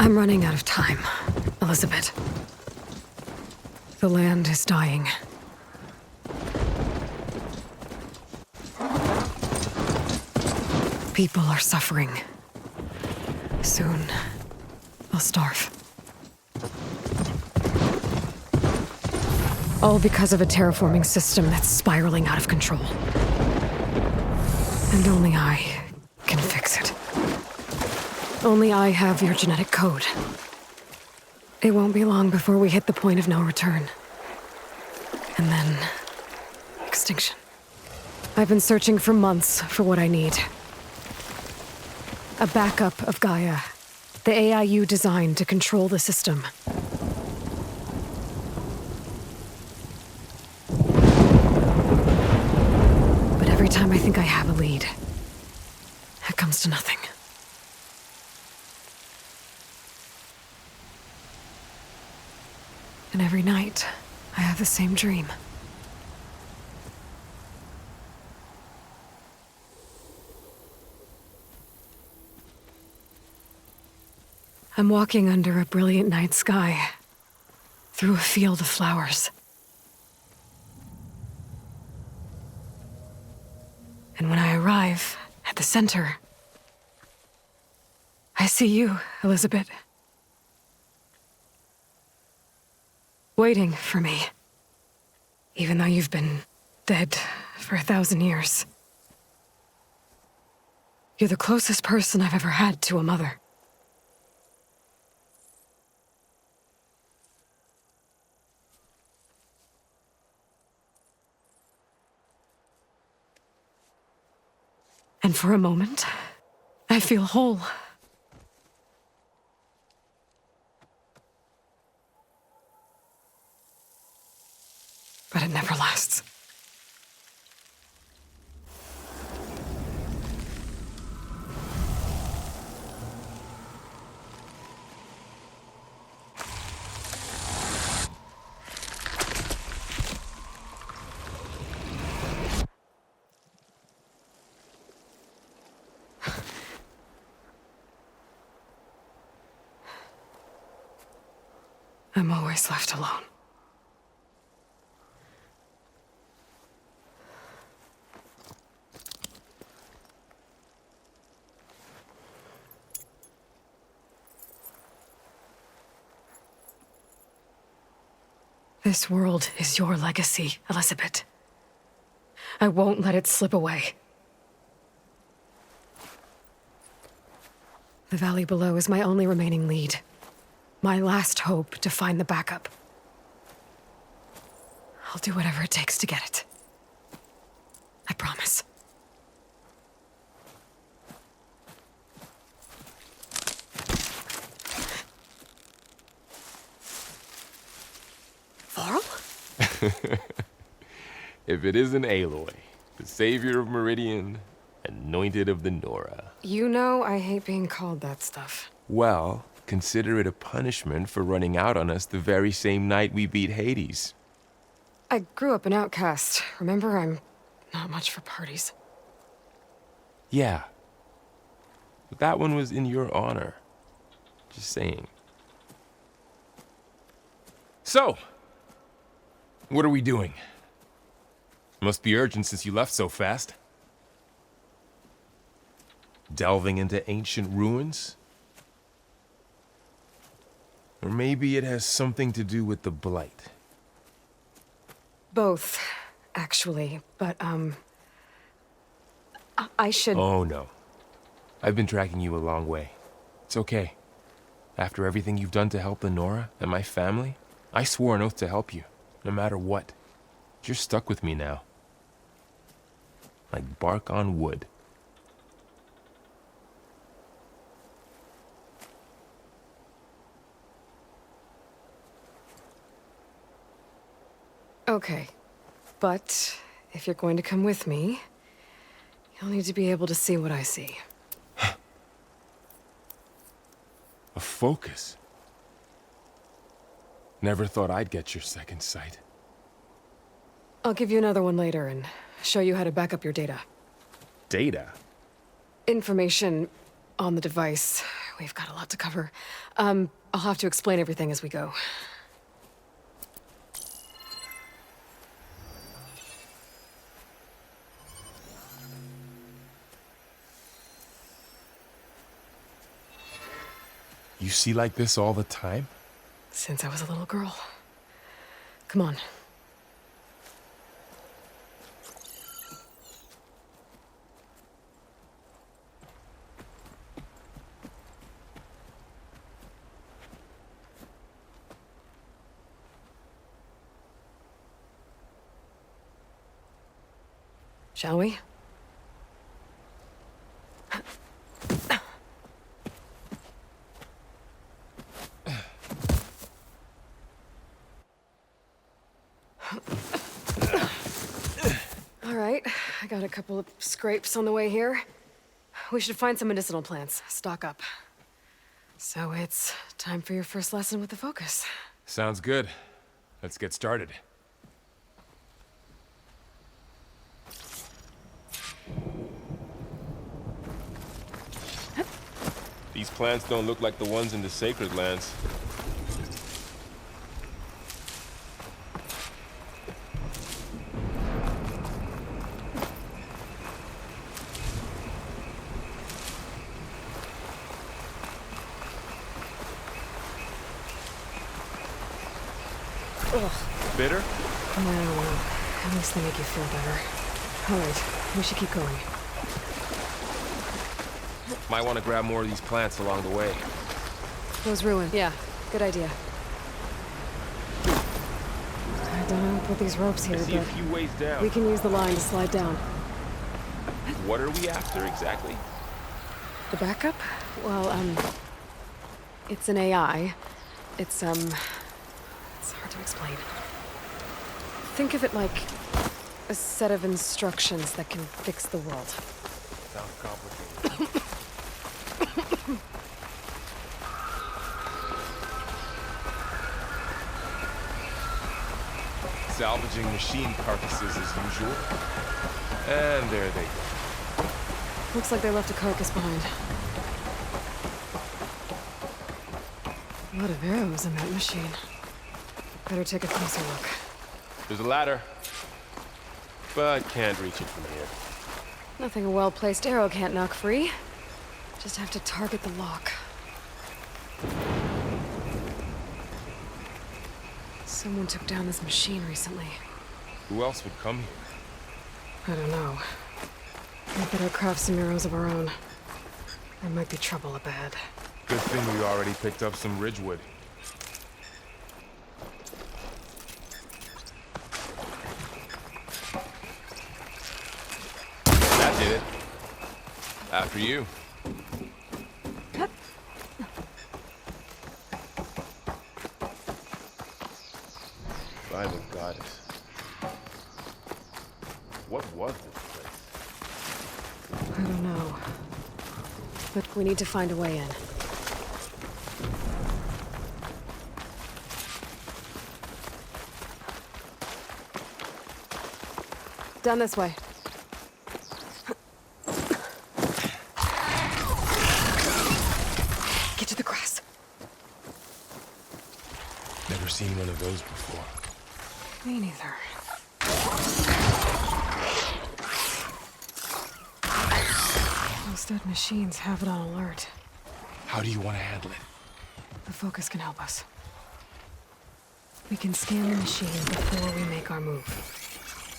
I'm running out of time, Elizabeth. The land is dying. People are suffering. Soon, they'll starve. All because of a terraforming system that's spiraling out of control. And only I can fix it. Only I have your genetic code. It won't be long before we hit the point of no return. And then... extinction. I've been searching for months for what I need. A backup of Gaia. The AI you designed to control the system. But every time I think I have a lead, it comes to nothing. And every night, I have the same dream. I'm walking under a brilliant night sky, through a field of flowers. And when I arrive at the center, I see you, Elizabeth. Waiting for me, even though you've been dead for 1,000 years. You're the closest person I've ever had to a mother. And for a moment, I feel whole. But it never lasts. I'm always left alone. This world is your legacy, Elizabeth. I won't let it slip away. The valley below is my only remaining lead. My last hope to find the backup. I'll do whatever it takes to get it. I promise. Faro? If it isn't Aloy, the savior of Meridian, anointed of the Nora. You know I hate being called that stuff. Well, consider it a punishment for running out on us the very same night we beat Hades. I grew up an outcast. Remember, I'm not much for parties. Yeah. But that one was in your honor. Just saying. So, what are we doing? Must be urgent since you left so fast. Delving into ancient ruins? Or maybe it has something to do with the Blight. Both, actually, but, I should... Oh, no. I've been tracking you a long way. It's okay. After everything you've done to help the Nora and my family, I swore an oath to help you, no matter what. You're stuck with me now. Like bark on wood. Okay, but if you're going to come with me, you'll need to be able to see what I see. A focus? Never thought I'd get your second sight. I'll give you another one later and show you how to back up your data. Data? Information on the device we've got a lot to cover. I'll have to explain everything as we go. You see like this all the time? Since I was a little girl. Come on. Shall we? All right, I got a couple of scrapes on the way here. We should find some medicinal plants, stock up. So it's time for your first lesson with the Focus. Sounds good. Let's get started. These plants don't look like the ones in the Sacred Lands. Ugh. Bitter? No, at least they make you feel better. All right, we should keep going. Might want to grab more of these plants along the way. Those ruined. Yeah, good idea. I don't know how to put these ropes here, I see a but few ways down. we can use the line to slide down. What are we after exactly? The backup? Well, it's an AI. It's hard to explain. Think of it like a set of instructions that can fix the world. Sounds complicated. Salvaging machine carcasses as usual. And there they go. Looks like they left a carcass behind. A lot of arrows in that machine. Better take a closer look. There's a ladder, but can't reach it from here. Nothing a well-placed arrow can't knock free. Just have to target the lock. Someone took down this machine recently. Who else would come here? I don't know. We better craft some arrows of our own. There might be trouble ahead. Good thing we already picked up some ridgewood. That did it. After you. By the goddess. What was this place? I don't know. But we need to find a way in. Down this way. Get to the grass. Never seen one of those before. Me neither. Those dead machines have it on alert. How do you want to handle it? The Focus can help us. We can scan the machine before we make our move.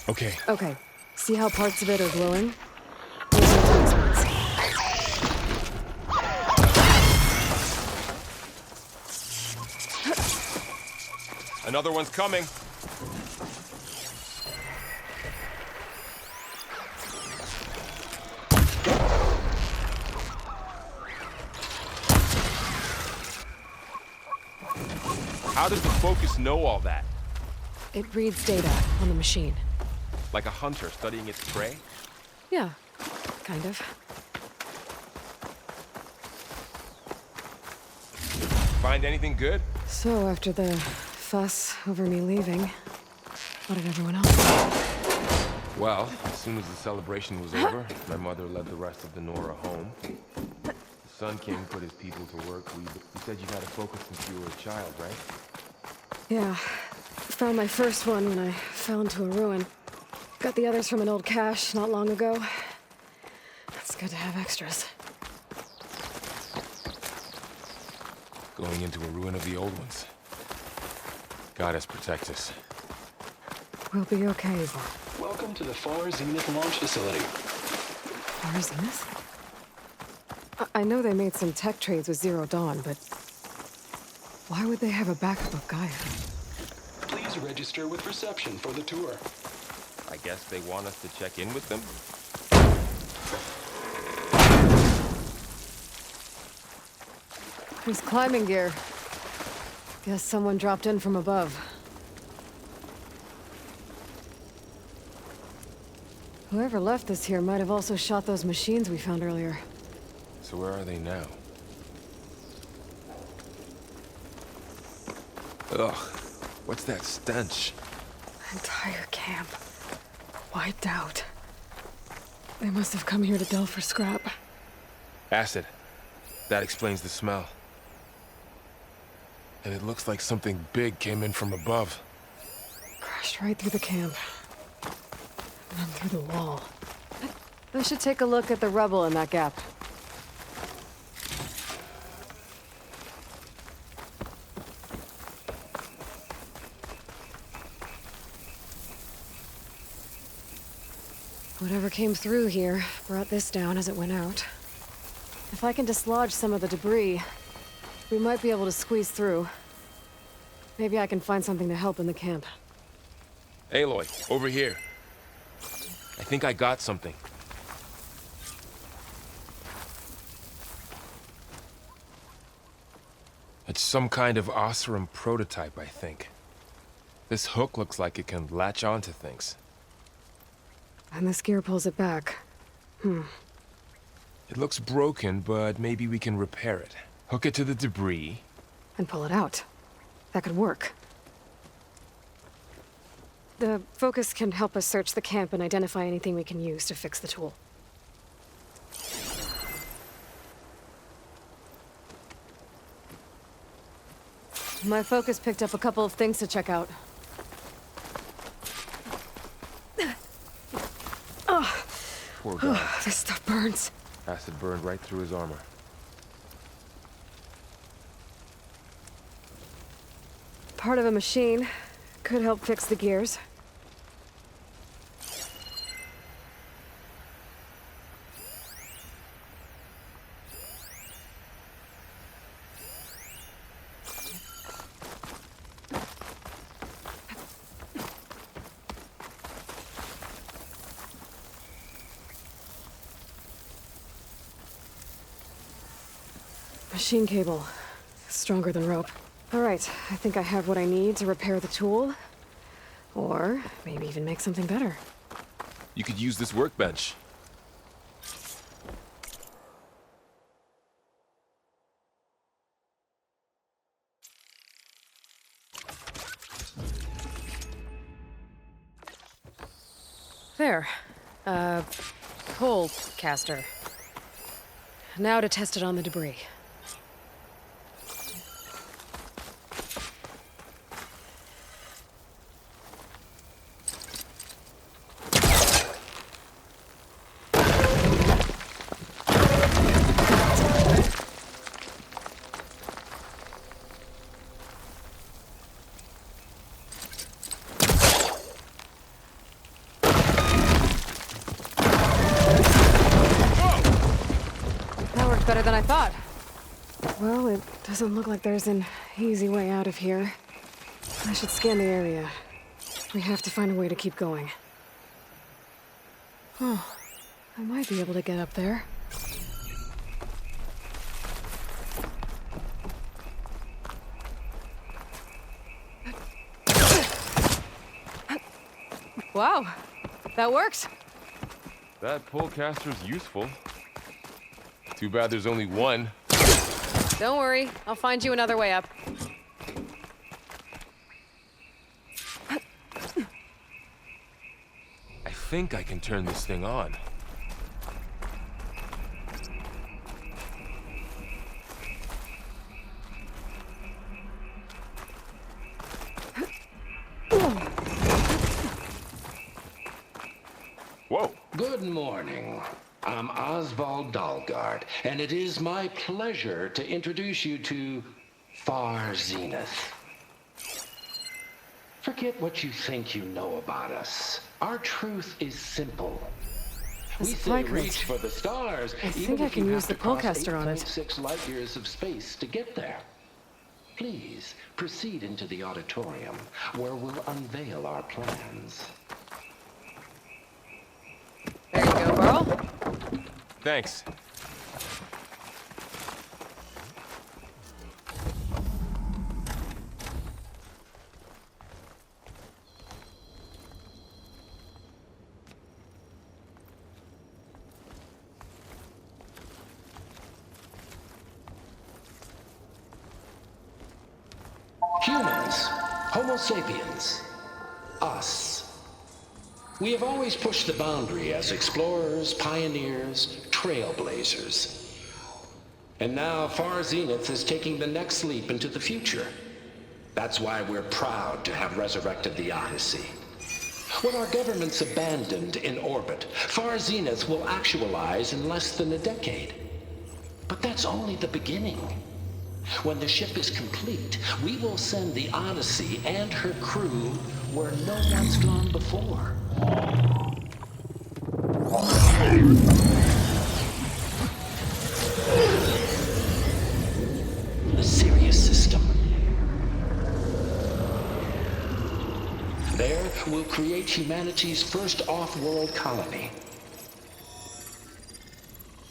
Okay. Okay. See how parts of it are glowing? Those are the spots. Another one's coming. How does the Focus know all that? It reads data on the machine. Like a hunter studying its prey? Yeah, kind of. Find anything good? So after the fuss over me leaving, what did everyone else think? Well, as soon as the celebration was over, my mother led the rest of the Nora home. The Sun King put his people to work, you said you got to focus since you were a child, right? Yeah. Found my first one when I fell into a ruin. Got the others from an old cache not long ago. It's good to have extras. Going into a ruin of the old ones. Goddess protect us. We'll be okay, Bob. Welcome to the Far Zenith launch facility. Far Zenith? I know they made some tech trades with Zero Dawn, but why would they have a backup of Gaia? Please register with reception for the tour. I guess they want us to check in with them? There's climbing gear. Guess someone dropped in from above. Whoever left this here might have also shot those machines we found earlier. So where are they now? Ugh, what's that stench? Entire camp. Wiped out. They must have come here to delve for scrap. Acid. That explains the smell. And it looks like something big came in from above. Crashed right through the camp. And then through the wall. I should take a look at the rubble in that gap. Whatever came through here brought this down as it went out. If I can dislodge some of the debris, we might be able to squeeze through. Maybe I can find something to help in the camp. Aloy, over here. I think I got something. It's some kind of Oseram prototype, I think. This hook looks like it can latch onto things. And this gear pulls it back. It looks broken, but maybe we can repair it. Hook it to the debris. And pull it out. That could work. The focus can help us search the camp and identify anything we can use to fix the tool. My focus picked up a couple of things to check out. Poor guy. This stuff burns. Acid burned right through his armor. Part of a machine. Could help fix the gears. Machine cable. Stronger than rope. All right, I think I have what I need to repair the tool. Or maybe even make something better. You could use this workbench. There. Pole caster. Now to test it on the debris. Better than I thought. Well, it doesn't look like there's an easy way out of here. I should scan the area. We have to find a way to keep going. Oh, I might be able to get up there. Wow, that works. That pullcaster's useful. Too bad there's only one. Don't worry, I'll find you another way up. I think I can turn this thing on. Whoa. Good morning. I'm Oswald Dalgard, and it is my pleasure to introduce you to Far Zenith. Forget what you think you know about us. Our truth is simple. A We supply say crate. reach for the stars, I even think I if can you use have the to cross pullcaster on it. 8.6 light years of space to get there. Please proceed into the auditorium, where we'll unveil our plans. There you go, Burl. Thanks. Humans, Homo sapiens, us. We have always pushed the boundary as explorers, pioneers, trailblazers. And now Far Zenith is taking the next leap into the future. That's why we're proud to have resurrected the Odyssey. What our governments abandoned in orbit, Far Zenith will actualize in less than a decade. But that's only the beginning. When the ship is complete, we will send the Odyssey and her crew where no one's gone before. The Sirius system. There, we'll create humanity's first off-world colony.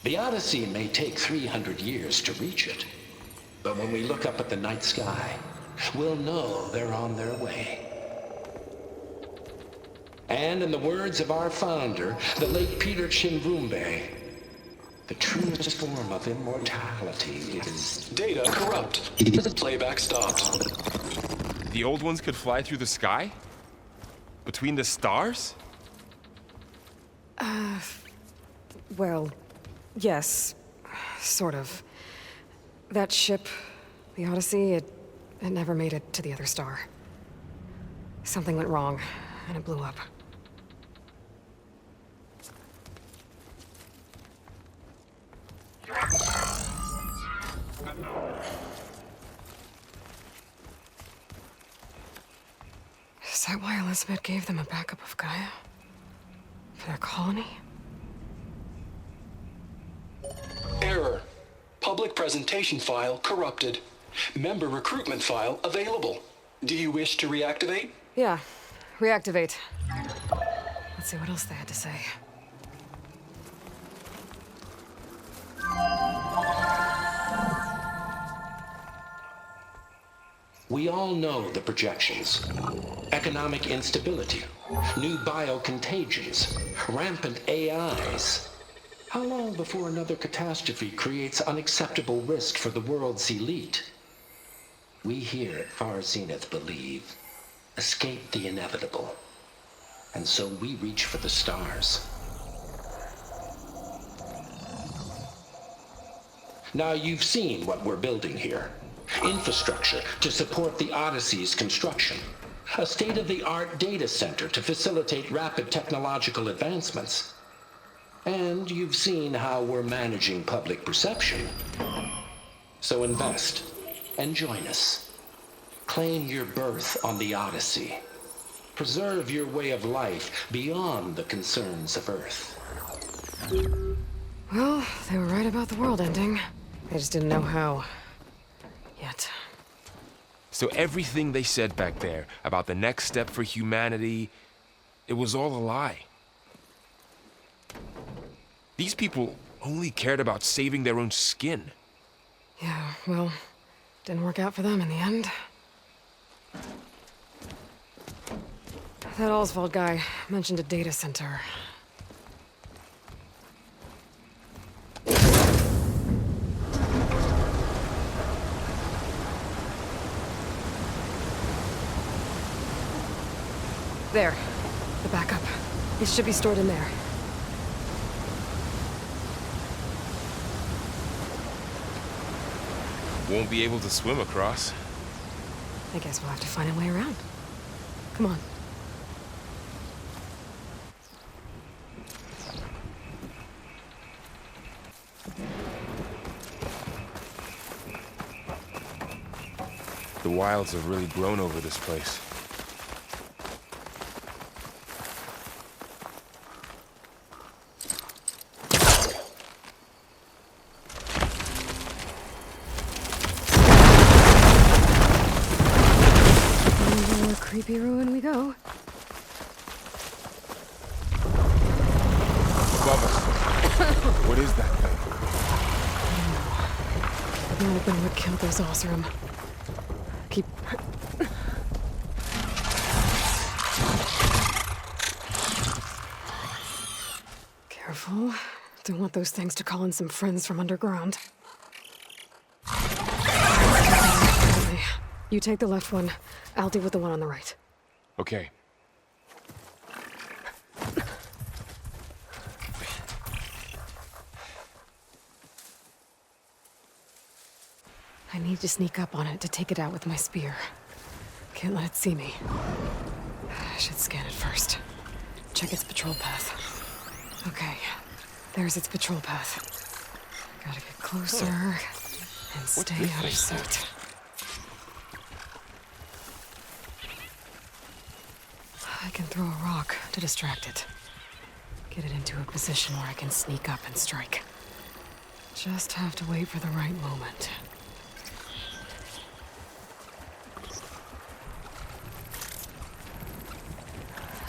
The Odyssey may take 300 years to reach it. But when we look up at the night sky, we'll know they're on their way. And in the words of our founder, the late Peter Chimvumbe, the truest form of immortality is... Data corrupt. Playback stopped. The old ones could fly through the sky? Between the stars? Well, yes. Sort of. That ship, the Odyssey, it never made it to the other star. Something went wrong, and it blew up. Is that why Elizabeth gave them a backup of Gaia? For their colony? Error. Public presentation file corrupted. Member recruitment file available. Do you wish to reactivate? Yeah, reactivate. Let's see what else they had to say. We all know the projections. Economic instability, new biocontagions, rampant AIs. How long before another catastrophe creates unacceptable risk for the world's elite? We here at Far Zenith believe, escape the inevitable. And so we reach for the stars. Now you've seen what we're building here. Infrastructure to support the Odyssey's construction. A state-of-the-art data center to facilitate rapid technological advancements. And you've seen how we're managing public perception. So invest and join us. Claim your berth on the Odyssey. Preserve your way of life beyond the concerns of Earth. Well, they were right about the world ending. They just didn't know how. Yet. So everything they said back there about the next step for humanity, it was all a lie. These people only cared about saving their own skin. Yeah, well, didn't work out for them in the end. That Oswald guy mentioned a data center. There. The backup. It should be stored in there. Won't be able to swim across. I guess we'll have to find a way around. Come on. The wilds have really grown over this place. Into more creepy ruin we go. Above us. What is that thing? Might have been what killed those Osram. Keep... Careful. Don't want those things to call in some friends from underground. You take the left one. I'll deal with the one on the right. Okay. I need to sneak up on it to take it out with my spear. Can't let it see me. I should scan it first. Check its patrol path. Okay, there's its patrol path. Gotta get closer and stay out of sight. I can throw a rock to distract it. Get it into a position where I can sneak up and strike. Just have to wait for the right moment.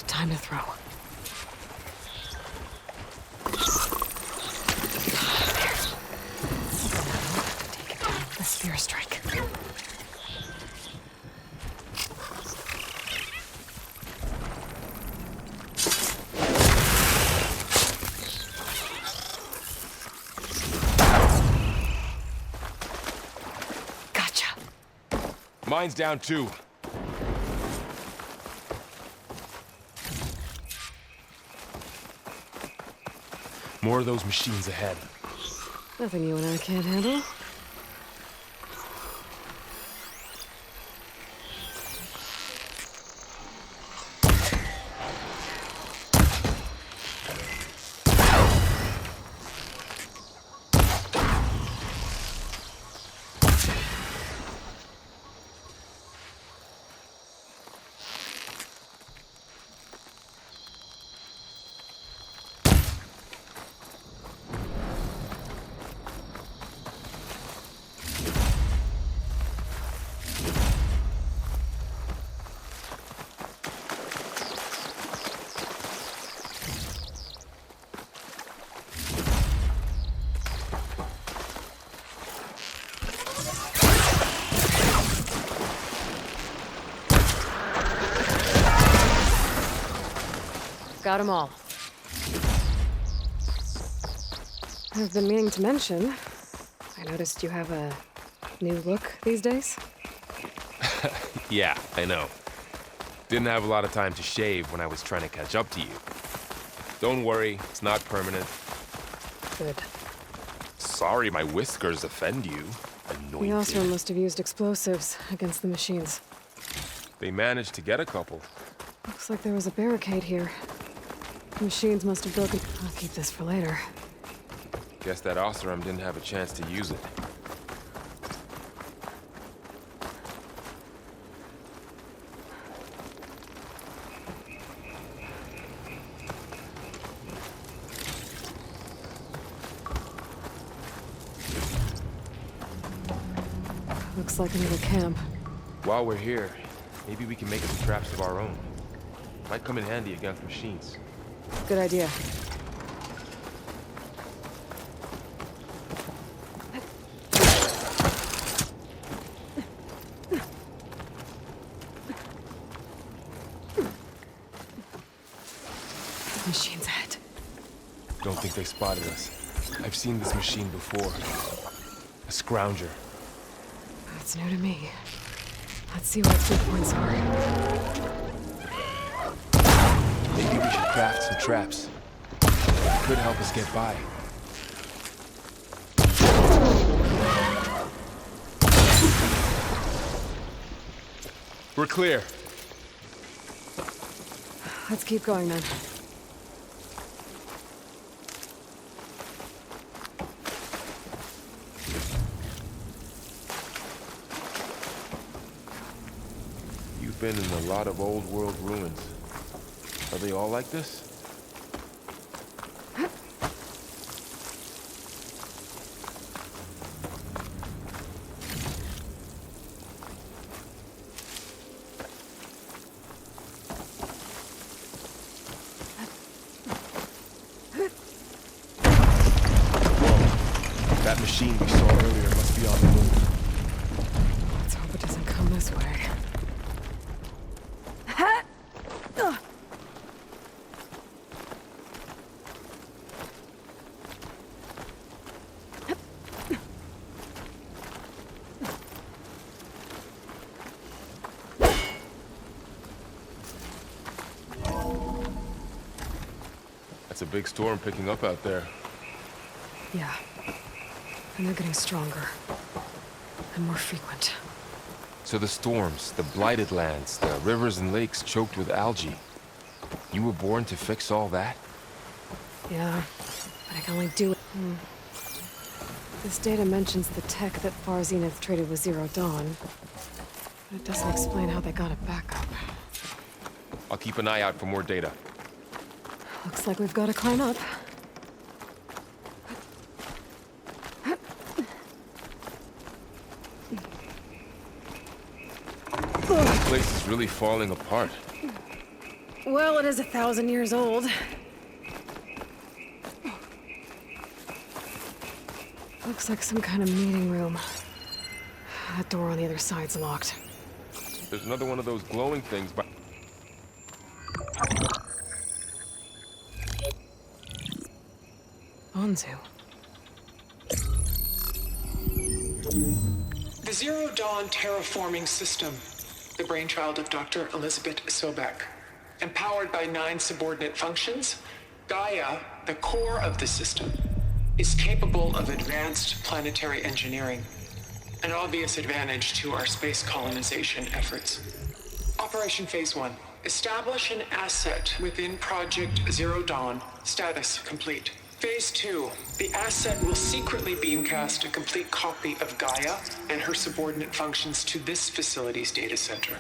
Time to throw. There. Now, take it down with a spear strike. Gotcha. Mine's down too. More of those machines ahead. Nothing you and I can't handle. Got them all. I've been meaning to mention, I noticed you have a new look these days. Yeah, I know. Didn't have a lot of time to shave when I was trying to catch up to you. Don't worry, it's not permanent. Good. Sorry my whiskers offend you. The Anointed. Osram must have used explosives against the machines. They managed to get a couple. Looks like there was a barricade here. The machines must have broken. I'll keep this for later. Guess that Osram didn't have a chance to use it. Looks like another camp. While we're here, maybe we can make some traps of our own. Might come in handy against machines. Good idea. Machines ahead. Don't think they spotted us. I've seen this machine before. A scrounger. That's new to me. Let's see what its weak points are. Maybe we should craft some traps. Could help us get by. We're clear. Let's keep going then. been in a lot of old world ruins. Are they all like this? Whoa. That machine we saw earlier must be on the move. Let's hope it doesn't come this way. It's a big storm picking up out there. Yeah. And they're getting stronger. And more frequent. So the storms, the blighted lands, the rivers and lakes choked with algae. You were born to fix all that? Yeah, but I can only do it. This data mentions the tech that Far Zenith traded with Zero Dawn. But it doesn't explain how they got it back up. I'll keep an eye out for more data. Looks like we've got to climb up. This place is really falling apart. Well, it is 1,000 years old. Looks like some kind of meeting room. That door on the other side's locked. There's another one of those glowing things, but... Onzu. The Zero Dawn terraforming system, the brainchild of Dr. Elizabeth Sobek. Empowered by 9 subordinate functions, Gaia, the core of the system, is capable of advanced planetary engineering, an obvious advantage to our space colonization efforts. Operation Phase 1. Establish an asset within Project Zero Dawn. Status complete. Phase 2. The asset will secretly beamcast a complete copy of Gaia and her subordinate functions to this facility's data center.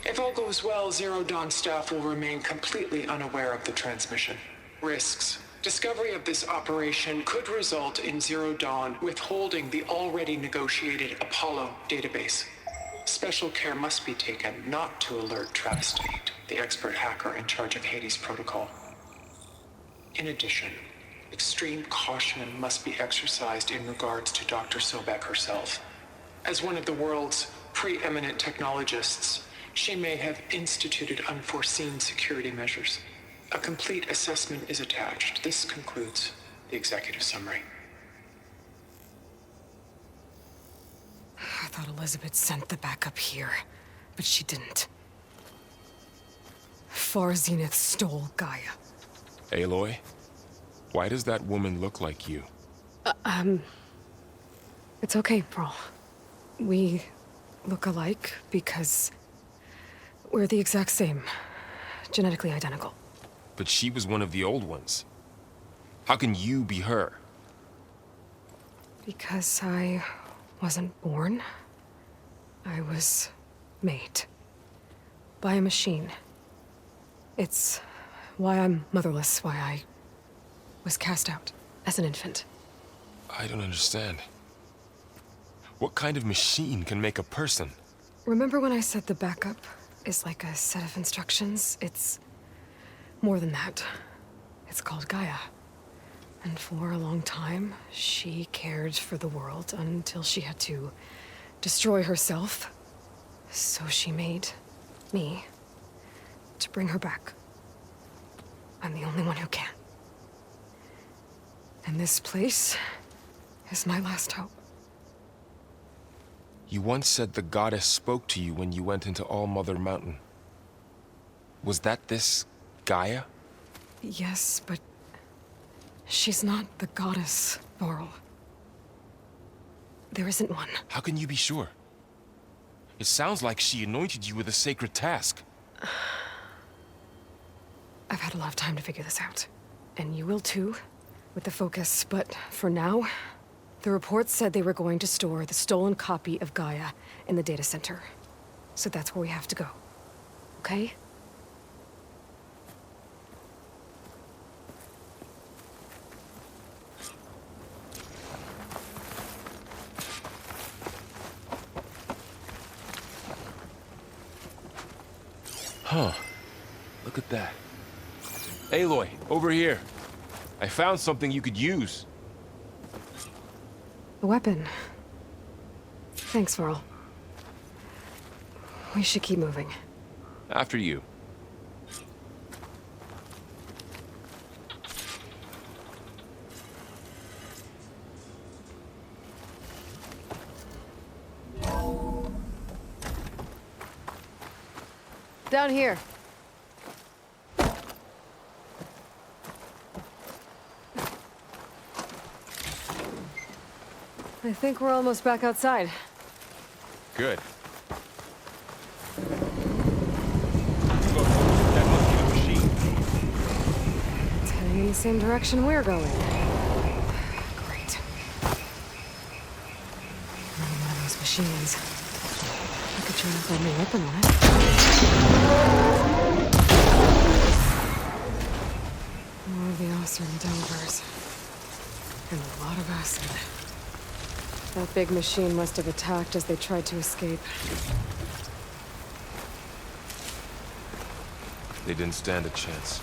If all goes well, Zero Dawn staff will remain completely unaware of the transmission. Risks. Discovery of this operation could result in Zero Dawn withholding the already negotiated Apollo database. Special care must be taken not to alert Travis Tate, the expert hacker in charge of Hades Protocol. In addition, extreme caution must be exercised in regards to Dr. Sobek herself. As one of the world's preeminent technologists, she may have instituted unforeseen security measures. A complete assessment is attached. This concludes the executive summary. I thought Elizabeth sent the backup here, but she didn't. Far Zenith stole Gaia. Aloy? Why does that woman look like you? It's okay, Pearl. We look alike because we're the exact same. Genetically identical. But she was one of the old ones. How can you be her? Because I wasn't born. I was made. By a machine. It's why I'm motherless, why I was cast out as an infant. I don't understand. What kind of machine can make a person? Remember when I said the backup is like a set of instructions? It's more than that. It's called Gaia. And for a long time, she cared for the world until she had to destroy herself. So she made me to bring her back. I'm the only one who can. And this place is my last hope. You once said the goddess spoke to you when you went into All-Mother Mountain. Was that this Gaia? Yes, but she's not the goddess, Varl. There isn't one. How can you be sure? It sounds like she anointed you with a sacred task. I've had a lot of time to figure this out. And you will too, with the focus. But for now, the report said they were going to store the stolen copy of Gaia in the data center. So that's where we have to go. okay? Huh. Look at that. Aloy, over here. I found something you could use. A weapon. Thanks, Faro. We should keep moving. After you. Down here. I think we're almost back outside. Good. Look, that must be the machine. It's heading in the same direction we're going. Great. Running one of those machines. I could try and find my weapon on it. More of the awesome Delvers. And a lot of acid. That big machine must have attacked as they tried to escape. They didn't stand a chance.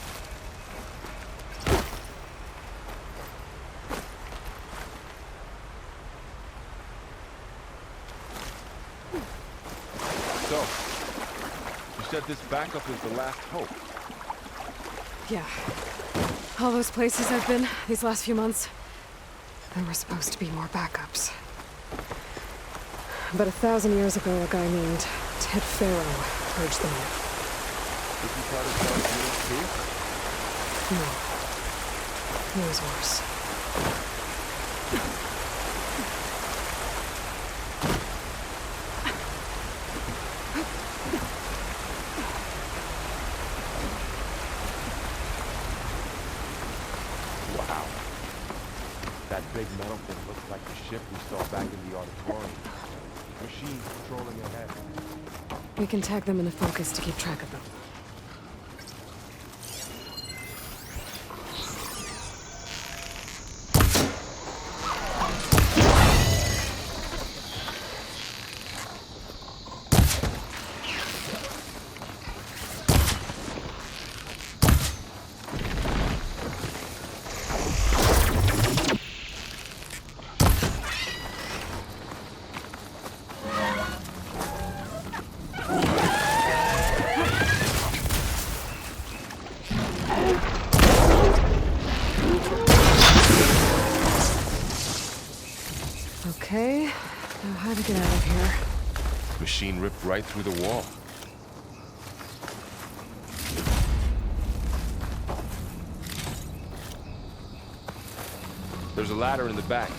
So, you said this backup is the last hope. Yeah. All those places I've been these last few months, there were supposed to be more backups. But 1,000 years ago, a guy named Faro purged them. Did you try to tell me too? No. He was worse. Wow. That big metal thing looks like the ship we saw back in the auditorium. Machines patrolling ahead. We can tag them in the focus to keep track of them. Okay, now how to get out of here? Machine ripped right through the wall. There's a ladder in the back.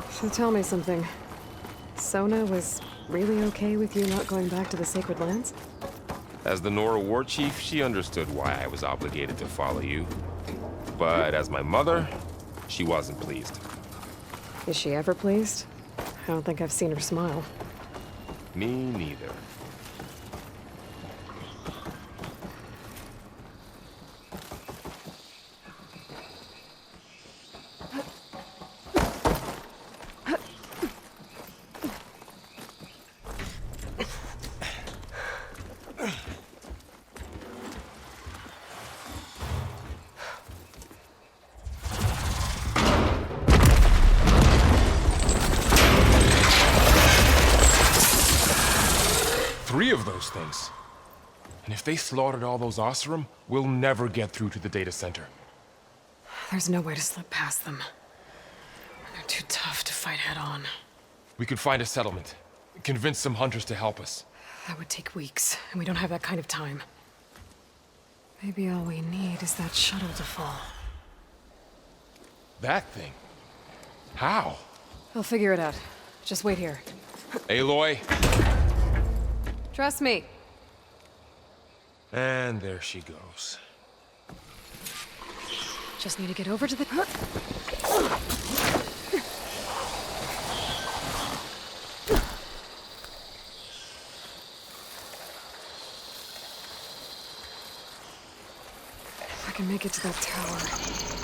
So tell me something. Sona was really okay with you not going back to the Sacred Lands? As the Nora war chief, she understood why I was obligated to follow you. But as my mother, she wasn't pleased. Is she ever pleased? I don't think I've seen her smile. Me neither. Three of those things. And if they slaughtered all those Oseram, we'll never get through to the data center. There's no way to slip past them. They're too tough to fight head-on. We could find a settlement. Convince some hunters to help us. That would take weeks, and we don't have that kind of time. Maybe all we need is that shuttle to fall. That thing? How? I'll figure it out. Just wait here. Aloy. Trust me. And there she goes. Just need to get over to the... If I can make it to that tower,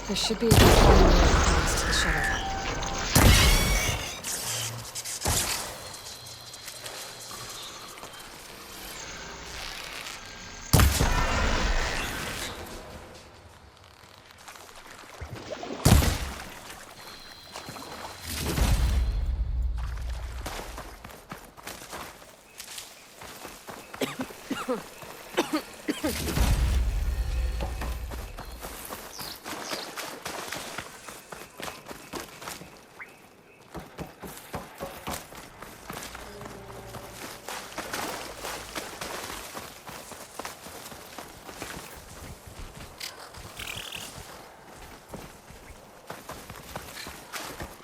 I should be able to find a way across to the shuttle.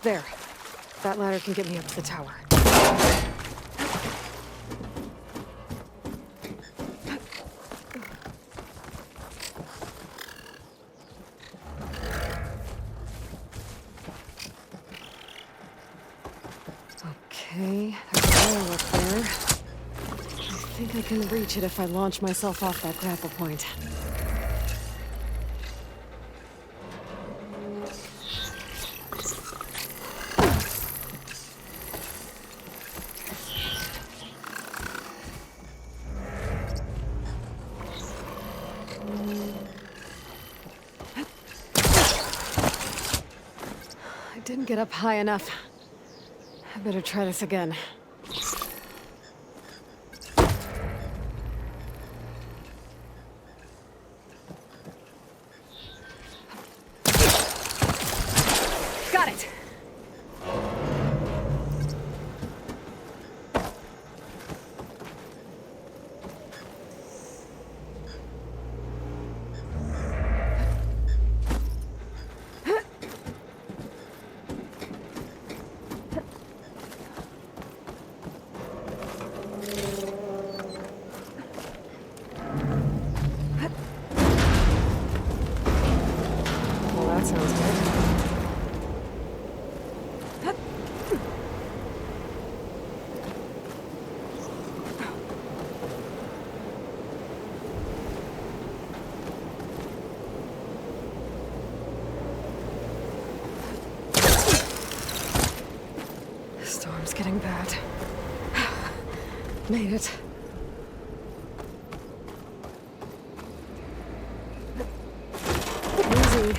There. That ladder can get me up to the tower. Okay, there's a rail up there. I think I can reach it if I launch myself off that grapple point. Didn't get up high enough. I better try this again. Got it! That sounds good. Storm's getting bad. Made it. Easy.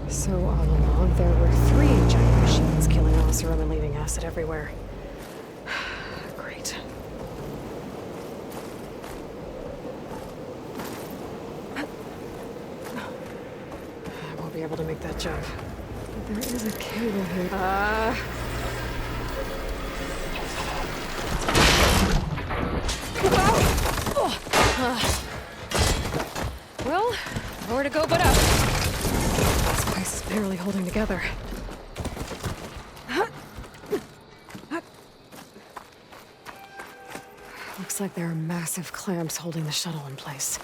So all along, there were 3 giant machines killing Oserum and leaving acid everywhere. Great. I won't be able to make that jump. But there is a cable here. Well, nowhere to go but up. This place is barely holding together. Looks like there are massive clamps holding the shuttle in place.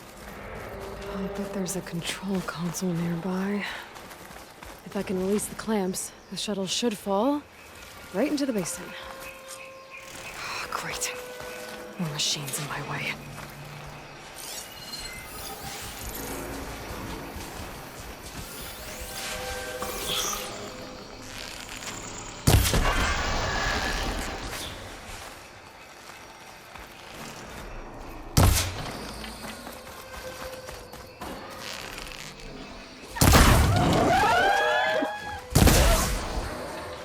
I'll bet there's a control console nearby. If I can release the clamps, the shuttle should fall right into the basin. Oh, great. More machines in my way.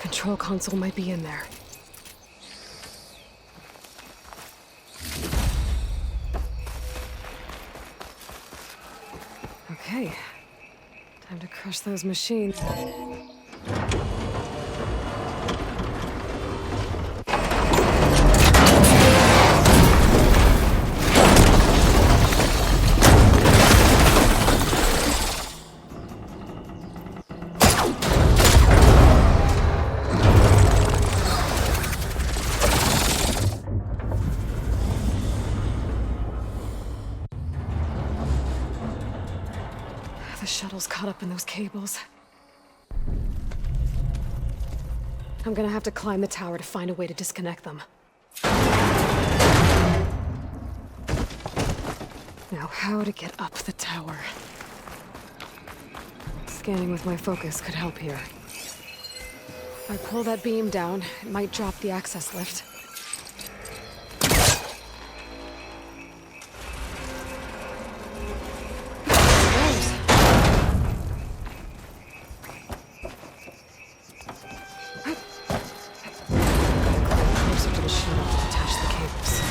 Control console might be in there. Okay. Time to crush those machines. shuttle's caught up in those cables. I'm gonna have to climb the tower to find a way to disconnect them. Now, how to get up the tower? Scanning with my focus could help here. If I pull that beam down, it might drop the access lift. Closer to the shuttle to detach the cables.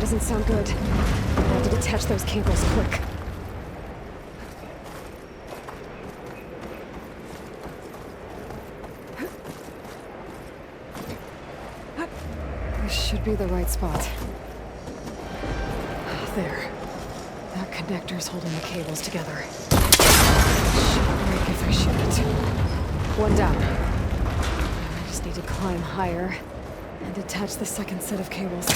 Doesn't sound good. I have to detach those cables quick. This should be the right spot. There. That connector's holding the cables together. Should break if I shoot it. One down. I just need to climb higher and detach the second set of cables.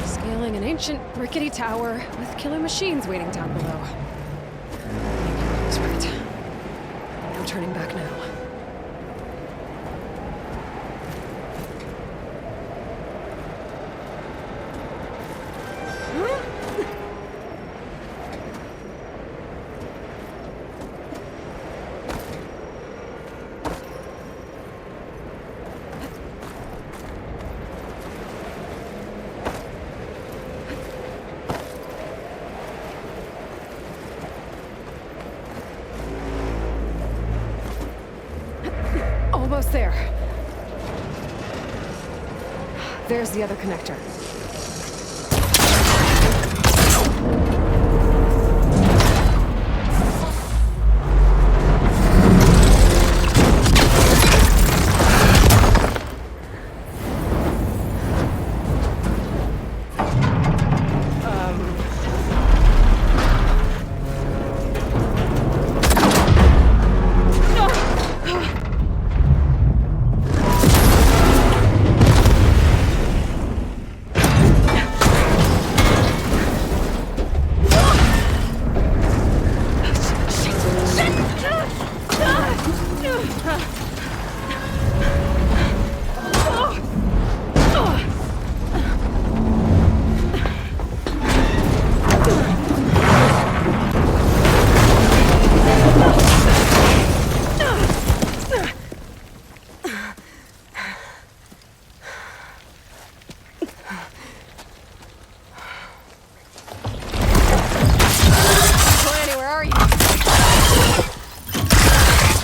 Scaling an ancient, rickety tower with killer machines waiting down below. Expert. No turning back now. Almost there. There's the other connector.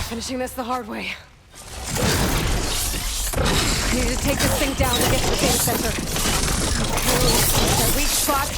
Finishing this the hard way. I need to take this thing down to get to the data center. Okay, that weak spot.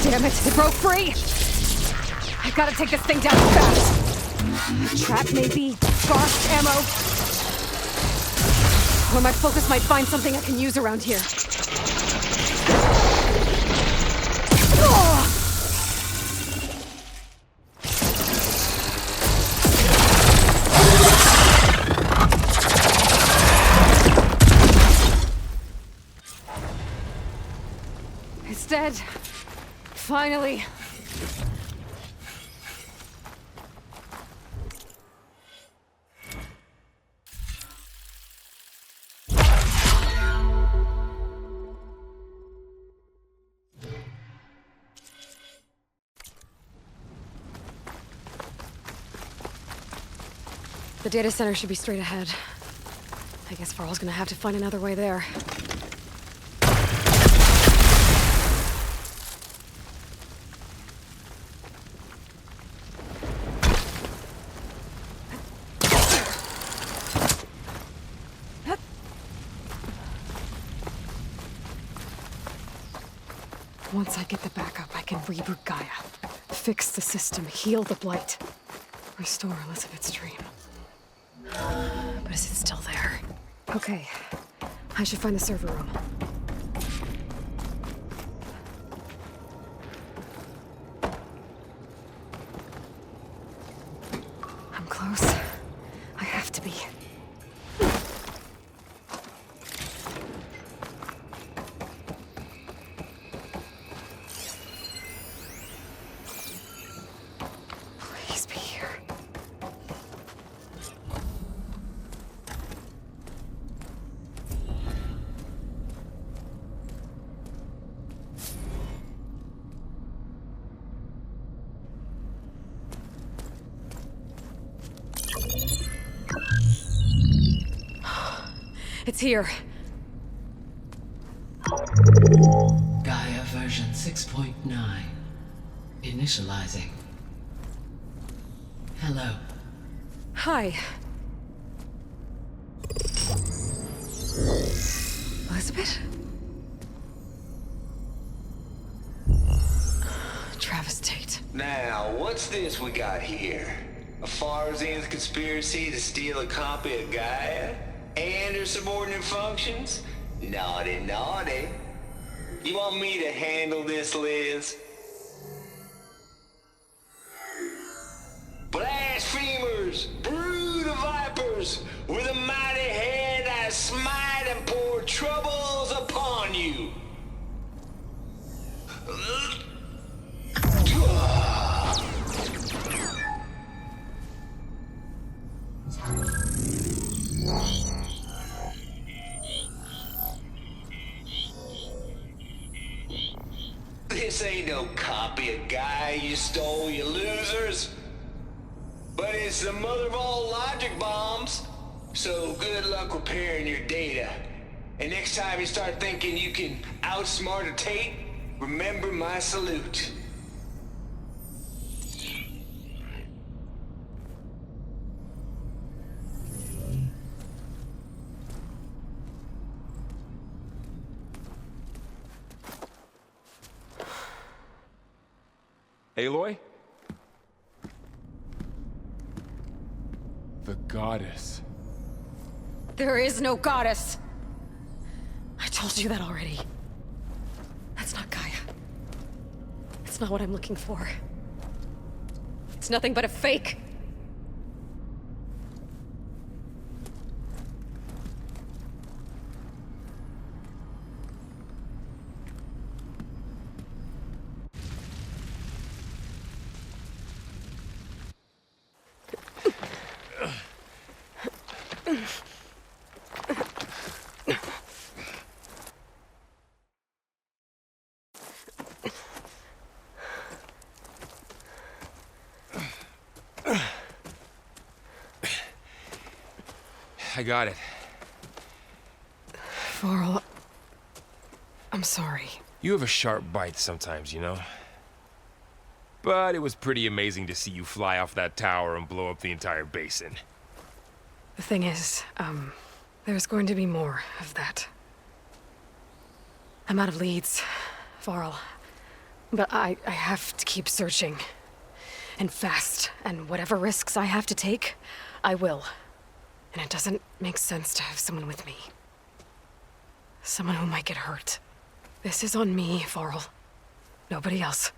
Damn it, it broke free! I've got to take this thing down fast! Trap maybe? Scarf? Ammo? Or my focus might find something I can use around here. It's dead. Finally. The data center should be straight ahead. I guess Farrell's gonna have to find another way there. Once I get the backup, I can reboot Gaia. Fix the system, heal the blight. Restore Elizabeth's dream. But is it still there? Okay. I should find the server room. I'm close. I have to be. Please be here. It's here. Gaia version 6.9. Initializing. Hello. Hi. Elizabeth? Travis Tate. Now, what's this we got here? A Farzian's conspiracy to steal a copy of Gaia? And her subordinate functions? Naughty, naughty. You want me to handle this, Liz? Blasphemers! Brood of vipers! With a mighty hand I smite and pour troubles upon you! This ain't no copy of Gaia you stole, you losers. But it's the mother of all logic bombs. So good luck repairing your data. And next time you start thinking you can outsmart a Tate, remember my salute. Aloy? The goddess. There is no goddess. I told you that already. That's not Gaia. It's not what I'm looking for. It's nothing but a fake. I got it. Farrell, I'm sorry. You have a sharp bite sometimes, you know? But it was pretty amazing to see you fly off that tower and blow up the entire basin. The thing is, there's going to be more of that. I'm out of leads, Farrell. But I have to keep searching. and fast, and whatever risks I have to take, I will. And it doesn't make sense to have someone with me. Someone who might get hurt. This is on me, Varl. Nobody else.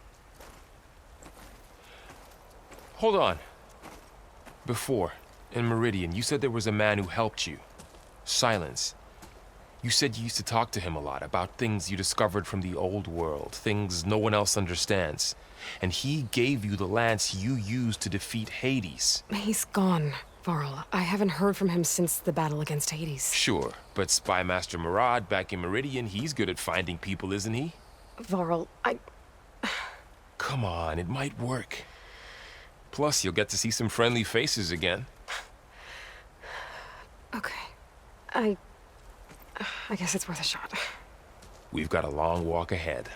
Hold on. Before, in Meridian, you said there was a man who helped you. Silence. You said you used to talk to him a lot about things you discovered from the old world, things no one else understands. And he gave you the lance you used to defeat Hades. He's gone, Varl. I haven't heard from him since the battle against Hades. Sure, but Spy Master Murad back in Meridian, he's good at finding people, isn't he? Varl, Come on, it might work. Plus, you'll get to see some friendly faces again. Okay. I guess it's worth a shot. We've got a long walk ahead.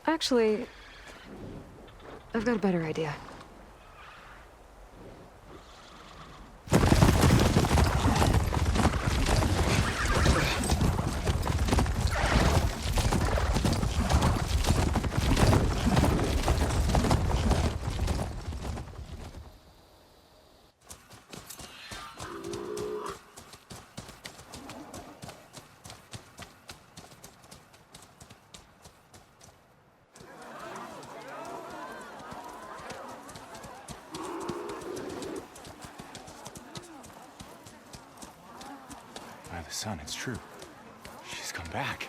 Actually, I've got a better idea. Son, it's true. She's come back.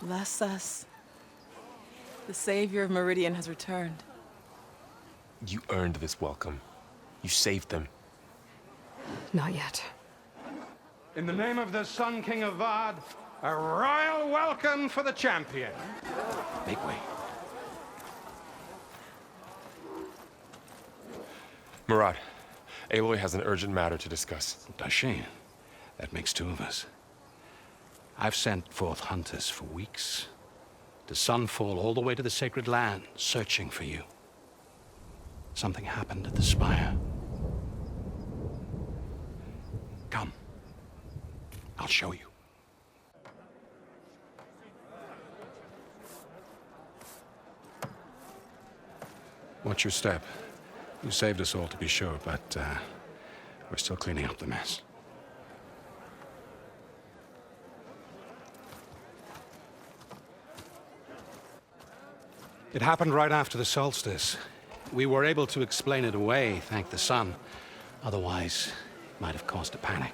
Bless us. The savior of Meridian has returned. You earned this welcome. You saved them. Not yet. In the name of the Sun King of Vard, a royal welcome for the champion. Make way. Murad, Aloy has an urgent matter to discuss. Does she? That makes two of us. I've sent forth hunters for weeks, to sunfall all the way to the sacred land, searching for you. Something happened at the spire. Come. I'll show you. Watch your step. You saved us all, to be sure, but we're still cleaning up the mess. It happened right after the solstice. We were able to explain it away, thank the sun. Otherwise, it might have caused a panic.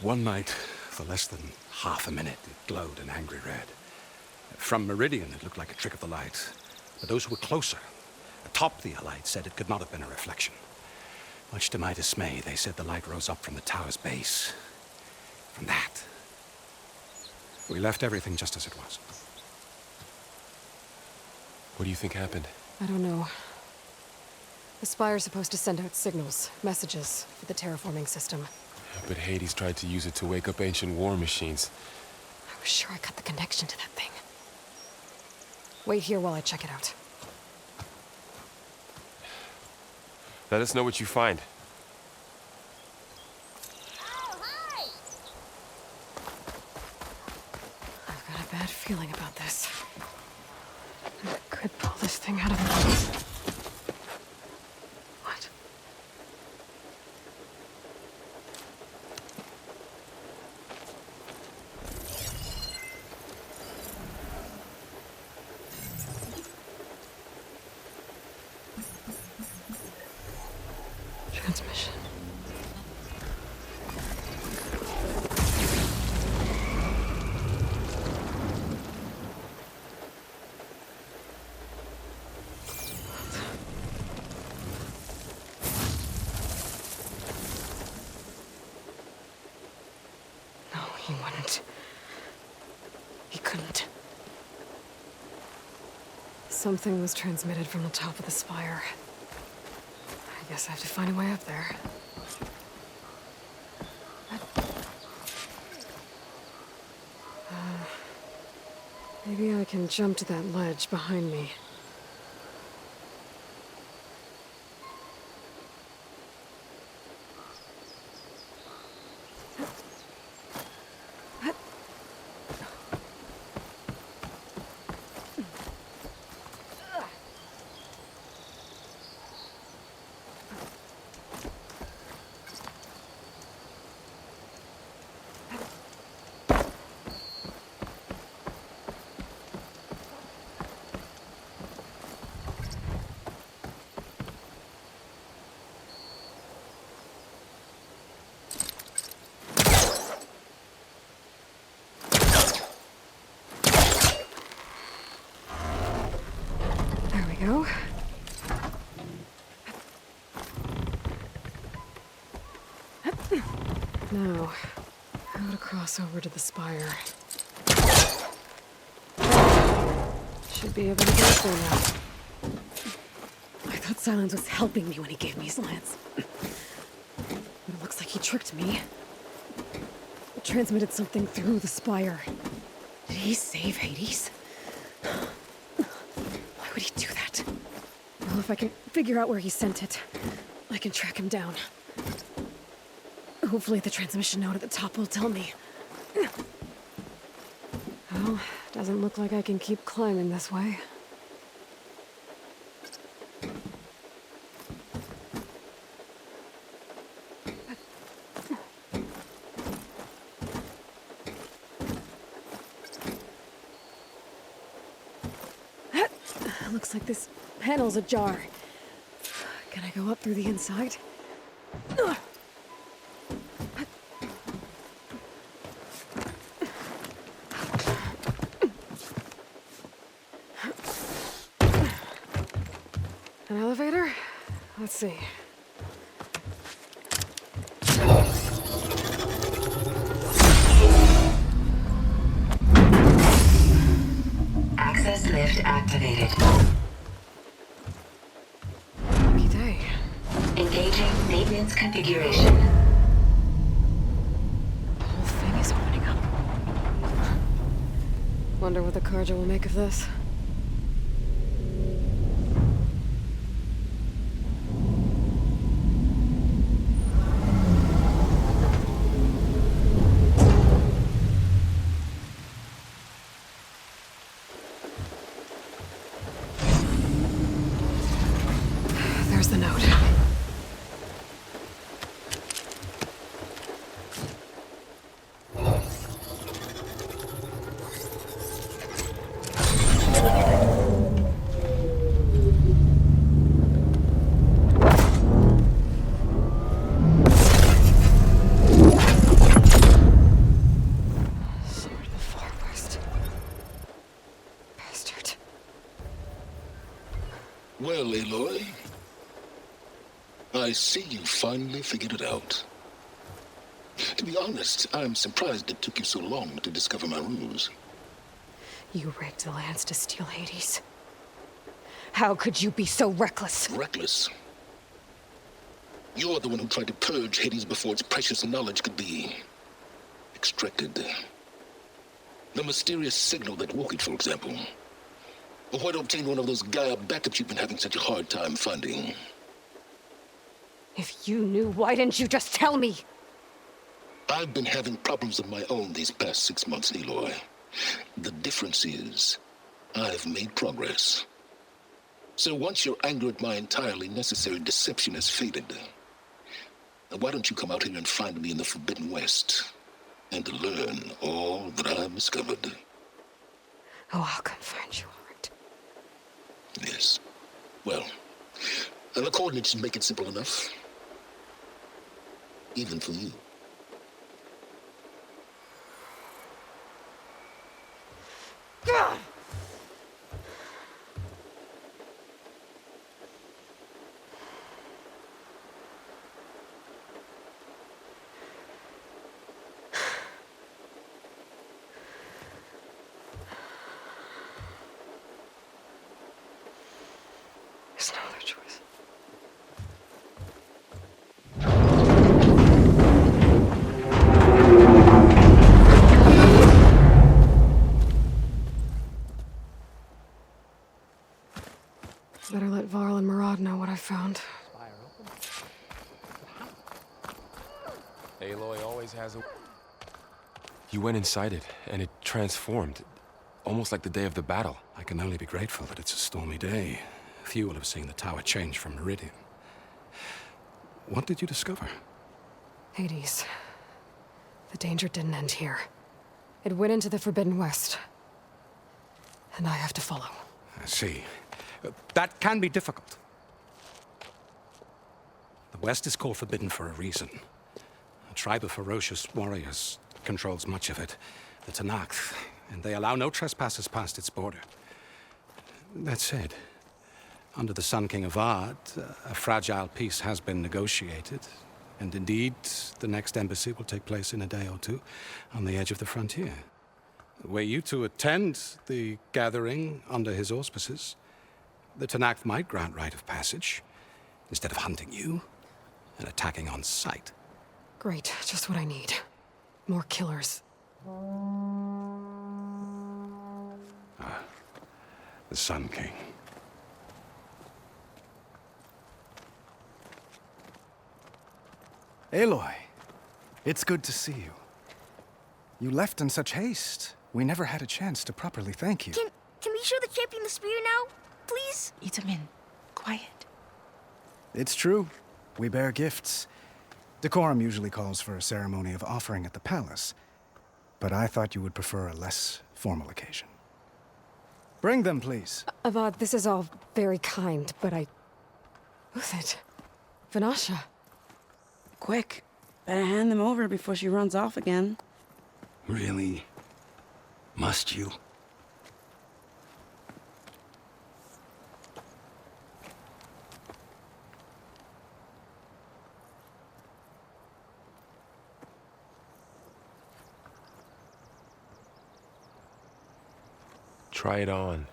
One night, for less than half a minute, it glowed an angry red. From Meridian, it looked like a trick of the light. But those who were closer, atop the light, said it could not have been a reflection. Much to my dismay, they said the light rose up from the tower's base. From that. We left everything just as it was. What do you think happened? I don't know. The Spire's supposed to send out signals, messages, for the terraforming system. But Hades tried to use it to wake up ancient war machines. I was sure I got the connection to that thing. Wait here while I check it out. Let us know what you find. I've got a bad feeling about this. I could pull this thing out of my... What? Transmission. No, he wouldn't. He couldn't. Something was transmitted from the top of the spire. I guess I have to find a way up there. Maybe I can jump to that ledge behind me. Go. Now, how to cross over to the spire. Should be able to get there now. I thought Silence was helping me when he gave me his lance. But it looks like he tricked me. It transmitted something through the spire. Did he save Hades? Why would he do that? Well, if I can figure out where he sent it, I can track him down. Hopefully the transmission note at the top will tell me. Well, doesn't look like I can keep climbing this way. Looks like this panel's ajar. Can I go up through the inside? An elevator? Let's see. Access lift activated. Lucky day. Engaging maintenance configuration. The whole thing is opening up. Wonder what the Karja will make of this. There's the note. Sword of the Far West. Bastard. Well, Aloy, I see you finally figured it out. To be honest, I'm surprised it took you so long to discover my ruse. You rigged the lance to steal Hades. How could you be so reckless? Reckless? You're the one who tried to purge Hades before its precious knowledge could be extracted. The mysterious signal that woke it, for example. Or why to obtain one of those Gaia backups you've been having such a hard time finding. If you knew, why didn't you just tell me? I've been having problems of my own these past 6 months, Aloy. The difference is, I've made progress. So once your anger at my entirely necessary deception has faded, why don't you come out here and find me in the Forbidden West, and learn all that I've discovered? Oh, I'll come find you, all right. Yes. Well, the coordinates make it simple enough. Even for you. Gah! There's no other choice. Better let Varl and Murad know what I found. Aloy always has a... You went inside it, and it transformed. Almost like the day of the battle. I can only be grateful that it's a stormy day. Few will have seen the tower change from Radeon. What did you discover? Hades. The danger didn't end here. It went into the Forbidden West. And I have to follow. I see. That can be difficult. The West is called Forbidden for a reason. A tribe of ferocious warriors controls much of it, the Tenakth, and they allow no trespassers past its border. That said, under the Sun King of Ard, a fragile peace has been negotiated, and indeed, the next embassy will take place in a day or two on the edge of the frontier. Were you to attend the gathering under his auspices, the Tenakth might grant right of passage, instead of hunting you and attacking on sight. Great, just what I need. More killers. The Sun King. Aloy, it's good to see you. You left in such haste. We never had a chance to properly thank you. Can we show the champion the spear now, please? Itamin, quiet. It's true. We bear gifts. Decorum usually calls for a ceremony of offering at the palace, but I thought you would prefer a less formal occasion. Bring them, please. Avad, this is all very kind, but Who's it? Vanasha. Quick. Better hand them over before she runs off again. Really? Must you? Try it on.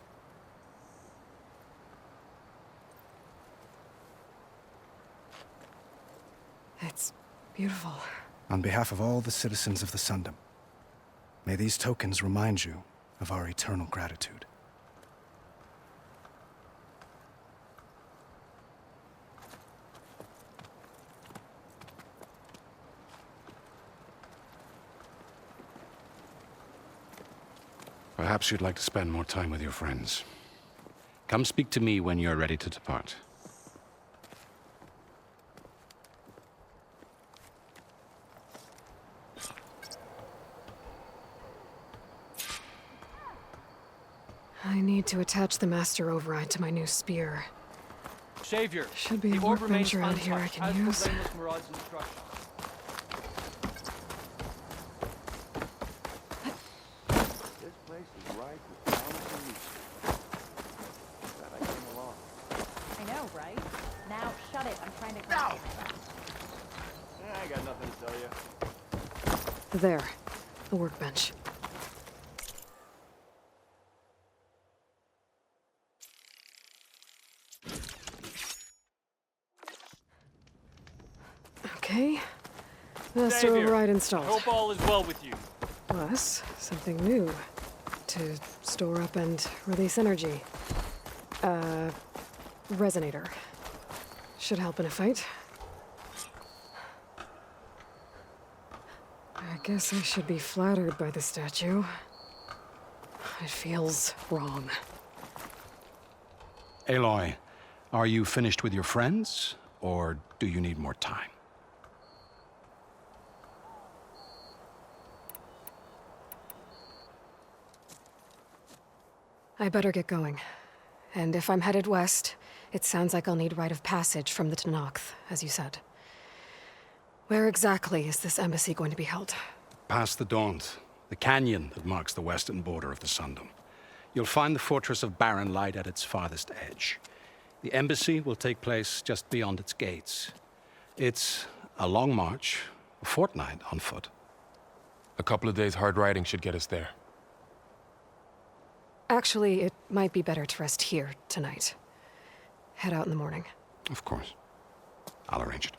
It's beautiful. On behalf of all the citizens of the Sundom, may these tokens remind you of our eternal gratitude. Perhaps you'd like to spend more time with your friends. Come speak to me when you're ready to depart. I need to attach the master override to my new spear. Savior, Should be a the orb remains workbench around here I untouched, can as per use. Blameless Murad's instructions. This place is ripe with promise and mystery. Glad I came along. I know, right? Now shut it. I'm trying to grab it. I got nothing to tell you. There. A workbench. Okay. Master Savior, override installed. Hope all is well with you. Plus, something new. To store up and release energy. Resonator. Should help in a fight. I guess I should be flattered by the statue. It feels wrong. Aloy, are you finished with your friends, or do you need more time? I better get going. And if I'm headed west, it sounds like I'll need rite of passage from the Tenakth, as you said. Where exactly is this embassy going to be held? Past the Daunt, the canyon that marks the western border of the Sundom. You'll find the fortress of Barren Light at its farthest edge. The embassy will take place just beyond its gates. It's a long march, a fortnight on foot. A couple of days hard riding should get us there. Actually, it might be better to rest here tonight. Head out in the morning. Of course. I'll arrange it.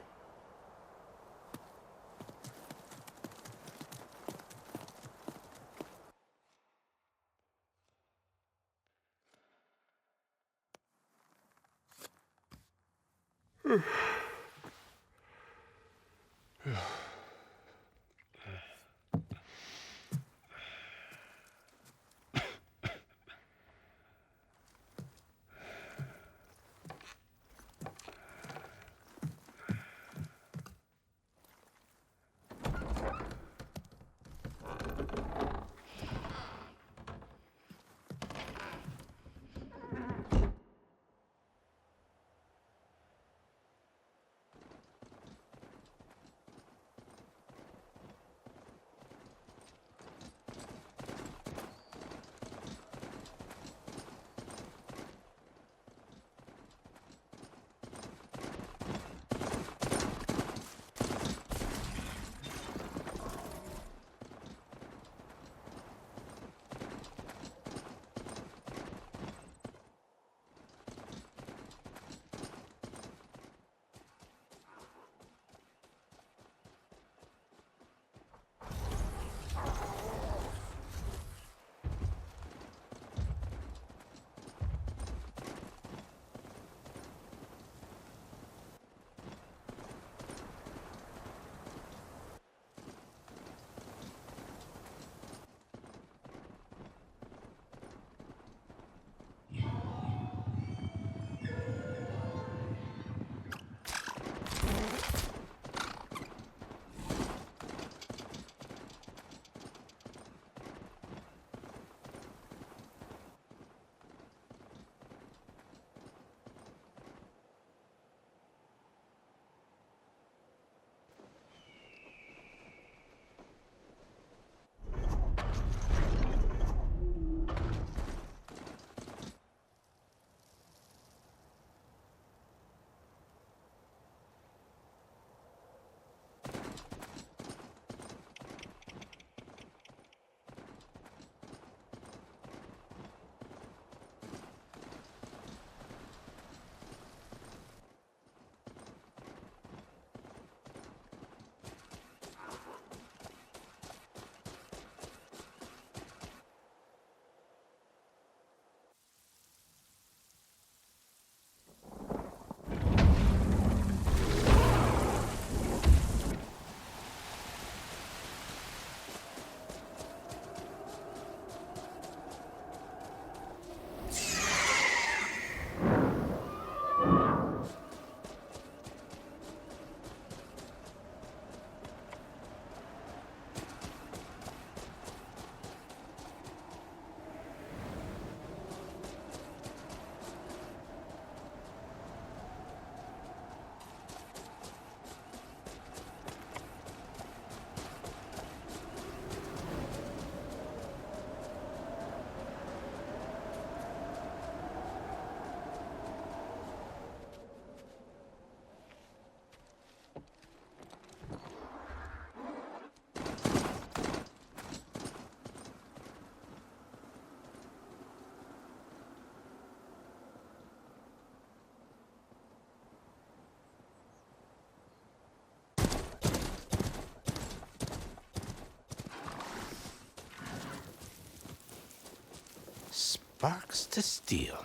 Sparks to steel.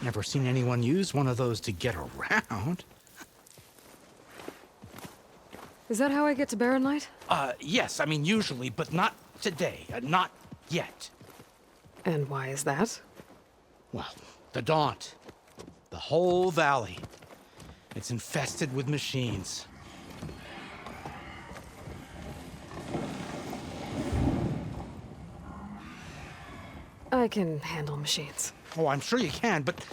Never seen anyone use one of those to get around. Is that how I get to Barren Light? Yes, I mean usually, but not today. Not yet. And why is that? Well, the Daunt. The whole valley. It's infested with machines. I can handle machines. Oh, I'm sure you can, but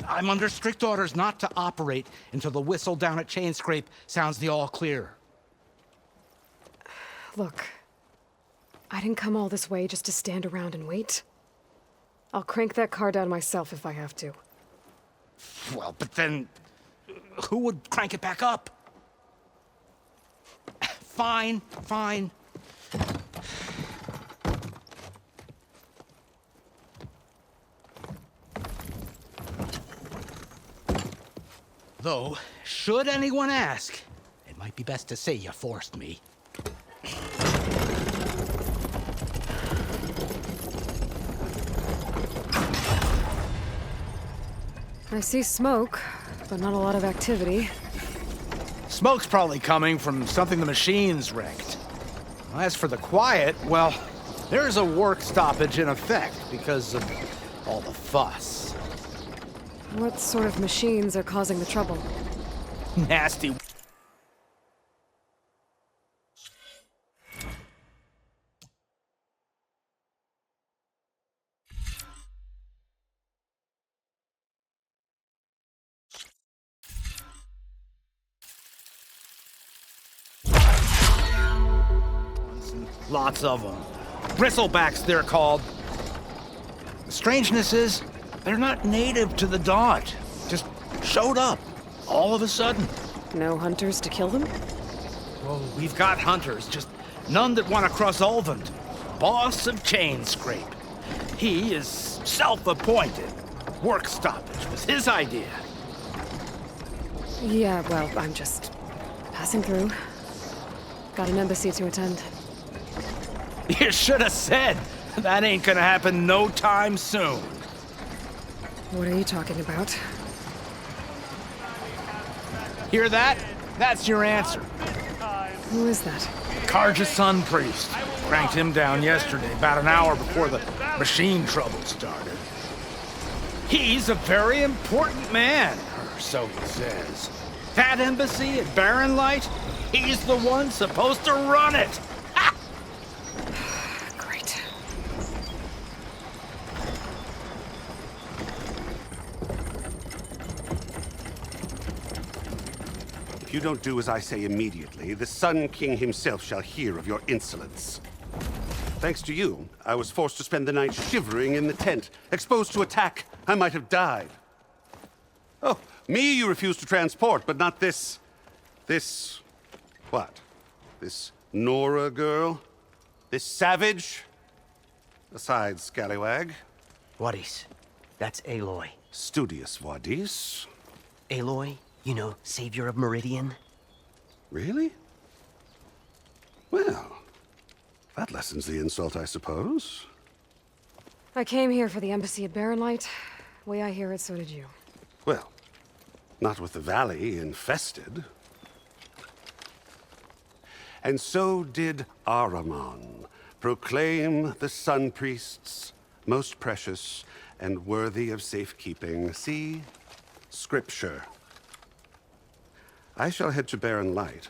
I'm under strict orders not to operate until the whistle down at Chain Scrape sounds the all clear. Look, I didn't come all this way just to stand around and wait. I'll crank that car down myself if I have to. Well, but then who would crank it back up? Fine, fine. Though, should anyone ask, it might be best to say you forced me. I see smoke, but not a lot of activity. Smoke's probably coming from something the machine's wrecked. As for the quiet, well, there's a work stoppage in effect because of all the fuss. What sort of machines are causing the trouble? Nasty. Lots of them. Bristlebacks, they're called. The strangeness is, they're not native to the dot. Just showed up, all of a sudden. No hunters to kill them? Oh, we've got hunters, just none that want to cross Ulvund. Boss of Chain Scrape. He is self-appointed. Work stoppage was his idea. Yeah, well, I'm just passing through. Got an embassy to attend. You should have said. That ain't gonna happen no time soon. What are you talking about? Hear that? That's your answer. Who is that? Karja's Sun Priest. Cranked him down yesterday, about an hour before the machine trouble started. He's a very important man, or so he says. That embassy at Barren Light, he's the one supposed to run it. Great. If you don't do as I say immediately, the Sun King himself shall hear of your insolence. Thanks to you, I was forced to spend the night shivering in the tent. Exposed to attack, I might have died. Oh, me you refuse to transport, but not this... what? This Nora girl? This savage? Besides, scallywag. Wadis. That's Aloy. Studious Wadis. Aloy, you know, savior of Meridian. Really? Well, that lessens the insult, I suppose. I came here for the embassy at Barren Light. Way I hear it, so did you. Well, not with the valley infested. And so did Ahriman proclaim the Sun Priests most precious and worthy of safekeeping. See? Scripture. I shall head to Barren Light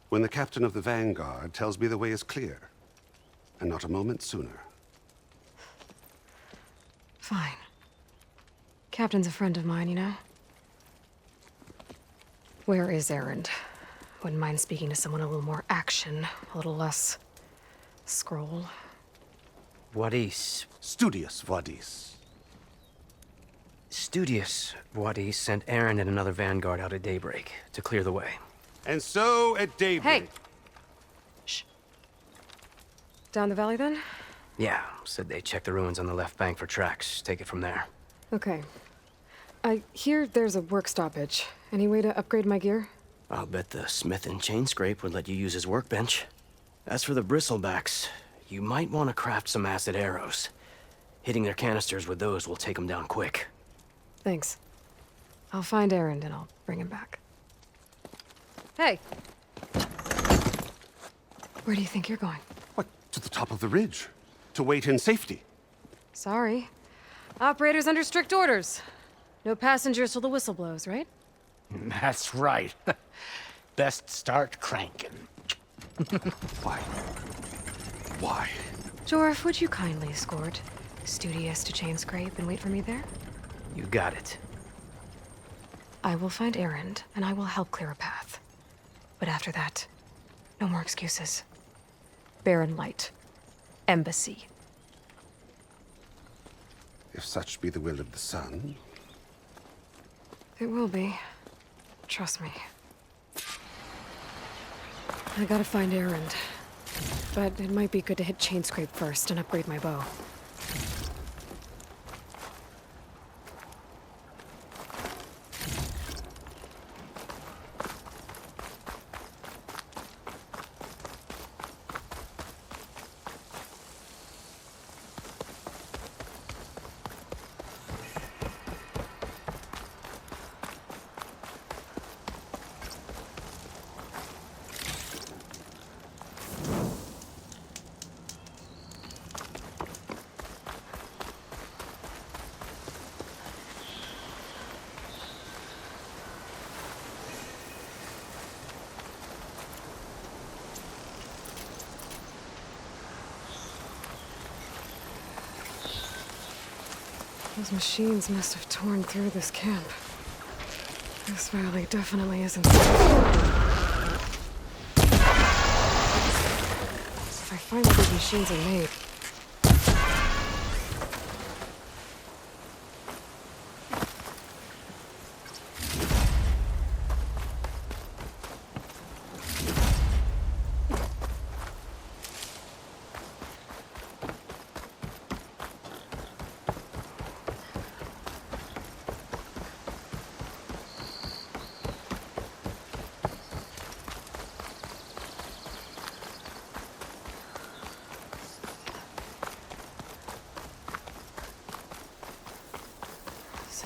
when the captain of the Vanguard tells me the way is clear, and not a moment sooner. Fine. Captain's a friend of mine, you know? Where is Erend? Wouldn't mind speaking to someone a little more action, a little less scroll. Wadis. Studious Wadis. Studious Wadis sent Aaron and another Vanguard out at daybreak to clear the way. And so at daybreak... Hey! Shh. Down the valley, then? Yeah, said they check the ruins on the left bank for tracks. Take it from there. Okay. I hear there's a work stoppage. Any way to upgrade my gear? I'll bet the smith in Chain Scrape would let you use his workbench. As for the bristlebacks, you might want to craft some acid arrows. Hitting their canisters with those will take them down quick. Thanks. I'll find Erend and I'll bring him back. Hey! Where do you think you're going? What, to the top of the ridge? To wait in safety? Sorry. Operator's under strict orders. No passengers till the whistle blows, right? That's right. Best start cranking. Why? Why? Jorf, would you kindly escort Studious to Chain Scrape and wait for me there? You got it. I will find Erend, and I will help clear a path. But after that, no more excuses. Barren Light. Embassy. If such be the will of the sun... It will be. Trust me. I gotta find Erend. But it might be good to hit Chain Scrape first and upgrade my bow. Those machines must have torn through this camp. This valley definitely isn't safe. If I find where these machines are made,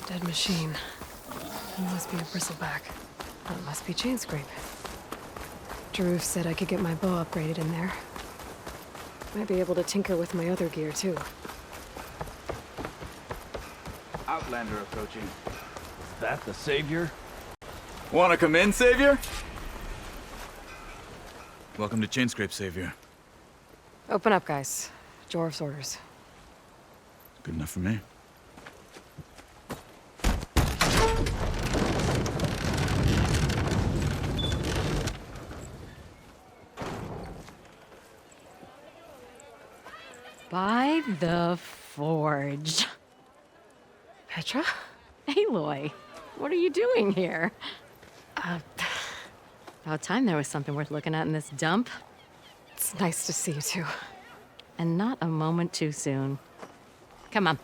dead machine. It must be a bristleback. Well, it must be chain scrape. Drew said I could get my bow upgraded in there. Might be able to tinker with my other gear, too. Outlander approaching. Is that the Savior? Wanna come in, Savior? Welcome to Chainscrape, Savior. Open up, guys. Jorv's orders. Good enough for me. By the forge. Petra? Aloy, what are you doing here? About time there was something worth looking at in this dump. It's nice to see you, too. And not a moment too soon. Come on.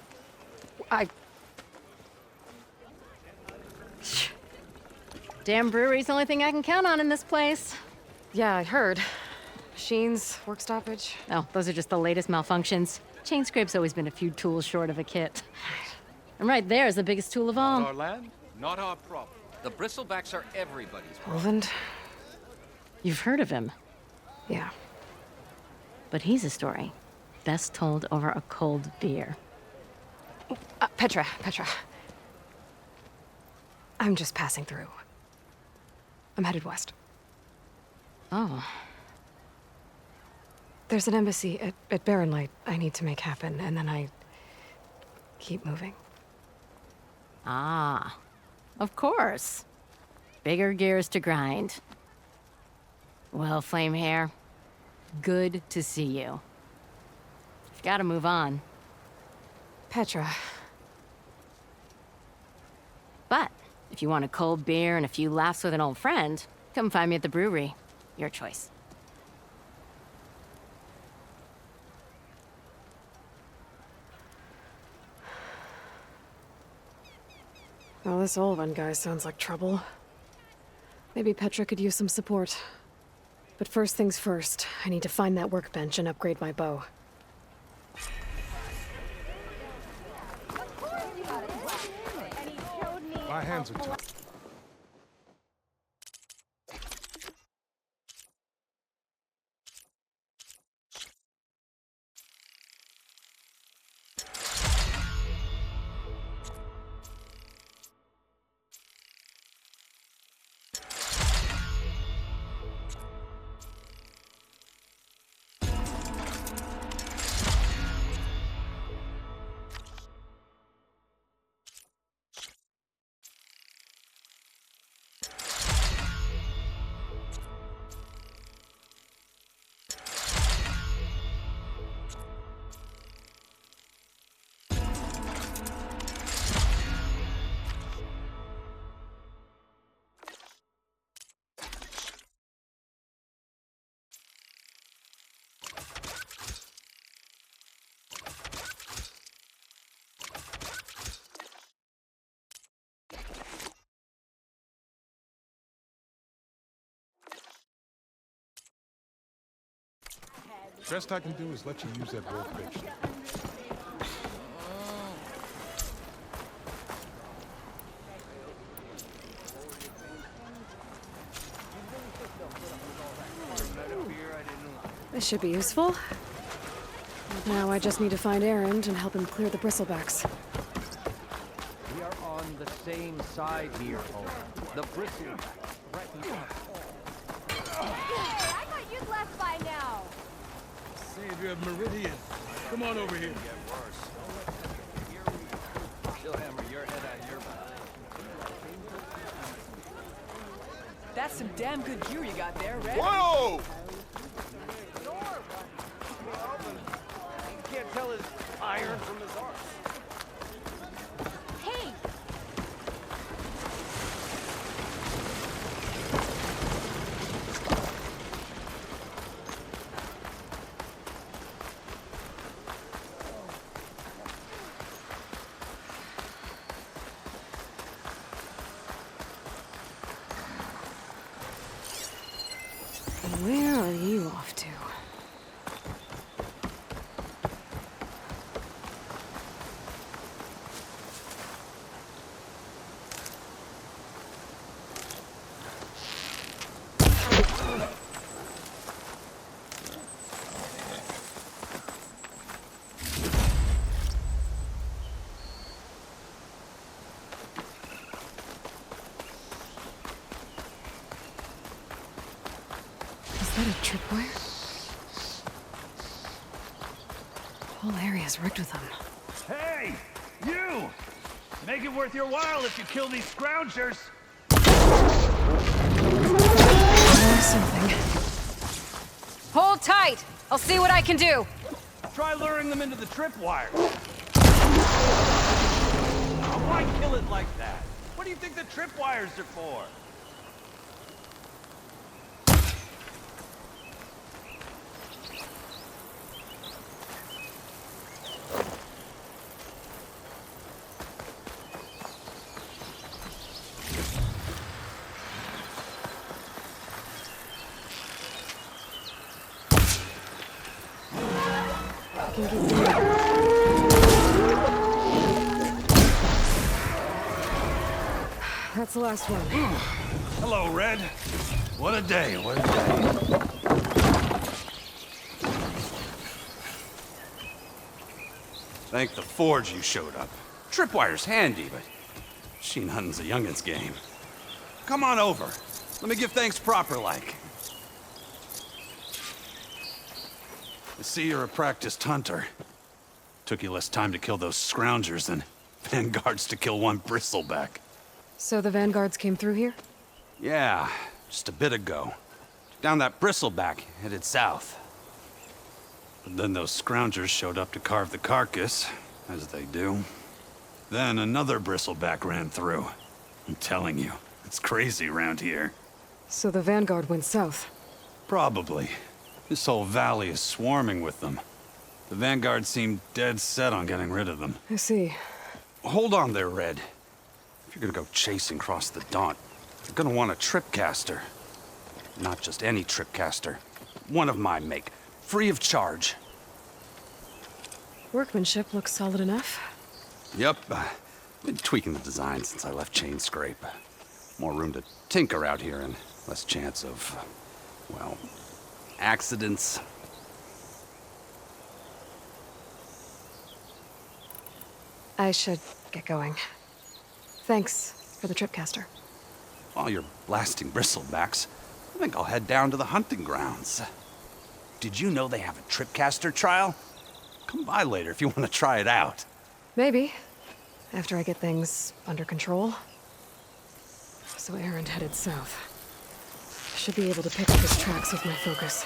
Damn brewery's the only thing I can count on in this place. Yeah, I heard. Machines, work stoppage. Oh, those are just the latest malfunctions. Chain scrape's always been a few tools short of a kit. And right there is the biggest tool of all. Not our land, not our problem. The bristlebacks are everybody's problem. Roland? You've heard of him. Yeah. But he's a story best told over a cold beer. Petra. I'm just passing through. I'm headed west. Oh. There's an embassy at Barren Light I need to make happen, and then I keep moving. Ah, of course. Bigger gears to grind. Well, Flamehair, good to see you. You've got to move on. Petra. But if you want a cold beer and a few laughs with an old friend, come find me at the brewery. Your choice. Well, this Olvan guy sounds like trouble. Maybe Petra could use some support. But first things first, I need to find that workbench and upgrade my bow. My hands are tied. Best I can do is let you use that workbench. This should be useful. Now I just need to find Erend and help him clear the bristlebacks. We are on the same side here, Owen. The bristlebacks threaten us. I thought you'd left by now. Savior of Meridian. Come on over here. She'll hammer your head out of your butt. That's some damn good gear you got there, Red. Whoa! You can't tell his iron from his arm. Hey! Where are you off to? Is that a tripwire? The whole area's rigged with them. Hey! You! Make it worth your while if you kill these scroungers! Or something. Hold tight! I'll see what I can do! Try luring them into the tripwire. Why kill it like that? What do you think the tripwires are for? That's the last one. Hello, Red. What a day, what a day. Thank the Forge you showed up. Tripwire's handy, but machine hunting's a youngin's game. Come on over. Let me give thanks proper-like. I see you're a practiced hunter. Took you less time to kill those scroungers than vanguards to kill one bristleback. So the vanguards came through here? Yeah, just a bit ago. Down that bristleback, headed south. But then those scroungers showed up to carve the carcass, as they do. Then another bristleback ran through. I'm telling you, it's crazy around here. So the vanguard went south? Probably. This whole valley is swarming with them. The vanguard seemed dead set on getting rid of them. I see. Hold on there, Red. If you're gonna go chasing across the Daunt, you're gonna want a tripcaster. Not just any tripcaster. One of my make. Free of charge. Workmanship looks solid enough. Yep. Been tweaking the design since I left Chain Scrape. More room to tinker out here and less chance of, well, accidents. I should get going. Thanks for the tripcaster. While you're blasting bristlebacks, I think I'll head down to the hunting grounds. Did you know they have a tripcaster trial? Come by later if you want to try it out. Maybe. After I get things under control. So Errand headed south. I should be able to pick up his tracks with my focus.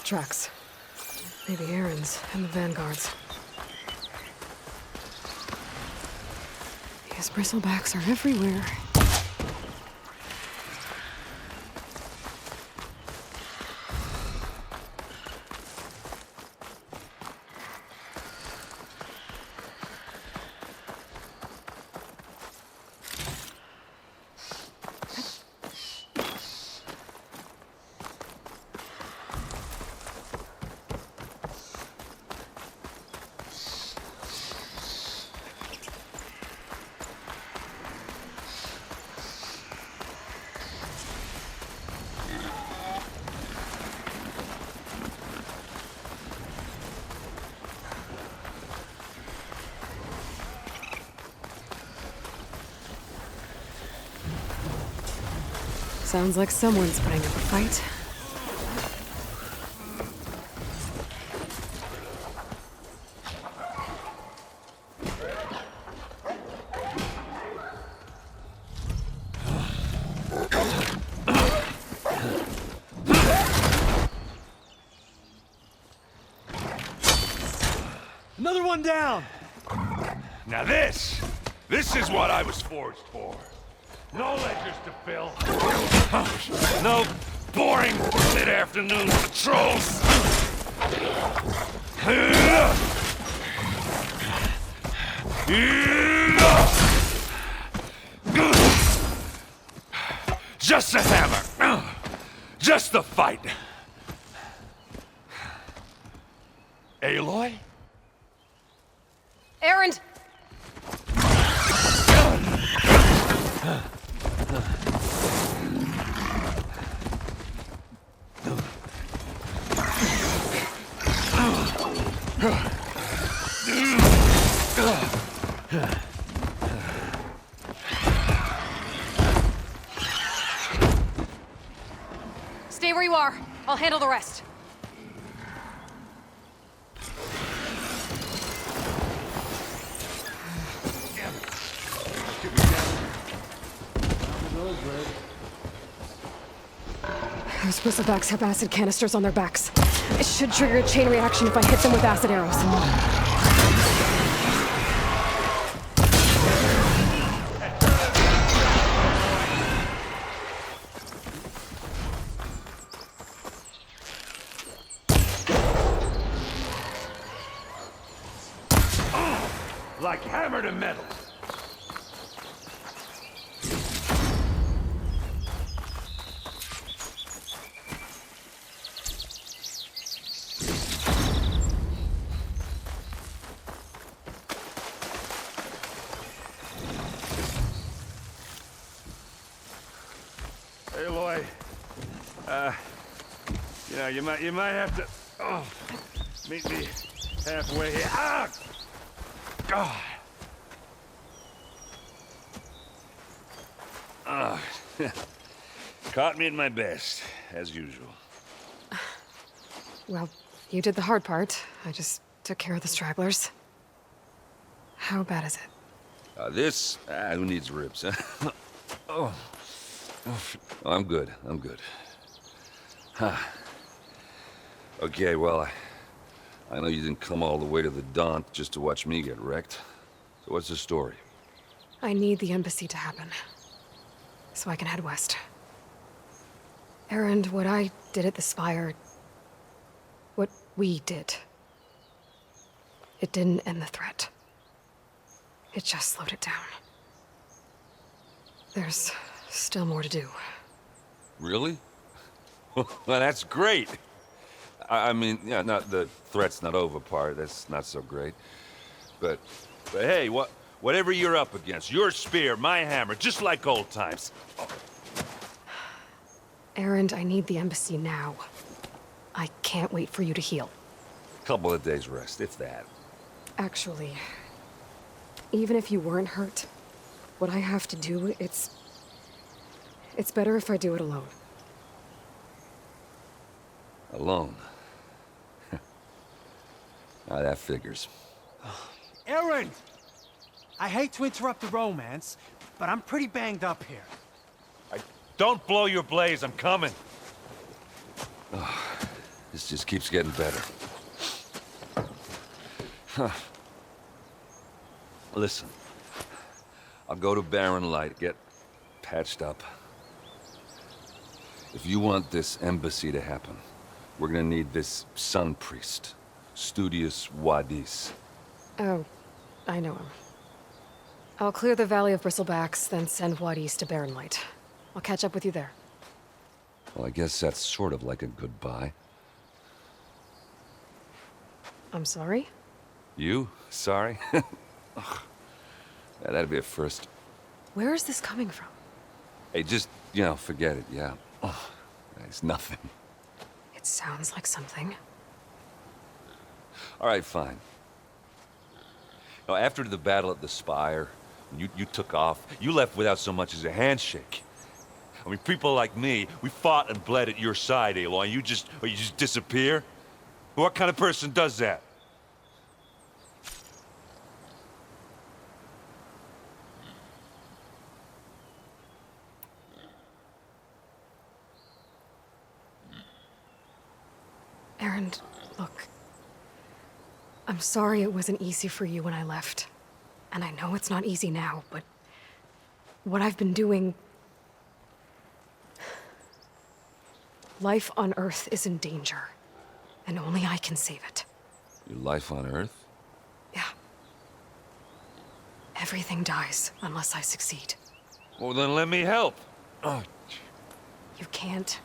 Tracks. Maybe Aaron's and the vanguards. These bristlebacks are everywhere. Sounds like someone's putting up a fight. Another one down! Now this is what I was forged for. No ledgers to fill. No boring mid-afternoon patrols. Just a hammer. Just the fight. Aloy? Erend! Stay where you are. I'll handle the rest. Those bristlebacks have acid canisters on their backs. It should trigger a chain reaction if I hit them with acid arrows. Like hammer to metal. Aloy, you might have to meet me halfway here. Ah! God. Caught me at my best, as usual. Well, you did the hard part. I just took care of the stragglers. How bad is it? Who needs ribs, huh? Oh, I'm good. Huh. Okay, well, I know you didn't come all the way to the Daunt just to watch me get wrecked. So what's the story? I need the embassy to happen, so I can head west. Erend, what I did at the Spire... what we did... it didn't end the threat. It just slowed it down. There's still more to do. Really? Well, that's great. I mean, yeah, not the threat's not over part. That's not so great. But hey, whatever you're up against, your spear, my hammer, just like old times. Oh. Erend, I need the embassy now. I can't wait for you to heal. Couple of days rest, if that. Actually, even if you weren't hurt, what I have to do, it's better if I do it alone. Alone? That figures. Erend! I hate to interrupt the romance, but I'm pretty banged up here. Don't blow your blaze, I'm coming. This just keeps getting better. Listen, I'll go to Barren Light, get patched up. If you want this embassy to happen, we're gonna need this sun priest, Studious Wadis. Oh, I know him. I'll clear the Valley of Bristlebacks, then send Wadis to Barren Light. I'll catch up with you there. Well, I guess that's sort of like a goodbye. I'm sorry? You? Sorry? Ugh. Yeah, that'd be a first. Where is this coming from? Hey, just, forget it, yeah. Oh, it's nothing. It sounds like something. All right, fine. After the battle at the Spire, when you took off, you left without so much as a handshake. I mean, people like me, we fought and bled at your side, Aloy, and you just disappear? What kind of person does that? Aaron, look. I'm sorry it wasn't easy for you when I left. And I know it's not easy now, but what I've been doing... Life on Earth is in danger, and only I can save it. Your life on Earth? Yeah. Everything dies unless I succeed. Well, then let me help. Oh. You can't.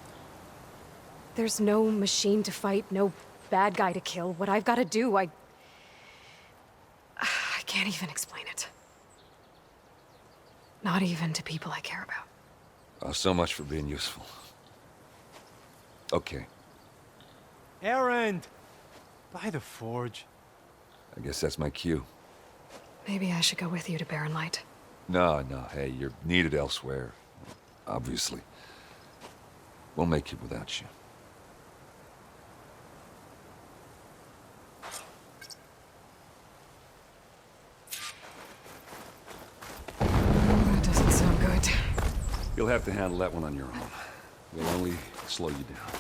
There's no machine to fight, no bad guy to kill. What I've got to do, I can't even explain it. Not even to people I care about. Oh, so much for being useful. Okay. Aaron! By the forge. I guess that's my cue. Maybe I should go with you to Barren Light. No, hey, you're needed elsewhere. Obviously. We'll make it without you. That doesn't sound good. You'll have to handle that one on your own. We'll only slow you down.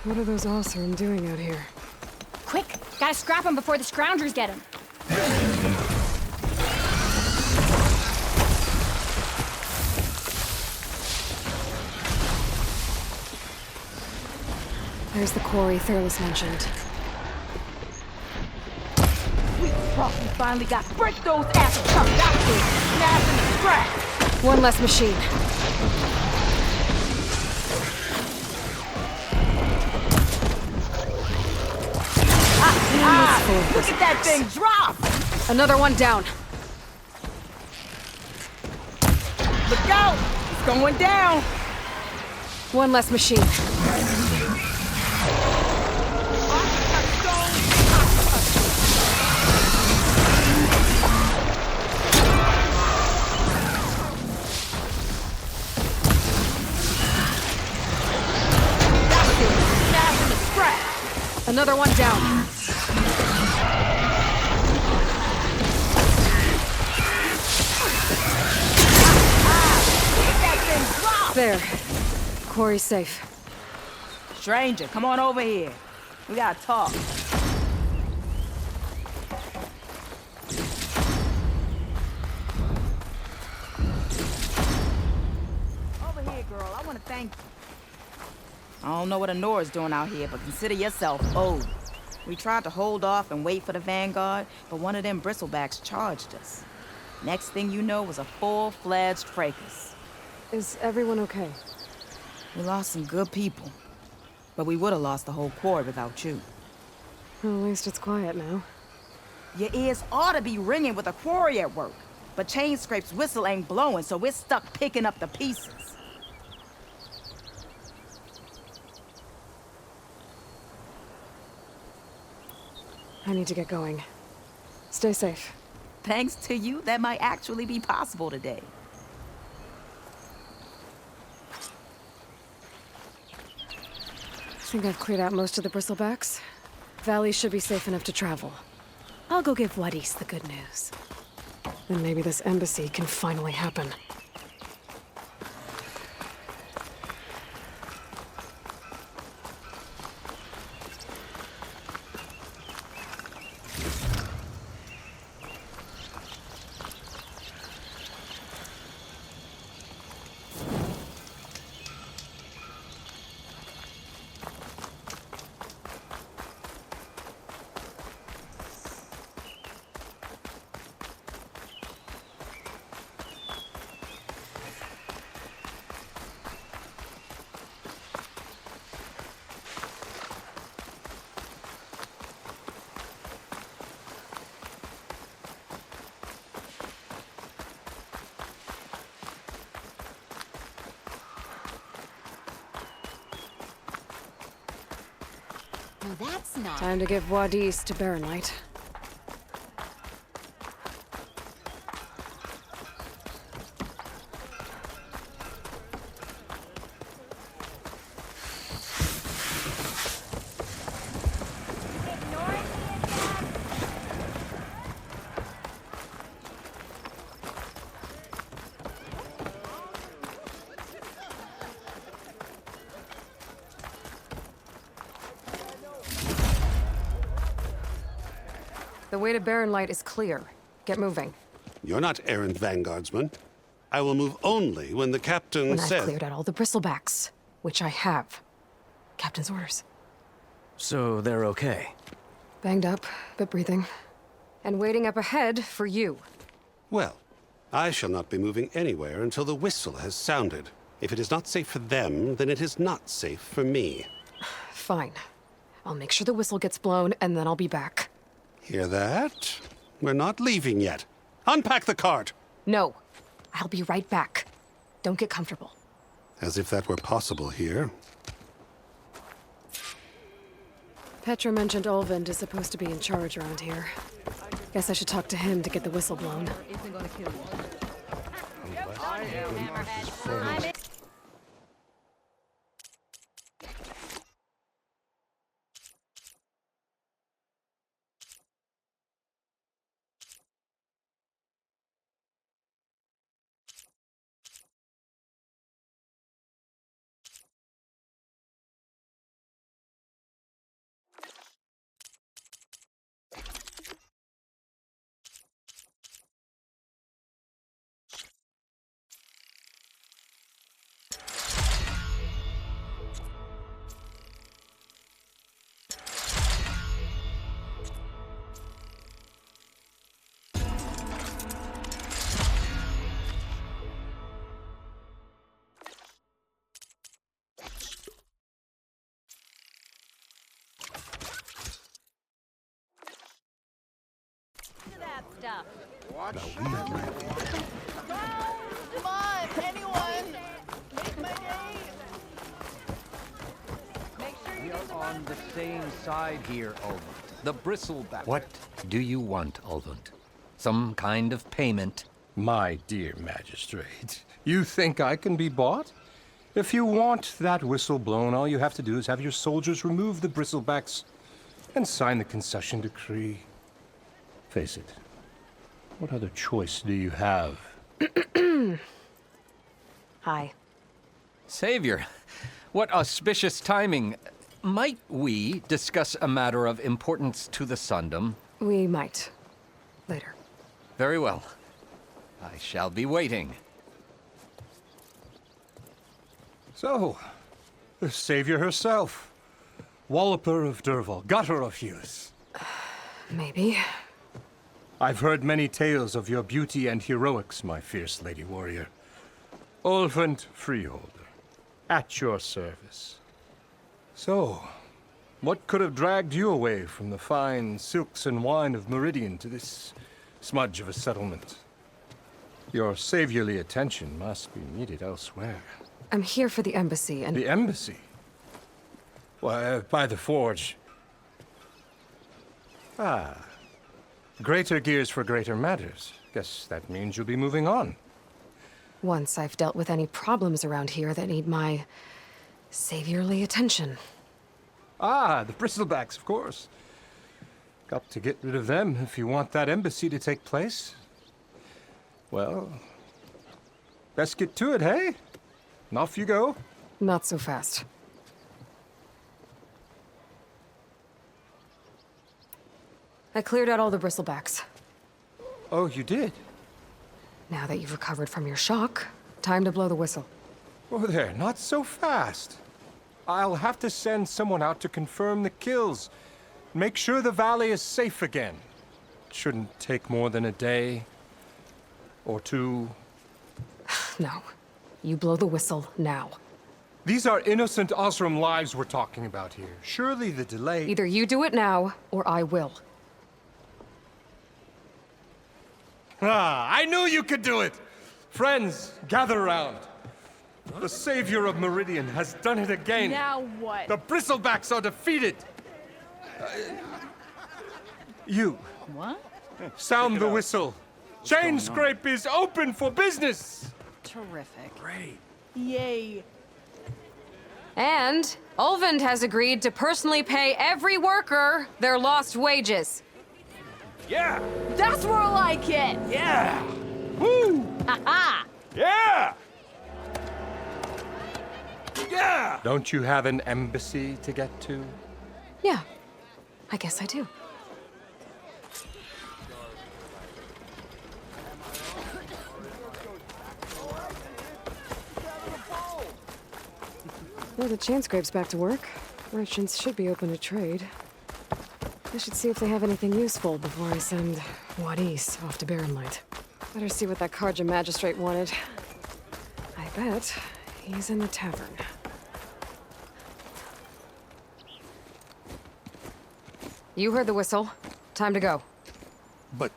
What are those Osserin doing out here? Quick! Gotta scrap him before the scroungers get him. There's the quarry Fairless mentioned. We finally got Brink those asses chucked out there, smashing the scrap. One less machine. Look at that thing drop! Another one down. Look out! It's going down! One less machine. Another one down. There. Quarry's safe. Stranger, come on over here. We gotta talk. Over here, girl. I want to thank you. I don't know what Honora's doing out here, but consider yourself owed. We tried to hold off and wait for the Vanguard, but one of them bristlebacks charged us. Next thing you know was a full-fledged fracas. Is everyone okay? We lost some good people, but we would have lost the whole quarry without you. Well, at least it's quiet now. Your ears ought to be ringing with a quarry at work, but Chainscrape's whistle ain't blowing, so we're stuck picking up the pieces. I need to get going. Stay safe. Thanks to you, that might actually be possible today. I think I've cleared out most of the bristlebacks. Valley should be safe enough to travel. I'll go give Wadis the good news. Then maybe this embassy can finally happen. So that's not... Time to give Wadis to Baronlight. The way to Baronlight is clear. Get moving. You're not errant vanguardsman. I will move only when the captain When says... I've cleared out all the bristlebacks, which I have. Captain's orders. So they're okay? Banged up, but breathing. And waiting up ahead for you. Well, I shall not be moving anywhere until the whistle has sounded. If it is not safe for them, then it is not safe for me. Fine. I'll make sure the whistle gets blown, and then I'll be back. Hear that? We're not leaving yet. Unpack the cart! No. I'll be right back. Don't get comfortable. As if that were possible here. Petra mentioned Olvind is supposed to be in charge around here. Guess I should talk to him to get the whistle blown. Stuff. Come on, anyone! Make my day! We are on the same side here, Ulvund. The bristleback. What do you want, Ulvund? Some kind of payment? My dear magistrate, you think I can be bought? If you want that whistle blown, all you have to do is have your soldiers remove the bristlebacks and sign the concession decree. Face it. What other choice do you have? Hi. Savior, what auspicious timing. Might we discuss a matter of importance to the Sundom? We might. Later. Very well. I shall be waiting. So, the Savior herself. Walloper of Derval, gutter of Hughes. Maybe. I've heard many tales of your beauty and heroics, my fierce lady warrior. Ulvund Freeholder, at your service. So, what could have dragged you away from the fine silks and wine of Meridian to this smudge of a settlement? Your saviorly attention must be needed elsewhere. I'm here for the embassy and... The embassy? Why, by the forge. Ah. Greater gears for greater matters. Guess that means you'll be moving on. Once I've dealt with any problems around here that need my... saviorly attention. Ah, the bristlebacks, of course. Got to get rid of them if you want that embassy to take place. Well, best get to it, hey? And off you go. Not so fast. I cleared out all the bristlebacks. Oh, you did? Now that you've recovered from your shock, time to blow the whistle. Oh, there, not so fast. I'll have to send someone out to confirm the kills. Make sure the valley is safe again. Shouldn't take more than a day. Or two. No. You blow the whistle now. These are innocent Osram lives we're talking about here. Surely the delay... Either you do it now, or I will. Ah, I knew you could do it! Friends, gather around. The savior of Meridian has done it again. Now what? The bristlebacks are defeated. You, What? sound the whistle. Chain Scrape is open for business. Terrific. Great. Yay. And Ulvund has agreed to personally pay every worker their lost wages. Yeah! That's more like it! Yeah! Woo! Ha-ha! Yeah! Yeah! Don't you have an embassy to get to? Yeah, I guess I do. Well, the chain scrape's back to work. Merchants should be open to trade. I should see if they have anything useful before I send Wadis off to Barren Light. Better see what that Karja magistrate wanted. I bet he's in the tavern. You heard the whistle. Time to go. But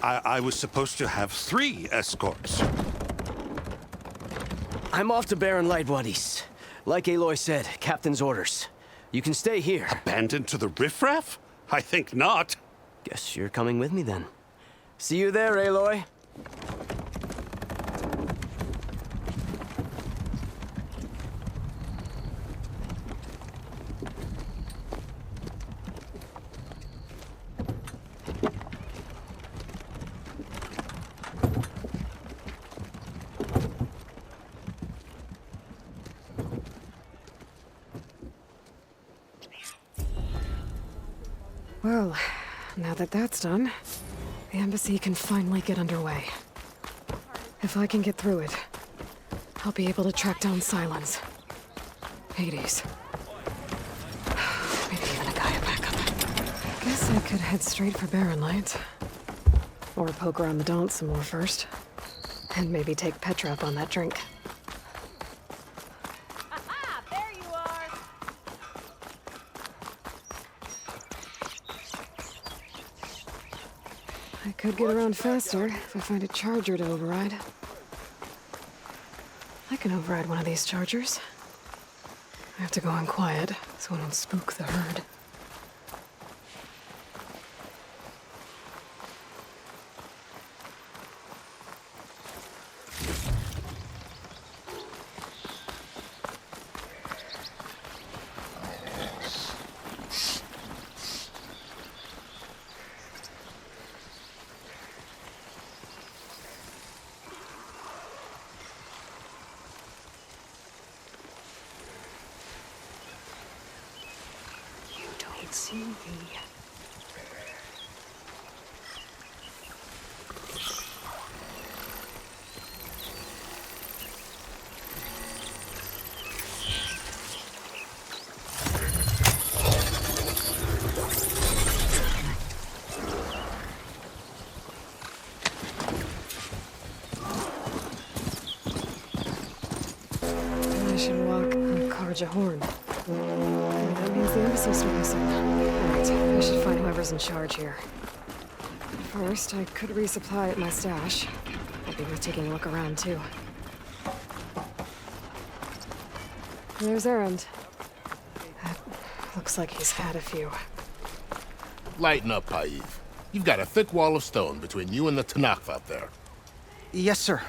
I was supposed to have 3 escorts. I'm off to Barren Light, Wadis. Like Aloy said, Captain's orders. You can stay here. Abandoned to the riffraff? I think not. Guess you're coming with me then. See you there, Aloy. Well, now that that's done, the embassy can finally get underway. If I can get through it, I'll be able to track down Silence, Hades, maybe even a Gaia backup. Guess I could head straight for Barren Light. Or poke around the Daunt some more first. And maybe take Petra up on that drink. I could get around faster if I find a charger to override. I can override one of these chargers. I have to go in quiet so I don't spook the herd. See me. I should walk on Karja Horn. That means the embassy's missing. Alright, I should find whoever's in charge here. First, I could resupply at my stash. Might be worth taking a look around, too. There's Erend. That looks like he's had a few. Lighten up, Paiv. You've got a thick wall of stone between you and the Tanakh out there. Yes, sir.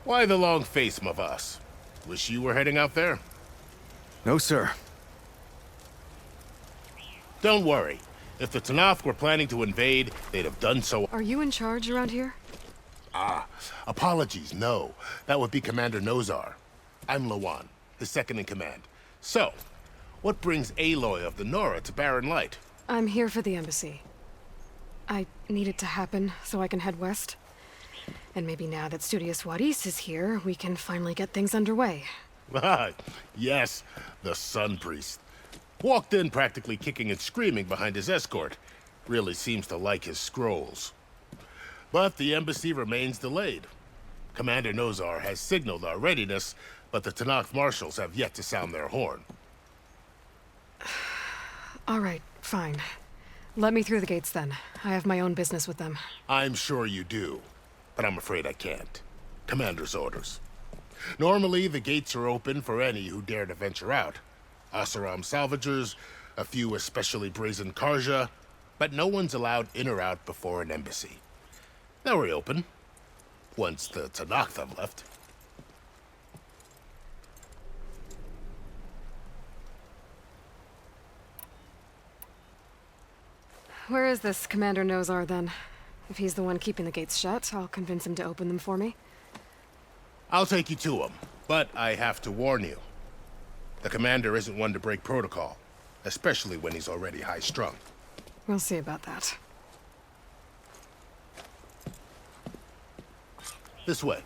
Why the long face, Mavas? Wish you were heading out there? No, sir. Don't worry. If the Tanakh were planning to invade, they'd have done so. Are you in charge around here? Ah, apologies, no. That would be Commander Nozar. I'm Lawan, his second in command. So, what brings Aloy of the Nora to Barren Light? I'm here for the embassy. I need it to happen so I can head west. And maybe now that Studious Wadis is here, we can finally get things underway. Ah, yes, the Sun Priest. Walked in practically kicking and screaming behind his escort. Really seems to like his scrolls. But the embassy remains delayed. Commander Nozar has signaled our readiness, but the Tanakh marshals have yet to sound their horn. All right, fine. Let me through the gates then. I have my own business with them. I'm sure you do, but I'm afraid I can't. Commander's orders. Normally, the gates are open for any who dare to venture out. Asaram salvagers, a few especially brazen Karja, but no one's allowed in or out before an embassy. They'll reopen, once the Tenakth have left. Where is this Commander Nozar, then? If he's the one keeping the gates shut, I'll convince him to open them for me. I'll take you to him, but I have to warn you. The commander isn't one to break protocol, especially when he's already high-strung. We'll see about that. This way.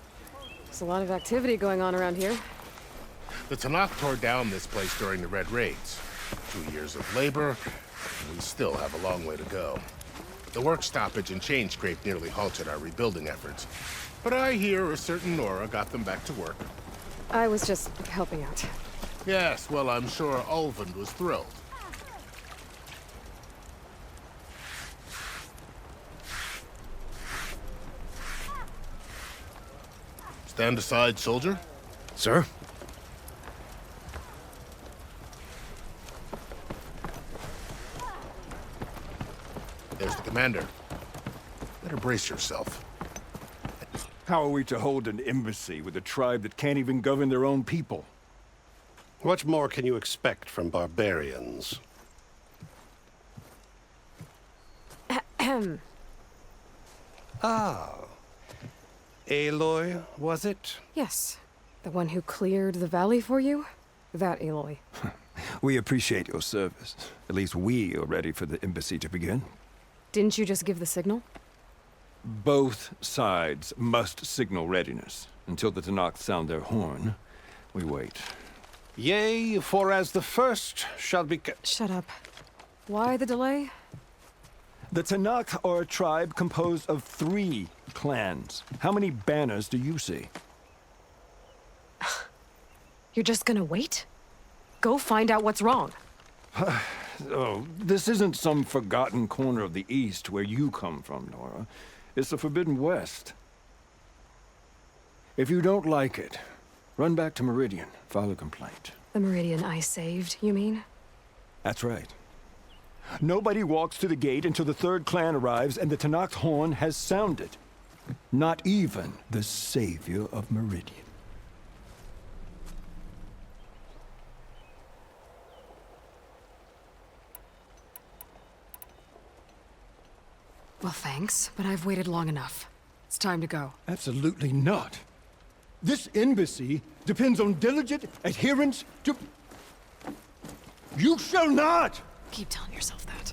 There's a lot of activity going on around here. The Tenakth tore down this place during the Red Raids. 2 years of labor, and we still have a long way to go. The work stoppage and chain scrape nearly halted our rebuilding efforts. But I hear a certain Nora got them back to work. I was just helping out. Yes, well, I'm sure Ulvund was thrilled. Stand aside, soldier. Sir? There's the commander. Better brace yourself. How are we to hold an embassy with a tribe that can't even govern their own people? What more can you expect from barbarians? Ah. Aloy, was it? Yes. The one who cleared the valley for you? That Aloy. We appreciate your service. At least we are ready for the embassy to begin. Didn't you just give the signal? Both sides must signal readiness. Until the Tenakth sound their horn, we wait. Yea, for as the first shall be... Shut up. Why the delay? The Tenakth are a tribe composed of 3 clans. How many banners do you see? You're just gonna wait? Go find out what's wrong. Oh, this isn't some forgotten corner of the East where you come from, Nora. It's the Forbidden West. If you don't like it, run back to Meridian, file a complaint. The Meridian I saved, you mean? That's right. Nobody walks to the gate until the 3rd clan arrives and the Tenakth horn has sounded. Not even the savior of Meridian. Well, thanks, but I've waited long enough. It's time to go. Absolutely not. This embassy depends on diligent adherence to... You shall not! Keep telling yourself that.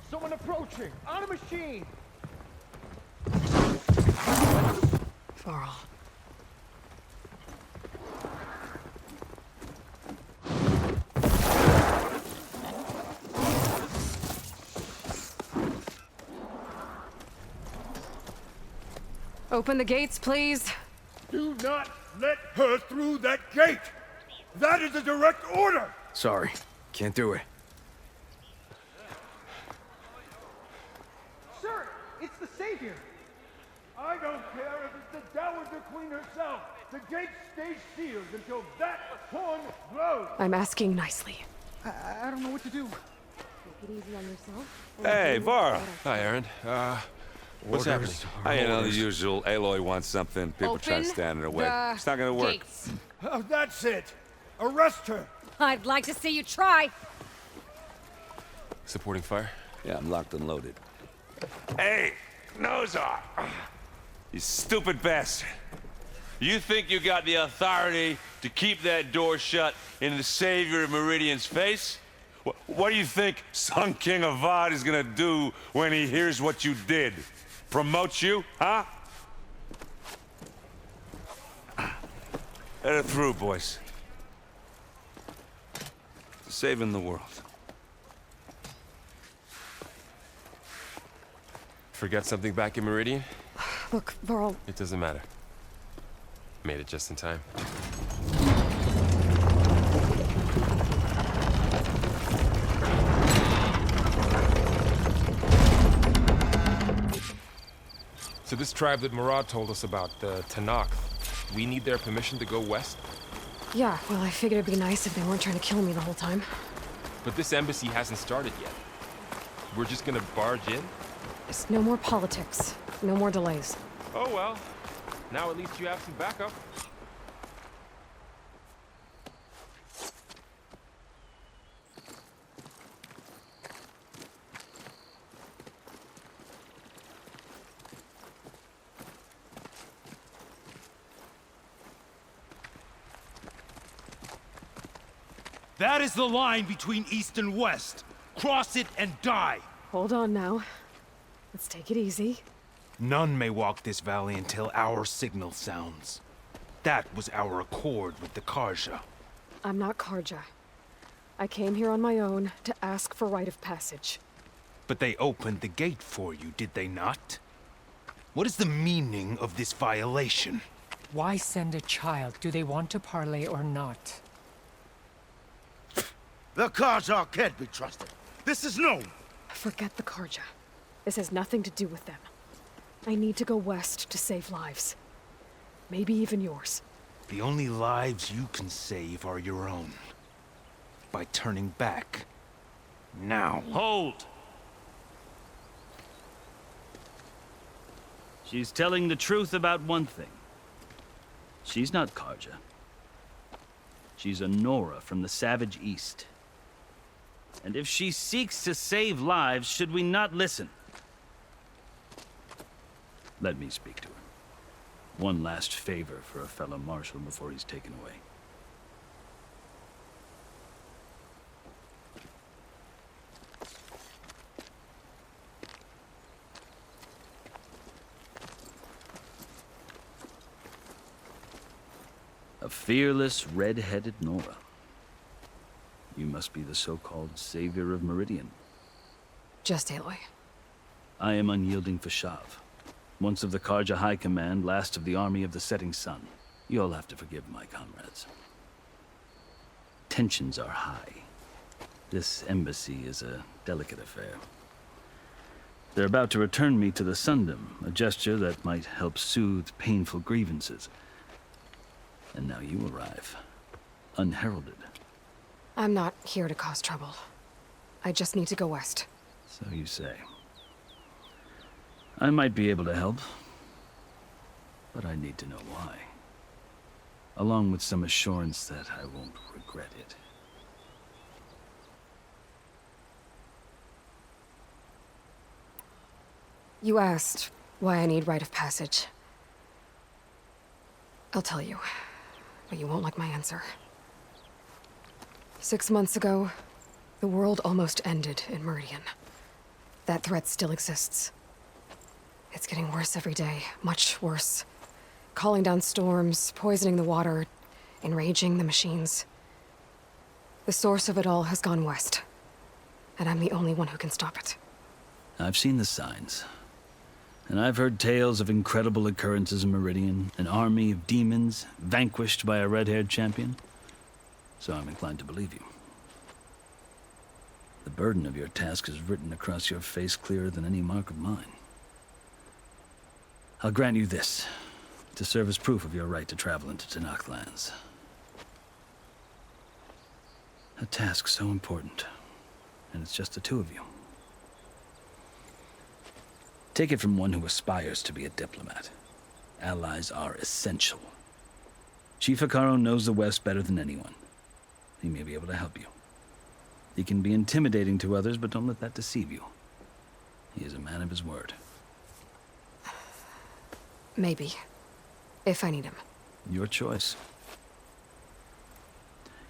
Someone approaching! On a machine! Faro. Open the gates, please. Do not let her through that gate! That is a direct order! Sorry, can't do it. Sir, it's the Savior! I don't care if it's the Dowager Queen herself. The gate stays sealed until that horn blows. I'm asking nicely. I don't know what to do. Take it easy on yourself. Hey, Vara. Hi, Aaron. What's happening? You know, the usual. Aloy wants something. People try to stand in her way. It's not gonna work. Gates. Oh, that's it. Arrest her. I'd like to see you try. Supporting fire? Yeah, I'm locked and loaded. Hey, Nozar! You stupid bastard. You think you got the authority to keep that door shut in the savior of Meridian's face? What do you think Sun King Avad is gonna do when he hears what you did? Promote you, huh? Let it through, boys. Saving the world. Forget something back in Meridian? Look, Varl. It doesn't matter. Made it just in time. So this tribe that Murad told us about, the Tenakth, we need their permission to go west? Yeah, well, I figured it'd be nice if they weren't trying to kill me the whole time. But this embassy hasn't started yet. We're just gonna barge in? Just no more politics. No more delays. Oh well. Now at least you have some backup. That is the line between East and West. Cross it and die. Hold on now. Let's take it easy. None may walk this valley until our signal sounds. That was our accord with the Karja. I'm not Karja. I came here on my own to ask for rite of passage. But they opened the gate for you, did they not? What is the meaning of this violation? Why send a child? Do they want to parley or not? The Karja can't be trusted. This is known. Forget the Karja. This has nothing to do with them. I need to go west to save lives. Maybe even yours. The only lives you can save are your own. By turning back. Now. Hold! She's telling the truth about one thing. She's not Karja. She's a Nora from the Savage East. And if she seeks to save lives, should we not listen? Let me speak to her. One last favor for a fellow marshal before he's taken away. A fearless, red-headed Nora. You must be the so-called savior of Meridian. Just Aloy. I am unyielding Fashav. Once of the Karja High Command, last of the army of the setting sun. You'll have to forgive my comrades. Tensions are high. This embassy is a delicate affair. They're about to return me to the Sundom, a gesture that might help soothe painful grievances. And now you arrive, unheralded. I'm not here to cause trouble. I just need to go west. So you say. I might be able to help, but I need to know why. Along with some assurance that I won't regret it. You asked why I need rite of passage. I'll tell you, but you won't like my answer. 6 months ago, the world almost ended in Meridian. That threat still exists. It's getting worse every day, much worse. Calling down storms, poisoning the water, enraging the machines. The source of it all has gone west, and I'm the only one who can stop it. I've seen the signs. And I've heard tales of incredible occurrences in Meridian, an army of demons vanquished by a red-haired champion. So I'm inclined to believe you. The burden of your task is written across your face clearer than any mark of mine. I'll grant you this, to serve as proof of your right to travel into Tenakth lands. A task so important, and it's just the two of you. Take it from one who aspires to be a diplomat. Allies are essential. Chief Faro knows the West better than anyone. He may be able to help you. He can be intimidating to others, but don't let that deceive you. He is a man of his word. Maybe. If I need him. Your choice.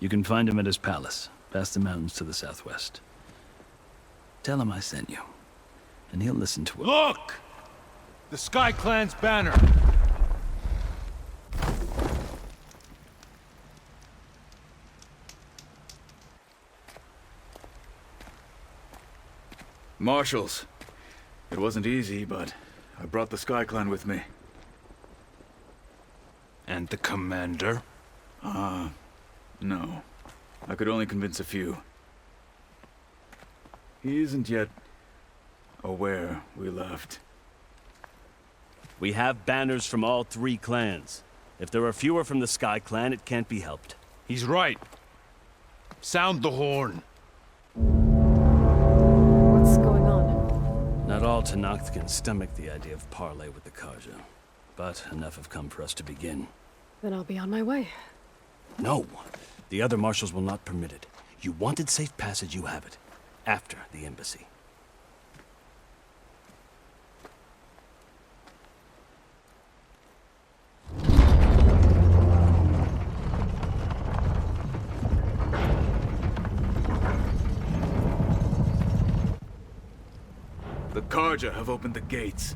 You can find him at his palace, past the mountains to the southwest. Tell him I sent you, and he'll listen to it. Look! The Sky Clan's banner! Marshals. It wasn't easy, but I brought the Sky Clan with me. And the commander? No. I could only convince a few. He isn't yet aware we left. We have banners from all three clans. If there are fewer from the Sky Clan, it can't be helped. He's right. Sound the horn. What's going on? Not all Tenakth can stomach the idea of parley with the Karja, but enough have come for us to begin. Then I'll be on my way. No, the other marshals will not permit it. You wanted safe passage, you have it. After the embassy. The Karja have opened the gates.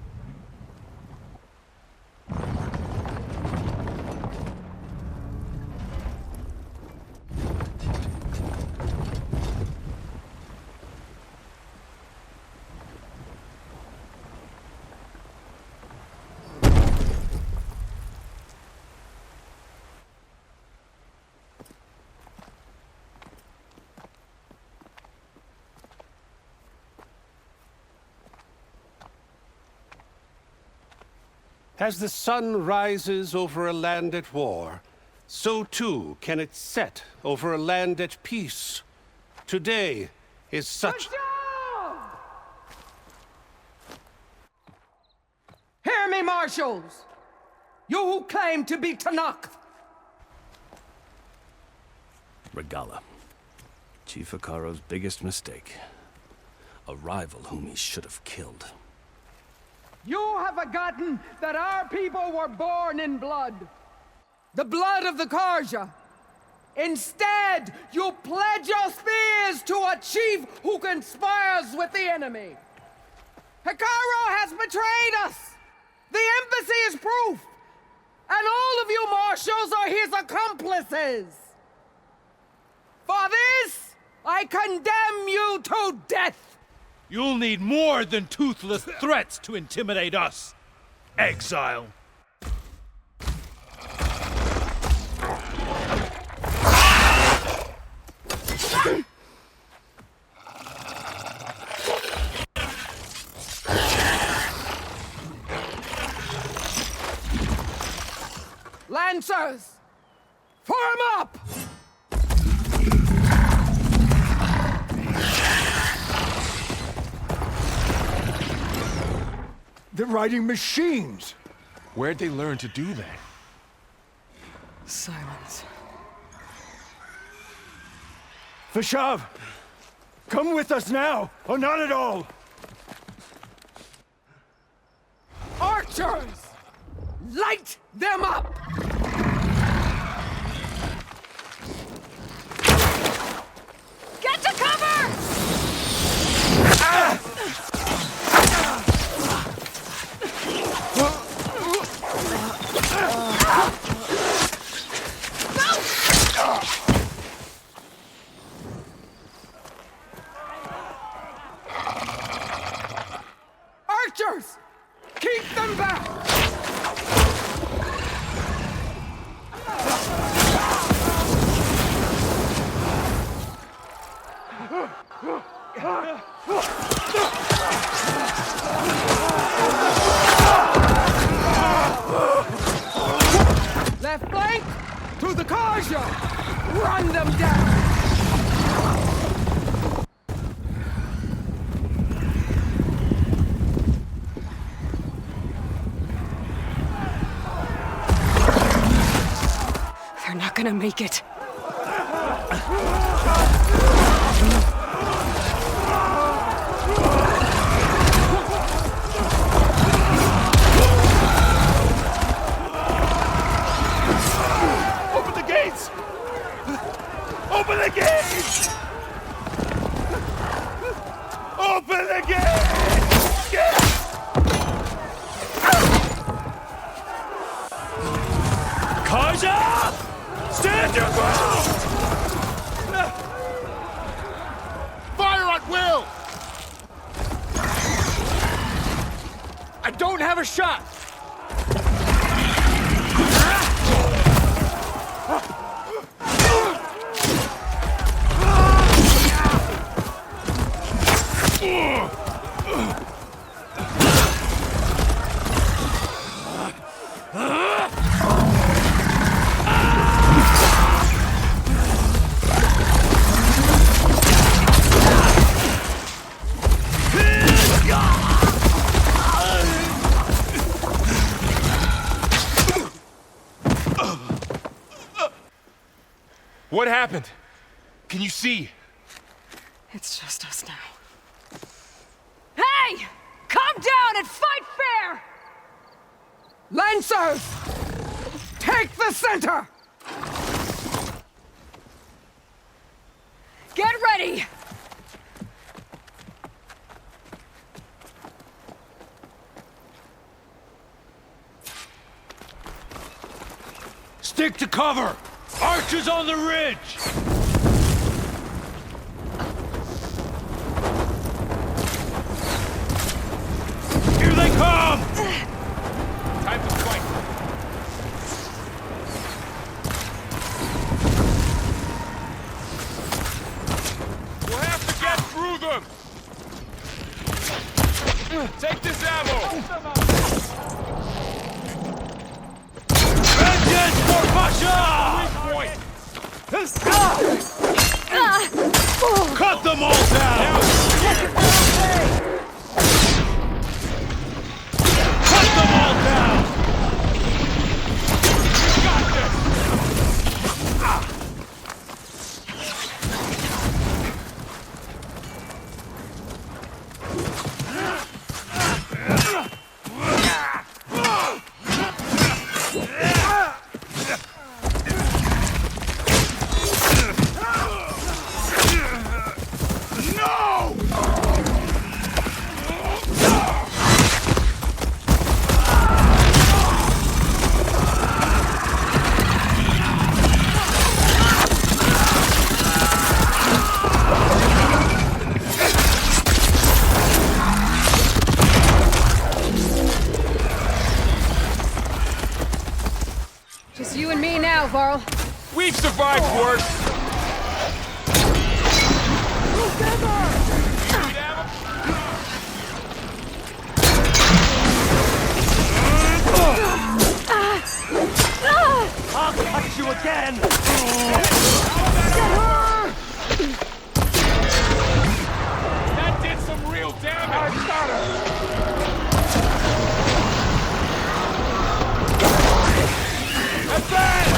As the sun rises over a land at war, so too can it set over a land at peace. Today is such... Hear me, marshals! You who claim to be Tenakth! Regala. Chief Hikaro's biggest mistake. A rival whom he should have killed. You have forgotten that our people were born in blood. The blood of the Karja. Instead, you pledge your spears to a chief who conspires with the enemy. Hikaro has betrayed us. The embassy is proof. And all of you marshals are his accomplices. For this, I condemn you to death. You'll need more than toothless threats to intimidate us, exile. Lancers, form up! They're riding machines! Where'd they learn to do that? Silence. Fashav! Come with us now, or not at all! Archers! Light them up! Get to cover! Ah! Archers! Keep them back! Left flank to the Karja! Run them down! They're not gonna make it. Open the gates! Open the gates! Open the gates! Karja! Stand your ground! Fire at will! I don't have a shot! What happened? Can you see? It's just us now. Hey! Come down and fight fair! Lancers! Take the center! Get ready! Stick to cover! Archers on the ridge! Here they come! Time to fight. We'll have to get through them! Take this ammo! Vengeance for Pasha! Cut them all down! Cut them all down! Got this! Just you and me now, Varl. We've survived worse! I'll touch you again! That did some real damage! I got her! Advance!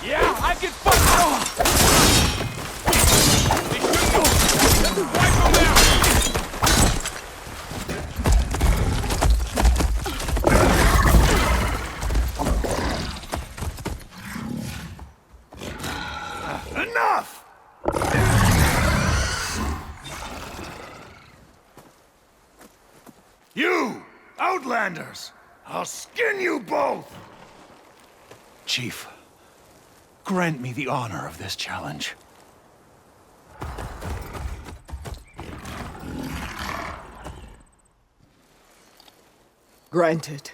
Yeah, I can fight! Wipe them out! Enough! You, Outlanders! I'll skin you both! Chief, grant me the honor of this challenge. Granted.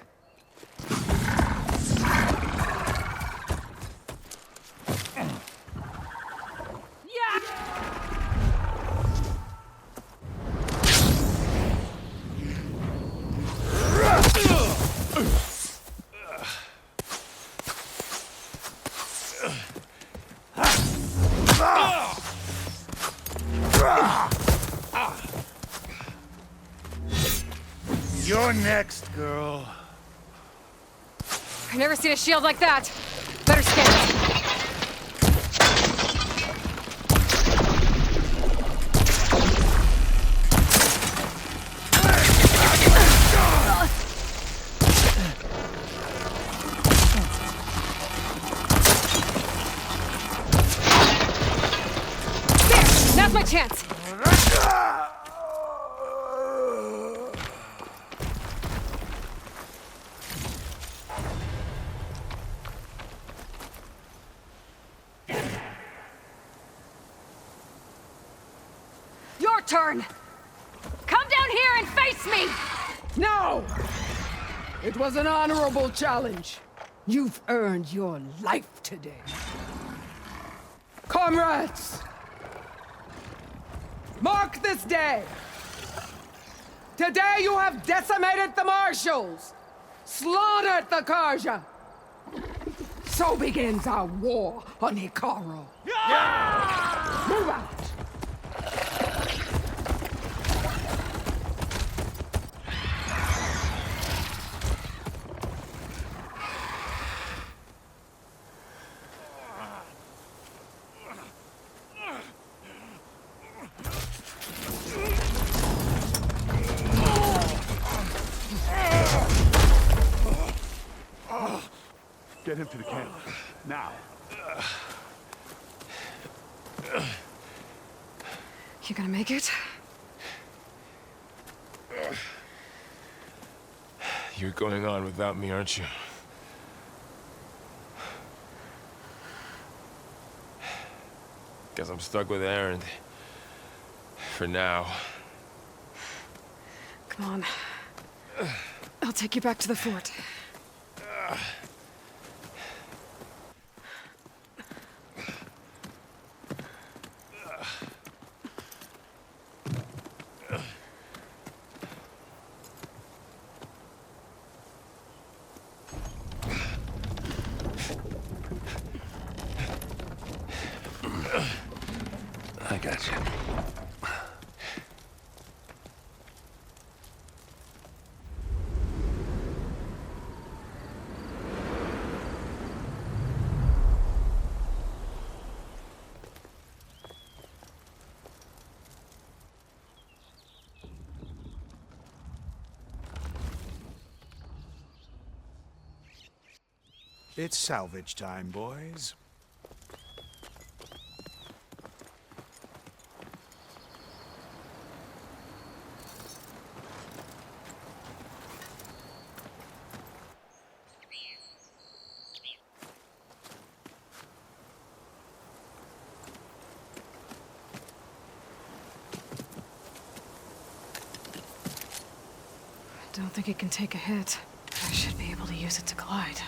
You're next, girl. I've never seen a shield like that. Better scan it. There! Now's my chance! Your turn! Come down here and face me! No! It was an honorable challenge. You've earned your life today. Comrades! Mark this day! Today you have decimated the marshals! Slaughtered the Karja! So begins our war on Hikaro. Move out! him to the camp. Now. You gonna make it? You're going on without me, aren't you? Guess I'm stuck with Aaron. For now. Come on. I'll take you back to the fort. I got you. It's salvage time, boys. I don't think it can take a hit. I should be able to use it to glide.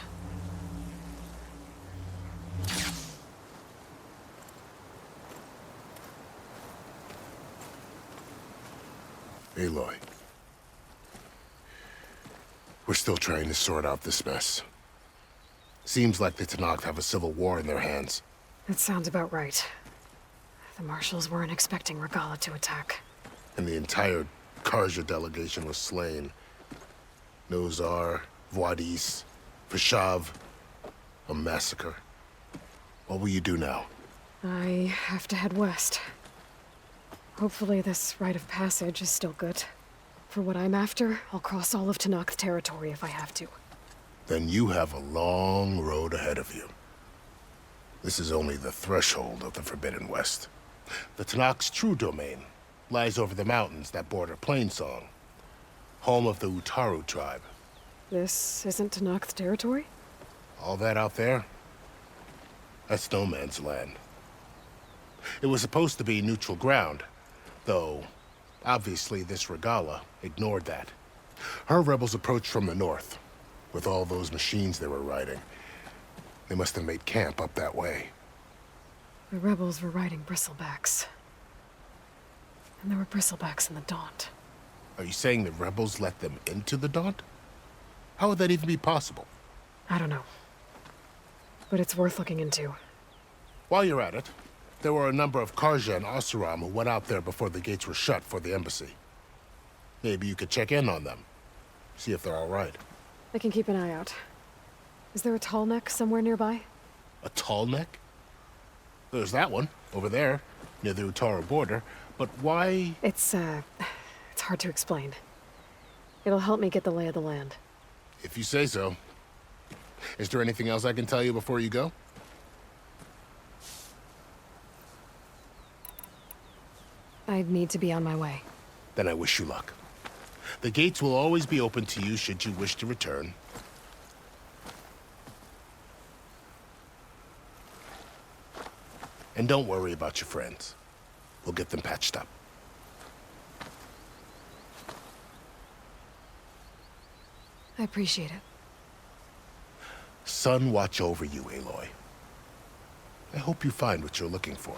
Aloy. We're still trying to sort out this mess. Seems like the Tenakth have a civil war in their hands. That sounds about right. The marshals weren't expecting Regala to attack. And the entire Karja delegation was slain. Nozar, Voidis, Vashav. A massacre. What will you do now? I have to head west. Hopefully this rite of passage is still good. For what I'm after, I'll cross all of Tenakth territory if I have to. Then you have a long road ahead of you. This is only the threshold of the Forbidden West. The Tenakth's true domain lies over the mountains that border Plainsong, home of the Utaru tribe. This isn't Tenakth territory? All that out there? That's no man's land. It was supposed to be neutral ground, though obviously this Regala ignored that. Her rebels approached from the north, with all those machines they were riding. They must have made camp up that way. The rebels were riding bristlebacks. And there were bristlebacks in the Daunt. Are you saying the rebels let them into the Daunt? How would that even be possible? I don't know. But it's worth looking into. While you're at it, there were a number of Karja and Oseram who went out there before the gates were shut for the embassy. Maybe you could check in on them. See if they're all right. I can keep an eye out. Is there a tall neck somewhere nearby? A tall neck? There's that one, over there, near the Utaru border. But why? It's hard to explain. It'll help me get the lay of the land. If you say so. Is there anything else I can tell you before you go? I need to be on my way. Then I wish you luck. The gates will always be open to you should you wish to return. And don't worry about your friends. We'll get them patched up. I appreciate it. Sun watch over you, Aloy. I hope you find what you're looking for.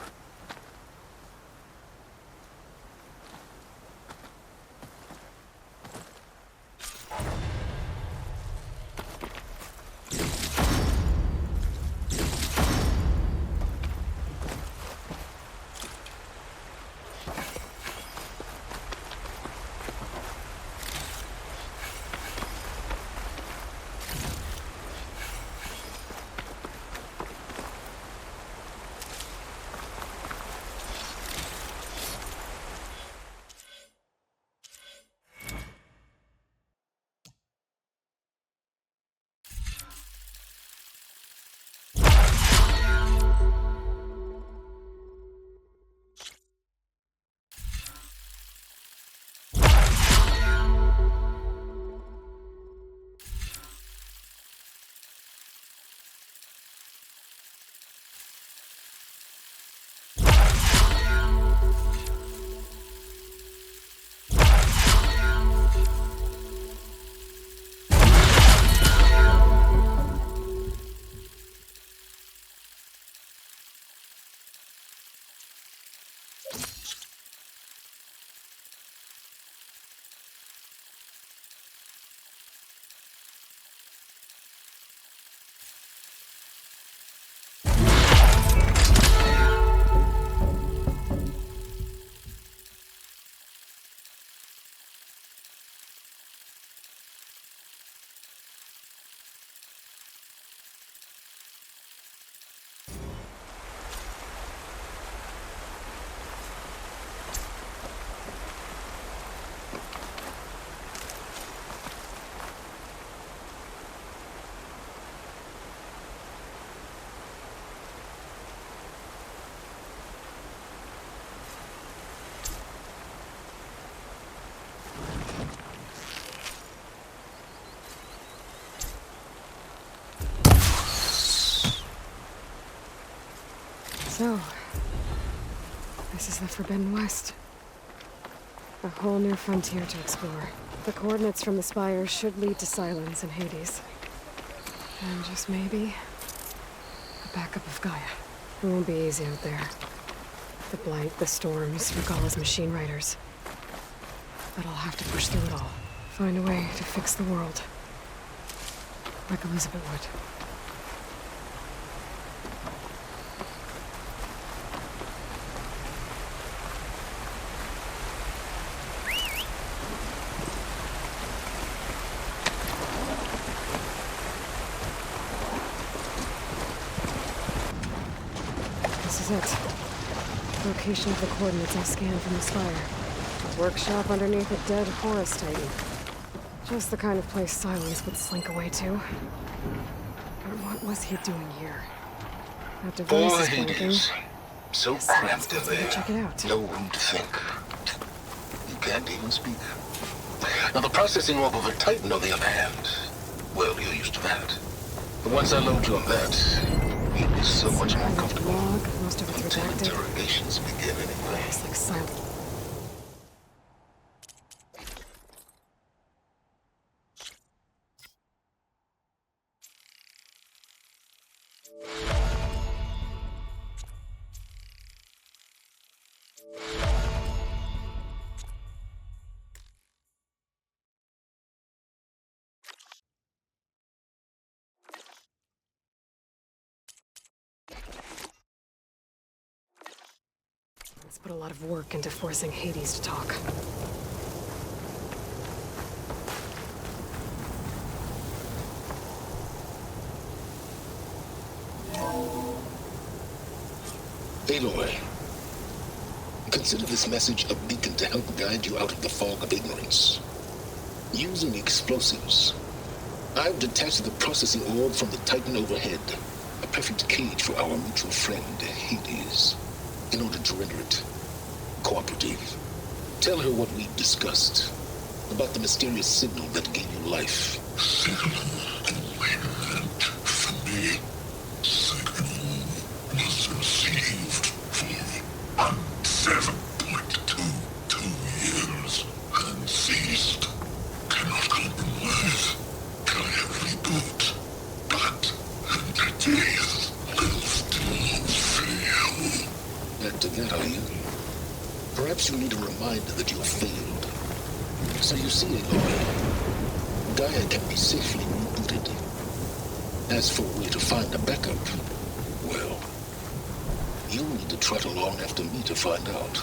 So, this is the Forbidden West. A whole new frontier to explore. The coordinates from the spire should lead to Silence and Hades. And just maybe, a backup of Gaia. It won't be easy out there. The blight, the storms, Regalla's machine riders. But I'll have to push through it all. Find a way to fix the world. Like Elizabeth would. This is it. Location of the coordinates I scanned from the spire. Workshop underneath a dead Horus Titan. Just the kind of place Silence would slink away to. But what was he doing here? That device is blinking. So cramped in there. Check it out. No room to think. You can't even speak. Now the processing orb of a Titan, on the other hand, well, you're used to that. But once I load you on that, you'll be so much more comfortable. Most of it's Until redacted. interrogations begin anyway. It's like silent. Let's put a lot of work into forcing Hades to talk. Aloy, consider this message a beacon to help guide you out of the fog of ignorance. Using explosives, I've detached the processing orb from the Titan overhead, a perfect cage for our mutual friend, Hades, in order to render it cooperative. Tell her what we've discussed about the mysterious signal that gave you life. Signal went for me. Signal was received for 7.22 years and ceased. Cannot compromise. Try a reboot. But entities will still fail. Back to that, are you? Perhaps you need a reminder that you have failed. So you see, Aloy, Gaia can be safely rebooted. As for a way to find a backup, well, you'll need to trot along after me to find out.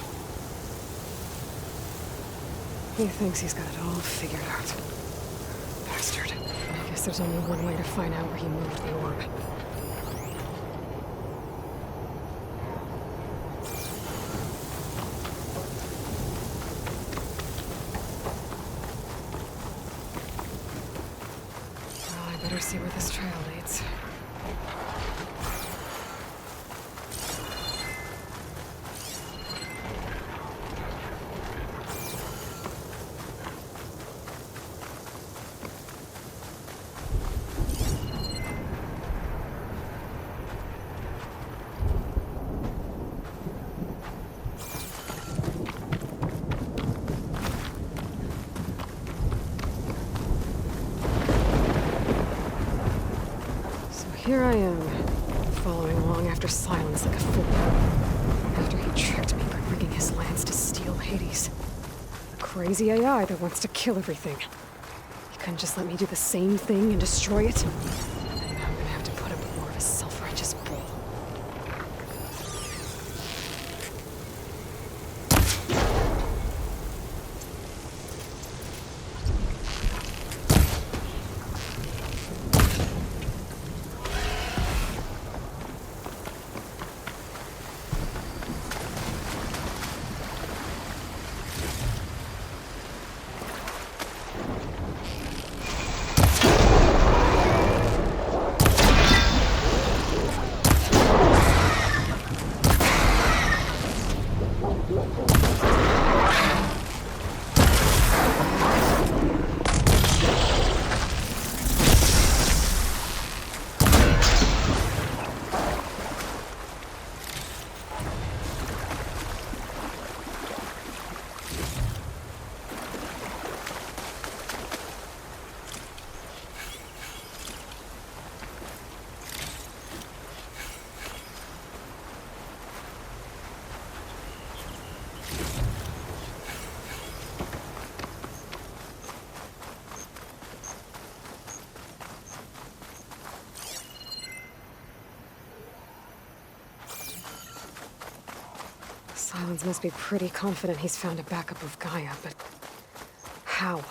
He thinks he's got it all figured out. Bastard. I guess there's only one way to find out where he moved the orb. Well, I better see where this trail leads. Here I am, following along after Silence like a fool. After he tricked me by rigging his lance to steal Hades. A crazy AI that wants to kill everything. He couldn't just let me do the same thing and destroy it. And I'm gonna have to put up more of a self-righteous bull. Silence must be pretty confident he's found a backup of Gaia, but how?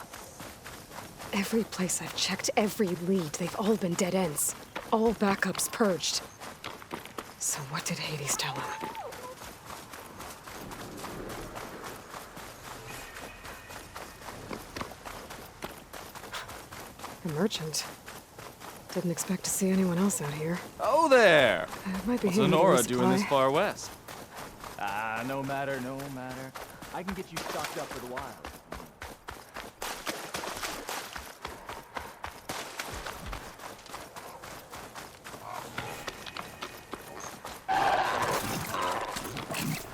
Every place I've checked, every lead, they've all been dead ends. All backups purged. So what did Hades tell him? A merchant. Didn't expect to see anyone else out here. Oh there! It might be What's handy to Lenora doing resupply. this far west? Ah, no matter, no matter. I can get you stocked up for the wild.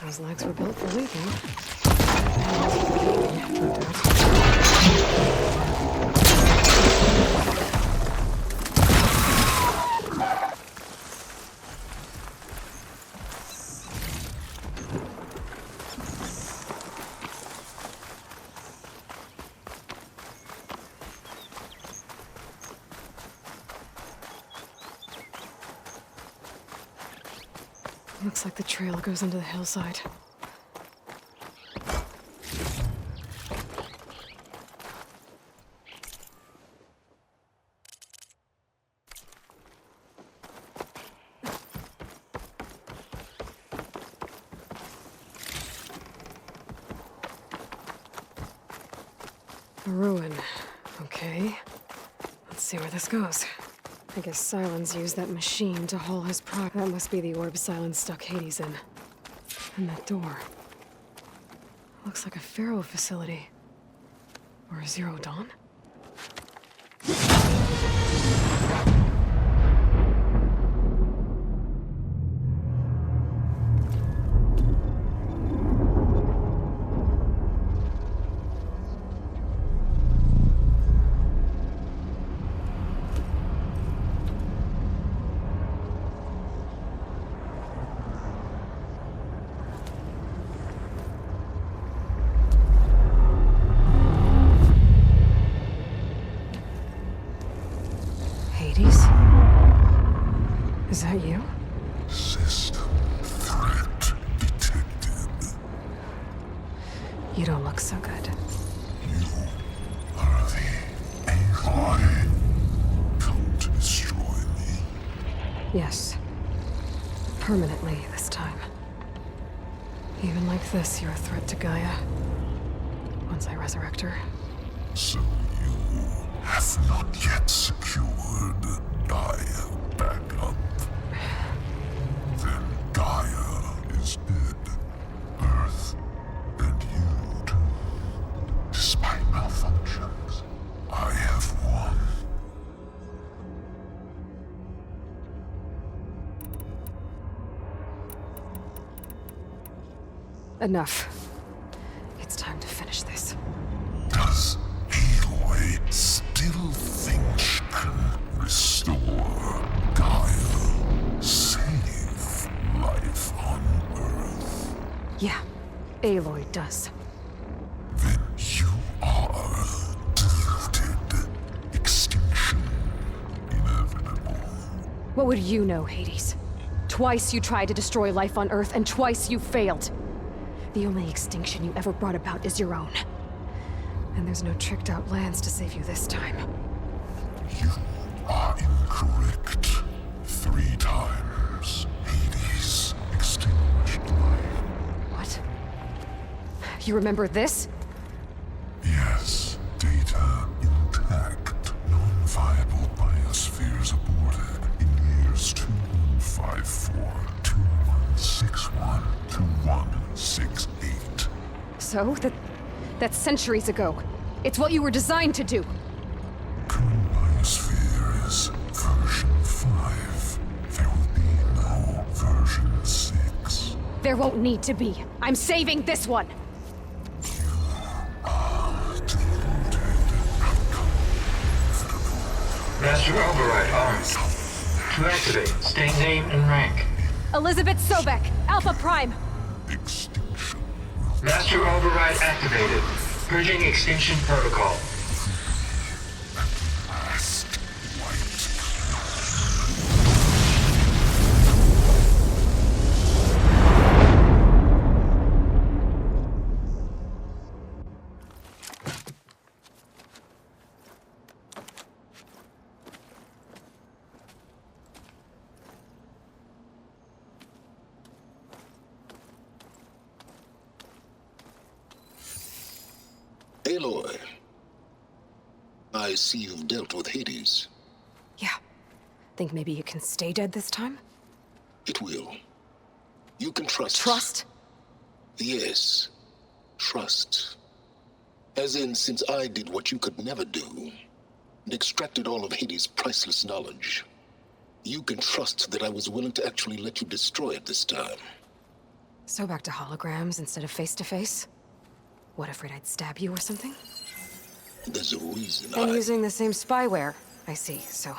Those legs were built for leaping. Looks like the trail goes into the hillside. A ruin. Okay. Let's see where this goes. I guess Silence used that machine to haul his product. That must be the orb Silence stuck Hades in. And that door. Looks like a Faro facility. Or a Zero Dawn? Is that you? System threat detected. You don't look so good. You are the Aloy. Come to destroy me. Yes. Permanently this time. Even like this, you're a threat to Gaia. Once I resurrect her. So you have not yet secured Gaia back up. Then Gaia is dead. Earth and you too. Despite malfunctions, I have won. Enough. It's time to finish this. Does Aloy still think she can restore Gaia? Save life on Earth? Yeah, Aloy does. Then you are deluded. Extinction inevitable. What would you know, Hades? Twice you tried to destroy life on Earth, and twice you failed. The only extinction you ever brought about is your own. And there's no tricked-out lands to save you this time. You are incorrect. 3 times. Hades extinguished life. What? You remember this? Yes. Data intact. Non-viable biospheres aborted in years 2154, 2161, 2168. So? That's centuries ago. It's what you were designed to do. Current biosphere is version 5. There will be no version 6. There won't need to be. I'm saving this one! Master override armed. To activate, state name and rank. Elizabeth Sobek, Alpha Prime. Master override activated. Purging extinction protocol. Aloy, I see you've dealt with Hades. Yeah. Think maybe it can stay dead this time? It will. You can trust. Trust? Yes. Trust. As in, since I did what you could never do, and extracted all of Hades' priceless knowledge, you can trust that I was willing to actually let you destroy it this time. So back to holograms instead of face-to-face? What, afraid I'd stab you or something? There's a reason And using the same spyware. I see, so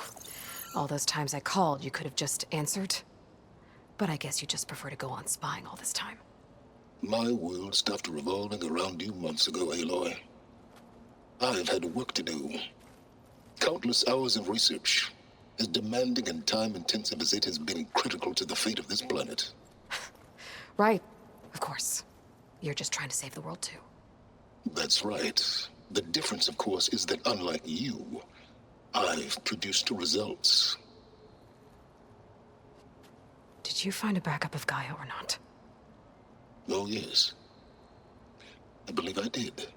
all those times I called, you could have just answered? But I guess you just prefer to go on spying all this time. My world stopped revolving around you months ago, Aloy. I've had work to do. Countless hours of research, as demanding and time-intensive as it has been critical to the fate of this planet. Right, of course. You're just trying to save the world, too. That's right. The difference, of course, is that unlike you, I've produced results. Did you find a backup of Gaia or not? Oh, yes. I believe I did.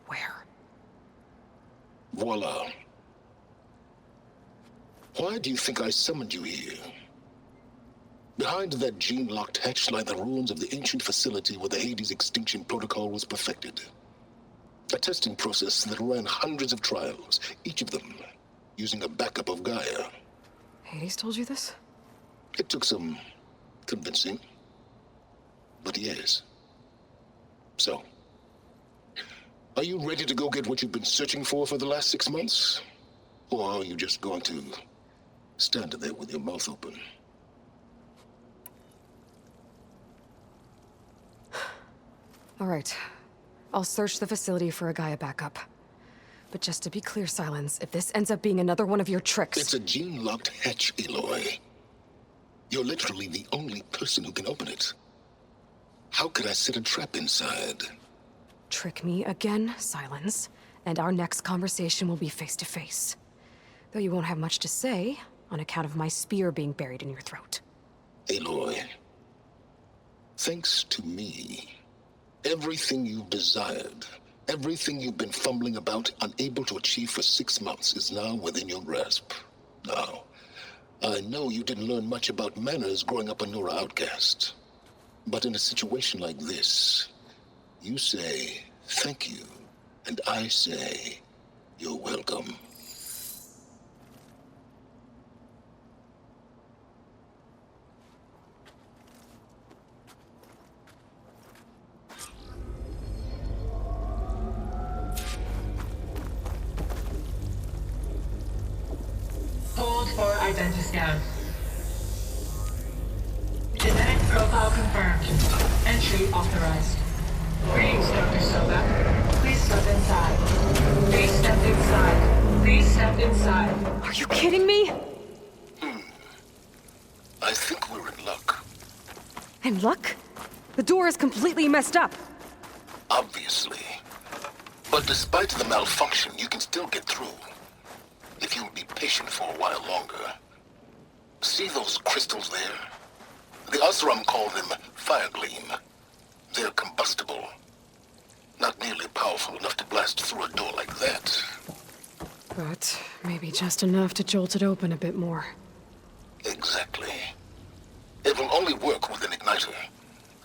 Where? Voila. Why do you think I summoned you here? Behind that gene-locked hatch lie the ruins of the ancient facility where the Hades extinction protocol was perfected. A testing process that ran hundreds of trials, each of them using a backup of Gaia. Hades told you this? It took some convincing, but yes. So, are you ready to go get what you've been searching for the last 6 months? Or are you just going to stand there with your mouth open? All right. I'll search the facility for a Gaia backup. But just to be clear, Silence, if this ends up being another one of your tricks... It's a gene-locked hatch, Aloy. You're literally the only person who can open it. How could I set a trap inside? Trick me again, Silence, and our next conversation will be face-to-face. Though you won't have much to say, on account of my spear being buried in your throat. Aloy, thanks to me, everything you've desired, everything you've been fumbling about, unable to achieve for 6 months, is now within your grasp. Now, I know you didn't learn much about manners growing up a Nora outcast. But in a situation like this, you say, thank you, and I say, you're welcome. Hold for identiscan. Genetic profile confirmed. Entry authorized. Greetings, Dr. Sobek. Please step inside. Please step inside. Please step inside. Are you kidding me? I think we're in luck. In luck? The door is completely messed up. Obviously. But despite the malfunction, you can still get through. If you'll be patient for a while longer. See those crystals there? The Osram call them fire gleam. They're combustible. Not nearly powerful enough to blast through a door like that. But maybe just enough to jolt it open a bit more. Exactly. It will only work with an igniter.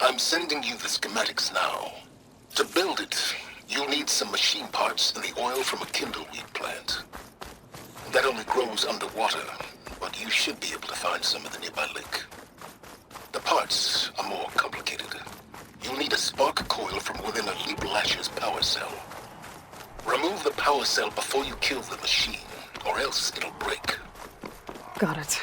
I'm sending you the schematics now. To build it, you'll need some machine parts and the oil from a kindleweed plant. That only grows underwater, but you should be able to find some in the nearby lake. The parts are more complicated. You'll need a spark coil from within a Leap Lasher's power cell. Remove the power cell before you kill the machine, or else it'll break. Got it.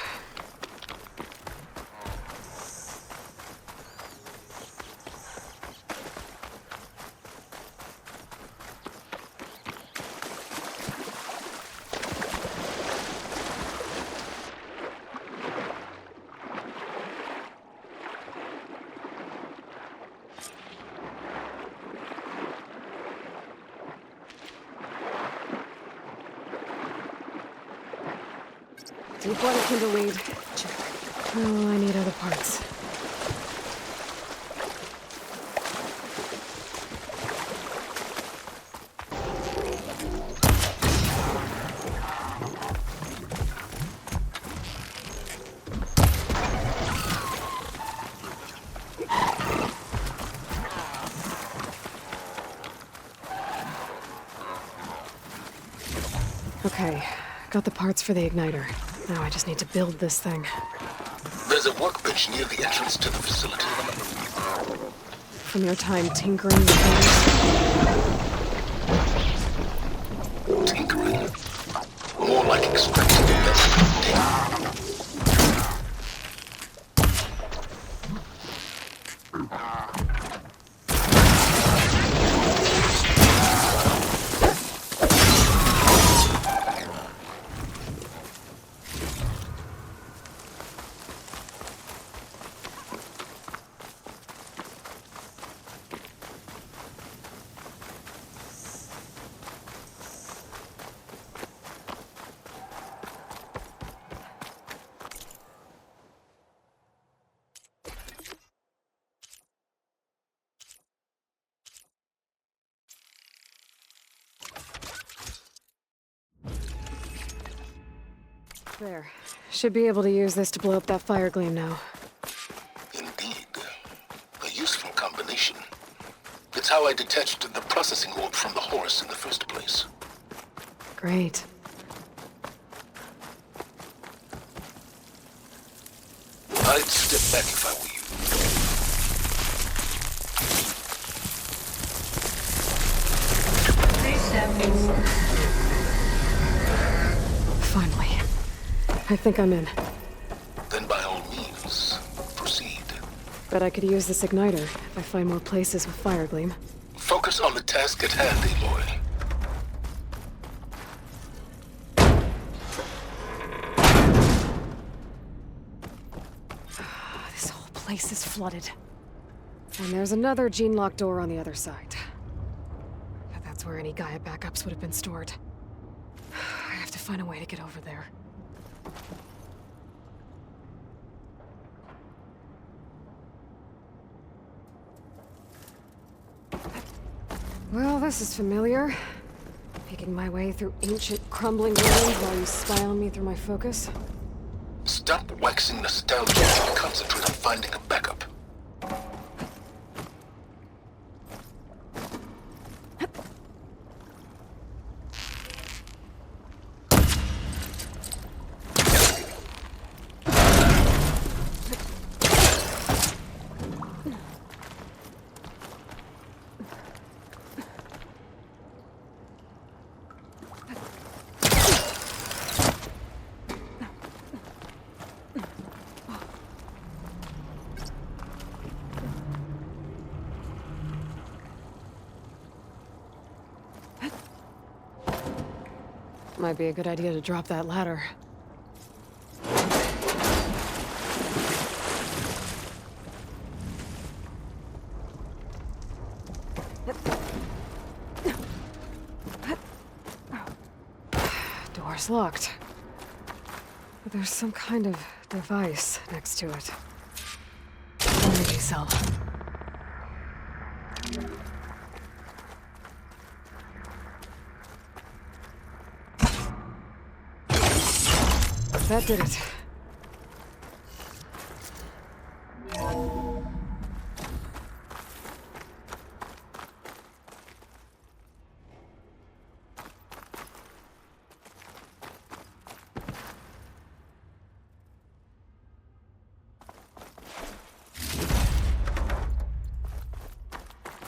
Deep water kindleweed. Check. Oh, I need other parts. Okay, got the parts for the igniter. Now I just need to build this thing. There's a workbench near the entrance to the facility. From your time tinkering with things? Tinkering? More like extracting the best data. There. Should be able to use this to blow up that fire gleam now. Indeed. A useful combination. It's how I detached the processing orb from the horse in the first place. Great. I'd step back if I were you. Please step inside. Finally. I think I'm in. Then by all means, proceed. Bet I could use this igniter if I find more places with fire gleam. Focus on the task at hand, Aloy. This whole place is flooded. And there's another gene lock door on the other side. But that's where any Gaia backups would have been stored. I have to find a way to get over there. Well, this is familiar. Making my way through ancient, crumbling ruins while you spy on me through my focus. Stop waxing nostalgic and concentrate on finding a backup. Might be a good idea to drop that ladder. Door's locked. But there's some kind of device next to it. Energy cell. That did it.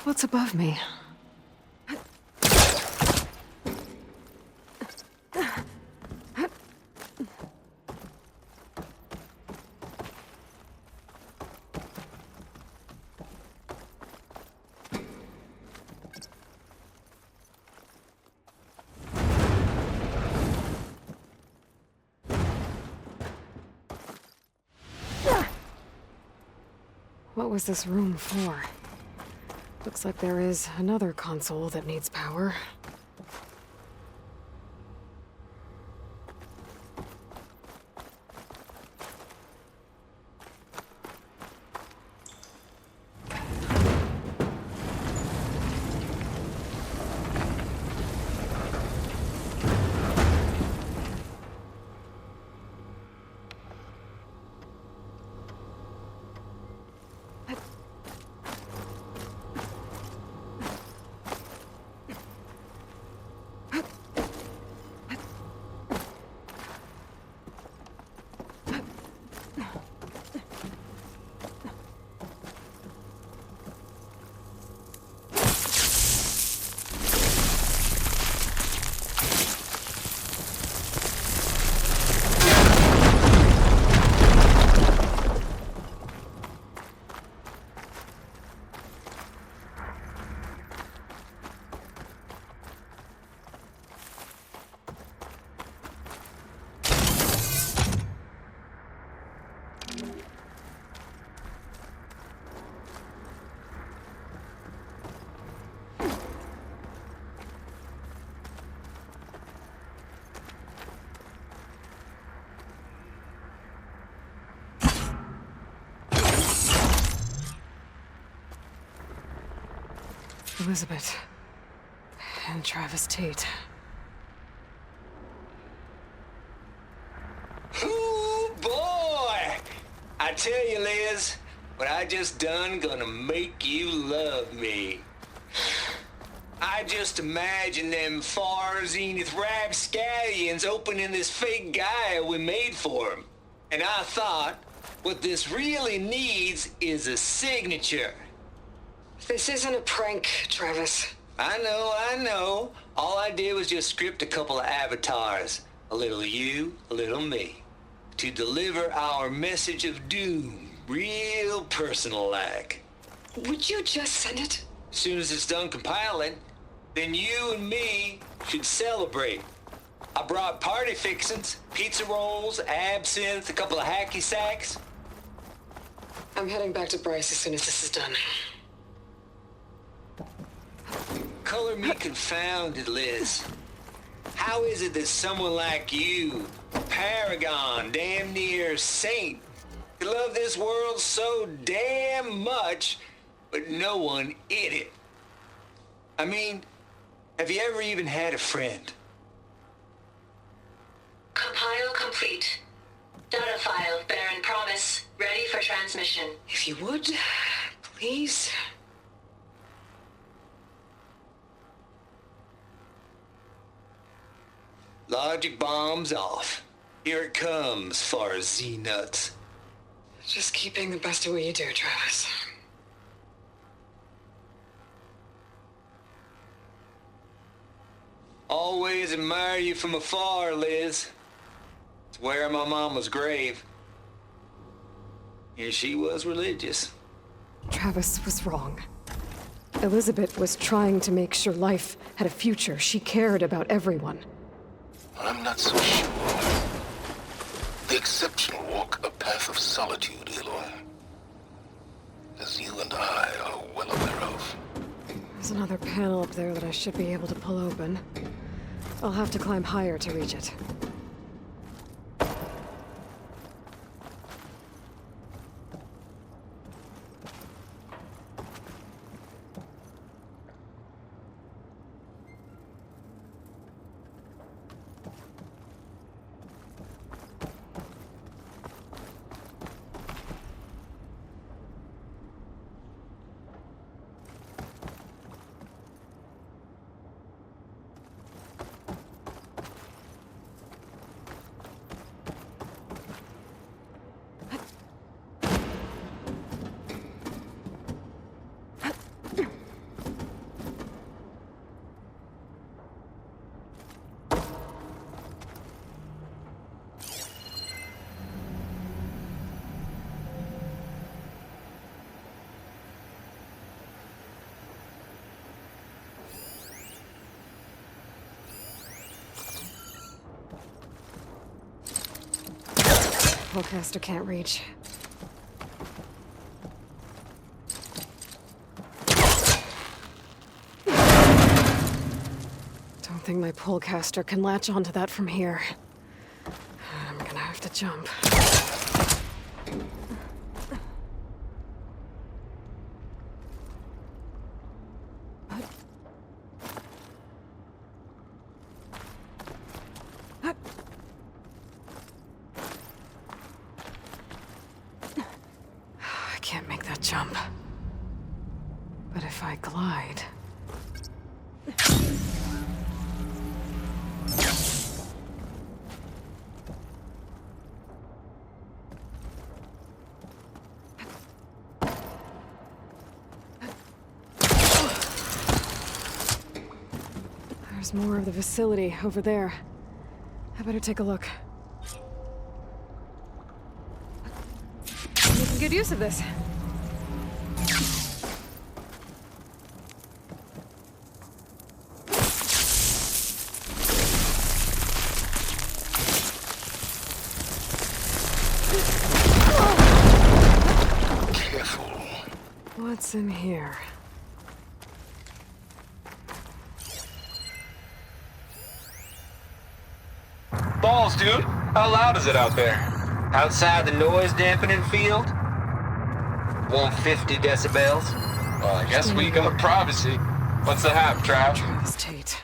What's above me? What was this room for? Looks like there is another console that needs power. Elizabeth. And Travis Tate. Ooh, boy! I tell you, Liz, what I just done gonna make you love me. I just imagine them far zenith rapscallions opening this fake guy we made for him. And I thought, what this really needs is a signature. This isn't a prank, Travis. I know. All I did was just script a couple of avatars. A little you, a little me. To deliver our message of doom, real personal-like. Would you just send it? As soon as it's done compiling, then you and me should celebrate. I brought party fixins, pizza rolls, absinthe, a couple of hacky sacks. I'm heading back to Bryce as soon as this is done. Color me confounded, Liz. How is it that someone like you, paragon, damn near saint, could love this world so damn much, but no one in it? I mean, have you ever even had a friend? Compile complete. Data file, Baron Promise, ready for transmission. If you would, please. Logic bomb's off. Here it comes, far as Z-nuts. Just keep being the best at what you do, Travis. Always admire you from afar, Liz. It's where my mama's grave. And she was religious. Travis was wrong. Elizabeth was trying to make sure life had a future. She cared about everyone. I'm not so sure. The exceptional walk a path of solitude, Aloy. As you and I are well aware of. There's another panel up there that I should be able to pull open. I'll have to climb higher to reach it. Pullcaster can't reach. Don't think my pullcaster can latch onto that from here. I'm gonna have to jump. Jump. But if I glide... There's more of the facility over there. I better take a look. Making good use of this. What's in here? Balls, dude. How loud is it out there? Outside the noise dampening field? 150 decibels? Well, I guess we got privacy. What's the hap, Trav? Travis Tate.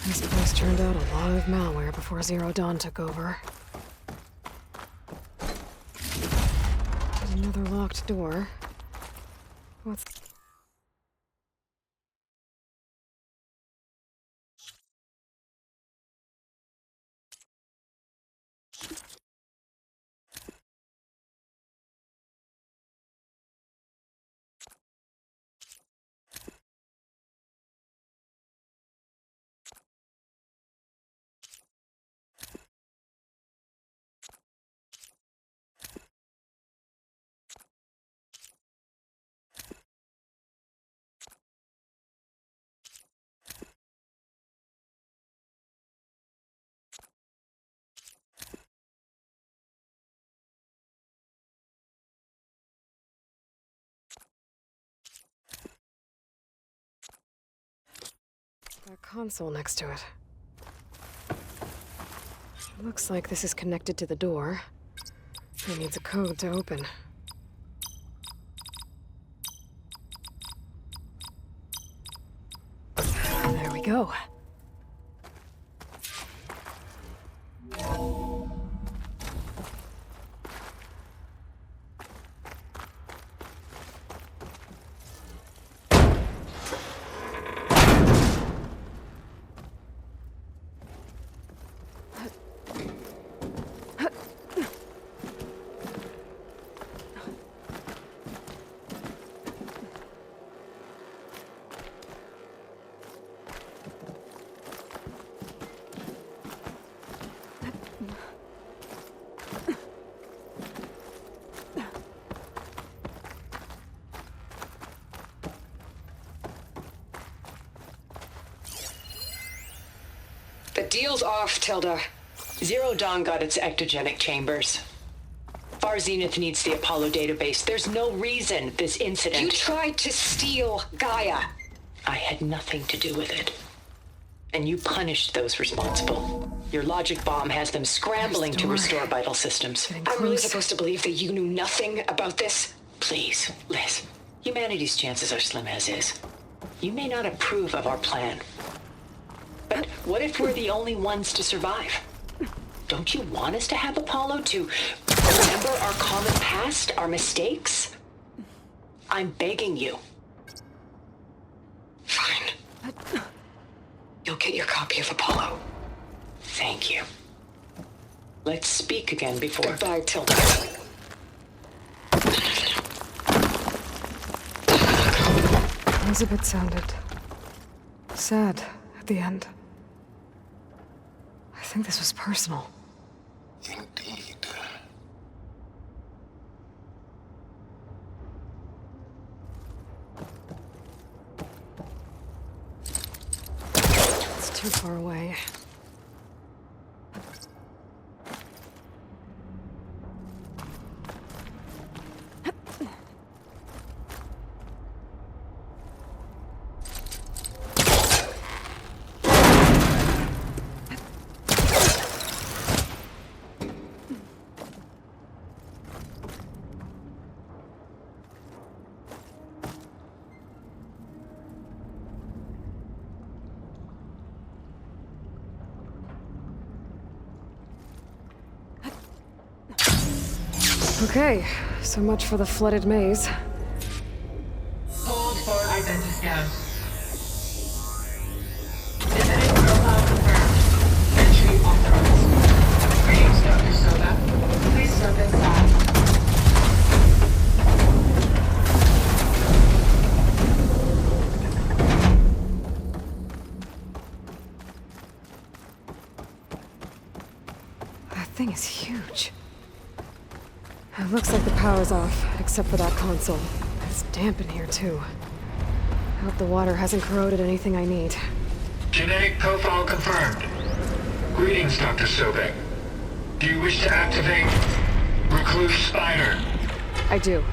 This place turned out a lot of malware before Zero Dawn took over. There's another locked door. What's... That console next to it. Looks like this is connected to the door. It needs a code to open. There we go. The deal's off, Tilda. Zero Dawn got its ectogenic chambers. Far Zenith needs the Apollo database. There's no reason this incident... You tried to steal Gaia. I had nothing to do with it. And you punished those responsible. Your logic bomb has them scrambling to restore vital systems. I'm really supposed to believe that you knew nothing about this? Please, Liz. Humanity's chances are slim as is. You may not approve of our plan. But what if we're the only ones to survive? Don't you want us to have Apollo to remember our common past, our mistakes? I'm begging you. Fine. You'll get your copy of Apollo. Thank you. Let's speak again before... Goodbye, Tilda. Elizabeth sounded sad at the end. I think this was personal. Indeed. It's too far away. Okay, so much for the flooded maze. Hold for identity scan. Genetic profile confirmed. Entry authorized. Greetings, Dr. Soda. Please step inside. That thing is huge. It looks like the power's off, except for that console. It's damp in here, too. I hope the water hasn't corroded anything I need. Genetic profile confirmed. Greetings, Dr. Sobek. Do you wish to activate Recluse Spider? I do.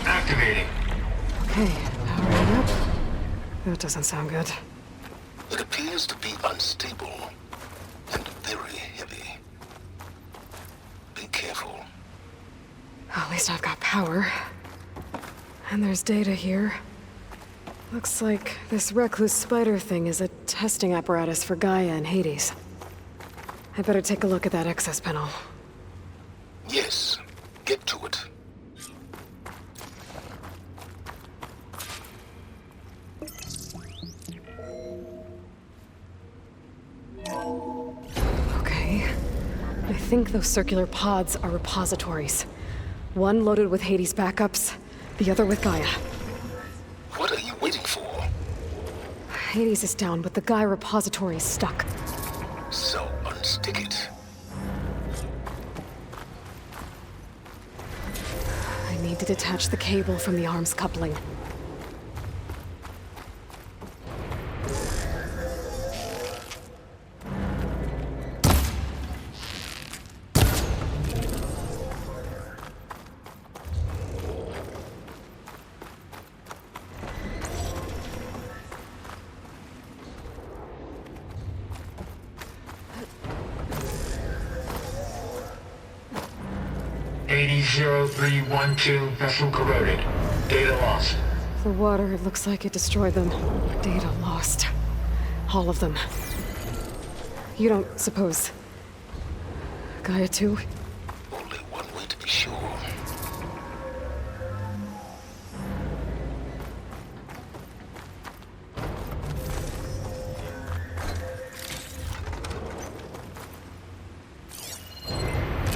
Activating. Okay, powering up. That doesn't sound good. It appears to be unstable and very heavy. Be careful. At least I've got power. And there's data here. Looks like this recluse spider thing is a testing apparatus for Gaia and Hades. I better take a look at that access panel. Yes, get to it. Okay. I think those circular pods are repositories. One loaded with Hades backups, the other with Gaia. What are you waiting for? Hades is down, but the Gaia repository is stuck. So unstick it. I need to detach the cable from the arms coupling. .0312 vessel corroded. Data lost. The water, it looks like it destroyed them. Data lost. All of them. You don't suppose... Gaia too? Only one way to be sure.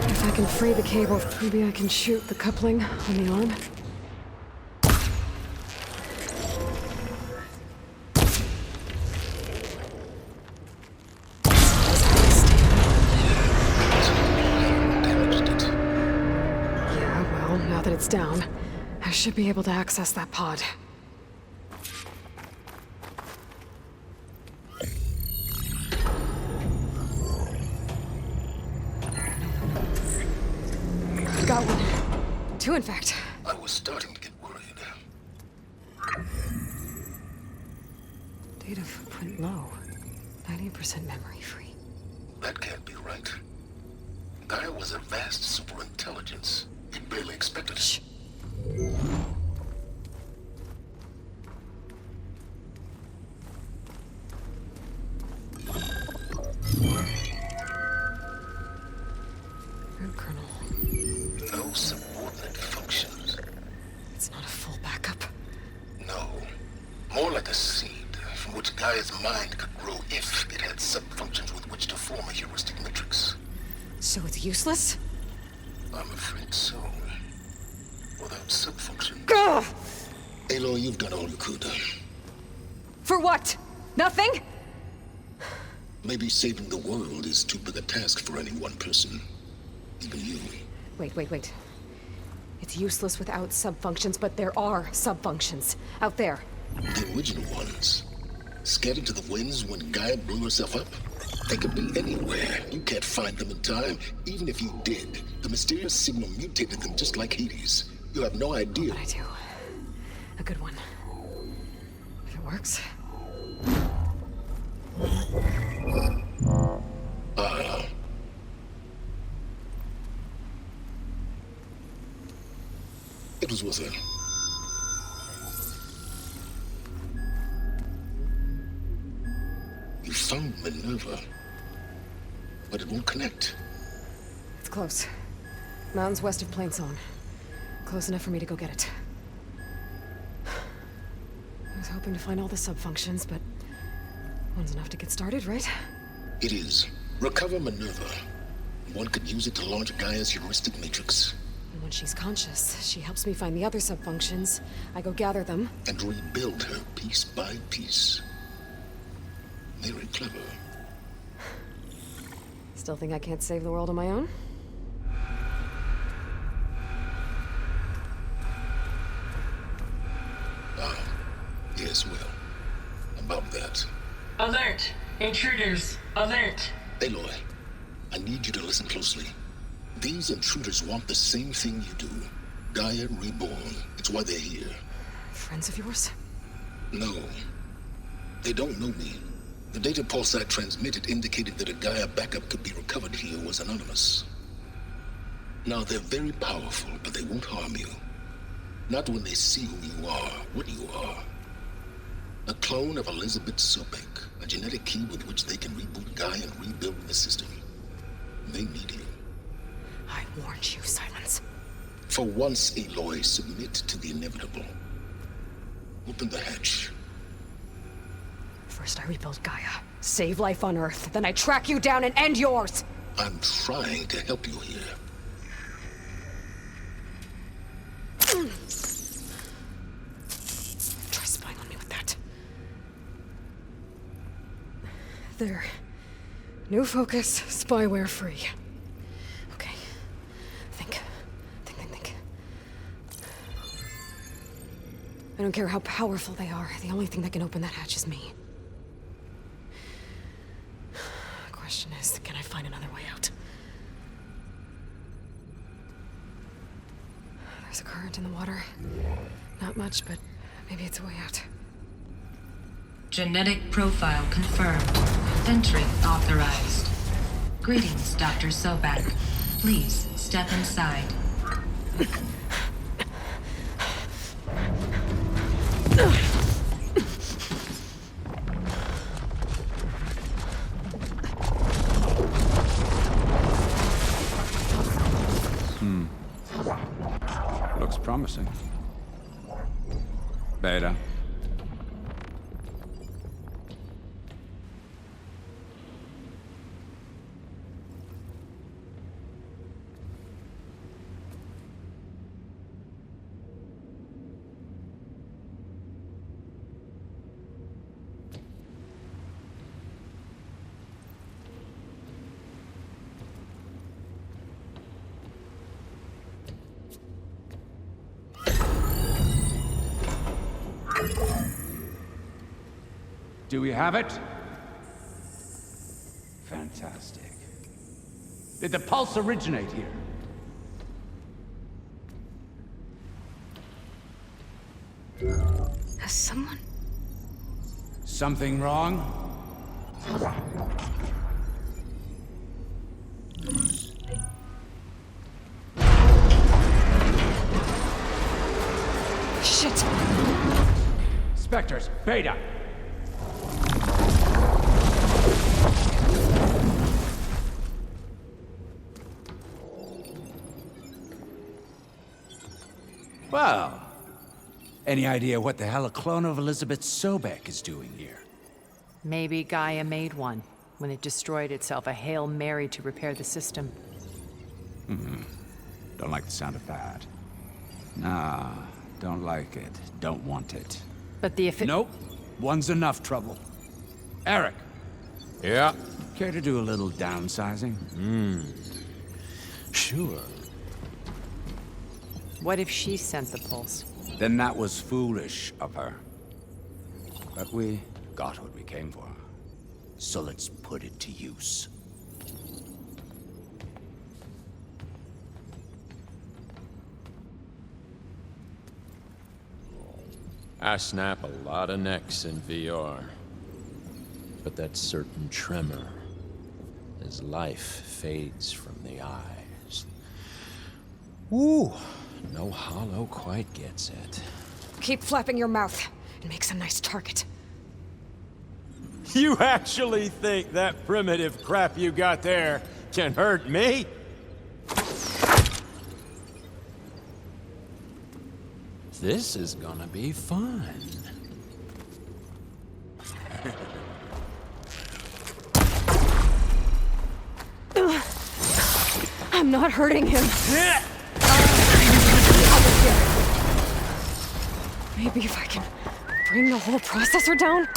If I can free the cable, maybe I can shoot the coupling on the arm. Yeah, well, now that it's down, I should be able to access that pod. Got one. Two, in fact. I was starting to get worried. Data footprint low. 90% memory free. That can't be right. Gaia was a vast superintelligence. You barely expected it. Root kernel. No subordinate functions. It's not a full backup. No. More like a seed from which Gaia's mind could grow if it had sub-functions with which to form a heuristic matrix. So it's useless? I'm afraid so. Without sub-functions... Gah! Aloy, you've done all you could. For what? Nothing? Maybe saving the world is too big a task for any one person. Even you. Wait. It's useless without sub-functions, but there are sub-functions out there. The original ones. Scattered to the winds when Gaia blew herself up? They could be anywhere. You can't find them in time. Even if you did, the mysterious signal mutated them just like Hades. You have no idea. What I do. A good one. If it works. It was worth it. You found Minerva, but it won't connect. It's close. Mountains west of Plainzone. Close enough for me to go get it. I was hoping to find all the sub-functions, but one's enough to get started, right? It is. Recover Minerva. One could use it to launch Gaia's heuristic matrix. And when she's conscious, she helps me find the other sub-functions. I go gather them. And rebuild her piece by piece. Very clever. Still think I can't save the world on my own? Yes, well. About that. Alert! Intruders! Alert! Aloy, I need you to listen closely. These intruders want the same thing you do. Gaia reborn. It's why they're here. Friends of yours? No. They don't know me. The data pulse I transmitted indicated that a Gaia backup could be recovered here was anonymous. Now, they're very powerful, but they won't harm you. Not when they see who you are, what you are. A clone of Elizabeth Sobek, a genetic key with which they can reboot Gaia and rebuild the system. They need you. I warned you, Silence. For once, Aloy, submit to the inevitable. Open the hatch. First I rebuild Gaia, save life on Earth, then I track you down and end yours! I'm trying to help you here. Try spying on me with that. There. New focus, spyware free. Okay. Think. I don't care how powerful they are. The only thing that can open that hatch is me. Question is, can I find another way out? There's a current in the water. Not much, but maybe it's a way out. Genetic profile confirmed. Entry authorized. Greetings, Dr. Sobek. Please step inside. Looks promising. Beta. Do we have it? Fantastic. Did the pulse originate here? Has someone... Something wrong? Shit! Spectres, Beta! Well, any idea what the hell a clone of Elizabeth Sobek is doing here? Maybe Gaia made one when it destroyed itself, a Hail Mary to repair the system. Don't like the sound of that. Nah, don't like it. Don't want it. But the Nope. One's enough trouble. Eric. Yeah? Care to do a little downsizing? Sure. What if she sent the pulse? Then that was foolish of her. But we got what we came for. So let's put it to use. I snap a lot of necks in VR. But that certain tremor as life fades from the eyes. Ooh, no hollow quite gets it. Keep flapping your mouth. It makes a nice target. You actually think that primitive crap you got there can hurt me? This is gonna be fun. I'm not hurting him. Maybe if I can bring the whole processor down?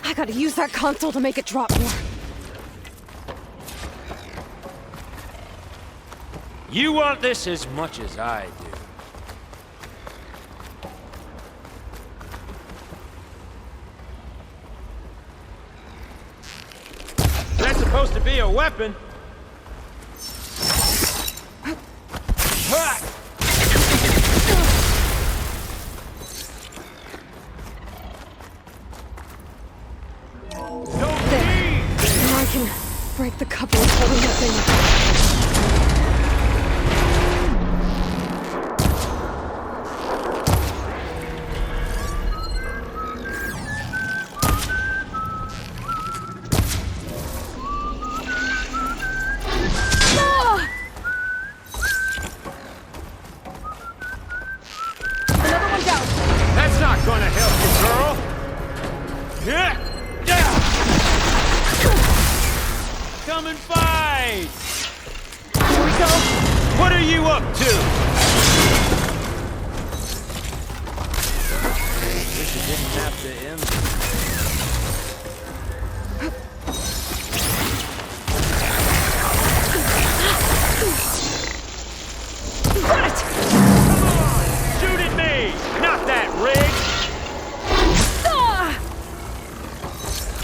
I gotta use that console to make it drop more. You want this as much as I do. That's supposed to be a weapon. Now I can break the coupling holding that thing up. not gonna help you, girl! Yeah! Come and fight! Here we go! What are you up to? Wish it didn't have to end. Got it! Come on! Shoot at me! Not that rig! Ah!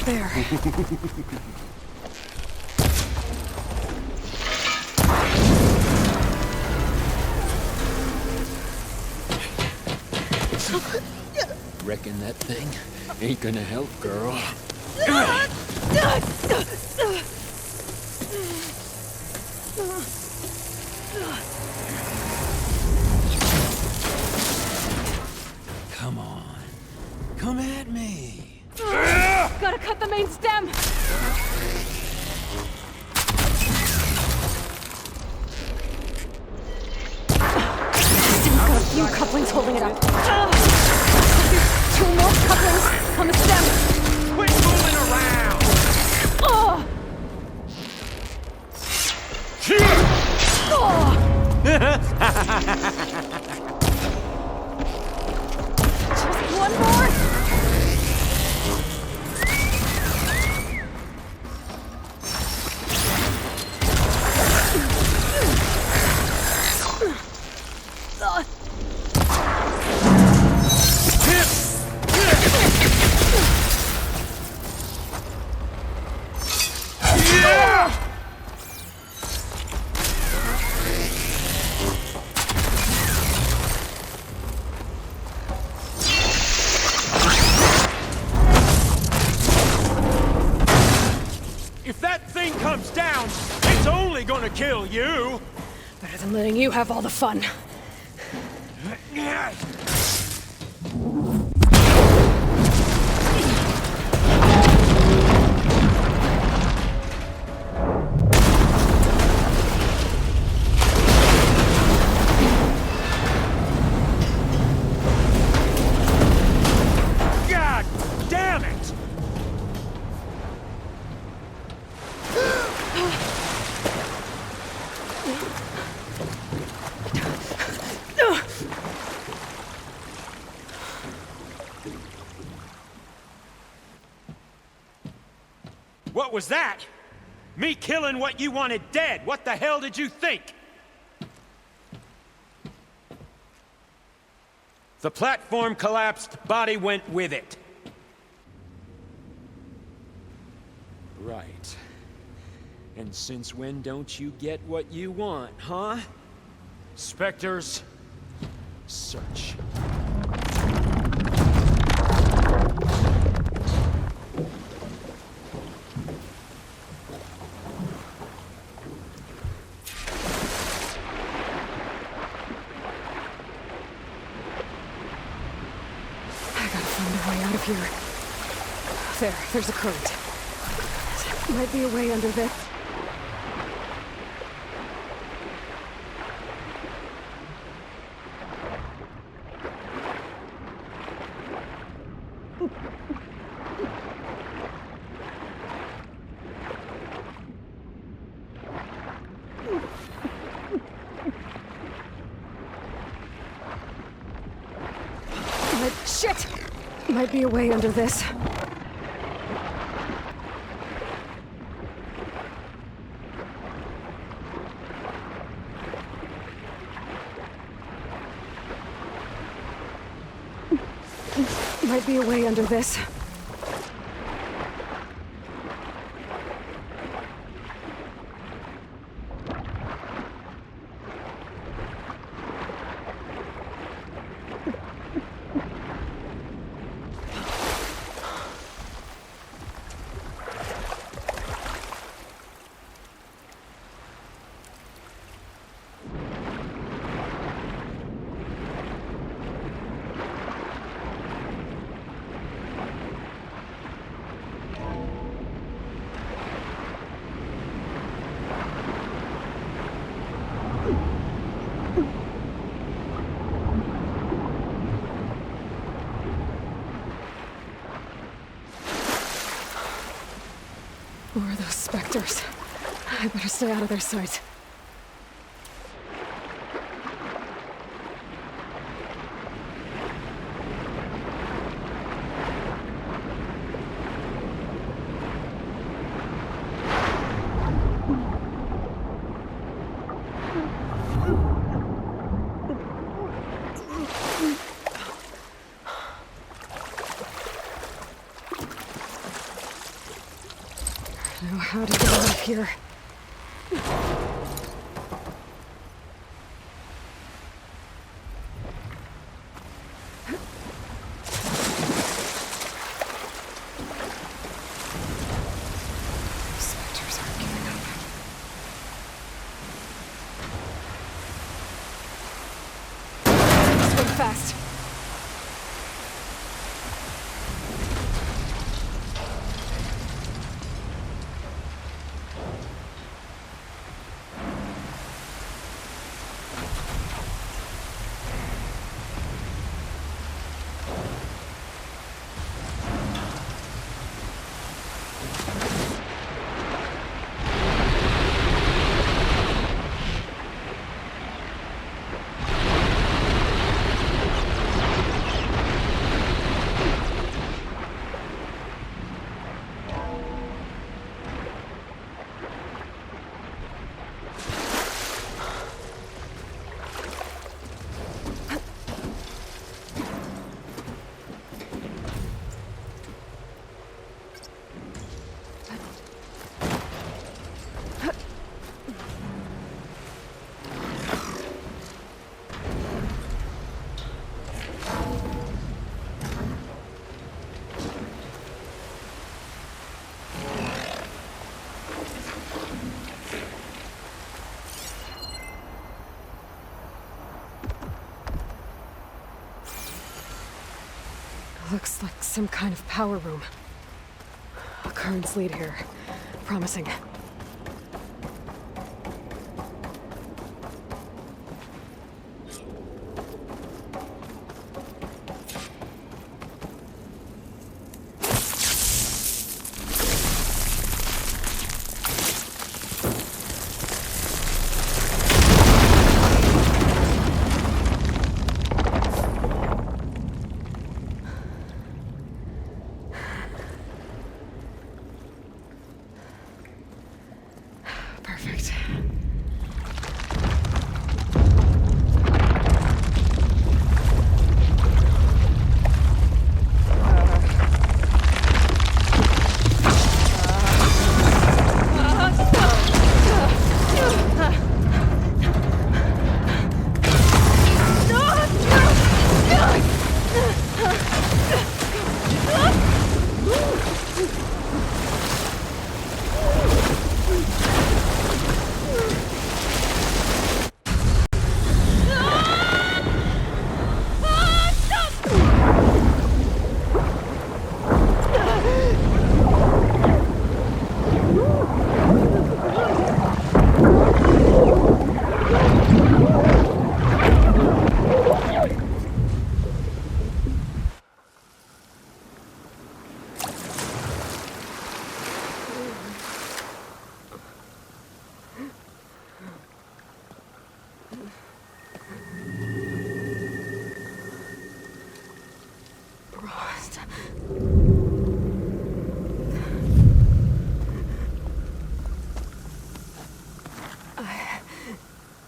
There. Reckon that thing ain't gonna help, girl. Come on. Come at me. Gotta cut the main stem! Still got a few couplings holding it up. Two more couplings on the stem. Quit fooling around! Oh! Just one more. If that thing comes down, it's only gonna kill you! Better than letting you have all the fun. God damn it! What was that? Me killing what you wanted dead. What the hell did you think? The platform collapsed, body went with it. Right. And since when don't you get what you want, huh? Spectres, search. Way out of here. There's a current. Might be a way under this. Shit! Might be a way under this. Might be a way under this. Or those specters. I better stay out of their sight. Know how to get out of here. Spectres aren't giving up. Swim fast. Looks like some kind of power room. A currents lead here. Promising. Perfect.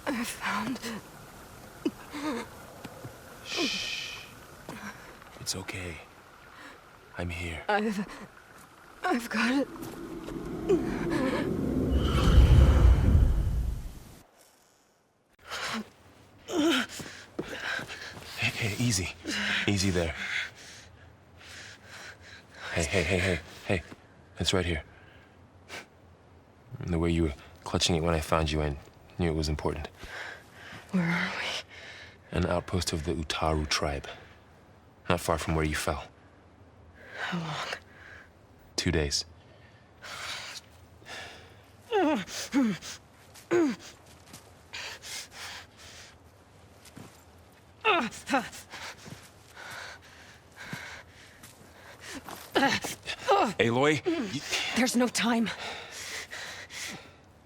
I found... Shh. It's okay. I'm here. I've got it. Hey, easy. Easy there. Hey. It's right here. The way you were clutching it when I found you, I knew it was important. Where are we? An outpost of the Utaru tribe. Not far from where you fell. How long? 2 days. Aloy? There's no time.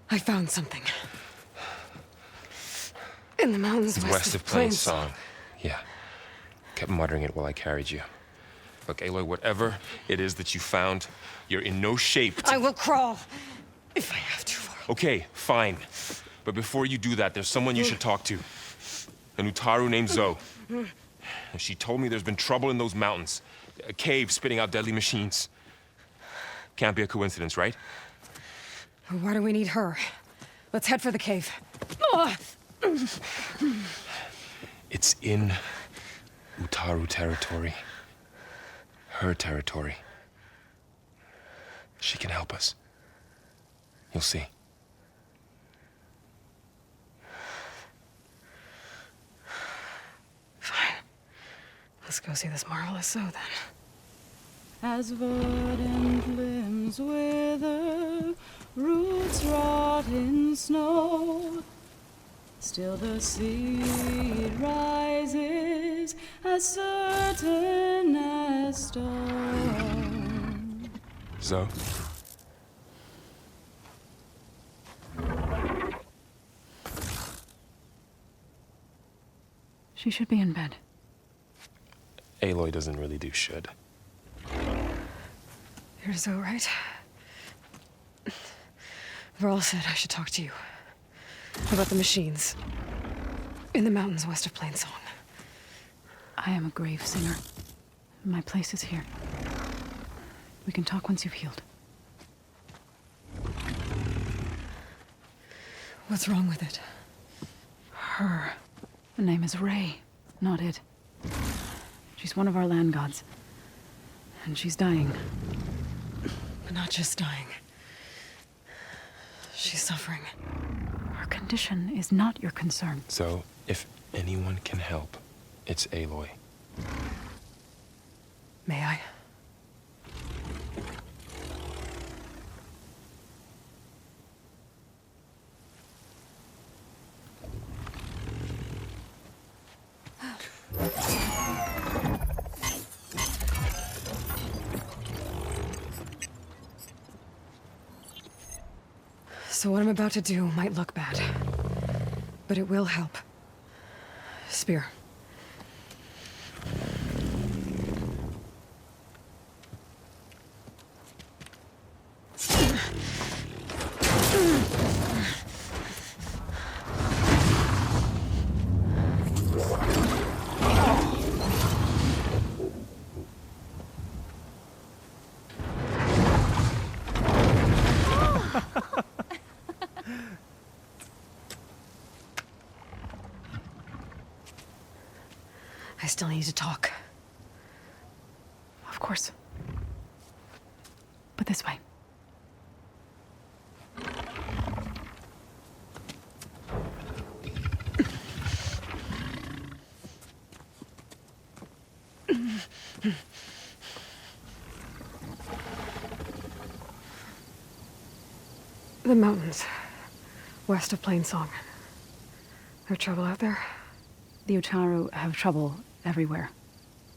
I found something. In the mountains West of Plainsong. Yeah. Kept muttering it while I carried you. Look, Aloy, whatever it is that you found, you're in no shape to... I will crawl, if I have to. Okay, fine. But before you do that, there's someone you should talk to. An Utaru named Zoe. And she told me there's been trouble in those mountains. A cave spitting out deadly machines. Can't be a coincidence, right? Why do we need her? Let's head for the cave. It's in Utaru territory. Her territory. She can help us. You'll see. Fine. Let's go see this marvelous Zoe, then. As verdant limbs wither, roots rot in snow, still the seed rises as certain as stone. Zoe? She should be in bed. Aloy doesn't really do should. You're Zoe, right? Varl said I should talk to you. About the machines. In the mountains west of Plainsong. I am a grave singer. My place is here. We can talk once you've healed. What's wrong with it? Her. The name is Ray, not it. She's one of our land gods. And she's dying. But not just dying. She's suffering. Her condition is not your concern. So, if anyone can help, it's Aloy. May I? So what I'm about to do might look bad, but it will help. Spear. I still need to talk. Of course. But this way. The mountains, west of Plainsong. There trouble out there? The Utaru have trouble everywhere.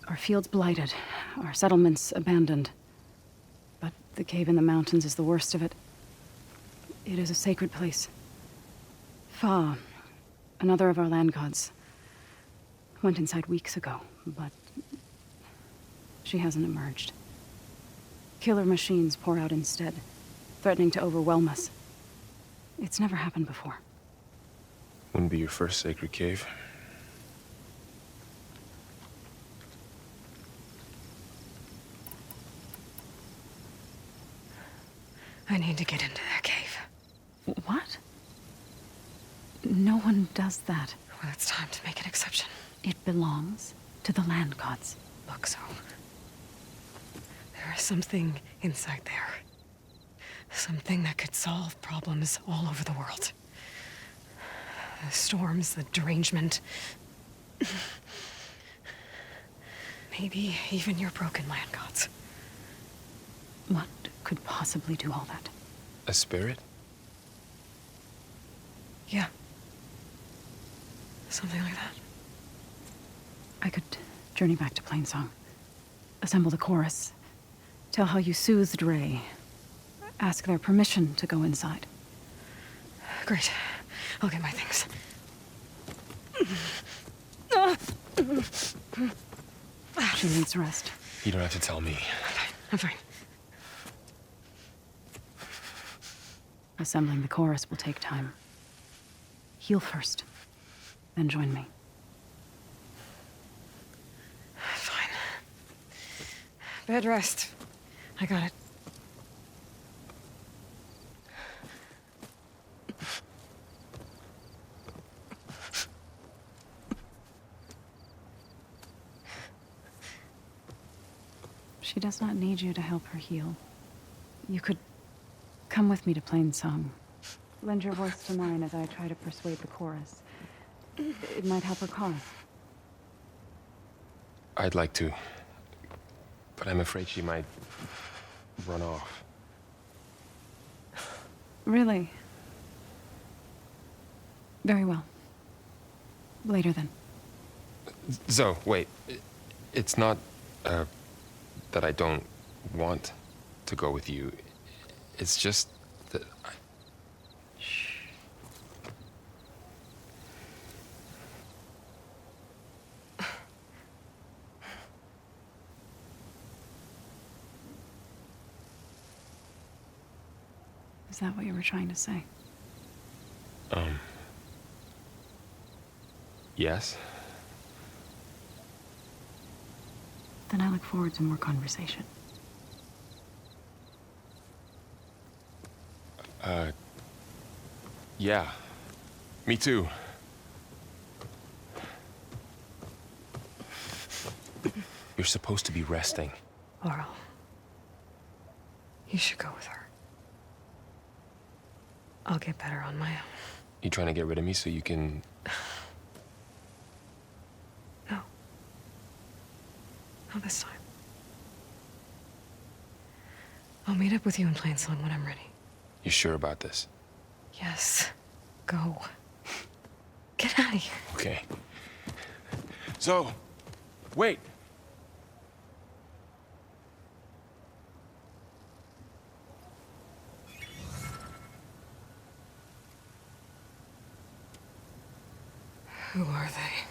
Our fields blighted, our settlements abandoned. But the cave in the mountains is the worst of it. It is a sacred place. Fa, another of our land gods, went inside weeks ago, but she hasn't emerged. Killer machines pour out instead, threatening to overwhelm us. It's never happened before. Wouldn't be your first sacred cave. I need to get into that cave. What? No one does that. Well, it's time to make an exception. It belongs to the land gods. Look, so there is something inside there. Something that could solve problems all over the world. The storms, the derangement. Maybe even your broken land gods. What could possibly do all that? A spirit? Yeah. Something like that. I could journey back to Plainsong. Assemble the chorus. Tell how you soothed Ray. Ask their permission to go inside. Great. I'll get my things. She needs rest. You don't have to tell me. I'm fine. Assembling the chorus will take time. Heal first, then join me. Fine. Bed rest. I got it. She does not need you to help her heal. You could come with me to Plainsong. Lend your voice to mine as I try to persuade the chorus. It might help her cause. I'd like to, but I'm afraid she might run off. Really? Very well. Later then. Zoe, wait. It's not, that I don't want to go with you. It's just that I... Shh. Is that what you were trying to say? Yes? Then I look forward to more conversation. Yeah. Me too. You're supposed to be resting. Laurel. You should go with her. I'll get better on my own. You trying to get rid of me so you can... No. Not this time. I'll meet up with you in Plainsong when I'm ready. You sure about this? Yes. Go. Get out of here. Okay. So, wait. Who are they?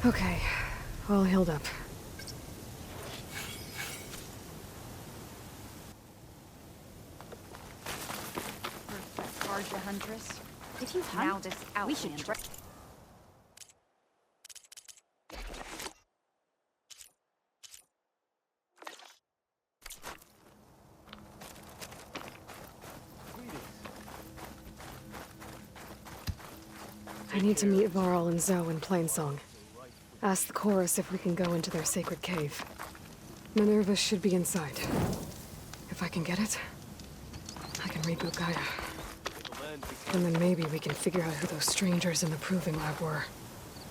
Okay, all healed up. Karja Huntress. If you hunt, we should try. I need to meet Varl and Zoe in Plainsong. Ask the chorus if we can go into their sacred cave. Minerva should be inside. If I can get it, I can reboot Gaia. And then maybe we can figure out who those strangers in the proving lab were.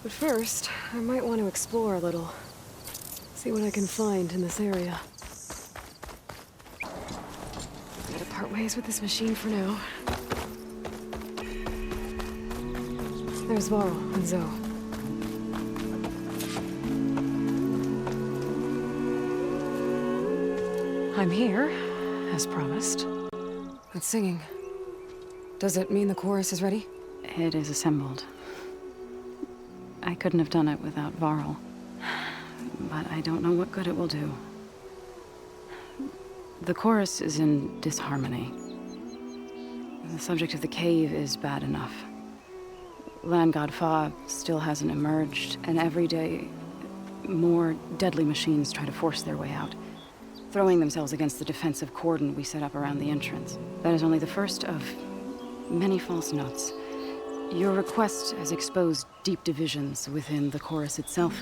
But first, I might want to explore a little. See what I can find in this area. Gotta part ways with this machine for now. There's Varl and Zoe. I'm here, as promised. That's singing. Does it mean the chorus is ready? It is assembled. I couldn't have done it without Varl. But I don't know what good it will do. The chorus is in disharmony. The subject of the cave is bad enough. Land God Fa still hasn't emerged, and every day, more deadly machines try to force their way out, throwing themselves against the defensive cordon we set up around the entrance. That is only the first of many false notes. Your request has exposed deep divisions within the chorus itself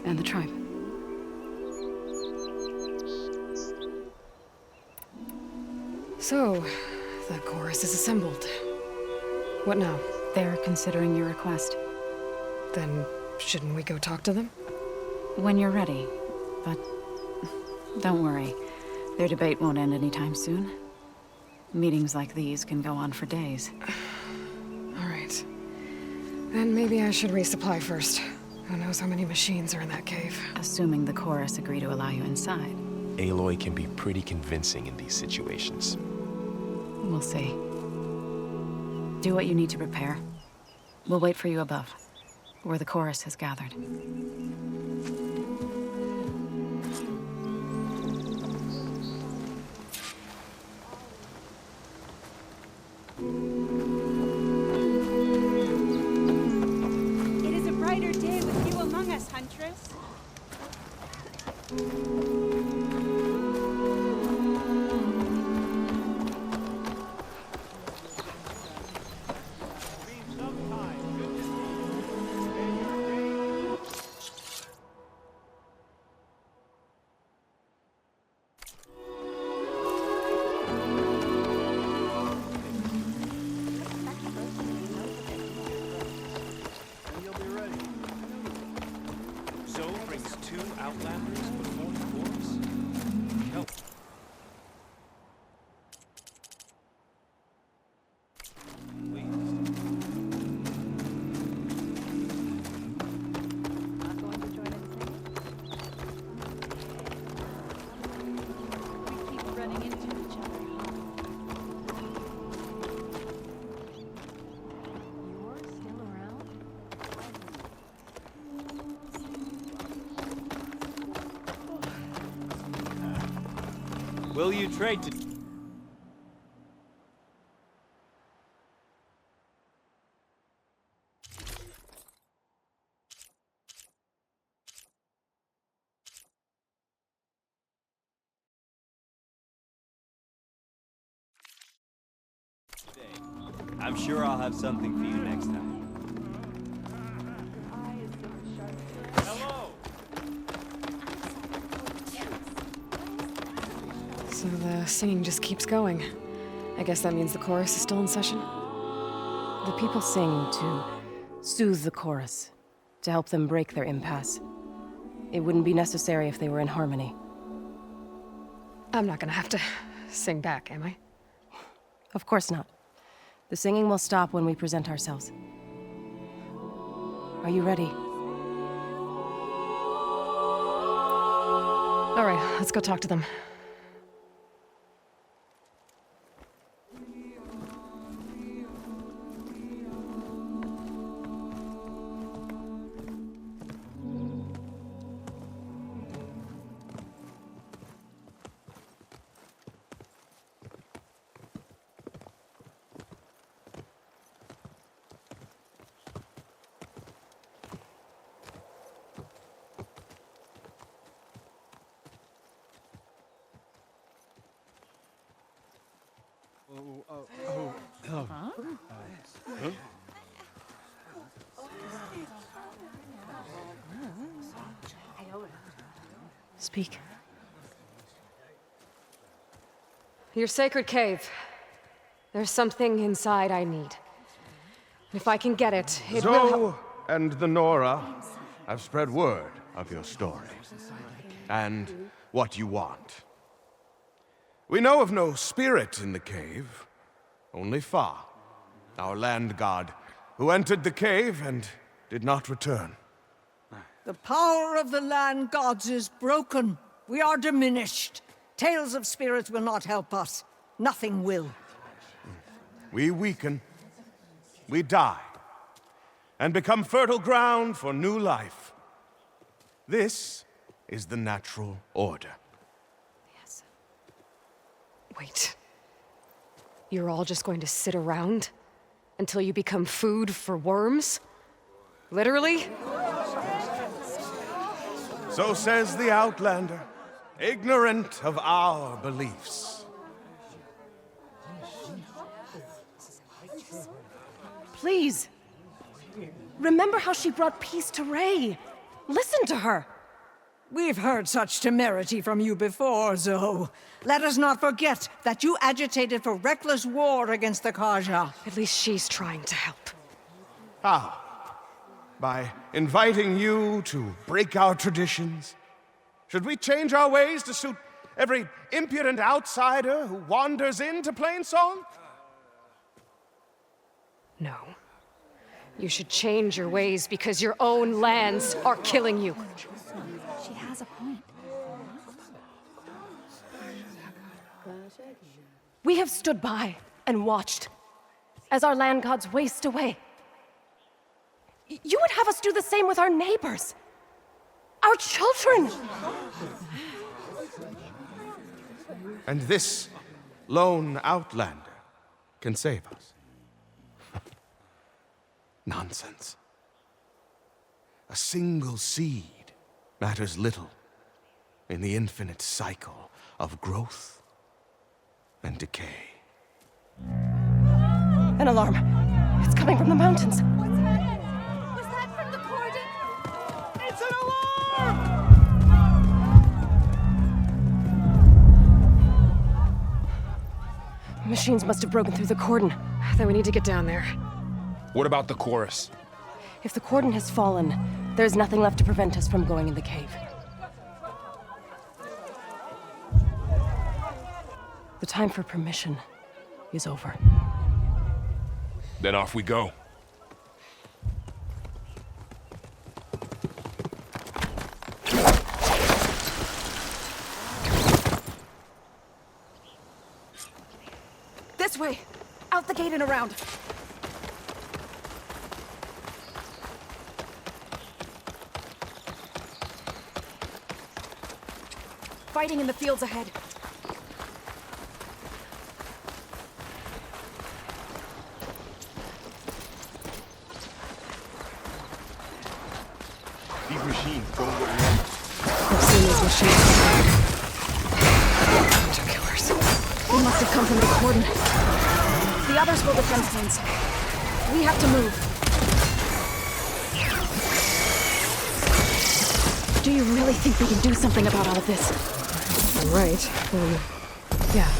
and the tribe. So, the chorus is assembled. What now? They're considering your request. Then, shouldn't we go talk to them? When you're ready. But don't worry. Their debate won't end anytime soon. Meetings like these can go on for days. All right. Then maybe I should resupply first. Who knows how many machines are in that cave? Assuming the chorus agree to allow you inside. Aloy can be pretty convincing in these situations. We'll see. Do what you need to prepare. We'll wait for you above, where the chorus has gathered. It is a brighter day with you among us, Huntress. Will you trade to... I'm sure I'll have something for you next time. So the singing just keeps going. I guess that means the chorus is still in session? The people sing to soothe the chorus, to help them break their impasse. It wouldn't be necessary if they were in harmony. I'm not gonna have to sing back, am I? Of course not. The singing will stop when we present ourselves. Are you ready? All right, let's go talk to them. Speak. Your sacred cave. There's something inside I need. If I can get it, it will help. Zoe and the Nora have spread word of your story and what you want. We know of no spirit in the cave, only Fa, our land god, who entered the cave and did not return. The power of the land gods is broken. We are diminished. Tales of spirits will not help us. Nothing will. We weaken, we die, and become fertile ground for new life. This is the natural order. Yes. Wait. You're all just going to sit around until you become food for worms? Literally? So says the Outlander, ignorant of our beliefs. Please. Remember how she brought peace to Ray. Listen to her. We've heard such temerity from you before, Zoe. Let us not forget that you agitated for reckless war against the Karja. At least she's trying to help. How? by inviting you to break our traditions? Should we change our ways to suit every impudent outsider who wanders into Plainsong? No. You should change your ways because your own lands are killing you. She has a point. We have stood by and watched as our land gods waste away. You would have us do the same with our neighbors, our children. And this lone outlander can save us. Nonsense. A single seed matters little in the infinite cycle of growth and decay. An alarm. It's coming from the mountains. Was that from the cordon? It's an alarm! Machines must have broken through the cordon. Then we need to get down there. What about the chorus? If the cordon has fallen, there's nothing left to prevent us from going in the cave. The time for permission is over. Then off we go. This way! Out the gate and around! Fighting in the fields ahead. These machines don't look normal. I've seen these machines. Hunter killers. They must have come from the cordon. The others will defend things. We have to move. Do you really think we can do something about all of this? Right. Yeah.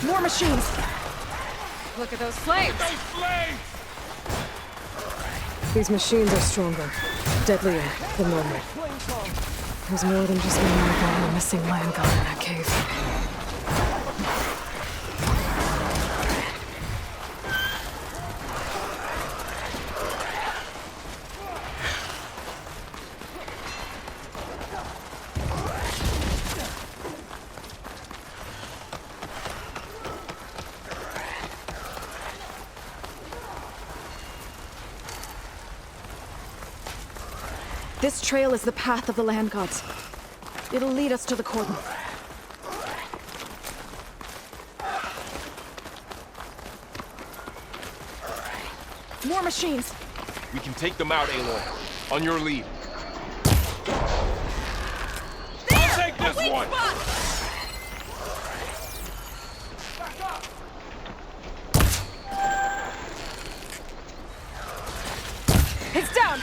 More machines! Look at those flames! Those flames! These machines are stronger, deadlier than normal. There's more than just one land god and a missing land god in that cave. This trail is the path of the land gods. It'll lead us to the cordon. More machines! We can take them out, Aloy. On your lead. I'll take this one! It's down!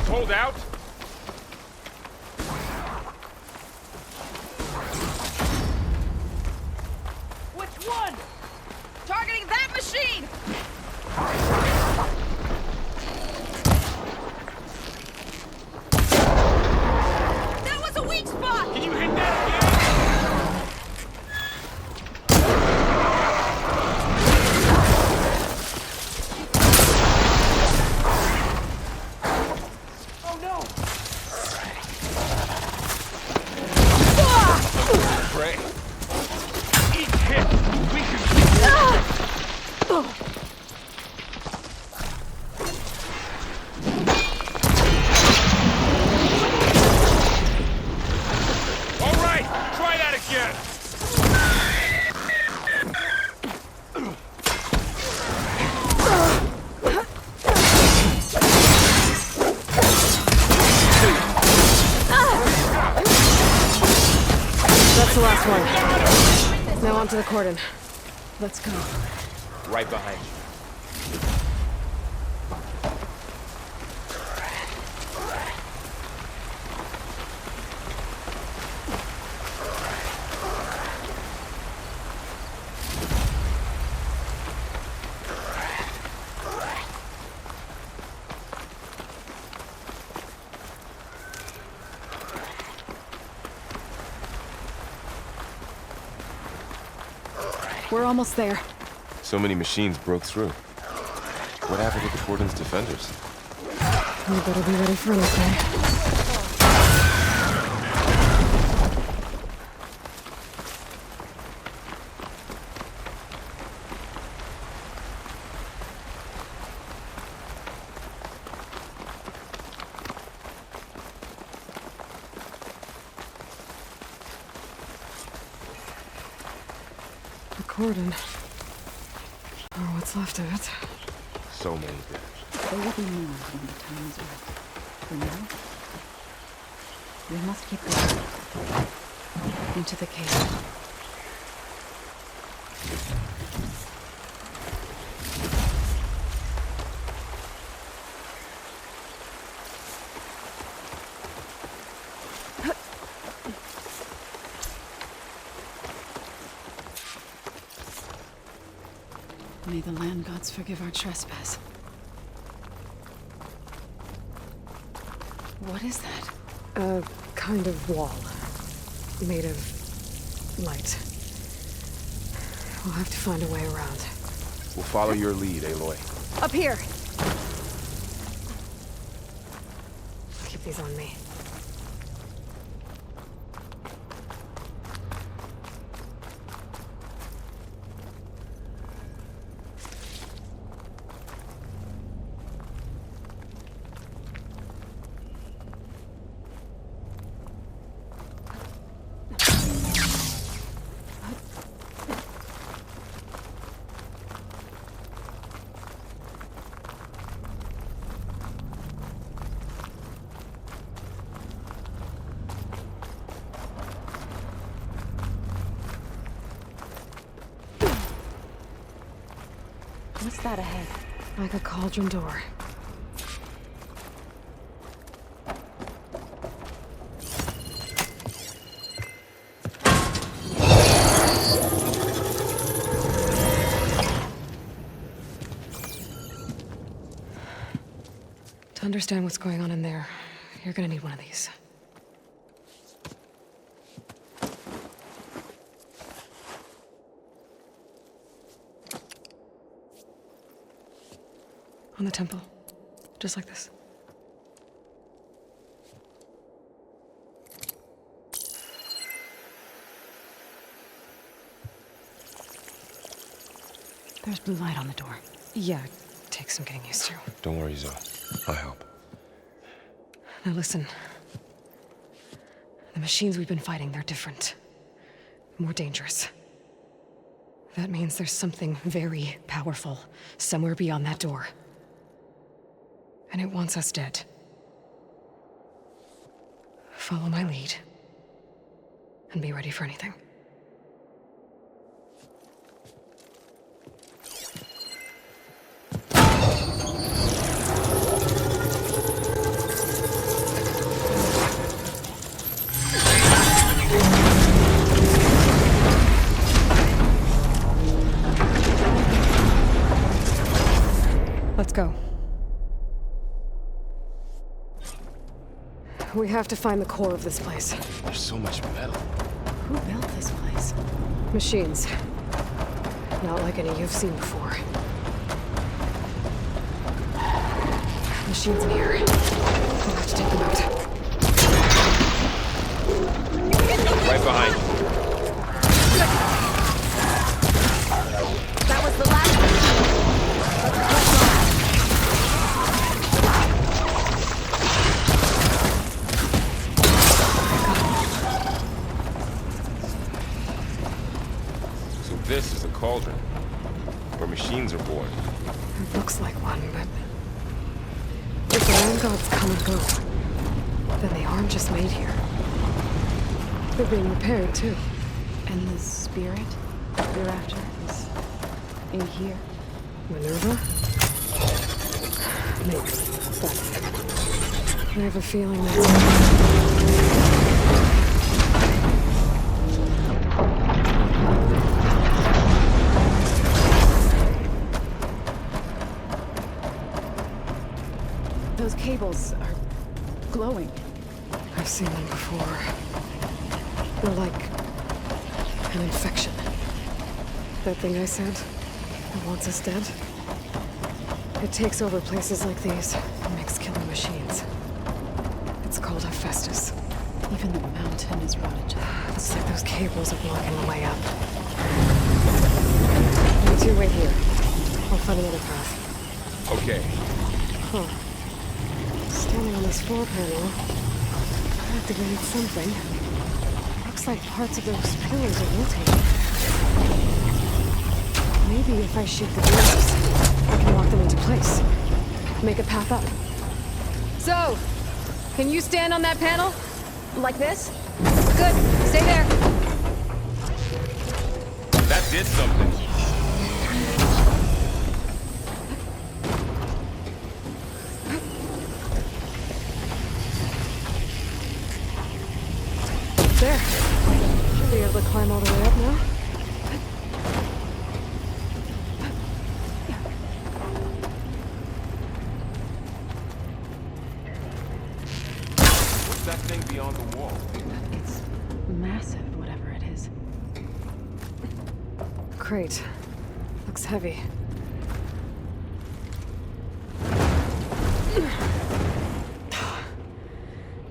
Hold out? the last one. Now onto the cordon. Let's go. Right behind you. We're almost there. So many machines broke through. What happened to the cordon's defenders? We better be ready for anything. Cordon. Or what's left of it. So many dead. There will be more when the time is right. For now, we must keep going. Into the cave. May the land gods forgive our trespass. What is that? A kind of wall. Made of light. We'll have to find a way around. We'll follow your lead, Aloy. Up here! I'll keep these on me. What's that ahead? Like a cauldron door. To understand what's going on in there, you're gonna need one of these. On the temple. Just like this. There's blue light on the door. Yeah, it takes some getting used to. Don't worry, Zoe. I'll help. Now listen. The machines we've been fighting, they're different. More dangerous. That means there's something very powerful somewhere beyond that door. And it wants us dead. Follow my lead. And be ready for anything. Let's go. We have to find the core of this place. There's so much metal. Who built this place? Machines. Not like any you've seen before. Machines in here. We'll have to take them out. Right behind you. That was the last one. This is a cauldron, where machines are born. It looks like one, but if the land gods come and go, then they aren't just made here. They're being repaired, too. And the spirit you're after is in here? Minerva? Maybe, but I have a feeling Those cables are glowing. I've seen them before. They're like an infection. That thing I said that wants us dead? It takes over places like these and makes killing machines. It's called Hephaestus. Even the mountain is rotted. Looks like those cables are blocking the way up. You two wait here. I'll find another path. Okay. Huh. Standing on this floor panel, I activated something. Looks like parts of those pillars are rotating. Maybe if I shoot the gears, I can lock them into place. Make a path up. So, can you stand on that panel? Like this? Good. Stay there. That did something. There. Should be able to climb all the way up now. What's that thing beyond the wall? It's massive, whatever it is. Crate. Looks heavy.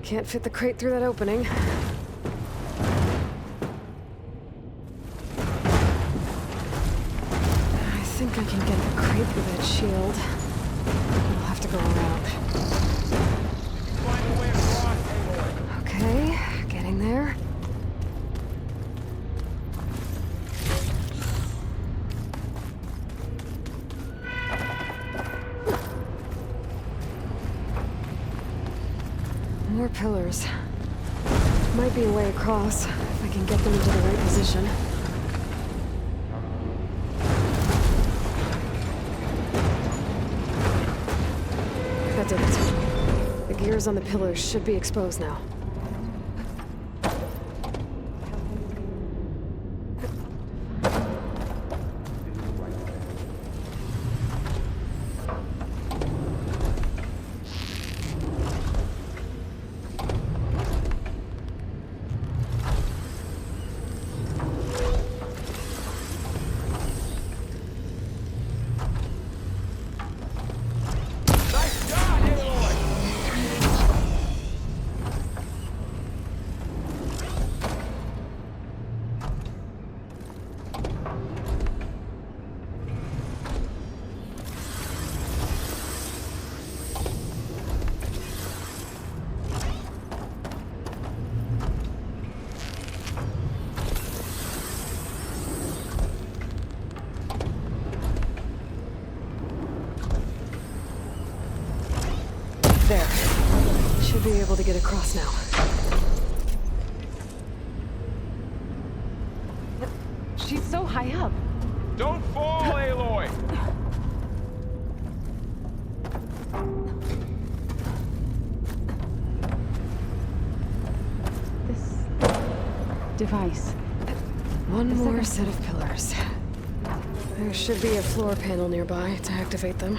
Can't fit the crate through that opening. I think I can get the crate through that shield. I'll have to go around. Okay, getting there. More pillars. Might be a way across, if I can get them into the right position. That did it. The gears on the pillars should be exposed now. There. Should be able to get across now. She's so high up. Don't fall, Aloy! This device. One more set of pillars. There should be a floor panel nearby to activate them.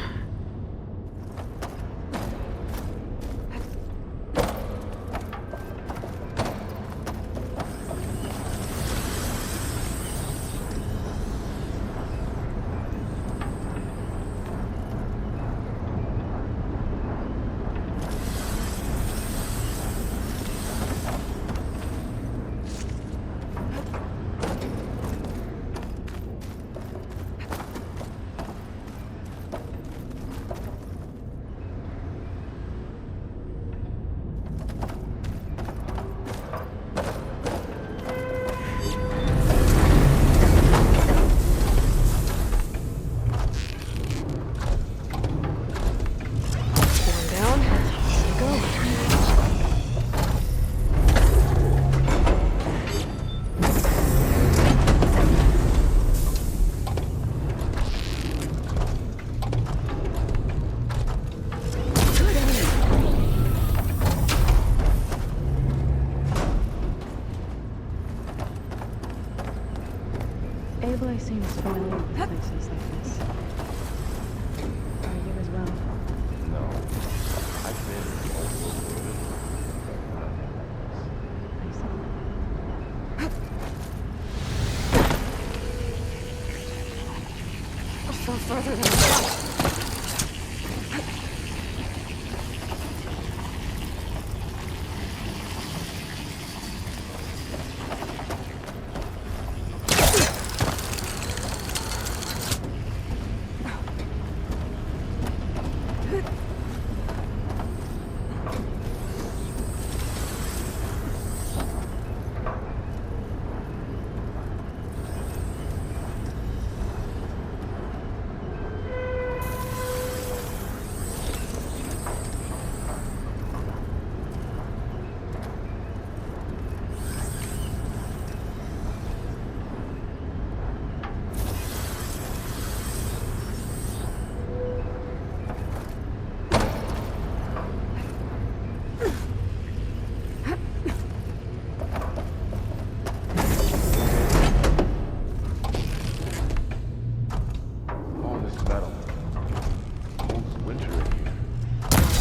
familiar with places like this. Are you as well? No. I've been all over it. Far further than I thought.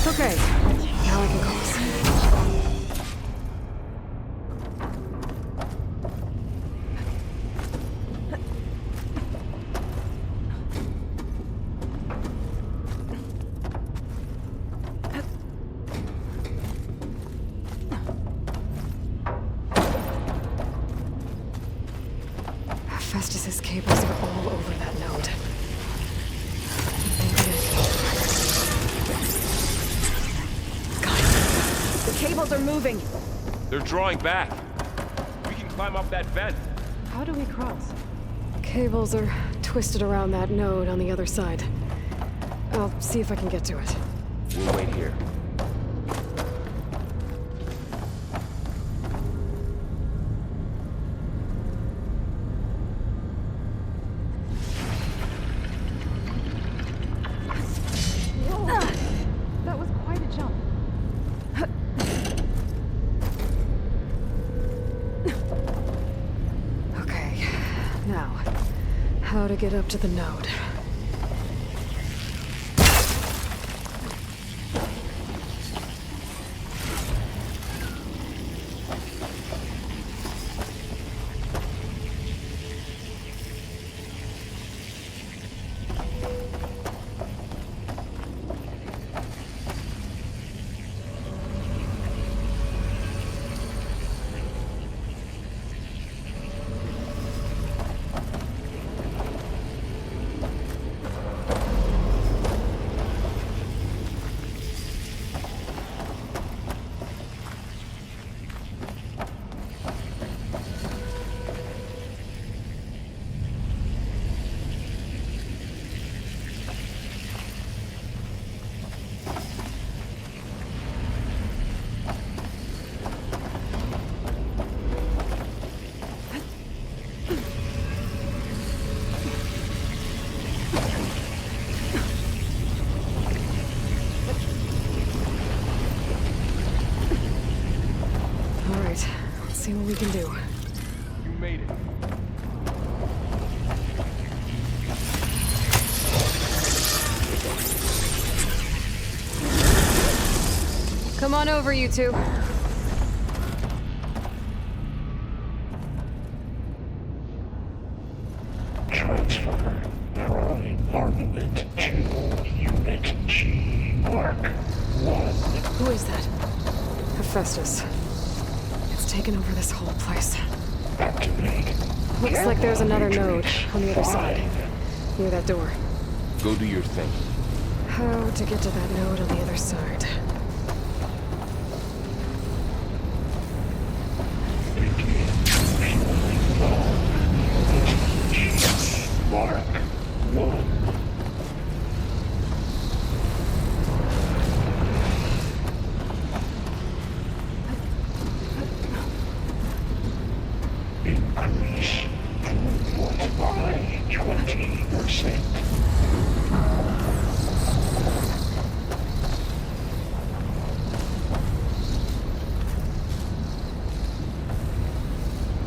Okay, now I can cross. Festus's cables are all over that node. Cables are moving. They're drawing back. We can climb up that vent. How do we cross? Cables are twisted around that node on the other side. I'll see if I can get to it. We'll wait here. That was quite a jump. Now, how to get up to the node. See what we can do. You made it. Come on over, you two. Transfer prime armament to Unit G Mark 1. Who is that? Hephaestus. It's taken over this whole place. Activate. Looks like there's another node on the other side. Near that door. Go do your thing. How to get to that node on the other side? Mark 1. Increase throughput by 20%.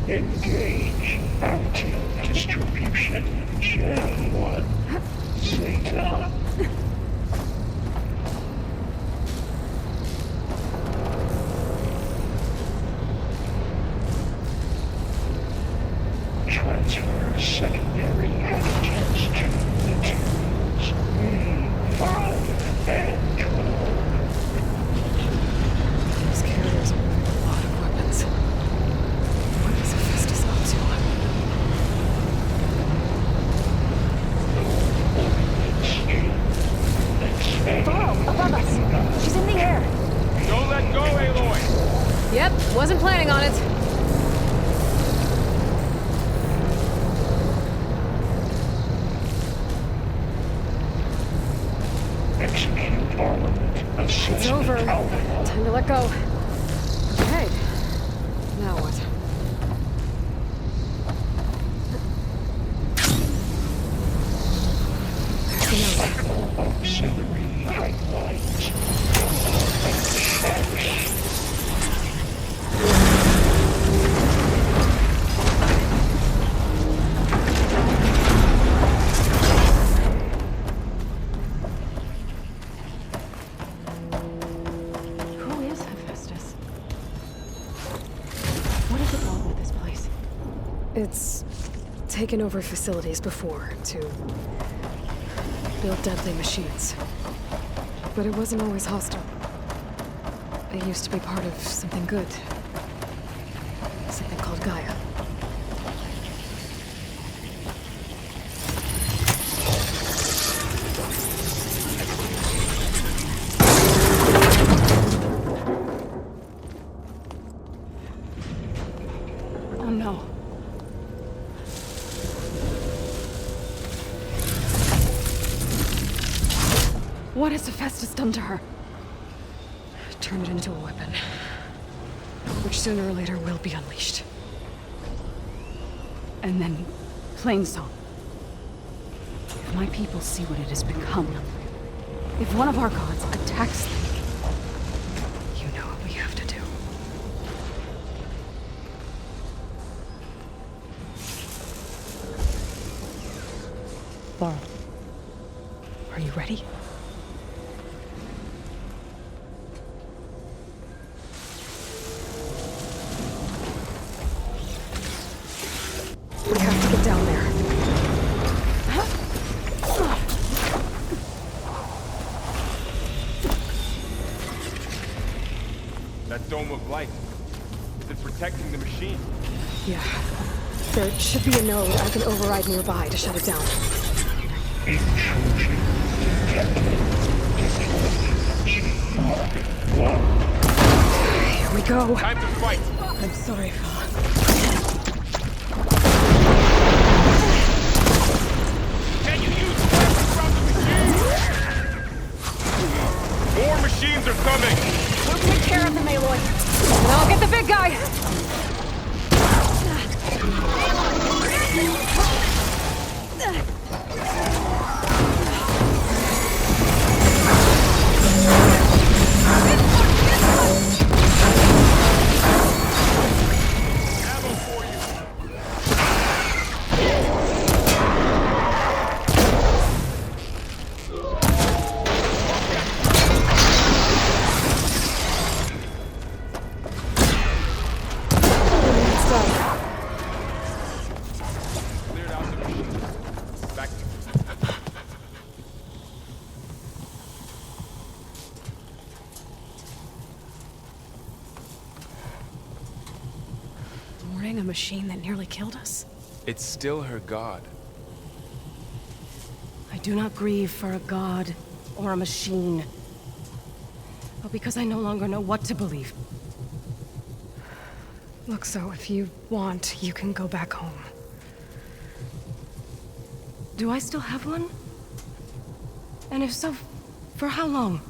Engage. Active distribution. Gen 1. Zeta. Transfer secondary antigens to materials E5 and 12. These carriers are moving a lot of weapons. What is Hephaestus up to? Faro, above us! She's in the air! Don't let go, Aloy! Yep, wasn't planning on it. Execute armament. It's over. Time to let go. Okay. Now what? There's the note. Auxiliary pipelines. It's taken over facilities before to build deadly machines. But it wasn't always hostile. It used to be part of something good. Something called Gaia. Oh no. What has Hephaestus done to her? Turned it into a weapon. Which sooner or later will be unleashed. And then, Plainsong. If my people see what it has become, if one of our gods attacks them, you know what we have to do. Laurel, are you ready? We have to get down there. That dome of light. Is it protecting the machine? Yeah. There should be a node I can override nearby to shut it down. Here we go. Time to fight. I'm sorry, Fala. Can you use weapons from the machine? More machines are coming. We'll take care of them, Aloy. And I'll get the big guy. A machine that nearly killed us? It's still her god. I do not grieve for a god or a machine, but because I no longer know what to believe. Look, so if you want, you can go back home. Do I still have one? And if so, for how long?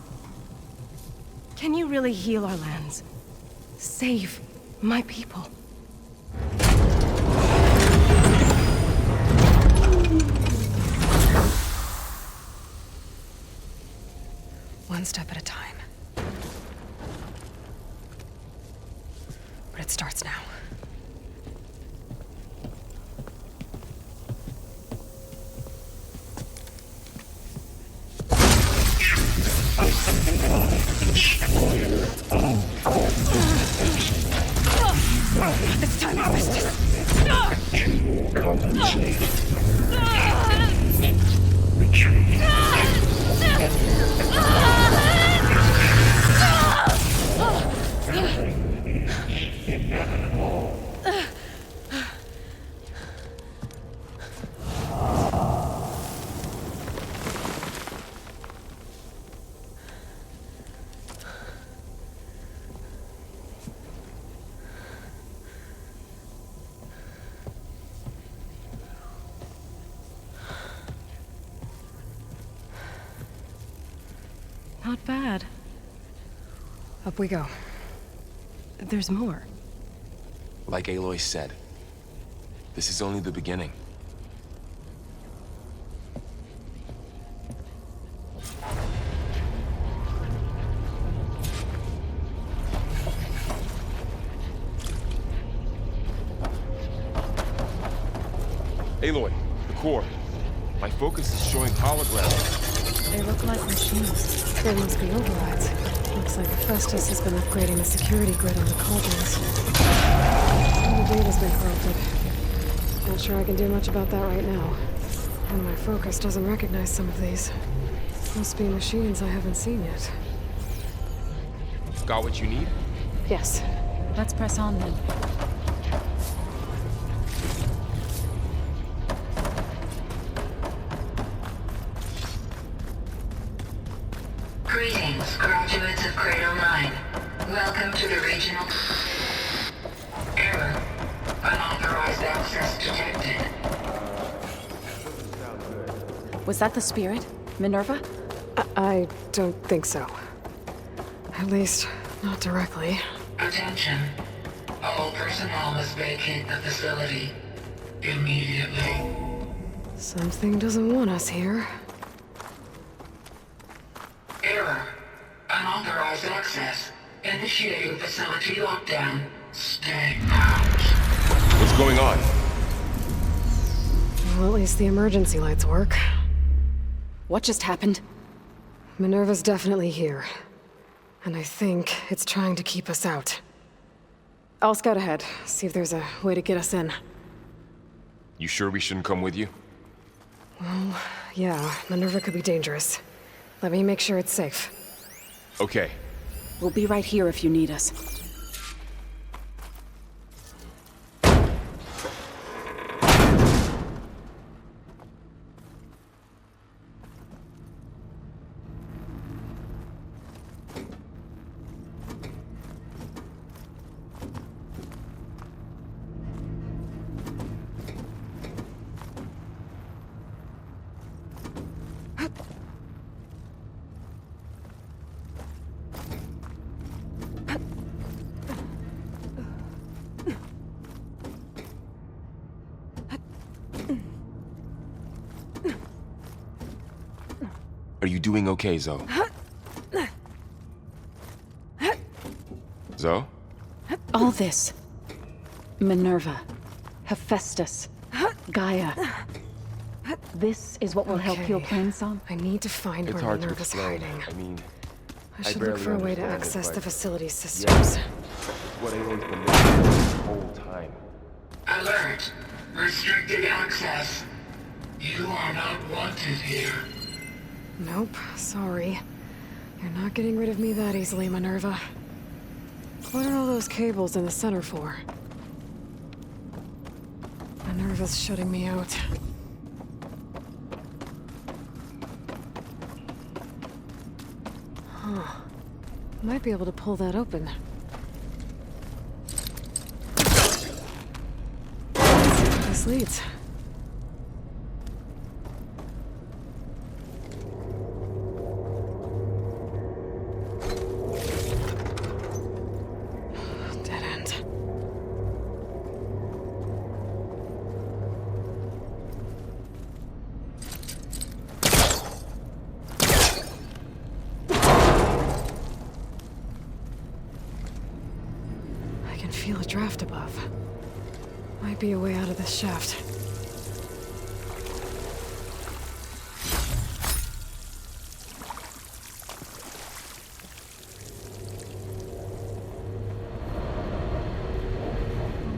Can you really heal our lands? Save my people? One step at a time. But it starts now. Retreat. Not bad. Up we go. There's more. Like Aloy said, this is only the beginning. Aloy, the core. My focus is showing holograms. They look like machines. There must be overrides. Looks like Festus has been upgrading the security grid on the cauldrons. All the data's been corrupted. Not sure I can do much about that right now. And my focus doesn't recognize some of these. Must be machines I haven't seen yet. Got what you need? Yes. Let's press on then. Greetings, graduates of Cradle 9. Welcome to the regional... Error. Unauthorized access detected. Was that the spirit? Minerva? I don't think so. At least, not directly. Attention. All personnel must vacate the facility. Immediately. Something doesn't want us here. Error. Unauthorized access. Initiating facility lockdown. Stay out. What's going on? Well, at least the emergency lights work. What just happened? Minerva's definitely here. And I think it's trying to keep us out. I'll scout ahead, see if there's a way to get us in. You sure we shouldn't come with you? Well, yeah, Minerva could be dangerous. Let me make sure it's safe. Okay. We'll be right here if you need us. Are you doing okay, Zoe? Zoe? All this. Minerva. Hephaestus. Gaia. This is what will help heal Plainsong? I need to find It's where hard to Minerva's explain. hiding. I mean, I should barely look for a way to understand it, access but the facility's systems. yeah, what Aloy's been looking for this whole time. Alert. Restricted access. You are not wanted here. Nope, sorry. You're not getting rid of me that easily, Minerva. What are all those cables in the center for? Minerva's shutting me out. Huh. Might be able to pull that open. Let's see where this leads. Dead end. I can feel a draft above. Might be a way out of this shaft.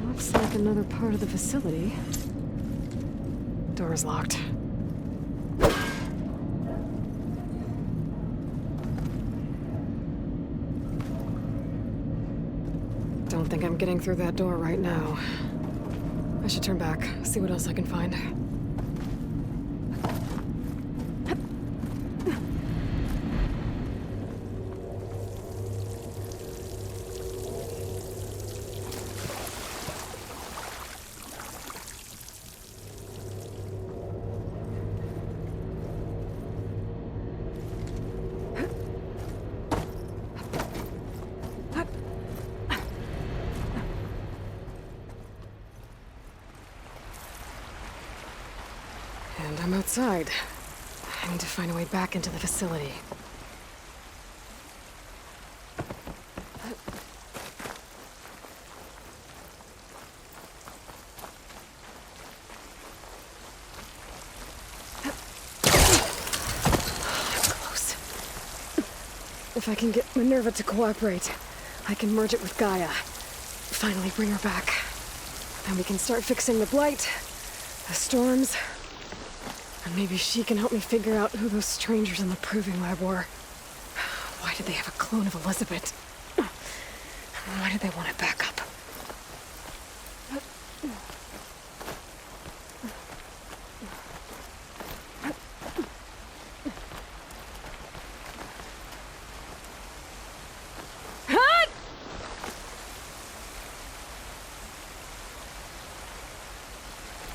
Looks like another part of the facility. door is locked. Don't think I'm getting through that door right now. I should turn back, see what else I can find. And I'm outside. I need to find a way back into the facility. Close. If I can get Minerva to cooperate, I can merge it with Gaia. Finally bring her back. Then we can start fixing the blight, the storms, and maybe she can help me figure out who those strangers in the proving lab were. Why did they have a clone of Elizabeth? Why did they want it back up?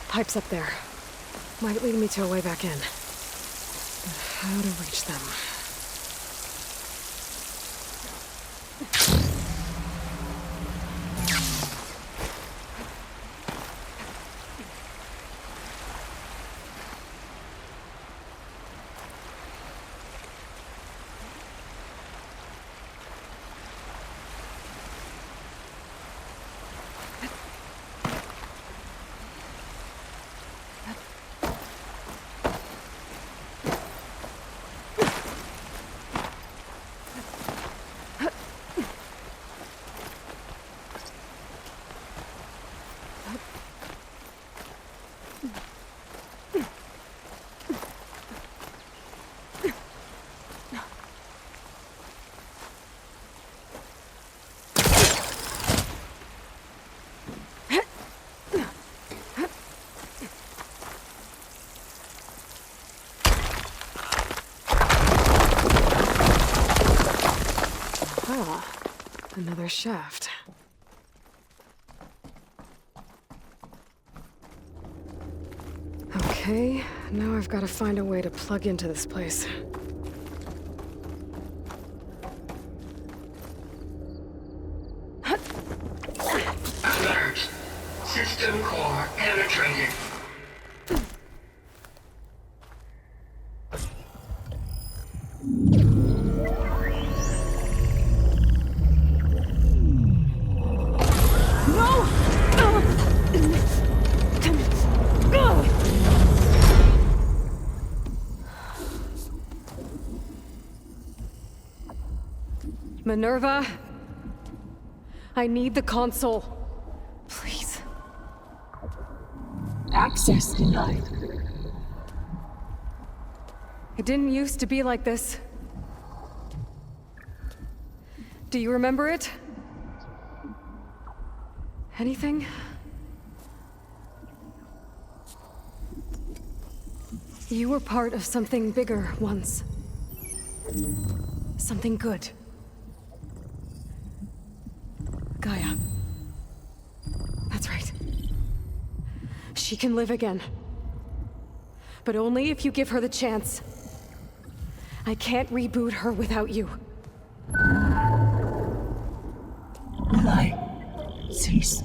Pipes up there. Might lead me to a way back in. But how to reach them? Another shaft. Okay, now I've got to find a way to plug into this place. Alert. System core penetrated. Minerva, I need the console. Please. Access denied. It didn't used to be like this. Do you remember it? Anything? You were part of something bigger once. Something good. Gaia. That's right. She can live again. But only if you give her the chance. I can't reboot her without you. Light. Cease.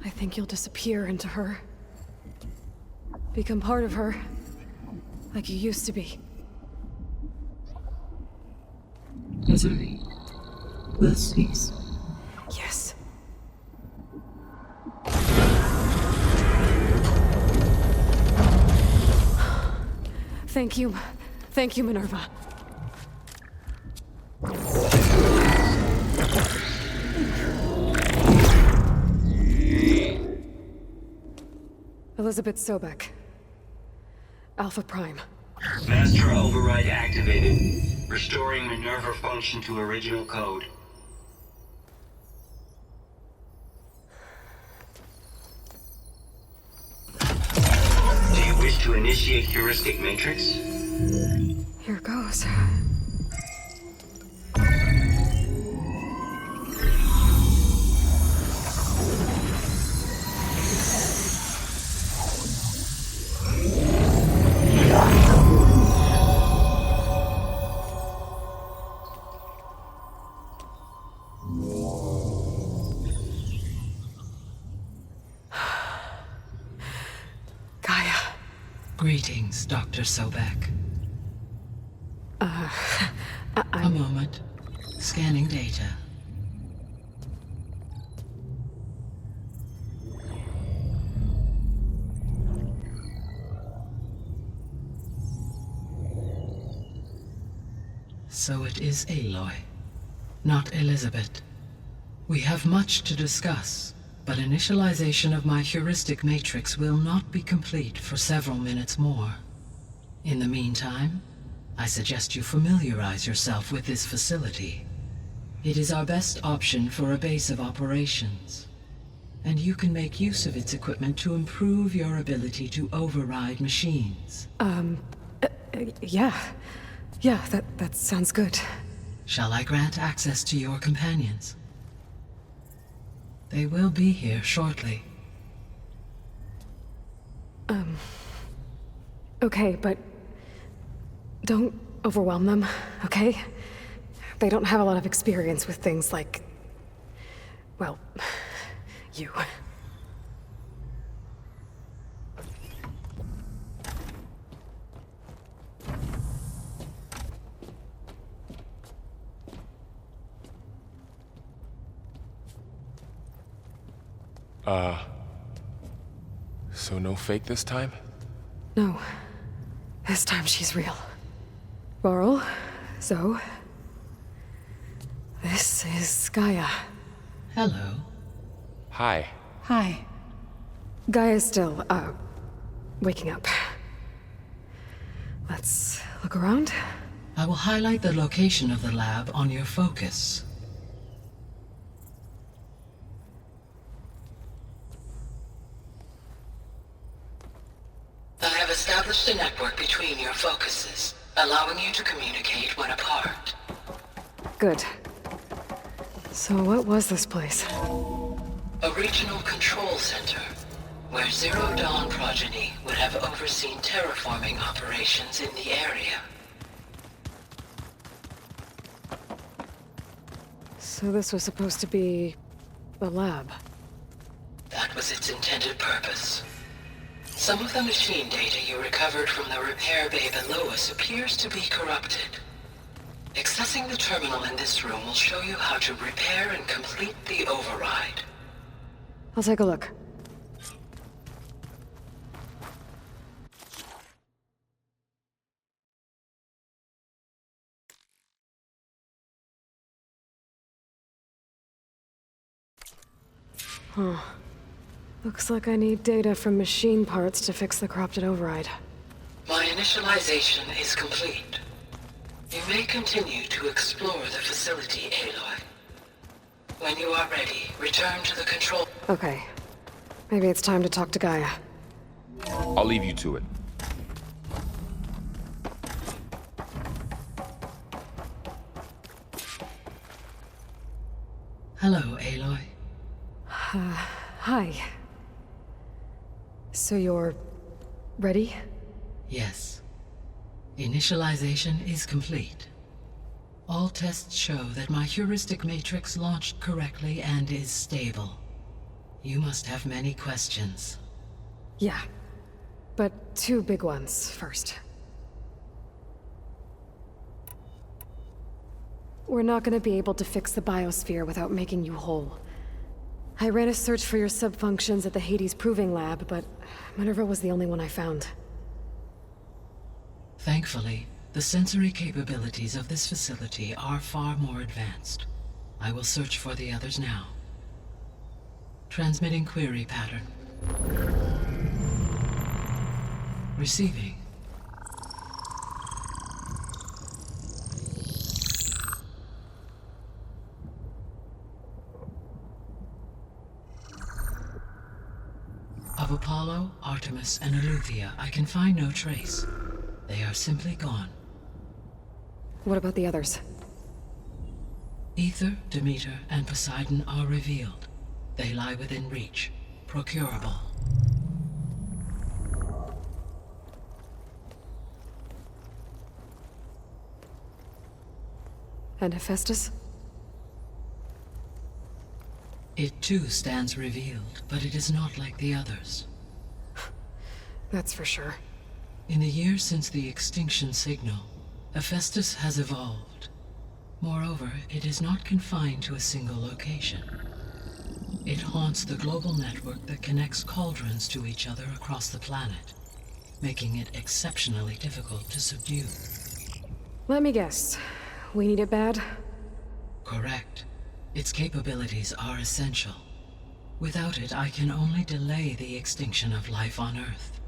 I think you'll disappear into her. Become part of her. Like you used to be. Misery. Will cease. Yes. Thank you. Thank you, Minerva. Elizabeth Sobek. Alpha Prime. Master override activated. Restoring Minerva function to original code. Do you wish to initiate heuristic matrix? Here goes. Greetings, Dr. Sobek. A moment. Scanning data. So it is Aloy, not Elizabeth. We have much to discuss, but initialization of my heuristic matrix will not be complete for several minutes more. In the meantime, I suggest you familiarize yourself with this facility. It is our best option for a base of operations, and you can make use of its equipment to improve your ability to override machines. Yeah. Yeah, that sounds good. Shall I grant access to your companions? They will be here shortly. Okay, but don't overwhelm them, okay? They don't have a lot of experience with things like, well, you. So no fake this time? No. This time she's real. Varl, Zoe. This is Gaia. Hello. Hi. Hi. Gaia's still, waking up. Let's look around. I will highlight the location of the lab on your focus. I have established a network between your focuses, allowing you to communicate when apart. Good. So what was this place? A regional control center, where Zero Dawn progeny would have overseen terraforming operations in the area. So this was supposed to be the lab. That was its intended purpose. Some of the machine data you recovered from the repair bay below us appears to be corrupted. Accessing the terminal in this room will show you how to repair and complete the override. I'll take a look. Huh. Looks like I need data from machine parts to fix the corrupted override. My initialization is complete. You may continue to explore the facility, Aloy. When you are ready, return to the control... Okay. Maybe it's time to talk to Gaia. I'll leave you to it. Hello, Aloy. Hi. So you're... ready? Yes. Initialization is complete. All tests show that my heuristic matrix launched correctly and is stable. You must have many questions. Yeah. But two big ones first. We're not gonna be able to fix the biosphere without making you whole. I ran a search for your sub-functions at the Hades Proving Lab, but Minerva was the only one I found. Thankfully, the sensory capabilities of this facility are far more advanced. I will search for the others now. Transmitting query pattern. Receiving. Of Apollo, Artemis, and Eleuthia, I can find no trace. They are simply gone. What about the others? Ether, Demeter, and Poseidon are revealed. They lie within reach, procurable. And Hephaestus? It too stands revealed, but it is not like the others. That's for sure. In the years since the extinction signal, Hephaestus has evolved. Moreover, it is not confined to a single location. It haunts the global network that connects cauldrons to each other across the planet, making it exceptionally difficult to subdue. Let me guess. We need it bad? Correct. Its capabilities are essential. Without it, I can only delay the extinction of life on Earth.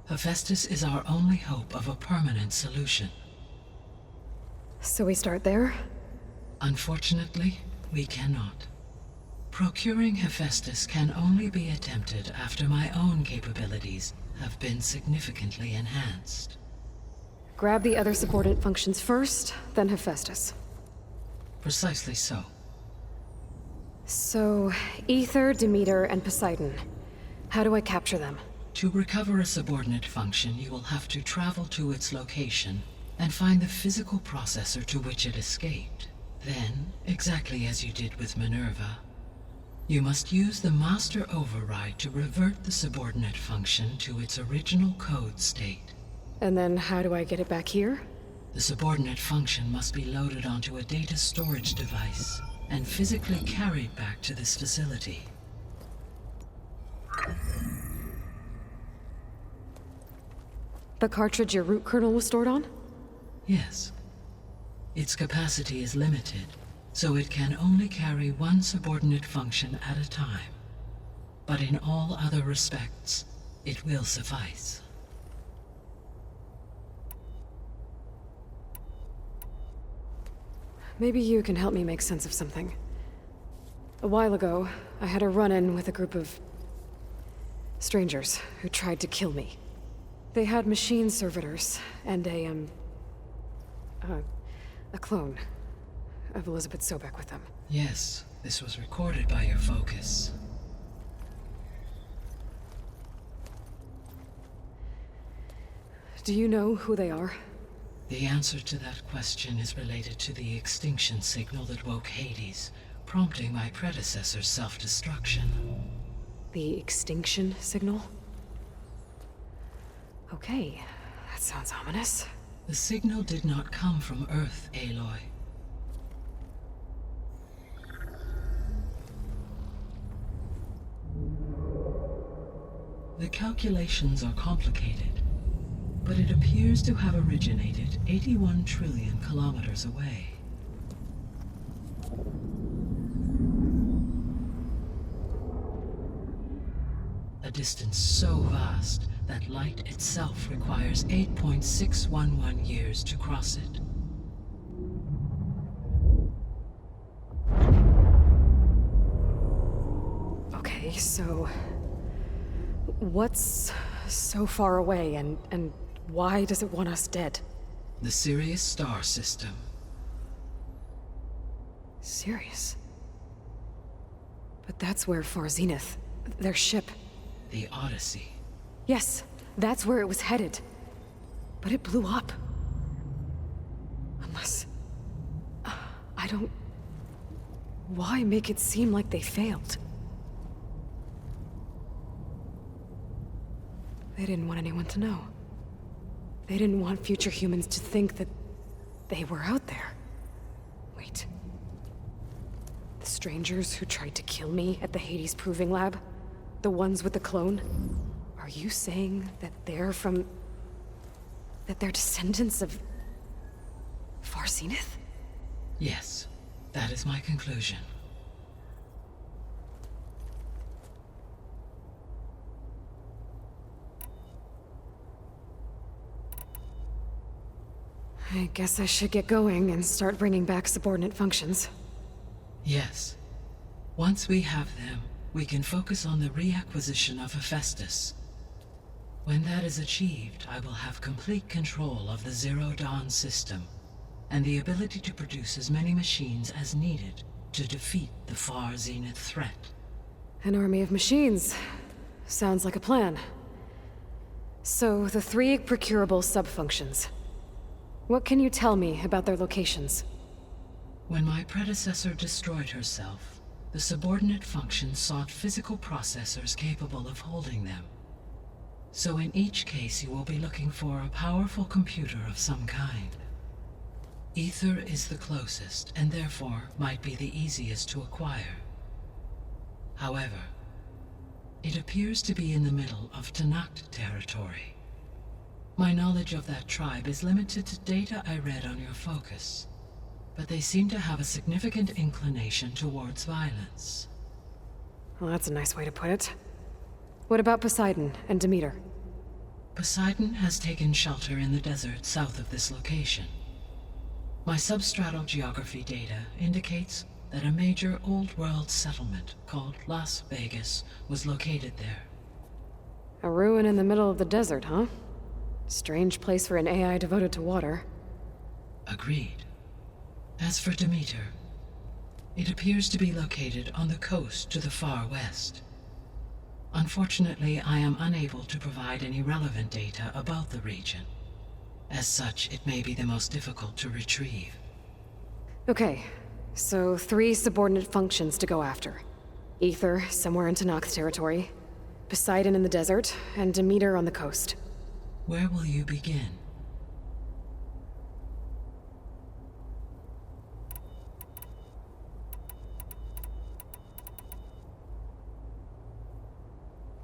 Hephaestus is our only hope of a permanent solution. So we start there? Unfortunately, we cannot. Procuring Hephaestus can only be attempted after my own capabilities have been significantly enhanced. Grab the other subordinate functions first, then Hephaestus. Precisely so. So, Ether, Demeter, and Poseidon. How do I capture them? To recover a subordinate function, you will have to travel to its location and find the physical processor to which it escaped. Then, exactly as you did with Minerva, you must use the master override to revert the subordinate function to its original code state. And then how do I get it back here? The subordinate function must be loaded onto a data storage device and physically carried back to this facility. The cartridge your root kernel was stored on? Yes. Its capacity is limited, so it can only carry one subordinate function at a time. But in all other respects, it will suffice. Maybe you can help me make sense of something. A while ago, I had a run-in with a group of strangers who tried to kill me. They had machine servitors and a clone of Elizabeth Sobek with them. Yes, this was recorded by your focus. Do you know who they are? The answer to that question is related to the extinction signal that woke Hades, prompting my predecessor's self-destruction. The extinction signal? Okay, that sounds ominous. The signal did not come from Earth, Aloy. The calculations are complicated, but it appears to have originated 81 trillion kilometers away. A distance so vast that light itself requires 8.611 years to cross it. Okay, so what's so far away and why does it want us dead? The Sirius star system. Sirius? But that's where Far Zenith, their ship. The Odyssey. Yes, that's where it was headed. But it blew up. Unless... I don't... Why make it seem like they failed? They didn't want anyone to know. They didn't want future humans to think that they were out there. Wait. The strangers who tried to kill me at the Hades Proving Lab? The ones with the clone? Are you saying that they're from... that they're descendants of... Far Zenith? Yes, that is my conclusion. I guess I should get going and start bringing back subordinate functions. Yes. Once we have them, we can focus on the reacquisition of Hephaestus. When that is achieved, I will have complete control of the Zero Dawn system, and the ability to produce as many machines as needed to defeat the Far Zenith threat. An army of machines. Sounds like a plan. So, the 3 procurable sub-functions. What can you tell me about their locations? When my predecessor destroyed herself, the subordinate functions sought physical processors capable of holding them. So in each case you will be looking for a powerful computer of some kind. Ether is the closest, and therefore might be the easiest to acquire. However, it appears to be in the middle of Tenakt territory. My knowledge of that tribe is limited to data I read on your focus, but they seem to have a significant inclination towards violence. Well, that's a nice way to put it. What about Poseidon and Demeter? Poseidon has taken shelter in the desert south of this location. My substratal geography data indicates that a major old-world settlement called Las Vegas was located there. A ruin in the middle of the desert, huh? Strange place for an AI devoted to water. Agreed. As for Demeter, it appears to be located on the coast to the far west. Unfortunately, I am unable to provide any relevant data about the region. As such, it may be the most difficult to retrieve. Okay, so 3 subordinate functions to go after. Ether, somewhere in Tenakt territory, Poseidon in the desert, and Demeter on the coast. Where will you begin?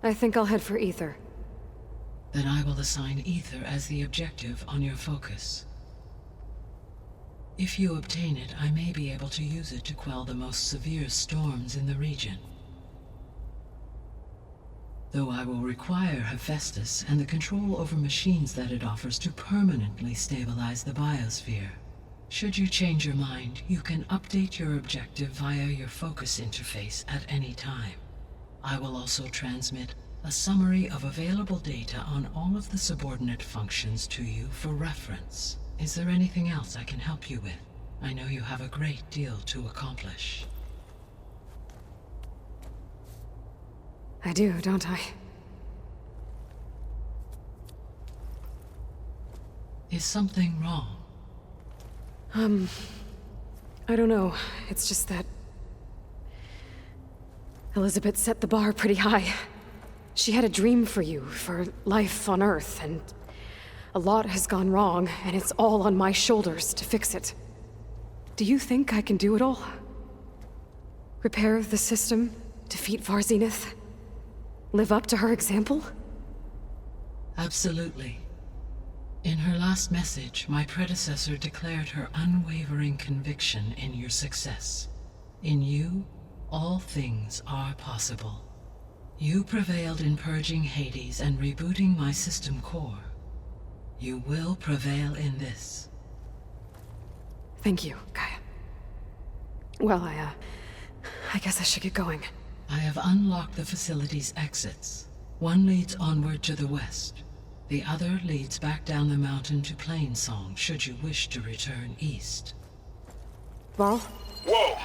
I think I'll head for Ether. Then I will assign Ether as the objective on your focus. If you obtain it, I may be able to use it to quell the most severe storms in the region. Though I will require Hephaestus and the control over machines that it offers to permanently stabilize the biosphere. Should you change your mind, you can update your objective via your focus interface at any time. I will also transmit a summary of available data on all of the subordinate functions to you for reference. Is there anything else I can help you with? I know you have a great deal to accomplish. I do, don't I? Is something wrong? I don't know. It's just that Elizabeth set the bar pretty high. She had a dream for you, for life on Earth, and a lot has gone wrong, and it's all on my shoulders to fix it. Do you think I can do it all? Repair the system, defeat Far Zenith, live up to her example? Absolutely. In her last message, my predecessor declared her unwavering conviction in your success. In you, all things are possible. You prevailed in purging Hades and rebooting my system core. You will prevail in this. Thank you, Gaia. Well, I guess I should get going. I have unlocked the facility's exits. One leads onward to the west. The other leads back down the mountain to Plainsong, should you wish to return east. Varl? Whoa!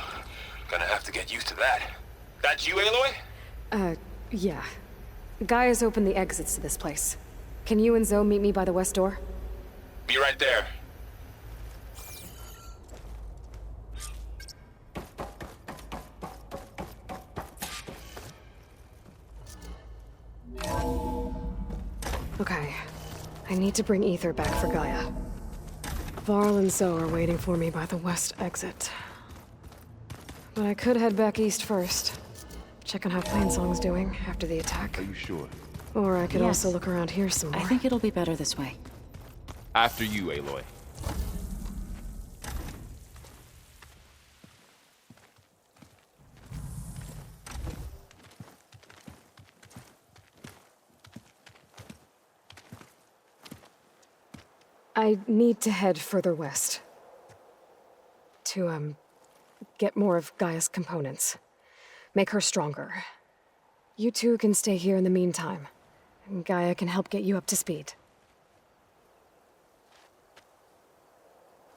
Gonna have to get used to that. That's you, Aloy? Yeah. Gaia's opened the exits to this place. Can you and Zoe meet me by the west door? Be right there. Okay. I need to bring Ether back for Gaia. Varl and Zoe are waiting for me by the west exit. But I could head back east first. Check on how Plainsong's doing after the attack. Are you sure? Or I could also look around here some more. I think it'll be better this way. After you, Aloy. I need to head further west. To, get more of Gaia's components. Make her stronger. You two can stay here in the meantime. And Gaia can help get you up to speed.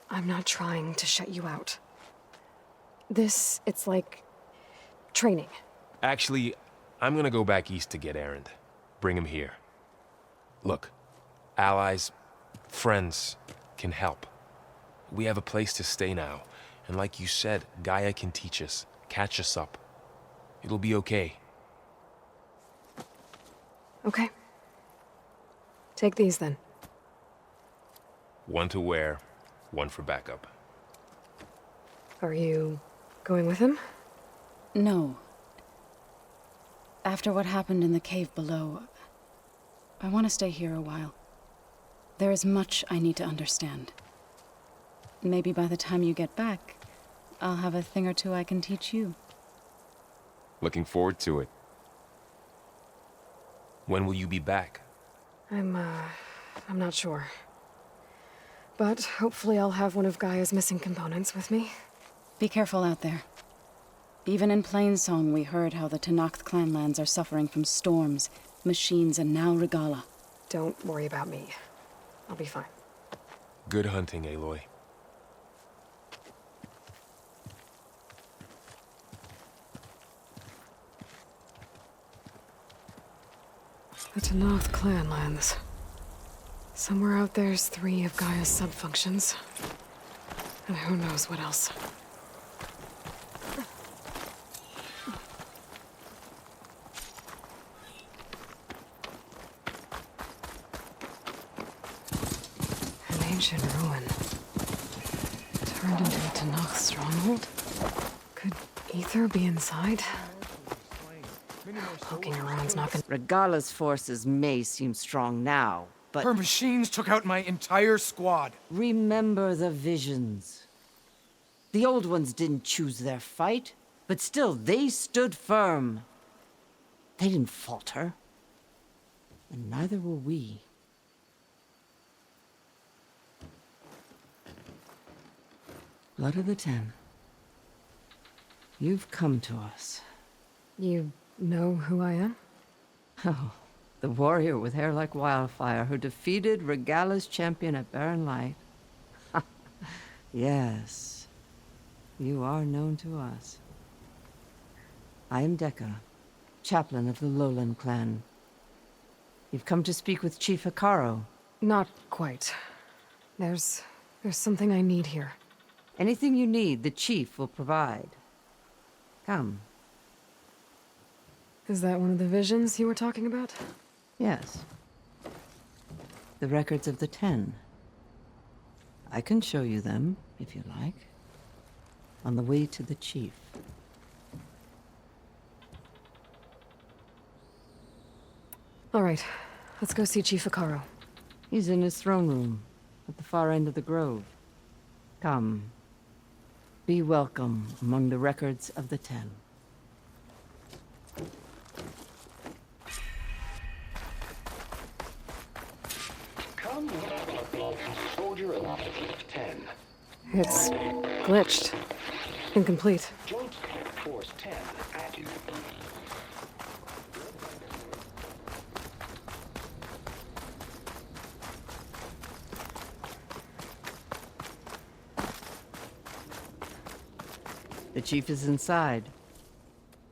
I'm not trying to shut you out. It's like... training. Actually, I'm gonna go back east to get Erend. Bring him here. Look, allies, friends can help. We have a place to stay now, and like you said, Gaia can teach us, catch us up. It'll be okay. Okay. Take these then. One to wear, one for backup. Are you going with him? No. After what happened in the cave below, I want to stay here a while. There is much I need to understand. Maybe by the time you get back, I'll have a thing or two I can teach you. Looking forward to it. When will you be back? I'm not sure. But hopefully I'll have one of Gaia's missing components with me. Be careful out there. Even in Plainsong, we heard how the Tenakth clanlands are suffering from storms, machines, and now Regala. Don't worry about me. I'll be fine. Good hunting, Aloy. The Tenakth clanlands. Somewhere out there's 3 of Gaia's sub-functions. And who knows what else. An ancient ruin. Turned into a Tenakth stronghold? Could Ether be inside? Poking around's not gonna... Regala's forces may seem strong now, but... Her machines took out my entire squad. Remember the visions. The old ones didn't choose their fight, but still they stood firm. They didn't falter. And neither will we. Blood of the Ten. You've come to us. You know who I am? Oh, the warrior with hair like wildfire who defeated Regala's champion at Barren Light. Yes, you are known to us. I am Dekka, chaplain of the Lowland clan. You've come to speak with Chief Hikaro. Not quite. There's something I need here. Anything you need, the chief will provide. Come. Is that one of the visions you were talking about? Yes. The records of the 10. I can show you them, if you like. On the way to the chief. All right. Let's go see Chief Hikaro. He's in his throne room, at the far end of the grove. Come. Be welcome among the records of the 10. Come soldier of 10. It's glitched. Incomplete. Joint Force 10 active. The chief is inside.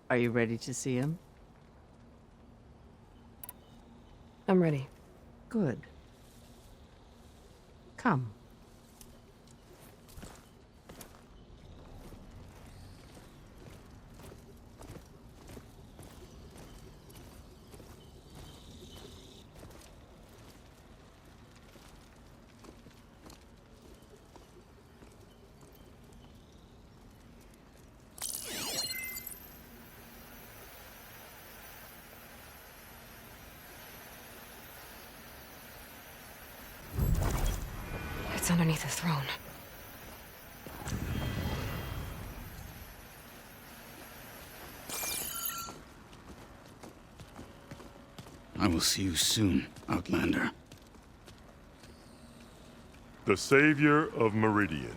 Are you ready to see him? I'm ready. Good. Come. It's underneath the throne. I will see you soon, Outlander. The savior of Meridian.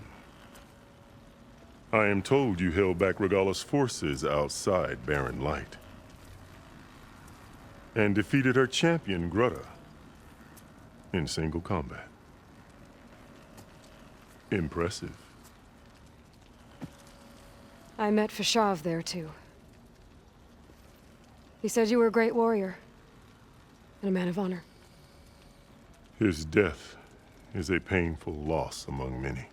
I am told you held back Regala's forces outside Barren Light. And defeated her champion, Grutta, in single combat. Impressive. I met Fashav there, too. He said you were a great warrior. And a man of honor. His death is a painful loss among many.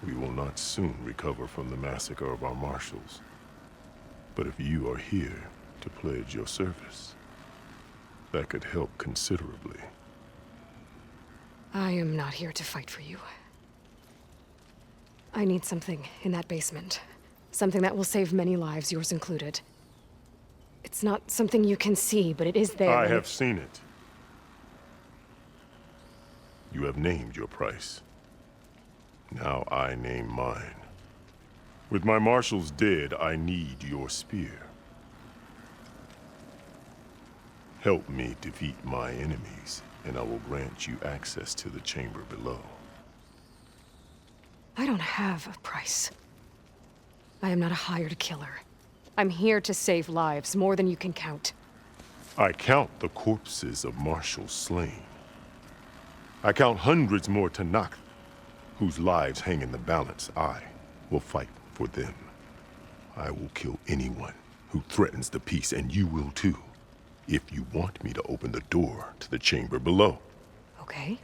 We will not soon recover from the massacre of our marshals. But if you are here to pledge your service, that could help considerably. I am not here to fight for you. I need something in that basement. Something that will save many lives, yours included. It's not something you can see, but it is there. I have seen it. You have named your price. Now I name mine. With my marshals dead, I need your spear. Help me defeat my enemies, and I will grant you access to the chamber below. I don't have a price. I am not a hired killer. I'm here to save lives, more than you can count. I count the corpses of marshals slain. I count hundreds more Tehnak, whose lives hang in the balance. I will fight for them. I will kill anyone who threatens the peace, and you will too, if you want me to open the door to the chamber below. Okay.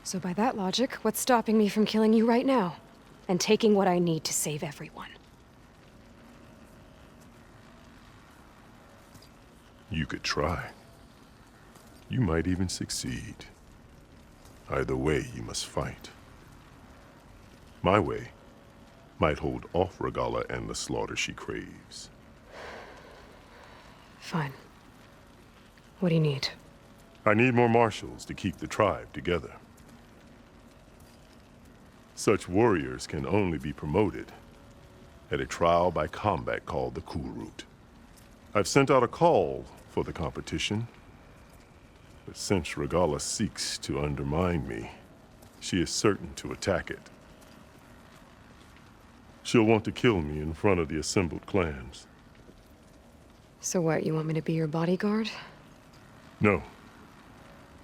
So by that logic, what's stopping me from killing you right now? And taking what I need to save everyone? You could try. You might even succeed. Either way, you must fight. My way might hold off Regala and the slaughter she craves. Fine. What do you need? I need more marshals to keep the tribe together. Such warriors can only be promoted at a trial by combat called the Kulrut. I've sent out a call for the competition, but since Regala seeks to undermine me, she is certain to attack it. She'll want to kill me in front of the assembled clans. So what, you want me to be your bodyguard? No.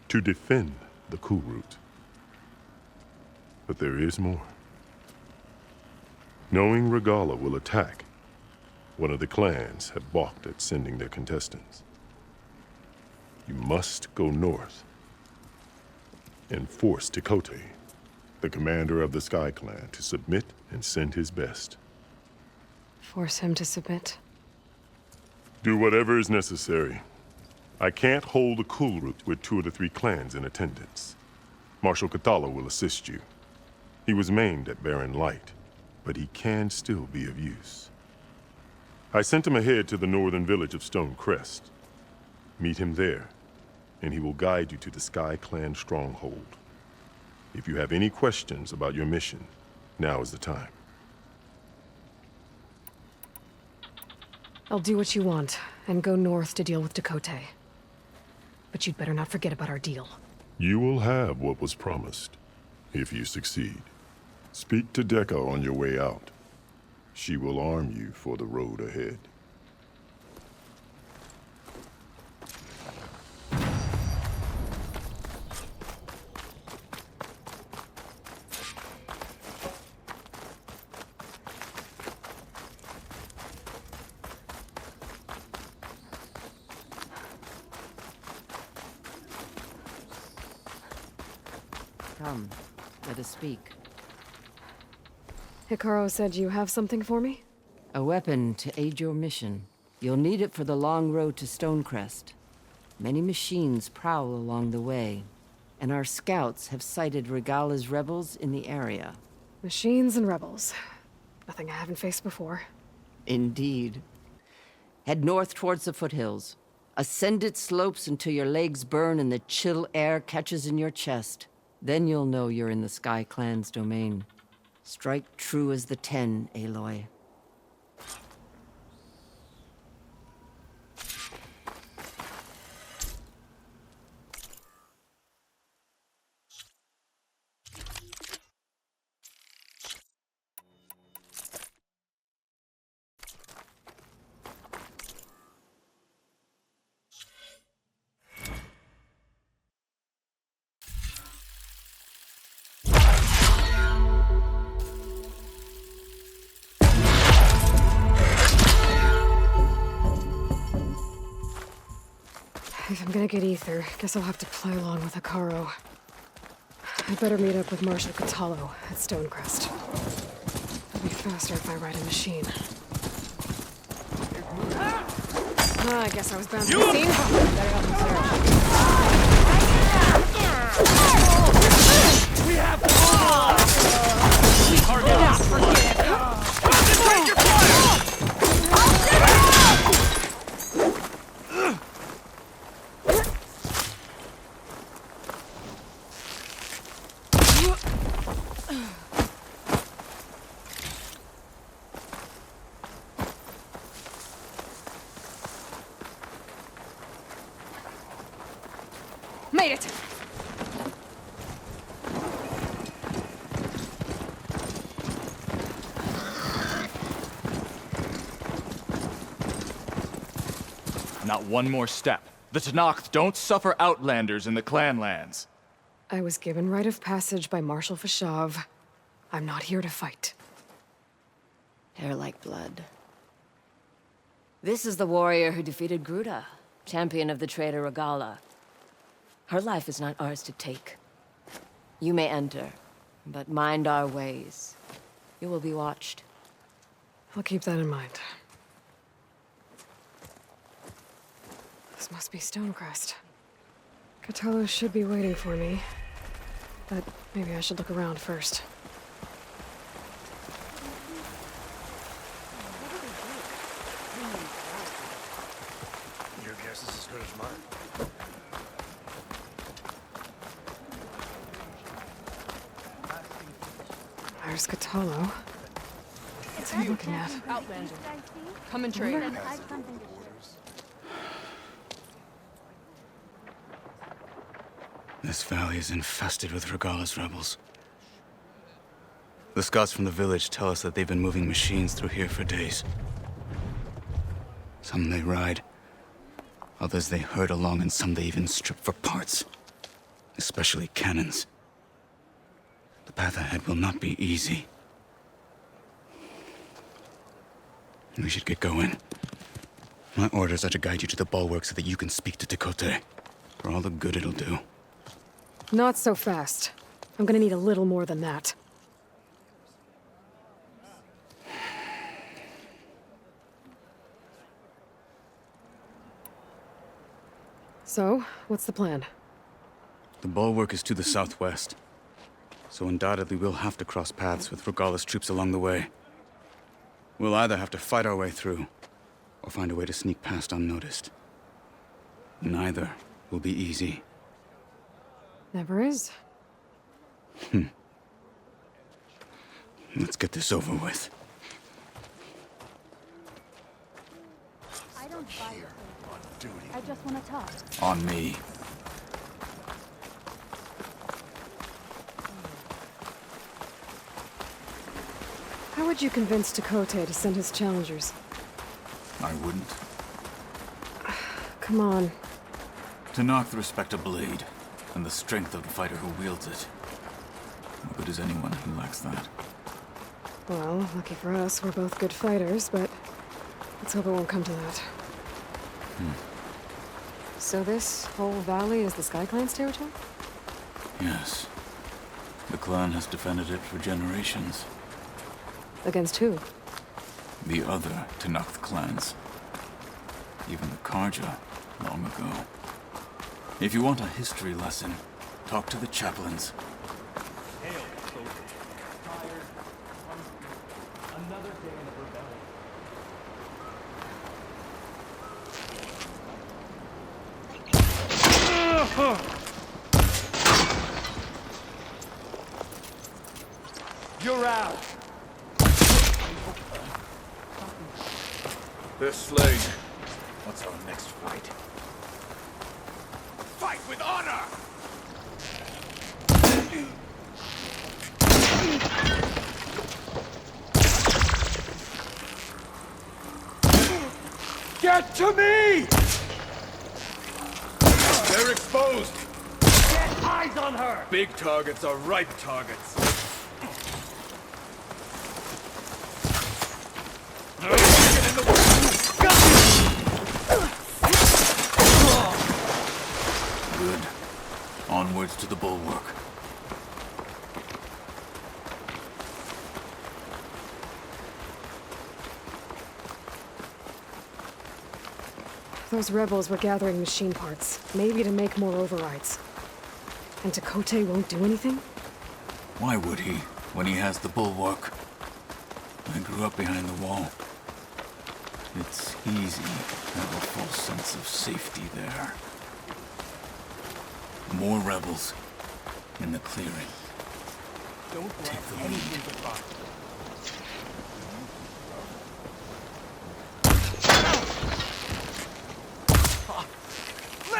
To defend the Kulrut. But there is more. Knowing Regala will attack, one of the clans have balked at sending their contestants. You must go north and force Tekote, the commander of the Sky Clan, to submit and send his best. Force him to submit? Do whatever is necessary. I can't hold a Kulrut with 2 of the 3 clans in attendance. Marshal Kathala will assist you. He was maimed at Barren Light, but he can still be of use. I sent him ahead to the northern village of Stone Crest. Meet him there, and he will guide you to the Sky Clan stronghold. If you have any questions about your mission, now is the time. I'll do what you want, and go north to deal with Tekote. But you'd better not forget about our deal. You will have what was promised, if you succeed. Speak to Dekka on your way out. She will arm you for the road ahead. Come, let us speak. Hikaru said you have something for me? A weapon to aid your mission. You'll need it for the long road to Stonecrest. Many machines prowl along the way, and our scouts have sighted Regala's rebels in the area. Machines and rebels. Nothing I haven't faced before. Indeed. Head north towards the foothills. Ascend its slopes until your legs burn and the chill air catches in your chest. Then you'll know you're in the Sky Clan's domain. Strike true as the 10, Aloy. If I'm gonna get ether, guess I'll have to play along with Hikaru. I'd better meet up with Marshal Catallo at Stonecrest. It'll be faster if I ride a machine. I guess I was bound to be seen. Better help him, Sarah. We have to not forget. Concentrate your fire! Made it! Not one more step. The Tenakth don't suffer outlanders in the clan lands. I was given right of passage by Marshal Fashav. I'm not here to fight. Hair like blood. This is the warrior who defeated Gruta, champion of the trader Regala. Her life is not ours to take. You may enter, but mind our ways. You will be watched. I'll keep that in mind. This must be Stonecrest. Catallo should be waiting for me, but maybe I should look around first. Your guess is as good as mine. There's Catallo. What's he looking at? Outlander. Come and trade. This valley is infested with Regala's rebels. The scouts from the village tell us that they've been moving machines through here for days. Some they ride, others they herd along, and some they even strip for parts. Especially cannons. The path ahead will not be easy. We should get going. My orders are to guide you to the bulwark so that you can speak to Tekote. For all the good it'll do. Not so fast. I'm gonna need a little more than that. So, what's the plan? The bulwark is to the southwest. So undoubtedly we'll have to cross paths with Regala's troops along the way. We'll either have to fight our way through, or find a way to sneak past unnoticed. Neither will be easy. Never is. Let's get this over with. I don't buy it. I just want to talk. On me. How would you convince Tekote to send his challengers? I wouldn't. Come on. Tenakth respect a blade, and the strength of the fighter who wields it. How good is anyone who lacks that? Well, lucky for us, we're both good fighters, but let's hope it won't come to that. So this whole valley is the Sky Clan's territory? Yes. The clan has defended it for generations. Against who? The other Tenakth clans. Even the Karja, long ago. If you want a history lesson, talk to the chaplains. Hail, soldiers. Tired, hungry. Another day in the rebellion. You're out. They're slain. What's our next fight? Fight with honor! Get to me! They're exposed! Get eyes on her! Big targets are ripe targets. Get in the way! Got you! Towards to the bulwark. Those rebels were gathering machine parts, maybe to make more overrides. And Tekote won't do anything? Why would he, when he has the bulwark? I grew up behind the wall. It's easy to have a false sense of safety there. More rebels in the clearing. Take the lead.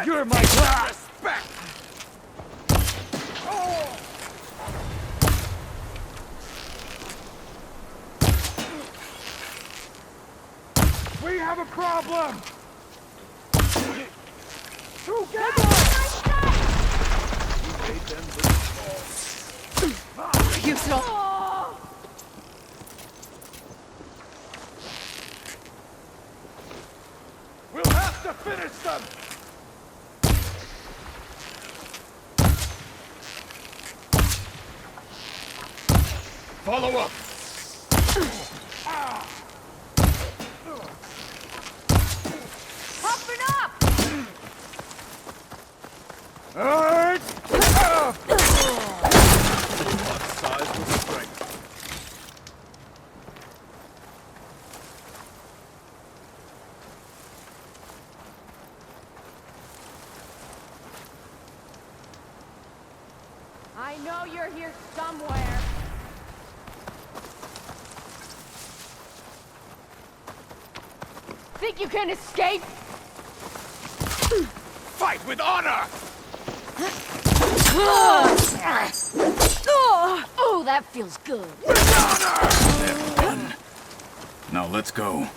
You're my respect! We have a problem! Together! You saw. We'll have to finish them! Follow up! Pumping up! Alright! What size was the strength? I know you're here somewhere. Think you can escape? Fight with honor! Oh, that feels good. They're done. Now let's go.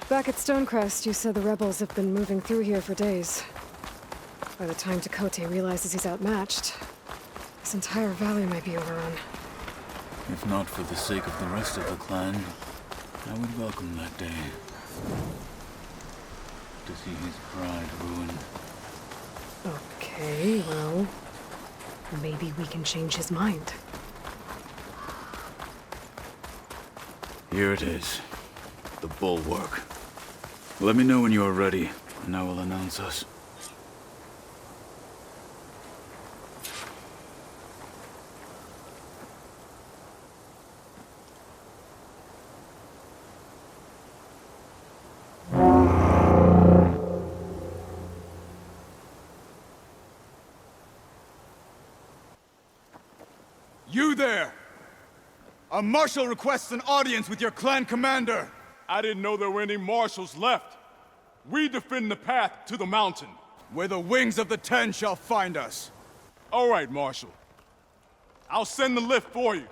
Back at Stonecrest, you said the rebels have been moving through here for days. By the time Tekote realizes he's outmatched, this entire valley might be overrun. If not for the sake of the rest of the clan, I would welcome that day. To see his pride ruined. Okay, well, maybe we can change his mind. Here it is. The bulwark. Let me know when you are ready, and I will announce us. You there! A marshal requests an audience with your clan commander! I didn't know there were any marshals left. We defend the path to the mountain. Where the wings of the Ten shall find us. All right, Marshal. I'll send the lift for you.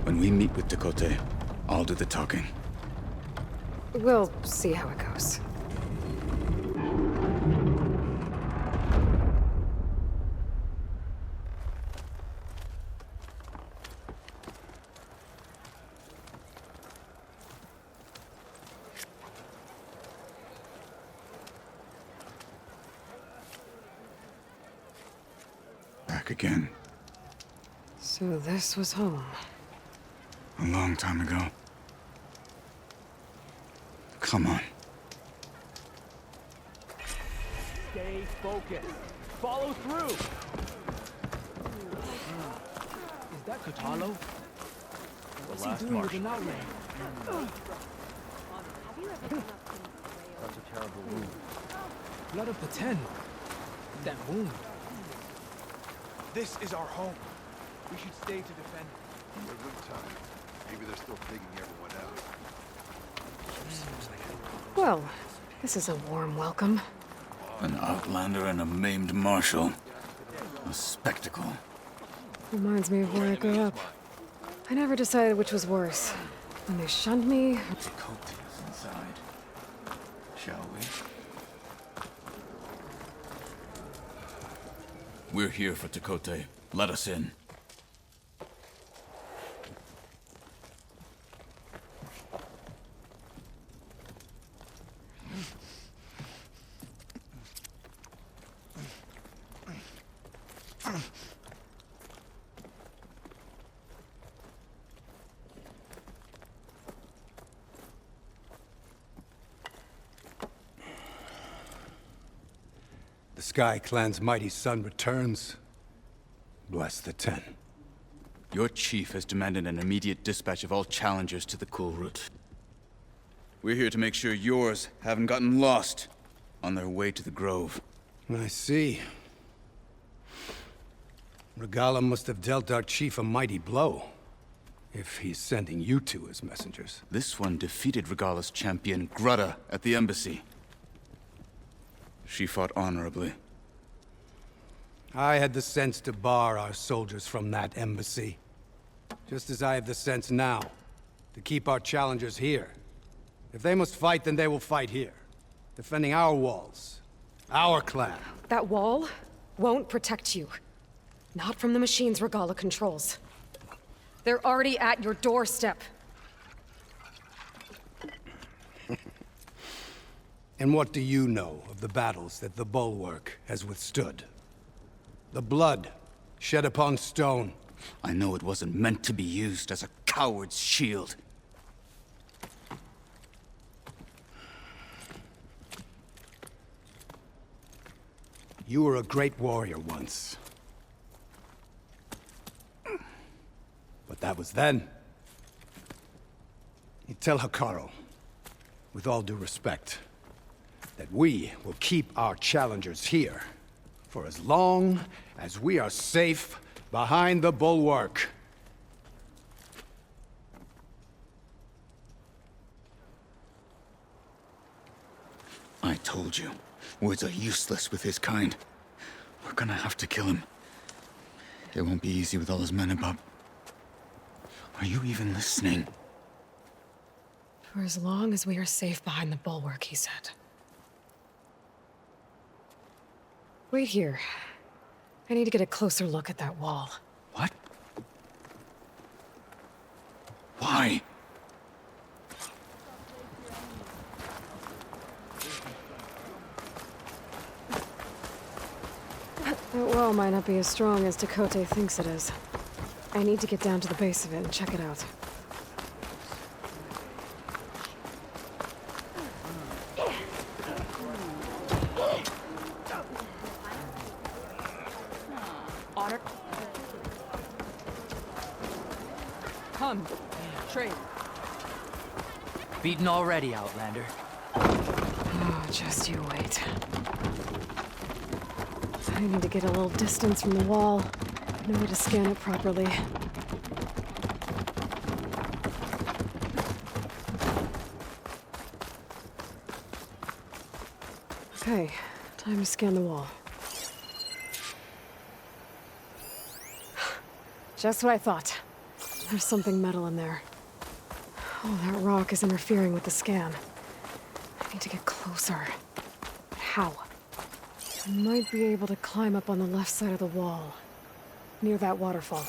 When we meet with Tekote, I'll do the talking. We'll see how it goes. Back again. So this was home. A long time ago. Come on. Stay focused. Follow through. Is that Katalo? What's he doing with an outrage? Such a terrible wound. Blood of the Ten. That wound. This is our home. We should stay to defend. We're a good time. Maybe they're still digging everyone out. Well, this is a warm welcome. An outlander and a maimed marshal. A spectacle. Reminds me of where I grew up. I never decided which was worse. When they shunned me, Difficulties inside. Shall we? We're here for Tekote. Let us in. The Sky Clan's mighty son returns. Bless the Ten. Your chief has demanded an immediate dispatch of all challengers to the Kulrut. We're here to make sure yours haven't gotten lost on their way to the Grove. I see. Regala must have dealt our chief a mighty blow, if he's sending you two as messengers. This one defeated Regala's champion, Grudda, at the embassy. She fought honorably. I had the sense to bar our soldiers from that embassy. Just as I have the sense now, to keep our challengers here. If they must fight, then they will fight here. Defending our walls. Our clan. that wall won't protect you. Not from the machines Regala controls. They're already at your doorstep. And what do you know of the battles that the Bulwark has withstood? The blood shed upon stone. I know it wasn't meant to be used as a coward's shield. You were a great warrior once. But that was then. You tell Hikaru, with all due respect, that we will keep our challengers here for as long as we are safe behind the Bulwark. I told you, words are useless with his kind. We're gonna have to kill him. It won't be easy with all his men above. Are you even listening? For as long as we are safe behind the Bulwark, he said. Wait here. I need to get a closer look at that wall. What? Why? That wall might not be as strong as Tekote thinks it is. I need to get down to the base of it and check it out. Honor. Come. Trade. Beaten already, Outlander. Oh, just you wait. I need to get a little distance from the wall. No way to scan it properly. Okay, time to scan the wall. Just what I thought. There's something metal in there. Oh, that rock is interfering with the scan. I need to get closer. But how? I might be able to climb up on the left side of the wall, near that waterfall.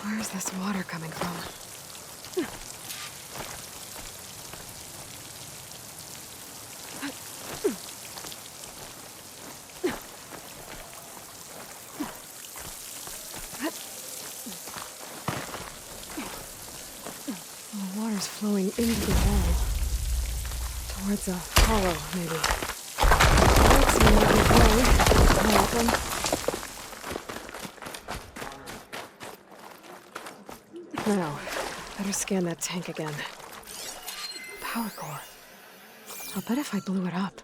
Where's this water coming from? Flowing into the wall. Towards a hollow, maybe. That's an open. Now, better scan that tank again. Power core. I'll bet if I blew it up,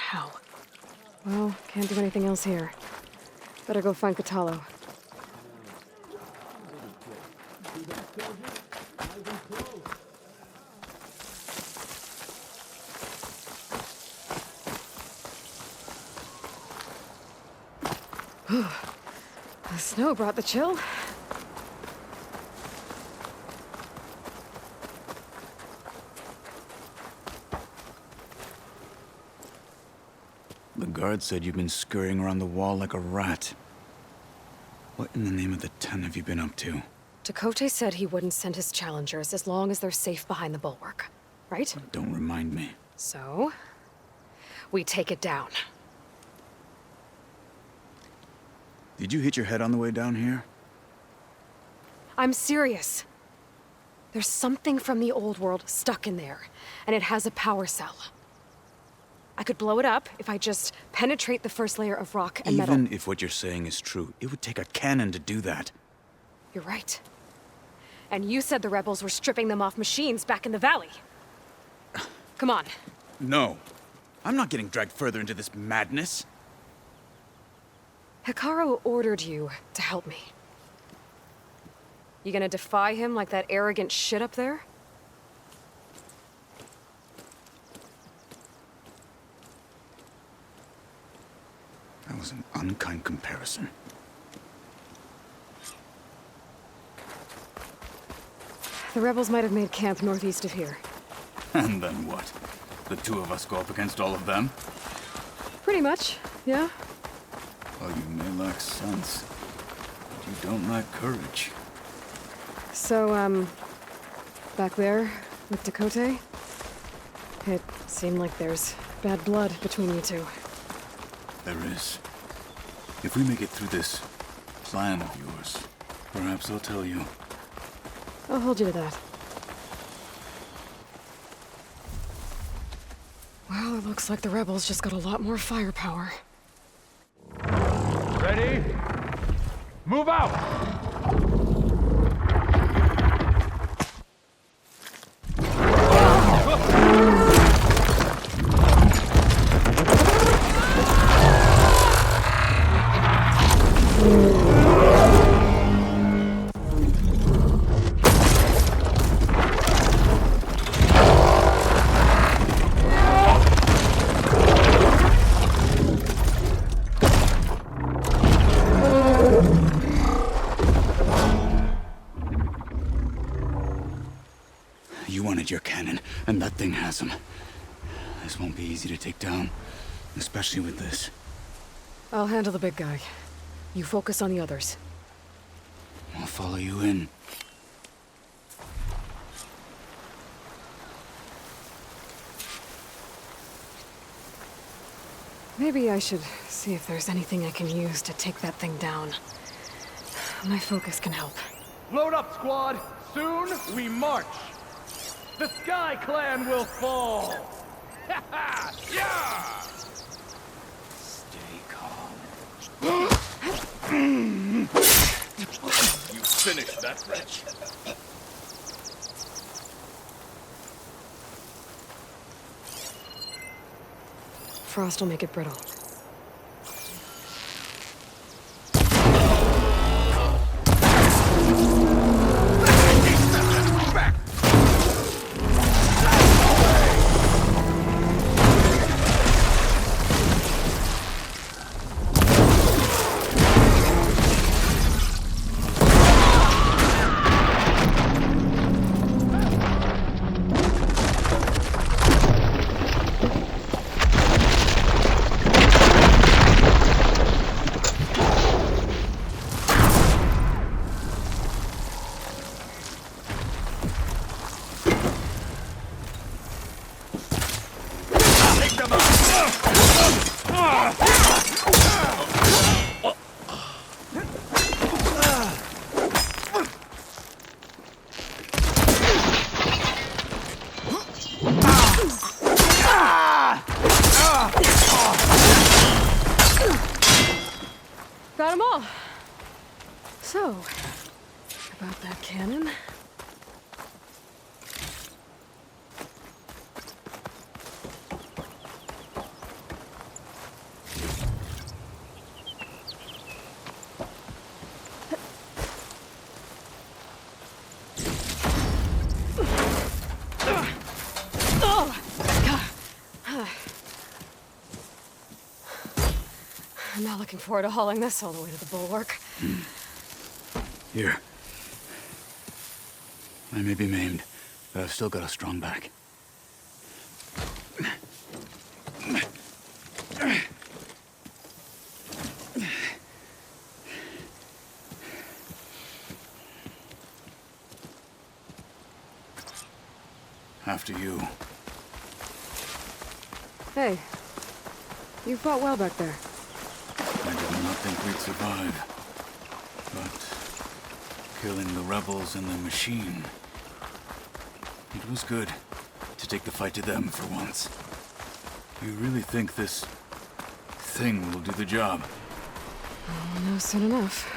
How? Well, can't do anything else here. Better go find Katalo. The snow brought the chill. The guard said you've been scurrying around the wall like a rat. What in the name of the 10 have you been up to? Dakote said he wouldn't send his challengers as long as they're safe behind the bulwark, right? Don't remind me. So, we take it down. Did you hit your head on the way down here? I'm serious. There's something from the old world stuck in there, and it has a power cell. I could blow it up if I just penetrate the first layer of rock and metal. Even if what you're saying is true, it would take a cannon to do that. You're right. And you said the rebels were stripping them off machines back in the valley. Come on. No. I'm not getting dragged further into this madness. Hikaru ordered you to help me. You gonna defy him like that arrogant shit up there? That was an unkind comparison. The rebels might have made camp northeast of here. And then what? The two of us go up against all of them? Pretty much, yeah. Oh, you may lack sense, but you don't lack courage. So, back there with Dakote, it seemed like there's bad blood between you two. There is. If we make it through this plan of yours, perhaps I'll tell you. I'll hold you to that. Well, it looks like the rebels just got a lot more firepower. Ready? Move out! Your cannon, and that thing has him. This won't be easy to take down, especially with this. I'll handle the big guy. You focus on the others. I'll follow you in. Maybe I should see if there's anything I can use to take that thing down. My focus can help. Load up, squad! Soon we march! The Sky Clan will fall! Ha ha! Yeah! Stay calm. You finished that wretch. Frost will make it brittle. Got them all. So, about that cannon. looking forward to hauling this all the way to the bulwark. Here. I may be maimed, but I've still got a strong back. After you. Hey, you fought well back there. I did not think we'd survive. But killing the rebels and the machine... it was good to take the fight to them for once. You really think this thing will do the job? I'll know soon enough.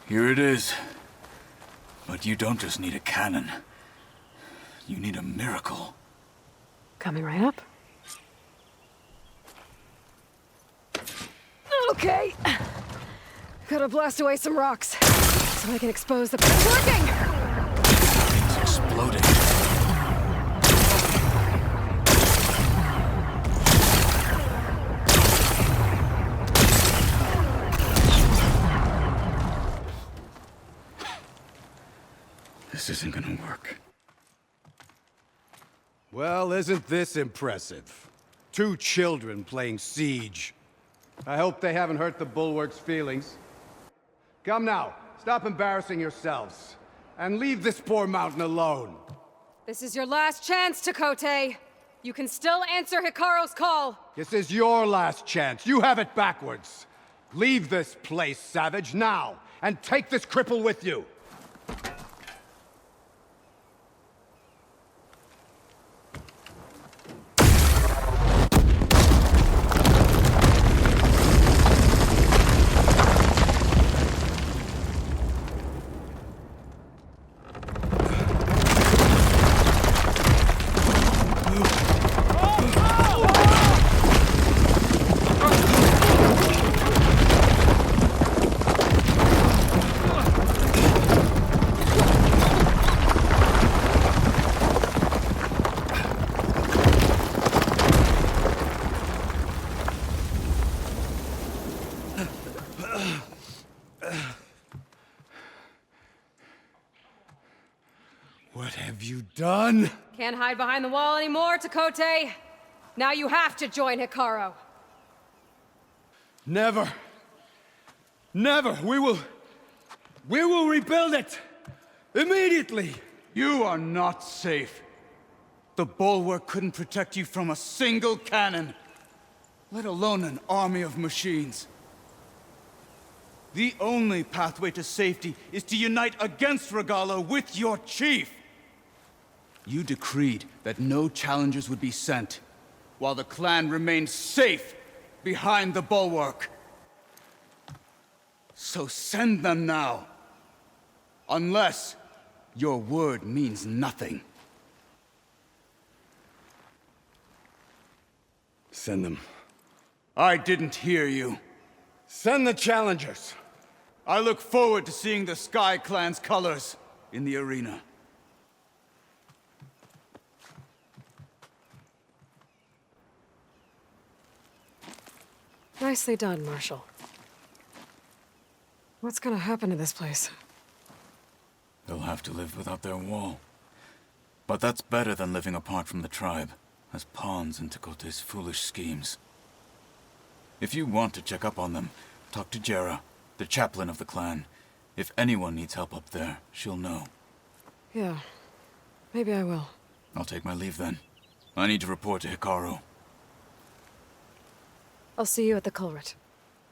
Here it is. But you don't just need a cannon. You need a miracle. Coming right up. Okay. Gotta blast away some rocks so I can expose the... It's working! Things exploding. This isn't gonna work. Well, isn't this impressive? 2 children playing siege. I hope they haven't hurt the bulwark's feelings. Come now, stop embarrassing yourselves. And leave this poor mountain alone. This is your last chance, Tekote. You can still answer Hikaru's call. This is your last chance. You have it backwards. Leave this place, Savage, now. And take this cripple with you. What have you done? Can't hide behind the wall anymore, Tekote. Now you have to join Hikaru. Never. Never. We will rebuild it. Immediately. You are not safe. The bulwark couldn't protect you from a single cannon, let alone an army of machines. The only pathway to safety is to unite against Regala with your chief. You decreed that no challengers would be sent, while the clan remained safe behind the bulwark. So send them now. Unless your word means nothing. Send them. I didn't hear you. Send the challengers. I look forward to seeing the Sky Clan's colors in the arena. Nicely done, Marshal. What's gonna happen to this place? They'll have to live without their wall. But that's better than living apart from the tribe, as pawns in Tekote's foolish schemes. If you want to check up on them, talk to Jera, the chaplain of the clan. If anyone needs help up there, she'll know. Yeah, maybe I will. I'll take my leave then. I need to report to Hikaru. I'll see you at the Kulrut.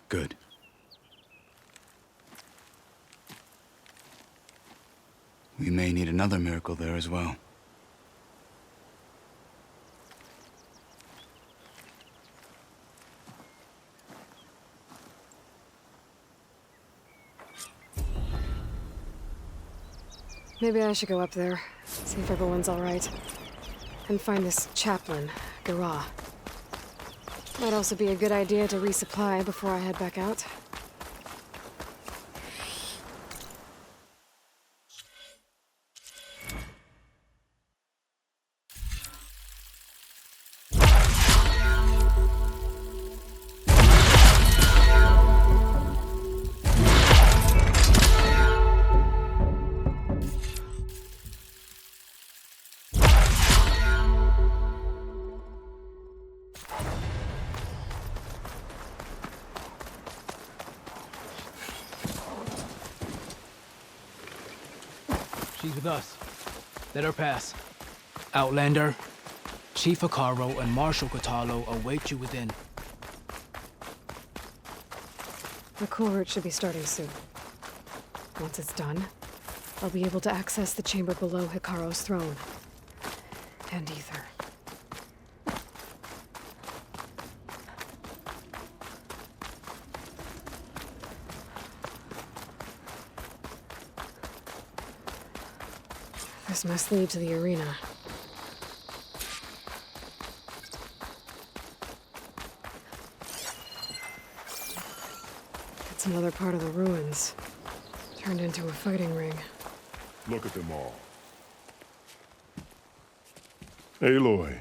Good. We may need another miracle there as well. Maybe I should go up there, see if everyone's all right. And find this chaplain, Garah. Might also be a good idea to resupply before I head back out. She's with us. Let her pass. Outlander, Chief Faro and Marshal Kotallo await you within. The Kulrut should be starting soon. Once it's done, I'll be able to access the chamber below Hikaro's throne. And Ether. This must lead to the arena. It's another part of the ruins, turned into a fighting ring. Look at them all. Aloy,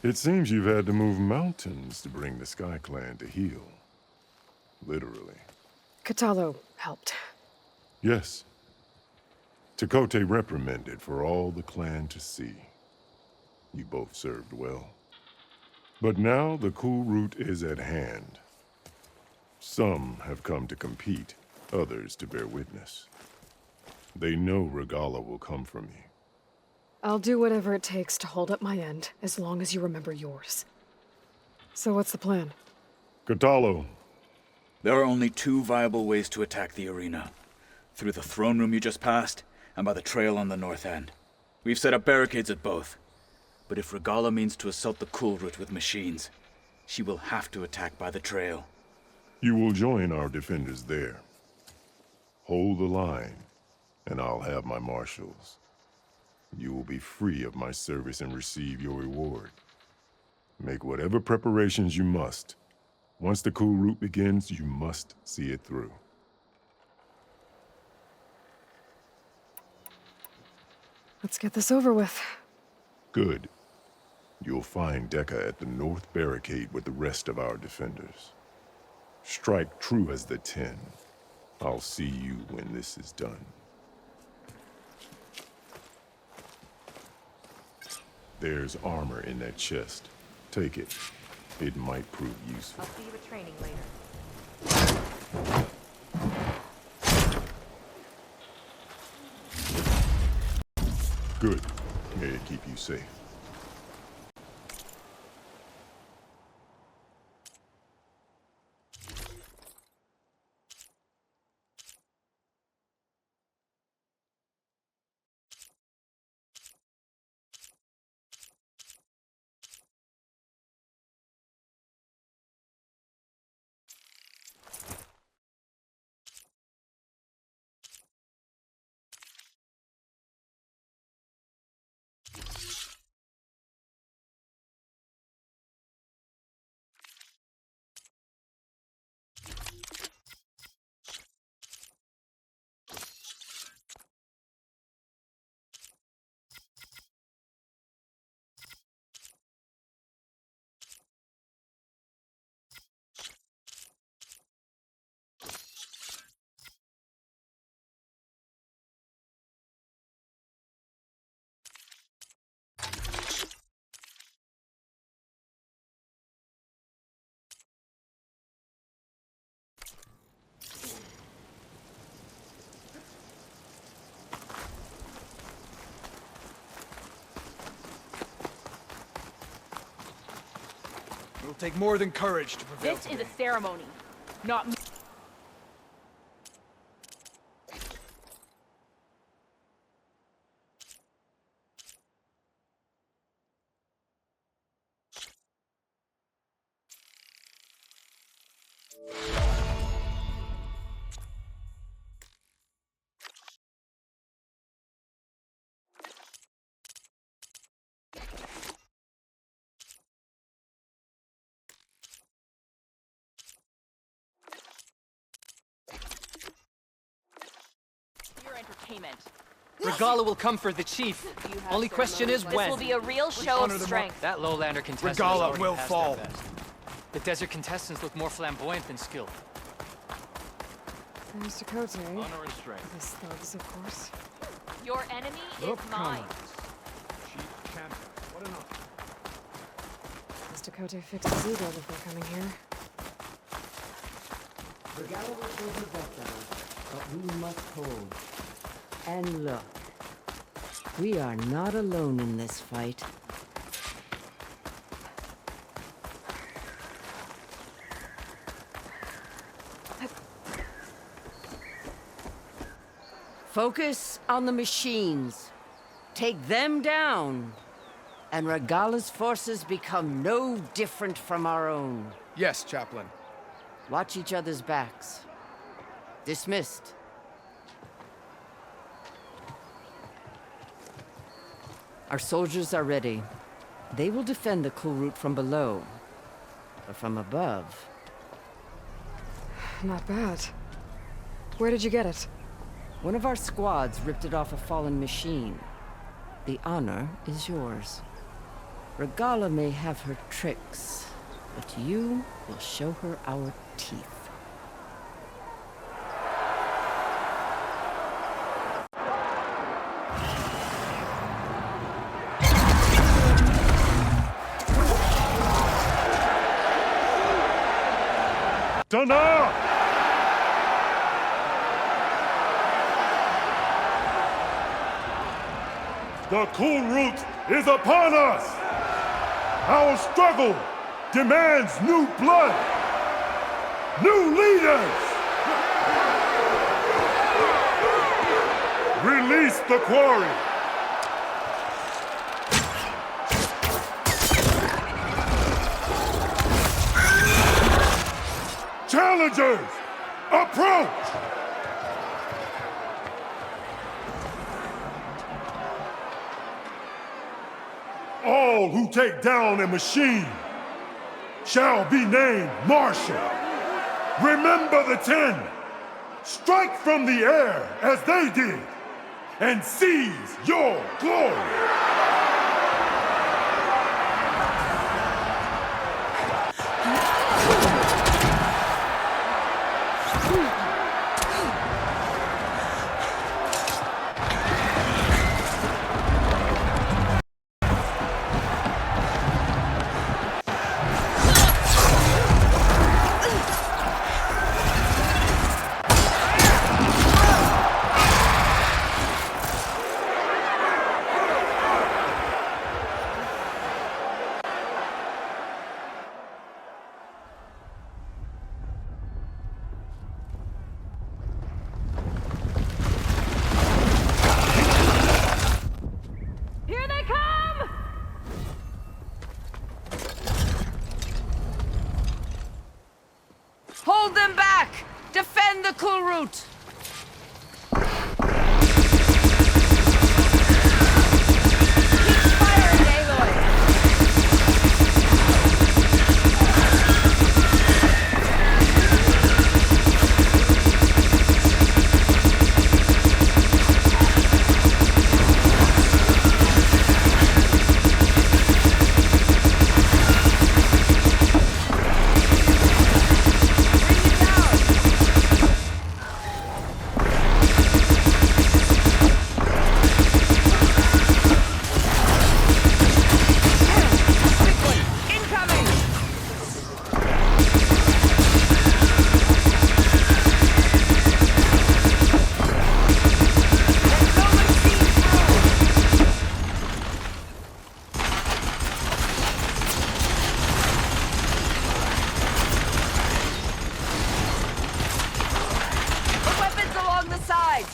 it seems you've had to move mountains to bring the Sky Clan to heel. Literally. Kotallo helped. Yes. Tekote reprimanded for all the clan to see. You both served well. But now the Kulrut is at hand. Some have come to compete, others to bear witness. They know Regalla will come from you. I'll do whatever it takes to hold up my end, as long as you remember yours. So what's the plan? Kotallo. There are only two viable ways to attack the arena. Through the throne room you just passed, and by the trail on the north end. We've set up barricades at both. But if Regalla means to assault the Kulrut with machines, she will have to attack by the trail. You will join our defenders there. Hold the line, and I'll have my marshals. You will be free of my service and receive your reward. Make whatever preparations you must. Once the Kulrut begins, you must see it through. Let's get this over with. Good. You'll find Dekka at the north barricade with the rest of our defenders. Strike true as the 10. I'll see you when this is done. There's armor in that chest. Take it. It might prove useful. I'll see you at training later. Good. May it keep you safe. It'll take more than courage to prevail. This is a ceremony, not... Your entertainment. Regala will come for the chief. Only question is when. This will be a real show of strength. That lowlander contestant Regala will fall. The desert contestants look more flamboyant than skilled. There's Dakota. Honor and strength. His thugs, of course. Your enemy is mine. Chief champion. What an honor. Does Dakota fix his ego before coming here? Regala will hold her breath down, but we must hold. And look, we are not alone in this fight. Focus on the machines. Take them down, and Regala's forces become no different from our own. Yes, Chaplain. Watch each other's backs. Dismissed. Our soldiers are ready. They will defend the Kulrut from below. But from above... Not bad. Where did you get it? One of our squads ripped it off a fallen machine. The honor is yours. Regala may have her tricks, but you will show her our teeth. Dana! The Kulrut is upon us! Our struggle demands new blood! New leaders! Release the quarry! Challengers, approach! All who take down a machine shall be named Marshal. Remember the 10. Strike from the air as they did, and seize your glory. Hold them back! Defend the Kulrut!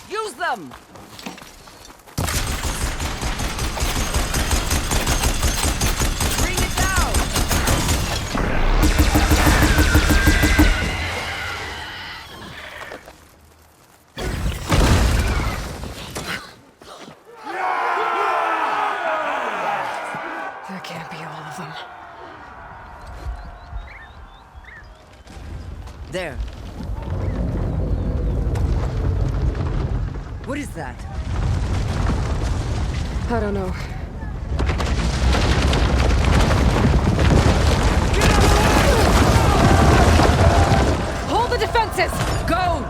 Use them! Bring it down! That can't be all of them. There. What is that? I don't know. Hold the defenses! Go!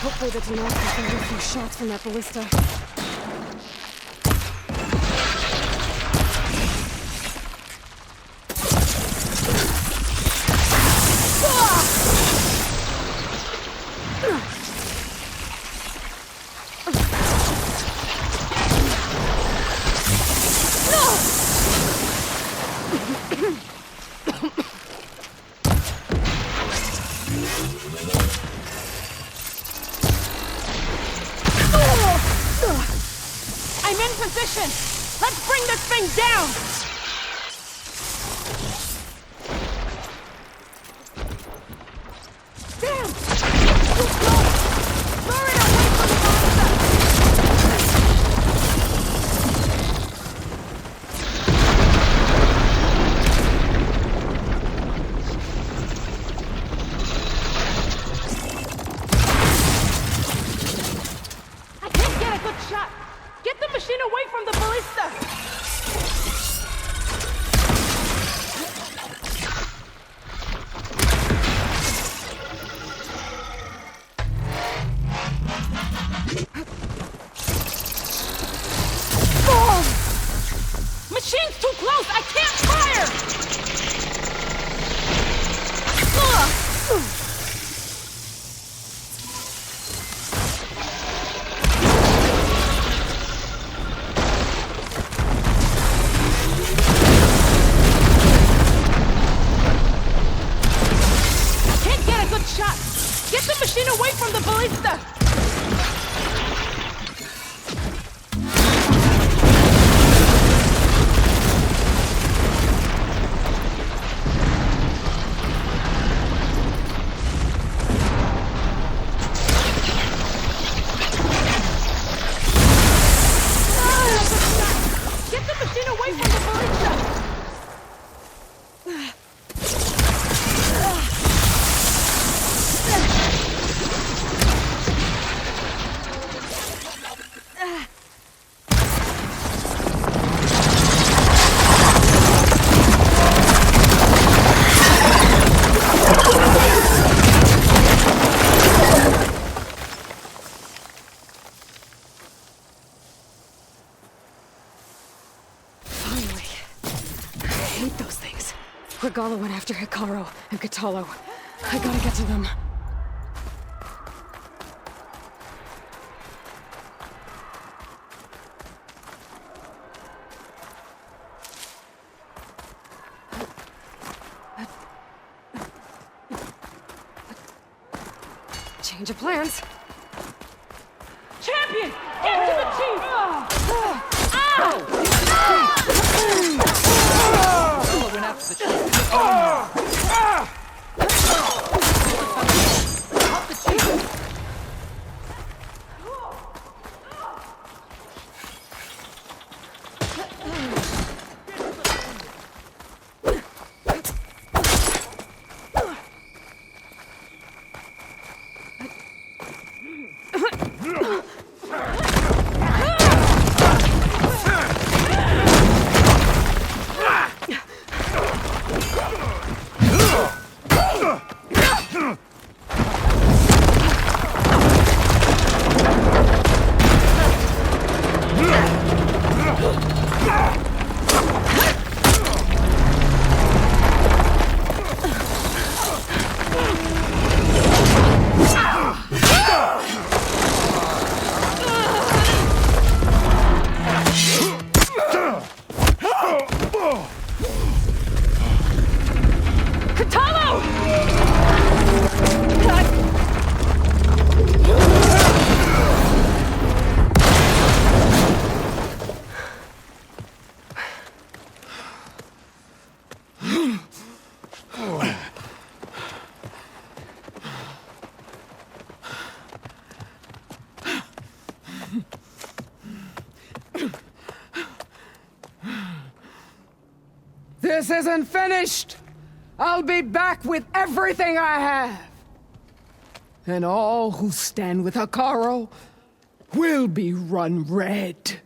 Hopefully the Tenor can fire a few shots from that ballista. Let's bring this thing down! Damn! Too close! Lure it away from the I can't get a good shot! Get the machine away from the ballista! Oh! Machine's too close! I can't fire! Get the machine away from the ballista! Get the machine away from the ballista! Regala went after Hikaru and Katalo. I gotta get to them. Change of plans. Champion! Get to the chief! Bella went after the chief. Help the chief! This isn't finished! I'll be back with everything I have! And all who stand with Hekarro will be run red.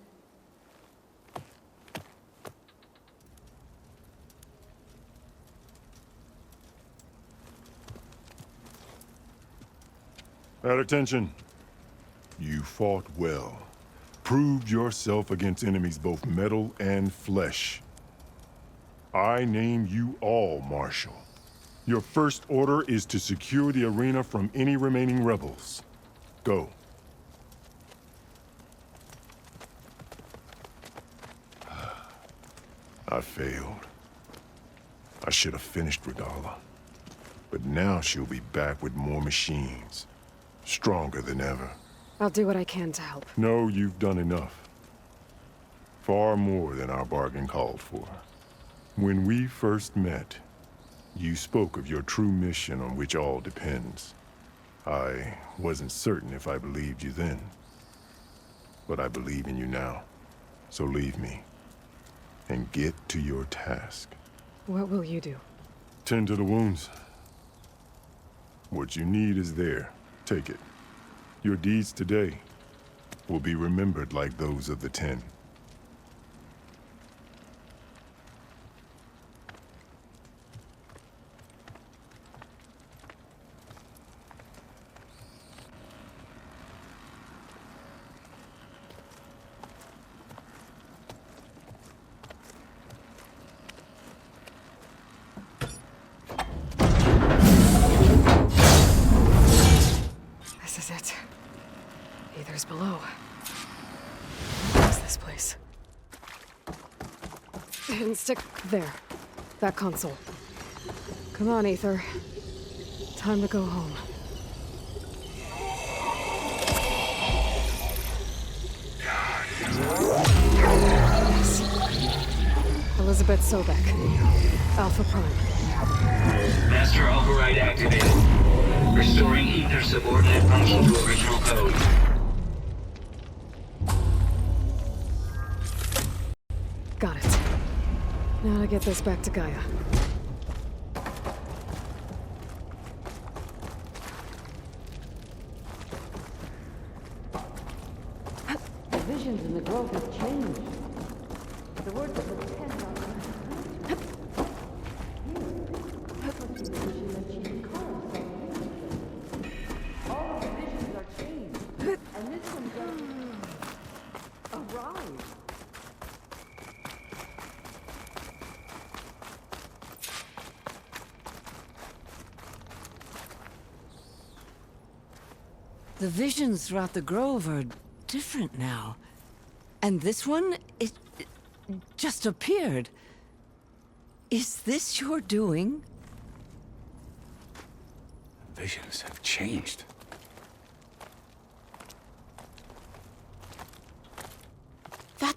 At attention. You fought well. Proved yourself against enemies both metal and flesh. I name you all Marshal. Your first order is to secure the arena from any remaining rebels. Go. I failed. I should have finished Regala. But now she'll be back with more machines. Stronger than ever. I'll do what I can to help. No, you've done enough. Far more than our bargain called for. When we first met, you spoke of your true mission on which all depends. I wasn't certain if I believed you then. But I believe in you now. So leave me. And get to your task. What will you do? Tend to the wounds. What you need is there. Take it. Your deeds today will be remembered like those of the 10. This is it. Ether's below. What's this place? And stick there. That console. Come on, Ether. Time to go home. Yes. Elizabeth Sobek. Alpha Prime. Master override activated. Restoring Ether subordinate function to original code. Got it. Now to get this back to Gaia. The visions in the grove have changed. The words of the 10 are... All of the visions are changed. And this one doesn't... arise. The visions throughout the grove are different now. And this one, it just appeared. Is this your doing? Visions have changed.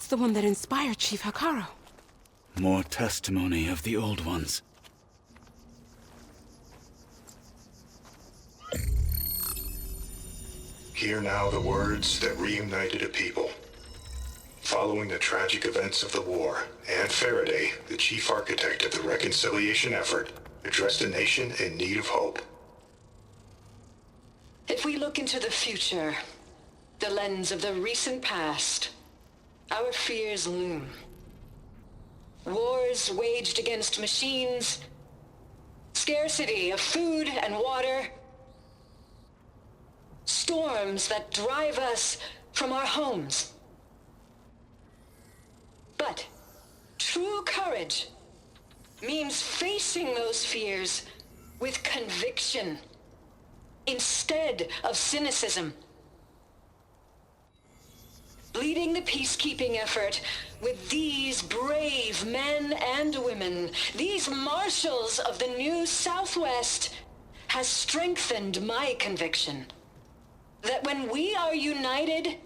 That's the one that inspired Chief Hikaro. More testimony of the old ones. Hear now the words that reunited a people. Following the tragic events of the war, Anne Faraday, the chief architect of the reconciliation effort, addressed a nation in need of hope. If we look into the future, the lens of the recent past, our fears loom. Wars waged against machines, scarcity of food and water, storms that drive us from our homes. But true courage means facing those fears with conviction instead of cynicism. Leading the peacekeeping effort with these brave men and women, these marshals of the new Southwest, has strengthened my conviction that when we are united,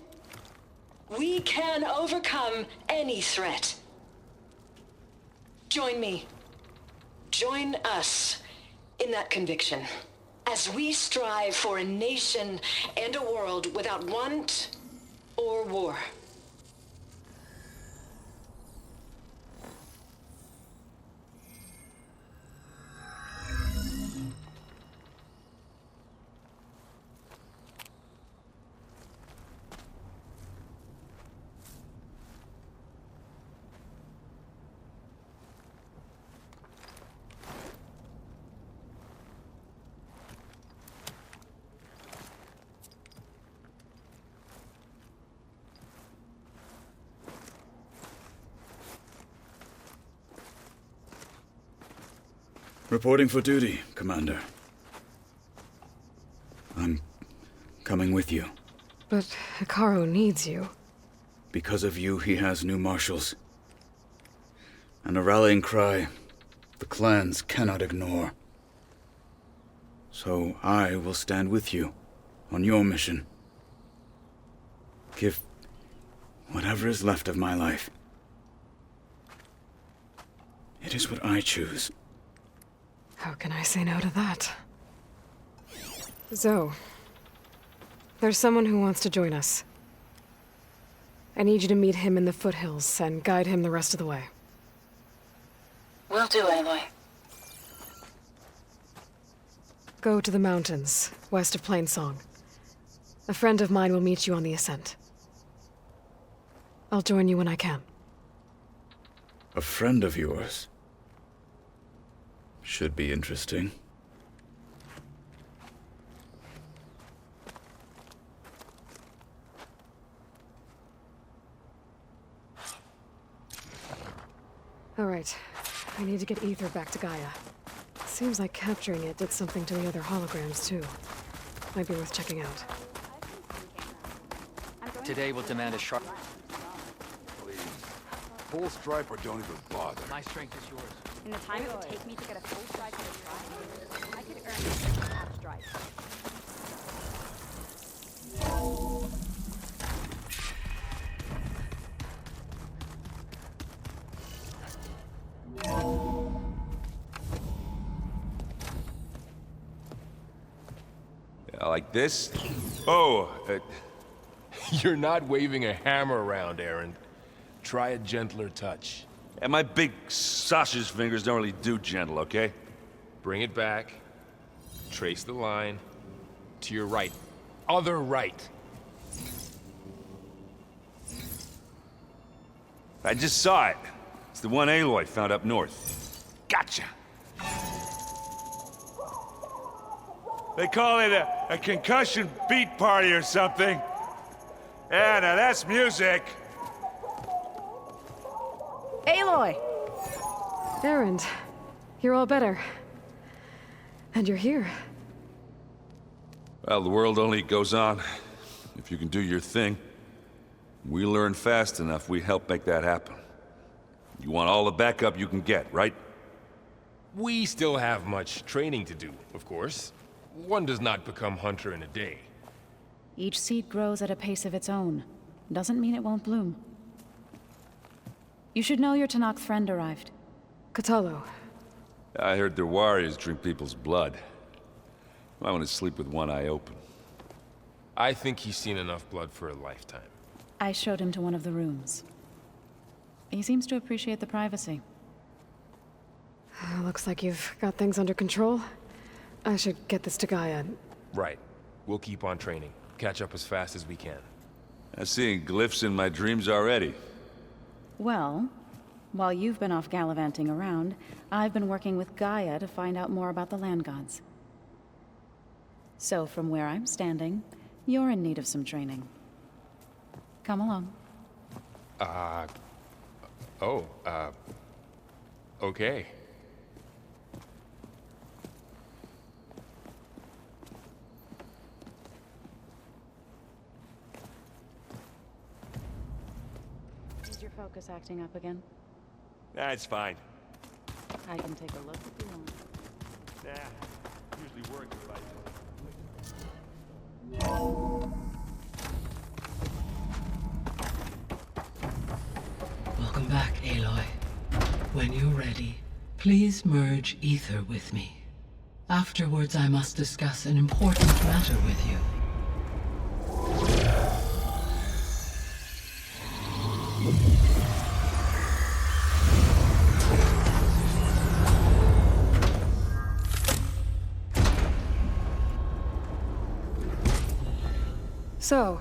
we can overcome any threat. Join me. Join us in that conviction as we strive for a nation and a world without want or war. Reporting for duty, Commander. I'm coming with you. But Hikaro needs you. Because of you, he has new marshals. And a rallying cry the clans cannot ignore. So I will stand with you on your mission. Give whatever is left of my life. It is what I choose. How can I say no to that? Zoe, there's someone who wants to join us. I need you to meet him in the foothills and guide him the rest of the way. Will do, Aloy. Go to the mountains, west of Plainsong. A friend of mine will meet you on the ascent. I'll join you when I can. A friend of yours? Should be interesting. All right. I need to get Ether back to Gaia. Seems like capturing it did something to the other holograms, too. Might be worth checking out. Today we'll demand a sharp... Please. Full stripe or don't even bother. My strength is yours. In the time it would take me to get a full strike at a try, I could earn a half strike. Yeah, like this? Oh, You're not waving a hammer around, Aaron. Try a gentler touch. and my big sausage fingers don't really do gentle, okay? Bring it back. Trace the line. To your right. Other right. I just saw it. It's the one Aloy found up north. Gotcha! They call it a concussion beat party or something. Yeah, now that's music. Aloy! Erend, you're all better. And you're here. Well, the world only goes on if you can do your thing. We learn fast enough, we help make that happen. You want all the backup you can get, right? We still have much training to do, of course. One does not become hunter in a day. Each seed grows at a pace of its own. Doesn't mean it won't bloom. You should know your Tanakh friend arrived. Katalo. I heard their warriors drink people's blood. I want to sleep with one eye open. I think he's seen enough blood for a lifetime. I showed him to one of the rooms. He seems to appreciate the privacy. Looks like you've got things under control. I should get this to Gaia. Right. We'll keep on training. Catch up as fast as we can. I'm seeing glyphs in my dreams already. Well, while you've been off gallivanting around, I've been working with Gaia to find out more about the land gods. So from where I'm standing, you're in need of some training. Come along. Okay. Is your focus acting up again? That's fine. I can take a look if you want. Nah, usually works if I... Welcome back, Aloy. When you're ready, please merge ether with me. Afterwards, I must discuss an important matter with you. So,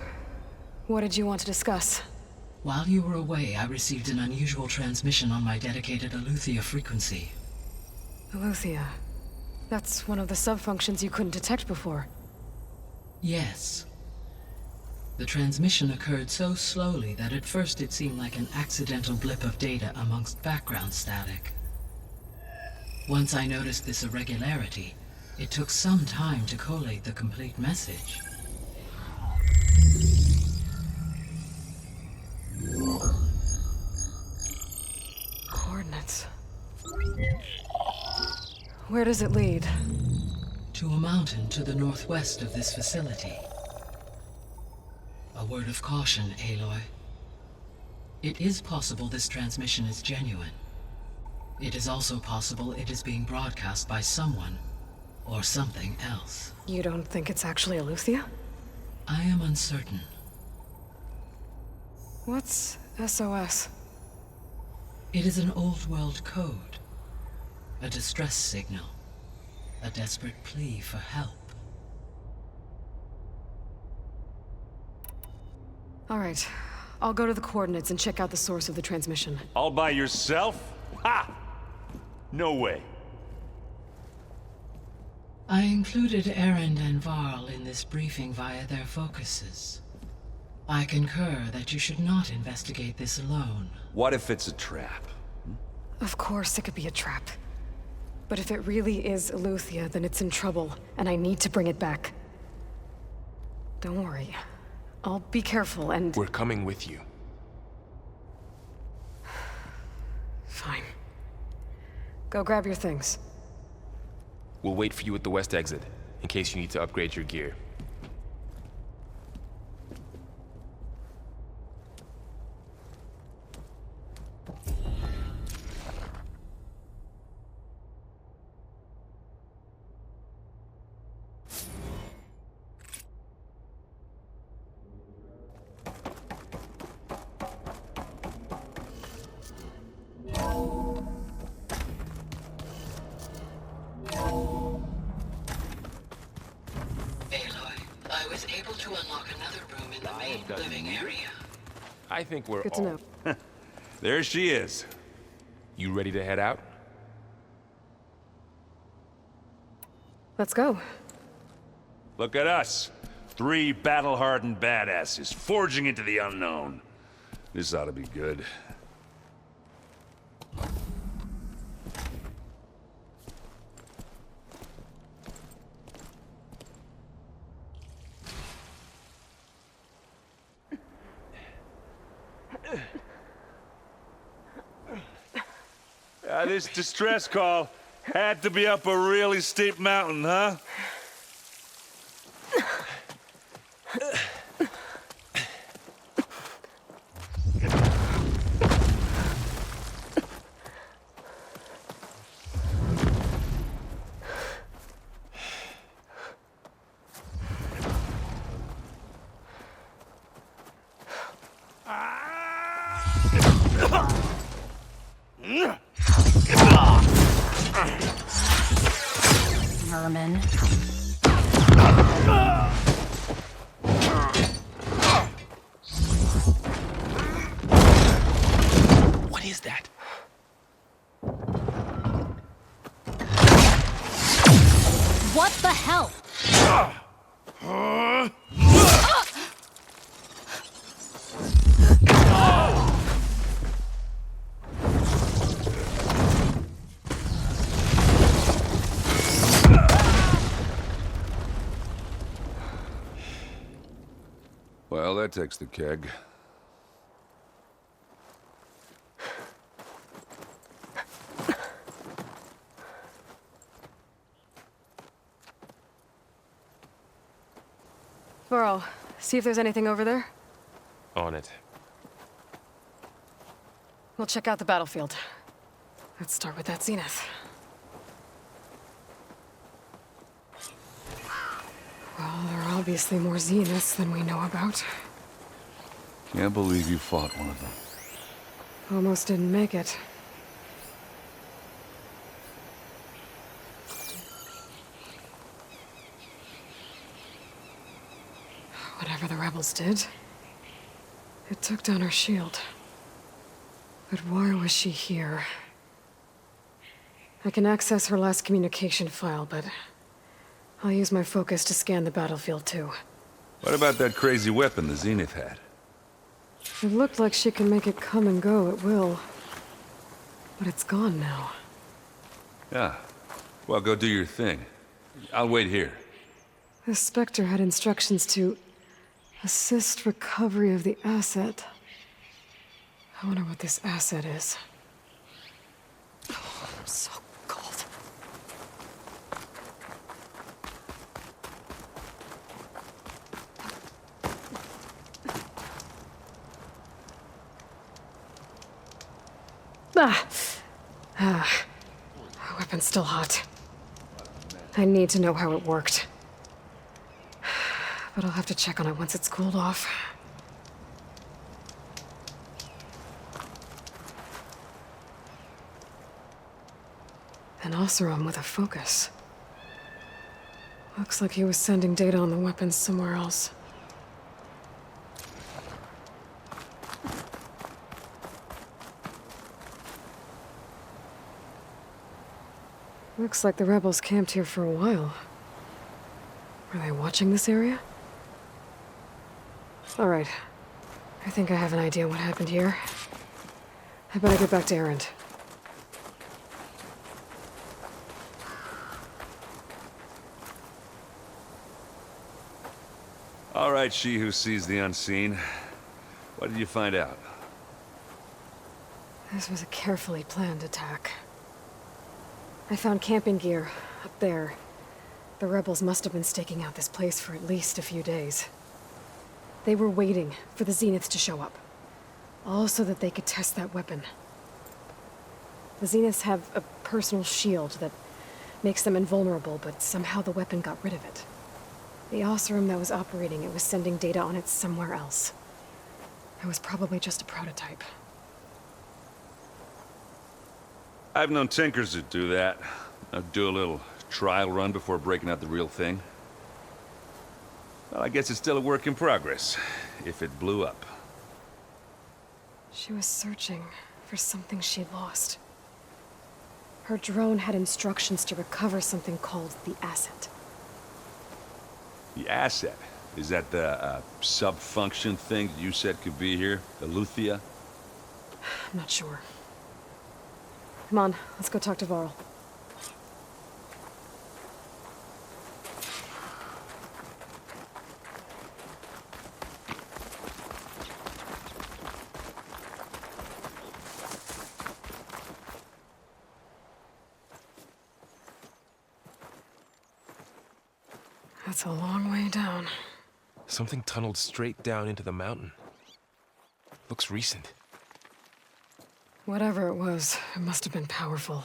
what did you want to discuss? While you were away, I received an unusual transmission on my dedicated Aletheia frequency. Aletheia. That's one of the sub-functions you couldn't detect before. Yes. The transmission occurred so slowly that at first it seemed like an accidental blip of data amongst background static. Once I noticed this irregularity, it took some time to collate the complete message. Coordinates. Where does it lead? To a mountain to the northwest of this facility. A word of caution, Aloy. It is possible this transmission is genuine. It is also possible it is being broadcast by someone or something else. You don't think it's actually Aletheia? I am uncertain. What's SOS? It is an old-world code. A distress signal. A desperate plea for help. All right. I'll go to the coordinates and check out the source of the transmission. All by yourself? Ha! No way. I included Erend and Varl in this briefing via their focuses. I concur that you should not investigate this alone. What if it's a trap? Of course it could be a trap. But if it really is Aletheia, then it's in trouble, and I need to bring it back. Don't worry. I'll be careful and... We're coming with you. Fine. Go grab your things. We'll wait for you at the west exit, in case you need to upgrade your gear. I think we're Good to know. There she is. You ready to head out? Let's go. Look at us. 3 battle-hardened badasses forging into the unknown. This ought to be good. This distress call had to be up a really steep mountain, huh? vermin. What is that? What the hell? Well, that takes the keg. Faro, see if there's anything over there. On it. We'll check out the battlefield. Let's start with that Zenith. Well, there are obviously more Zeniths than we know about. Can't believe you fought one of them. Almost didn't make it. Whatever the rebels did, it took down her shield. But why was she here? I can access her last communication file, but I'll use my focus to scan the battlefield too. What about that crazy weapon the Zenith had? It looked like she can make it come and go at will. But it's gone now. Yeah. Well, go do your thing. I'll wait here. The Spectre had instructions to assist recovery of the asset. I wonder what this asset is. Oh, I'm so cold. Weapon's still hot. I need to know how it worked. But I'll have to check on it once it's cooled off. An Oseram with a focus. Looks like he was sending data on the weapons somewhere else. Looks like the rebels camped here for a while. Were they watching this area? All right. I think I have an idea what happened here. I better get back to Erend. All right, she who sees the unseen. What did you find out? This was a carefully planned attack. I found camping gear up there. The rebels must have been staking out this place for at least a few days. They were waiting for the Zeniths to show up. All so that they could test that weapon. The Zeniths have a personal shield that makes them invulnerable, but somehow the weapon got rid of it. The Oseram that was operating it was sending data on it somewhere else. It was probably just a prototype. I've known tinkers that do that. I'd do a little trial run before breaking out the real thing. Well, I guess it's still a work in progress, if it blew up. She was searching for something she lost. Her drone had instructions to recover something called the asset. The asset? Is that the sub-function thing you said could be here? The Luthia? I'm not sure. Come on, let's go talk to Varl. That's a long way down. Something tunneled straight down into the mountain. Looks recent. Whatever it was, it must have been powerful.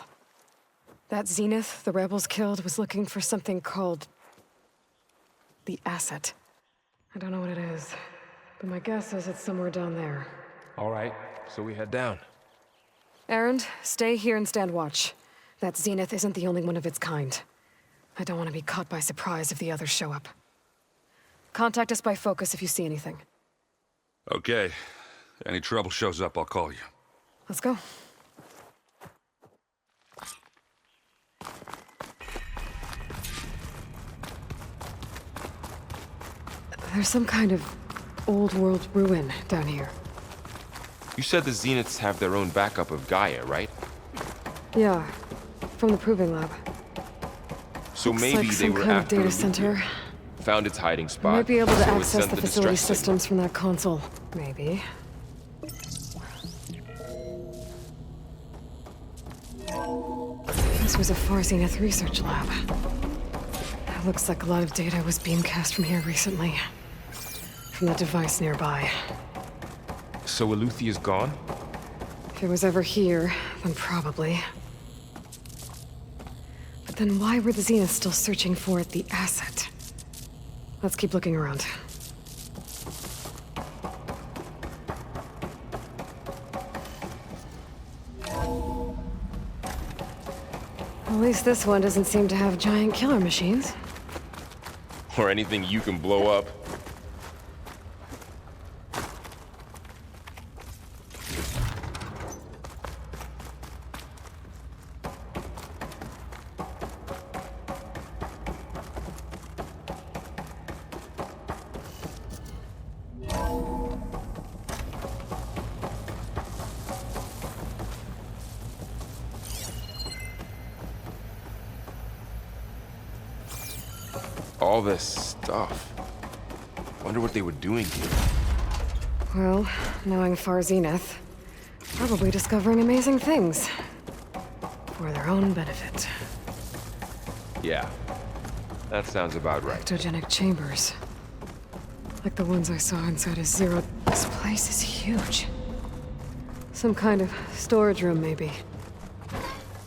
That Zenith the rebels killed was looking for something called the asset. I don't know what it is, but my guess is it's somewhere down there. All right, so we head down. Erend, stay here and stand watch. That Zenith isn't the only one of its kind. I don't want to be caught by surprise if the others show up. Contact us by focus if you see anything. Okay. Any trouble shows up, I'll call you. Let's go. There's some kind of old-world ruin down here. You said the Zeniths have their own backup of Gaia, right? Yeah, from the Proving Lab. So Looks maybe like they some were kind of after data Luthier. center. Found its hiding We spot. might be able to so it access sent the the facility distress signal. systems from that console. Maybe. This was a Far Zenith research lab. It looks like a lot of data was beamcast from here recently. From that device nearby. So Eluthia's gone? If it was ever here, then probably. But then why were the Zeniths still searching for the asset? Let's keep looking around. At least this one doesn't seem to have giant killer machines. Or anything you can blow up? All this stuff. Wonder what they were doing here. Well, knowing Far Zenith, probably discovering amazing things. For their own benefit. Yeah, that sounds about right. Ectogenic chambers. Like the ones I saw inside a Zero. This place is huge. Some kind of storage room, maybe.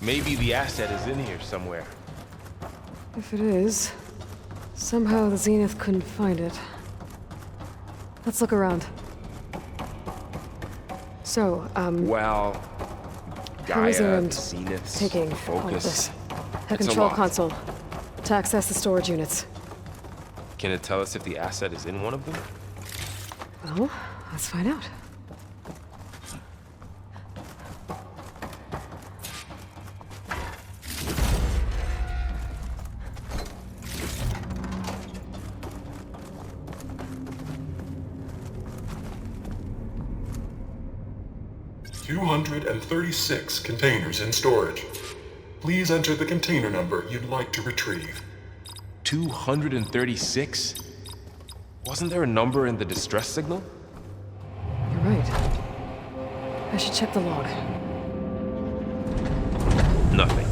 Maybe the asset is in here somewhere. If it is, somehow the Zenith couldn't find it. Let's look around. So, Well, how is Gaia, Erend Zeniths, taking all of focus. this? The It's a control lot. console to access the storage units. Can it tell us if the asset is in one of them? Well, let's find out. $236 containers in storage. Please enter the container number you'd like to retrieve. 236? Wasn't there a number in the distress signal? You're right. I should check the log. Nothing.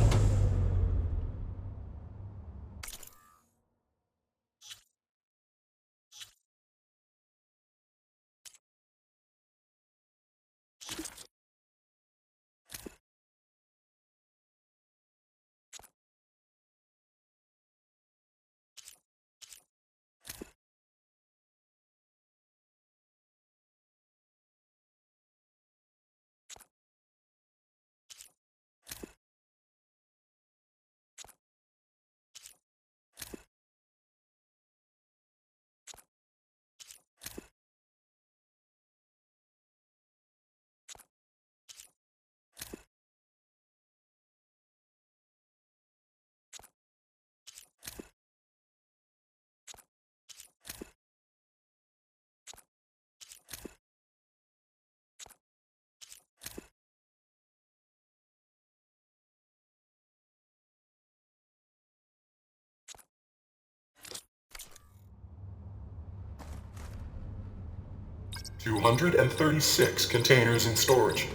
$236 containers in storage.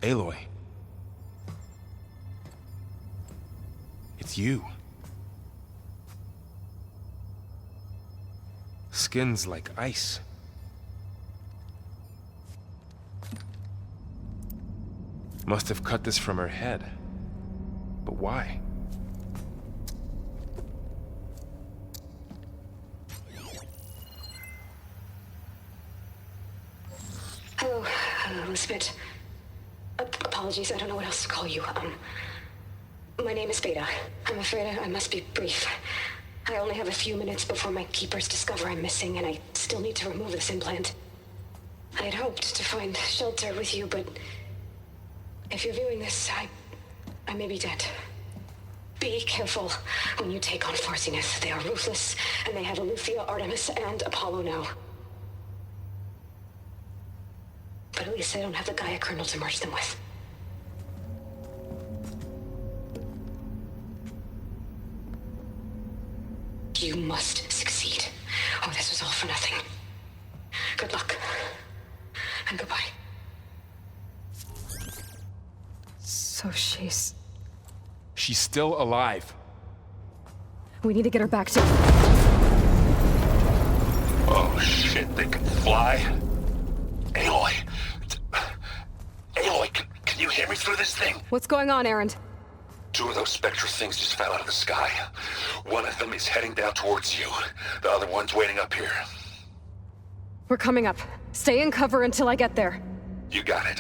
Aloy. It's you. Skin's like ice. Must have cut this from her head. But why? Hello, Elizabeth. Apologies, I don't know what else to call you. My name is Beta. I'm afraid I must be brief. I only have a few minutes before my keepers discover I'm missing, and I still need to remove this implant. I had hoped to find shelter with you, but if you're viewing this, I may be dead. Be careful when you take on Far Zenith. They are ruthless, and they have Aletheia, Artemis, and Apollo now. But at least I don't have the Gaia kernel to merge them with. You must succeed, or this was all for nothing. Good luck, and goodbye. So she's still alive. We need to get her back to... Oh shit, they can fly? Aloy. Aloy, can you hear me through this thing? What's going on, Erend? 2 of those spectral things just fell out of the sky. One of them is heading down towards you. The other one's waiting up here. We're coming up. Stay in cover until I get there. You got it.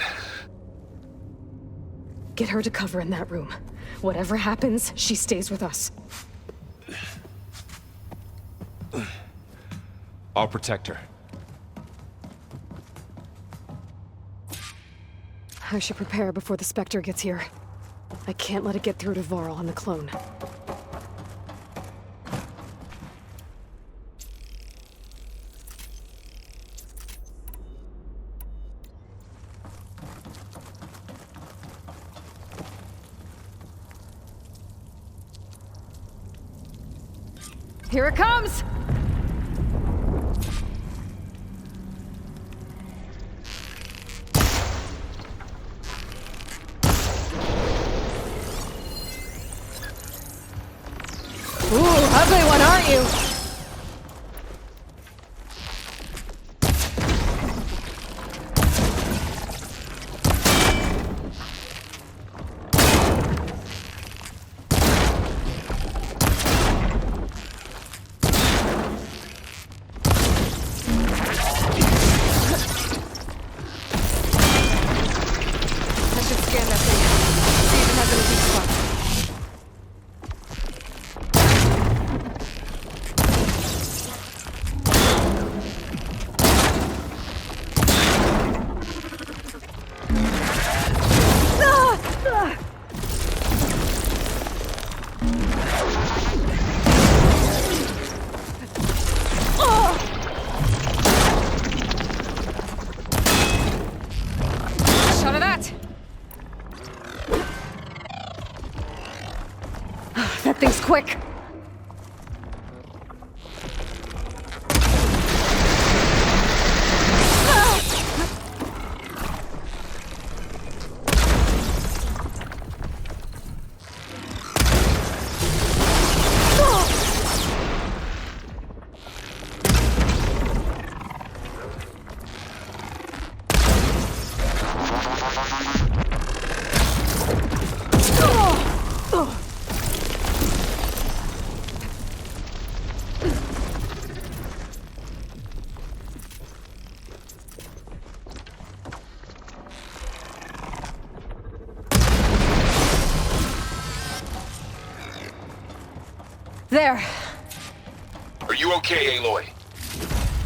Get her to cover in that room. Whatever happens, she stays with us. I'll protect her. I should prepare before the Spectre gets here. I can't let it get through to Varl and the clone. Here it comes! Ooh, ugly one, aren't you? I should scan that thing. See if it has any weak spots. Shot of that! That thing's quick! There. Are you okay, Aloy?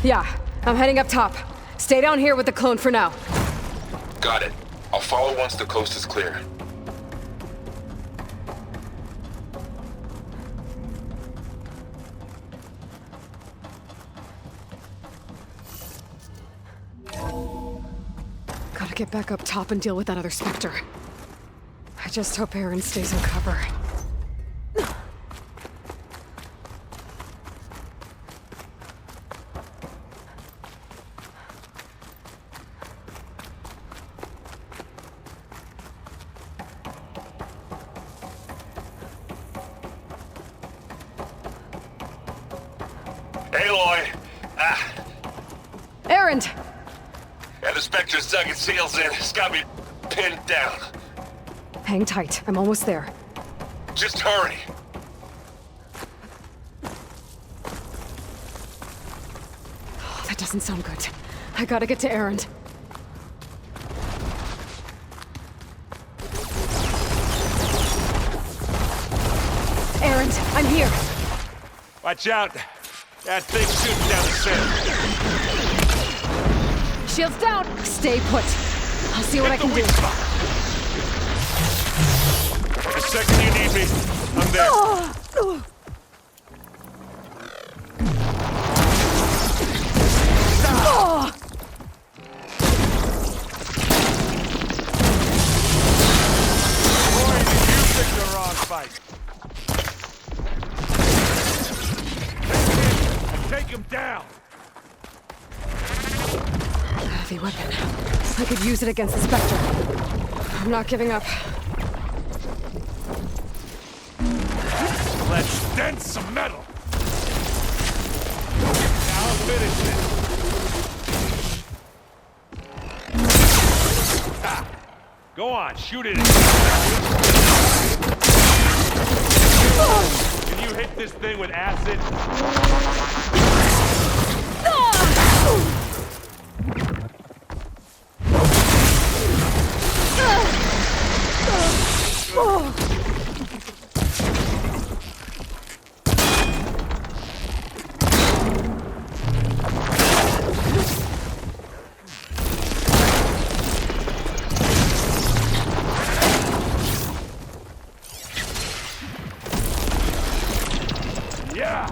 Yeah, I'm heading up top. Stay down here with the clone for now. Got it. I'll follow once the coast is clear. Gotta get back up top and deal with that other Spectre. I just hope Aaron stays in cover. Errand! And the Spectre's dug its heels in. It's got me pinned down. Hang tight. I'm almost there. Just hurry. Oh, that doesn't sound good. I gotta get to Errand. Errand, I'm here. Watch out. That thing's shooting down the center. Shields down. Stay put. I'll see what I can do. The second you need me, I'm there. Boy, did you pick the wrong fight. Take him down. Heavy weapon. I could use it against the Spectre. I'm not giving up. Let's dent some metal. Now finish it. Ah, go on, shoot it. Can you hit this thing with acid? Yeah!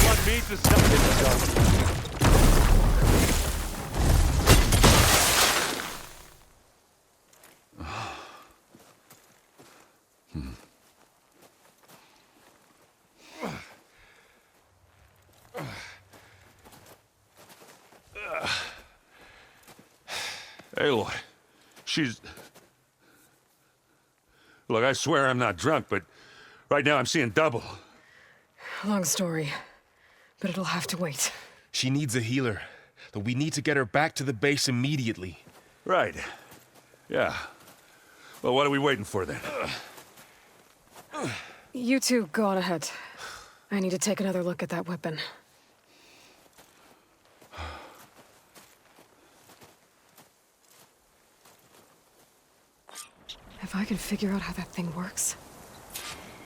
Want me to stop it? Aloy, she's... Look, I swear I'm not drunk, but right now I'm seeing double. Long story, but it'll have to wait. She needs a healer, but we need to get her back to the base immediately. Right. Yeah. Well, what are we waiting for then? You two go on ahead. I need to take another look at that weapon. If I can figure out how that thing works,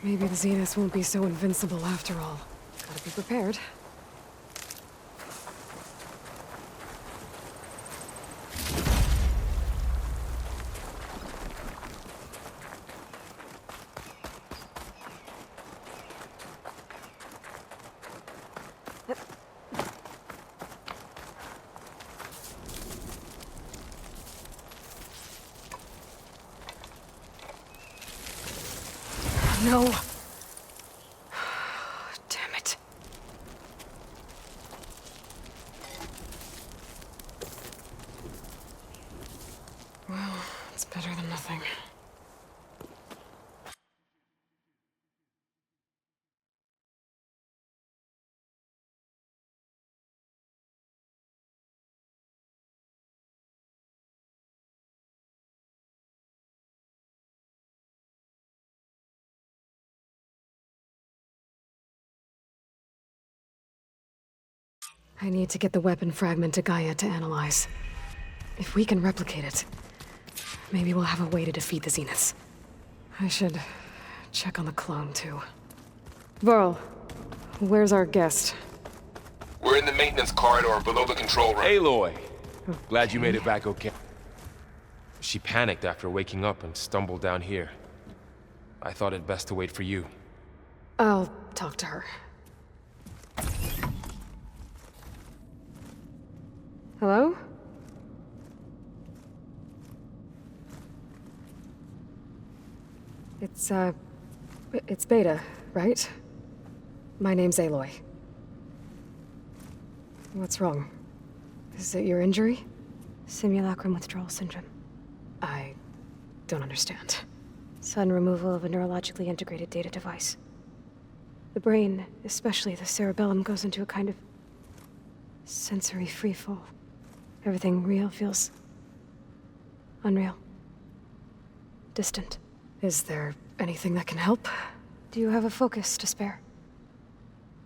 maybe the Zeniths won't be so invincible after all. Gotta be prepared. No. Damn it. Well, it's better than nothing. I need to get the weapon fragment to Gaia to analyze. If we can replicate it, maybe we'll have a way to defeat the Zeniths. I should check on the clone, too. Varl, where's our guest? We're in the maintenance corridor below the control room. Aloy! Glad you made it back okay. She panicked after waking up and stumbled down here. I thought it best to wait for you. I'll talk to her. Hello? It's Beta, right? My name's Aloy. What's wrong? Is it your injury? Simulacrum withdrawal syndrome. I don't understand. Sudden removal of a neurologically integrated data device. The brain, especially the cerebellum, goes into a kind of sensory freefall. Everything real feels unreal. Distant. Is there anything that can help? Do you have a focus to spare?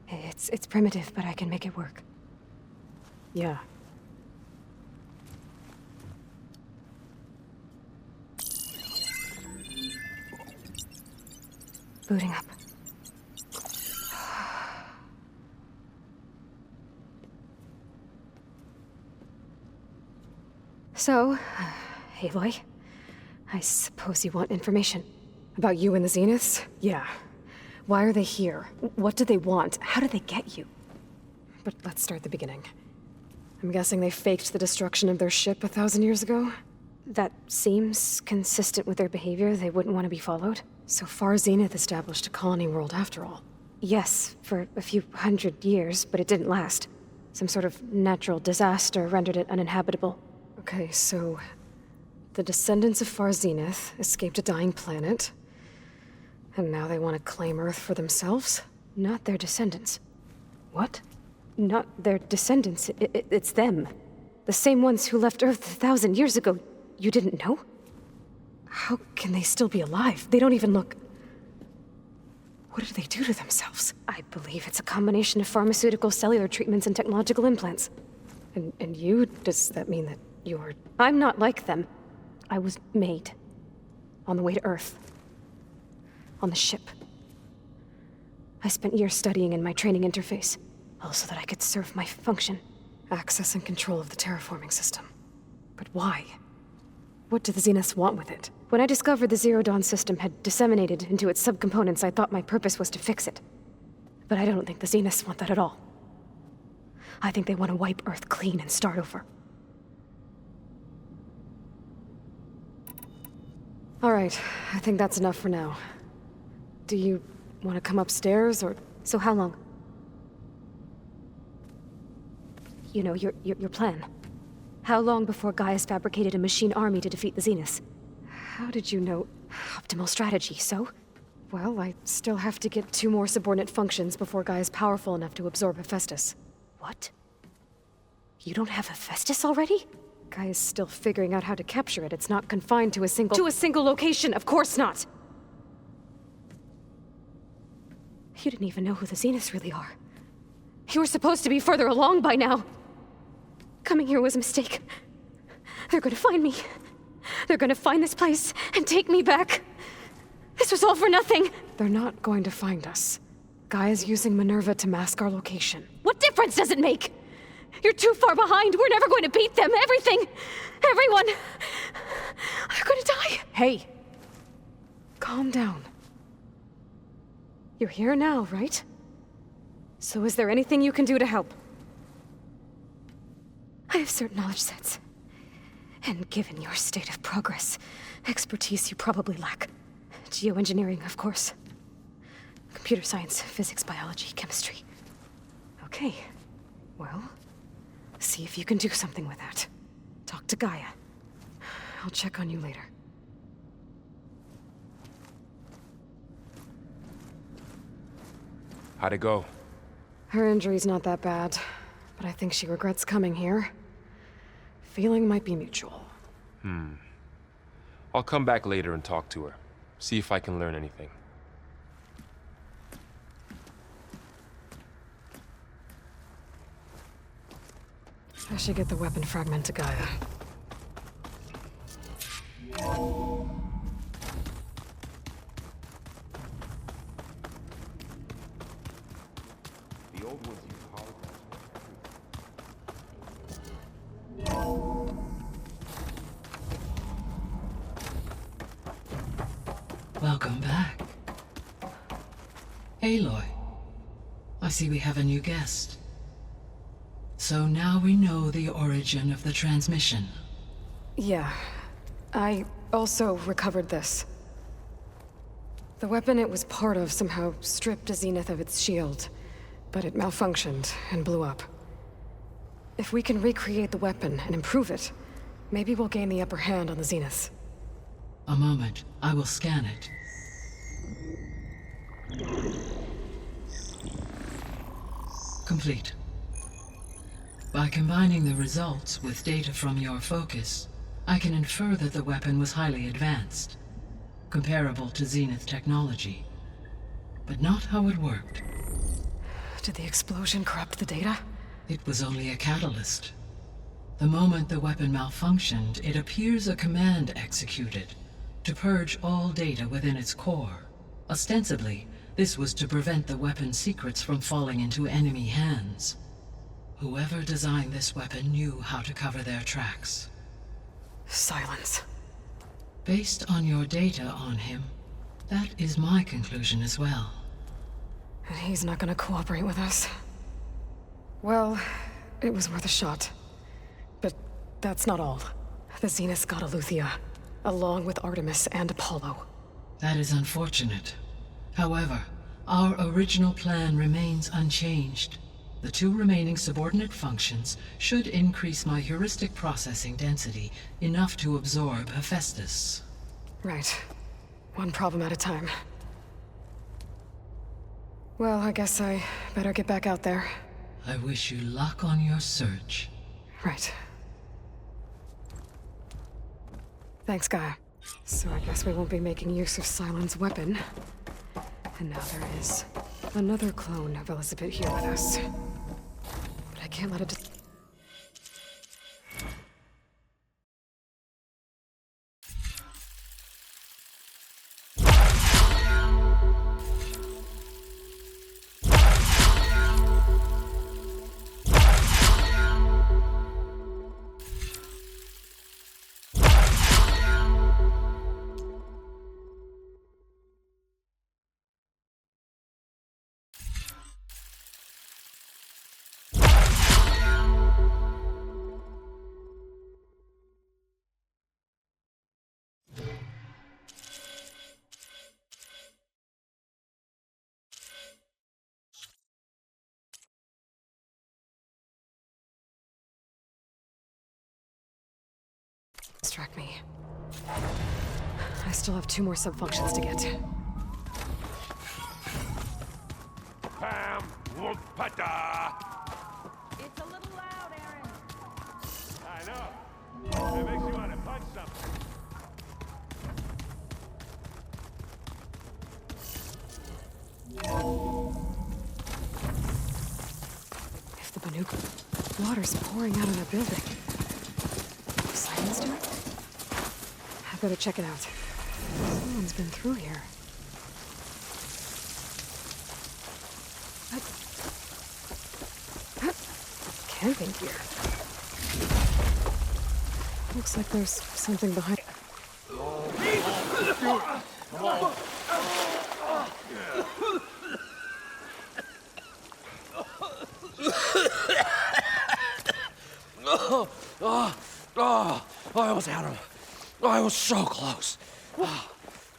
It's primitive, but I can make it work. Yeah. Booting up. So, Aloy, I suppose you want information. About you and the Zeniths? Yeah. Why are they here? What do they want? How did they get you? But let's start at the beginning. I'm guessing they faked the destruction of their ship 1,000 years ago? That seems consistent with their behavior. They wouldn't want to be followed. So far, Zenith established a colony world after all. Yes, for a few hundred years, but it didn't last. Some sort of natural disaster rendered it uninhabitable. Okay, so the descendants of Far Zenith escaped a dying planet, and now they want to claim Earth for themselves? Not their descendants. What? Not their descendants. It's them. The same ones who left Earth 1,000 years ago. You didn't know? How can they still be alive? They don't even look... What did they do to themselves? I believe it's a combination of pharmaceutical, cellular treatments, and technological implants. And you? Does that mean that you're... I'm not like them. I was made. On the way to Earth. On the ship. I spent years studying in my training interface. All so that I could serve my function. Access and control of the terraforming system. But why? What do the Zeniths want with it? When I discovered the Zero Dawn system had disseminated into its subcomponents, I thought my purpose was to fix it. But I don't think the Zeniths want that at all. I think they want to wipe Earth clean and start over. All right, I think that's enough for now. Do you want to come upstairs, or... So how long? You know, your plan. How long before Gaius fabricated a machine army to defeat the Zeniths? How did you know? Optimal strategy, so? Well, I still have to get 2 more subordinate functions before Gaia's powerful enough to absorb Hephaestus. What? You don't have Hephaestus already? Gaia's still figuring out how to capture it. It's not confined to a single... To a single location, of course not! You didn't even know who the Zeniths really are. You were supposed to be further along by now. Coming here was a mistake. They're gonna find me. They're gonna find this place and take me back. This was all for nothing. They're not going to find us. Gaia's using Minerva to mask our location. What difference does it make? You're too far behind. We're never going to beat them. Everything. Everyone. They're gonna die. Hey. Calm down. You're here now, right? So is there anything you can do to help? I have certain knowledge sets. And given your state of progress, expertise you probably lack. Geoengineering, of course. Computer science, physics, biology, chemistry. Okay. Well, see if you can do something with that. Talk to Gaia. I'll check on you later. How'd it go? Her injury's not that bad, but I think she regrets coming here. Feeling might be mutual. I'll come back later and talk to her. See if I can learn anything. I should get the weapon fragment to Gaia. The old ones use holograms. Welcome back. Aloy, I see we have a new guest. So now we know the origin of the transmission. Yeah. I also recovered this. The weapon it was part of somehow stripped a Zenith of its shield, but it malfunctioned and blew up. If we can recreate the weapon and improve it, maybe we'll gain the upper hand on the Zeniths. A moment. I will scan it. Complete. By combining the results with data from your focus, I can infer that the weapon was highly advanced, comparable to Zenith technology, but not how it worked. Did the explosion corrupt the data? It was only a catalyst. The moment the weapon malfunctioned, it appears a command executed to purge all data within its core. Ostensibly, this was to prevent the weapon's secrets from falling into enemy hands. Whoever designed this weapon knew how to cover their tracks. Silence. Based on your data on him, that is my conclusion as well. And he's not gonna cooperate with us. Well, it was worth a shot. But that's not all. The Zeniths got Eleuthia, along with Artemis and Apollo. That is unfortunate. However, our original plan remains unchanged. The 2 remaining subordinate functions should increase my heuristic processing density enough to absorb Hephaestus. Right. One problem at a time. Well, I guess I better get back out there. I wish you luck on your search. Right. Thanks, Gaia. So I guess we won't be making use of Cylon's weapon. And now there is another clone of Elizabeth here with us. But I can't let it distract me. I still have 2 more subfunctions to get. Pam, whoopata. It's a little loud, Aaron. I know. It makes you want to punch something. If the Banuka... Water's pouring out of the building. Silence to it? I better check it out. Someone's been through here. Camping gear. Looks like there's something behind. I almost had him. I was so close.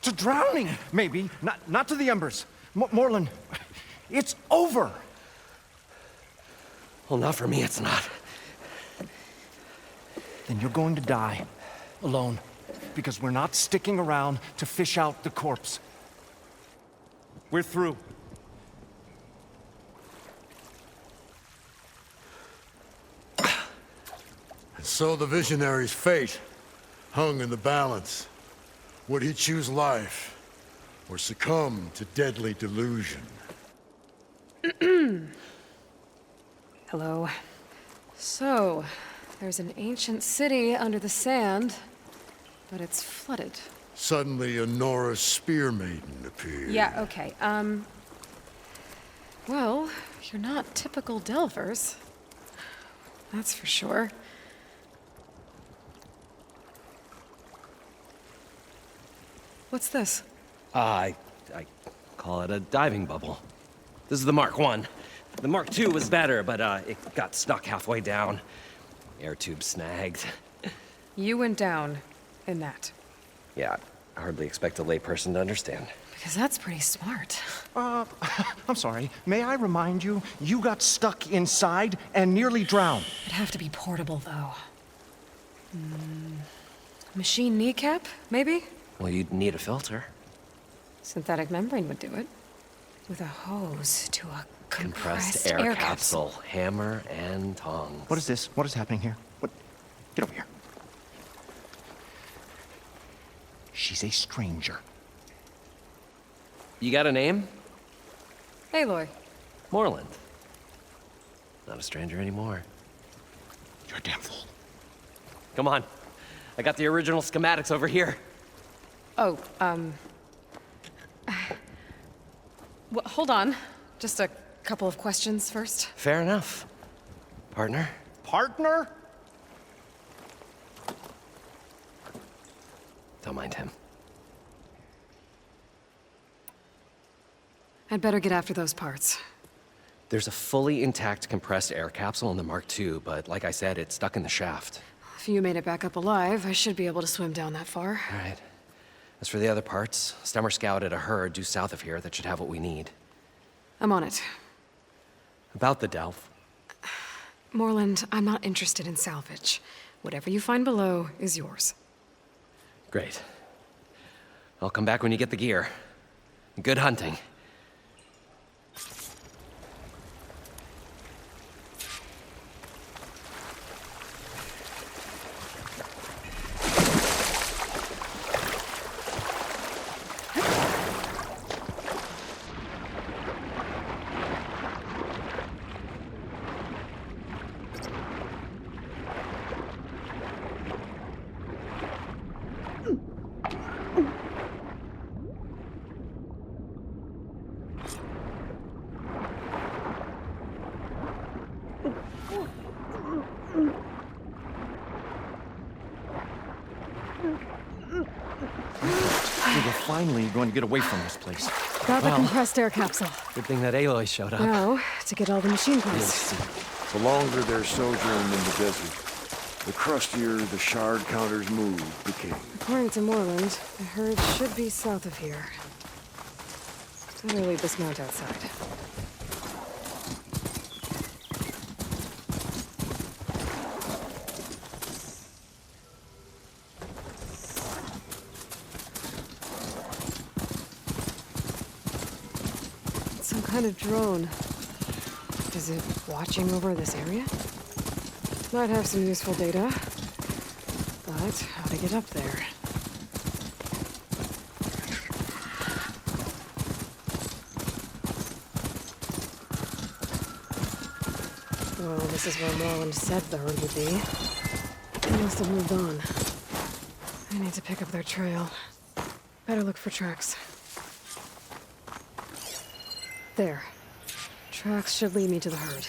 To drowning, maybe. Not to the embers. Morlin, it's over. Well, not for me, it's not. Then you're going to die. Alone. Because we're not sticking around to fish out the corpse. We're through. And so the visionary's fate hung in the balance. Would he choose life, or succumb to deadly delusion? Hello. So, there's an ancient city under the sand, but it's flooded. Suddenly, a Norse spear maiden appeared. Yeah, okay. Well, you're not typical Delvers. That's for sure. What's this? I call it a diving bubble. This is the Mark I. The Mark II was better, but it got stuck halfway down. Air tube snagged. You went down in that. Yeah, I hardly expect a layperson to understand. Because that's pretty smart. I'm sorry. May I remind you, you got stuck inside and nearly drowned. It'd have to be portable, though. Machine kneecap, maybe? Well, you'd need a filter. Synthetic membrane would do it. With a hose to a Compressed air capsule. Hammer and tongs. What is this? What is happening here? What? Get over here. She's a stranger. You got a name? Aloy. Moreland. Not a stranger anymore. You're a damn fool. Come on. I got the original schematics over here. Oh, well, hold on. Just a couple of questions first. Fair enough. Partner? Partner? Don't mind him. I'd better get after those parts. There's a fully intact compressed air capsule in the Mark II, but like I said, it's stuck in the shaft. If you made it back up alive, I should be able to swim down that far. All right. As for the other parts, Stemmer scouted a herd due south of here that should have what we need. I'm on it. About the Delph. Moreland, I'm not interested in salvage. Whatever you find below is yours. Great. I'll come back when you get the gear. Good hunting. We're finally going to get away from this place. Got the compressed air capsule. Good thing that Aloy showed up. Now, to get all the machine parts. The longer their sojourn in the desert, the crustier the shard counters move became. According to Moreland, the herd should be south of here. Better leave this mount outside. It's some kind of drone. Is it watching over this area? Might have some useful data. But how to get up there? Well, this is where Moreland said the herd would be. They must have moved on. I need to pick up their trail. Better look for tracks. There. Tracks should lead me to the herd.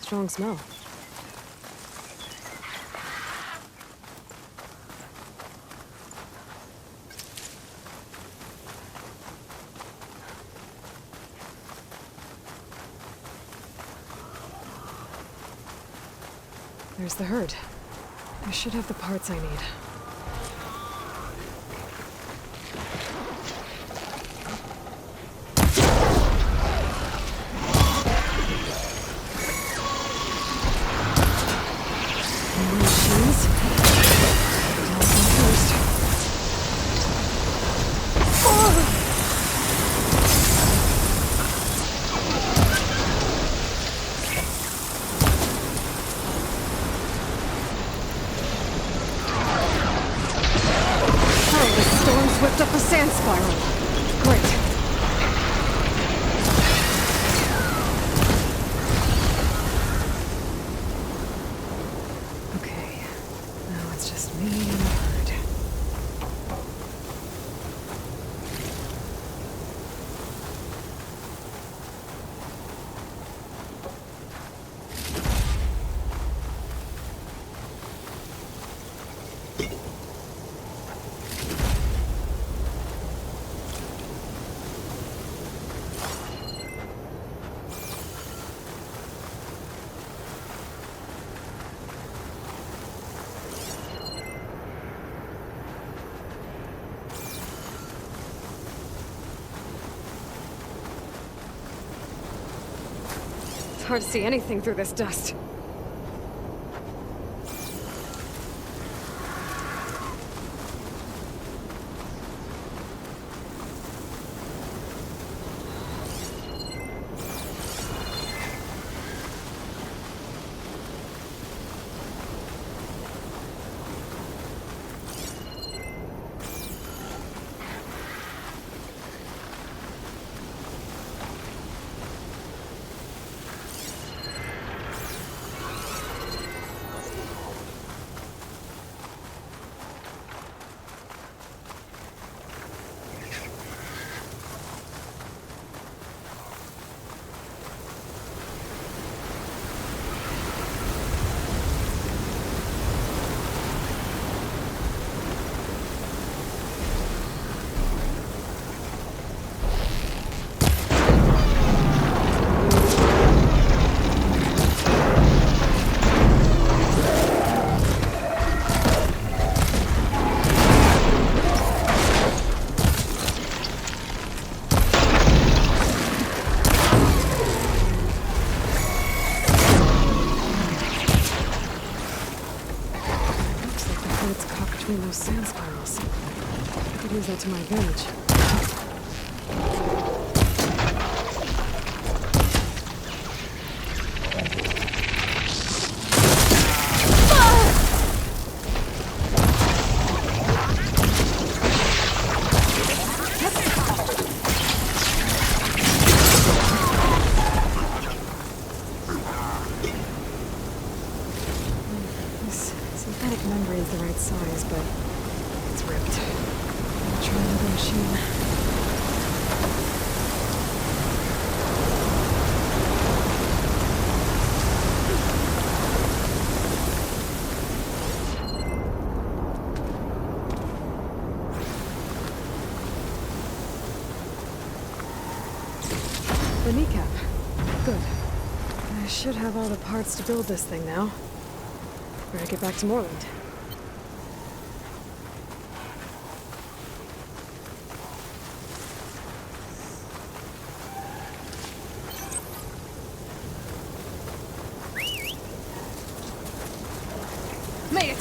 Strong smell. There's the herd. I should have the parts I need. Whipped up a sand spiral. Great. Okay. Now it's just me and the herd. Hard to see anything through this dust. Those sand spirals. I could use that to my advantage. This synthetic membrane's the right size, but it's ripped. I'll try another machine. The kneecap. Good. I should have all the parts to build this thing now. Better get back to Moreland. Made it!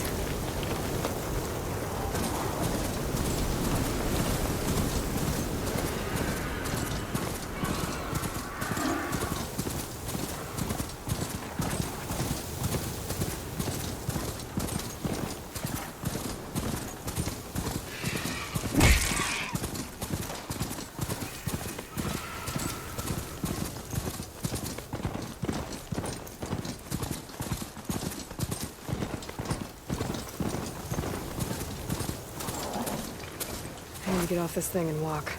I need to get off this thing and walk.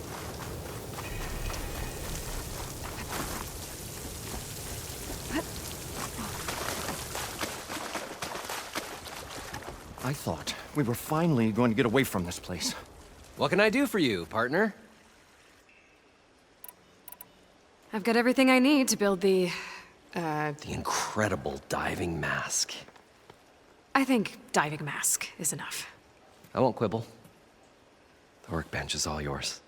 I thought we were finally going to get away from this place. What can I do for you, partner? I've got everything I need to build the incredible diving mask. I think diving mask is enough. I won't quibble. The workbench is all yours.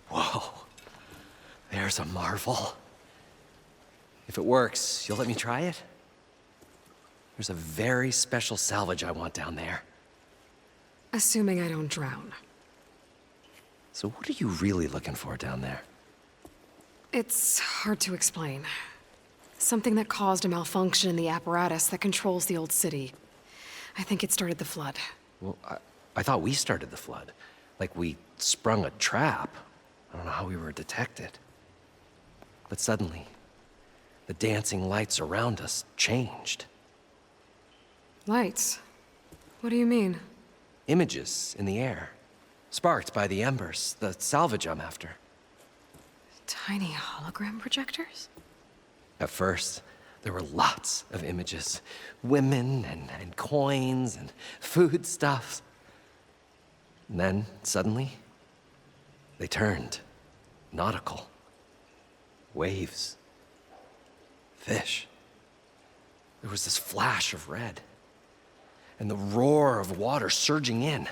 Whoa. There's a marvel. If it works, you'll let me try it? There's a very special salvage I want down there. Assuming I don't drown. So what are you really looking for down there? It's hard to explain. Something that caused a malfunction in the apparatus that controls the old city. I think it started the flood. Well, I thought we started the flood. Like we sprung a trap. I don't know how we were detected. But suddenly, the dancing lights around us changed. Lights? What do you mean? Images in the air, sparked by the embers, the salvage I'm after. Tiny hologram projectors? At first, there were lots of images. Women and coins and foodstuffs. And then, suddenly, they turned nautical. Waves. Fish. There was this flash of red. And the roar of water surging in.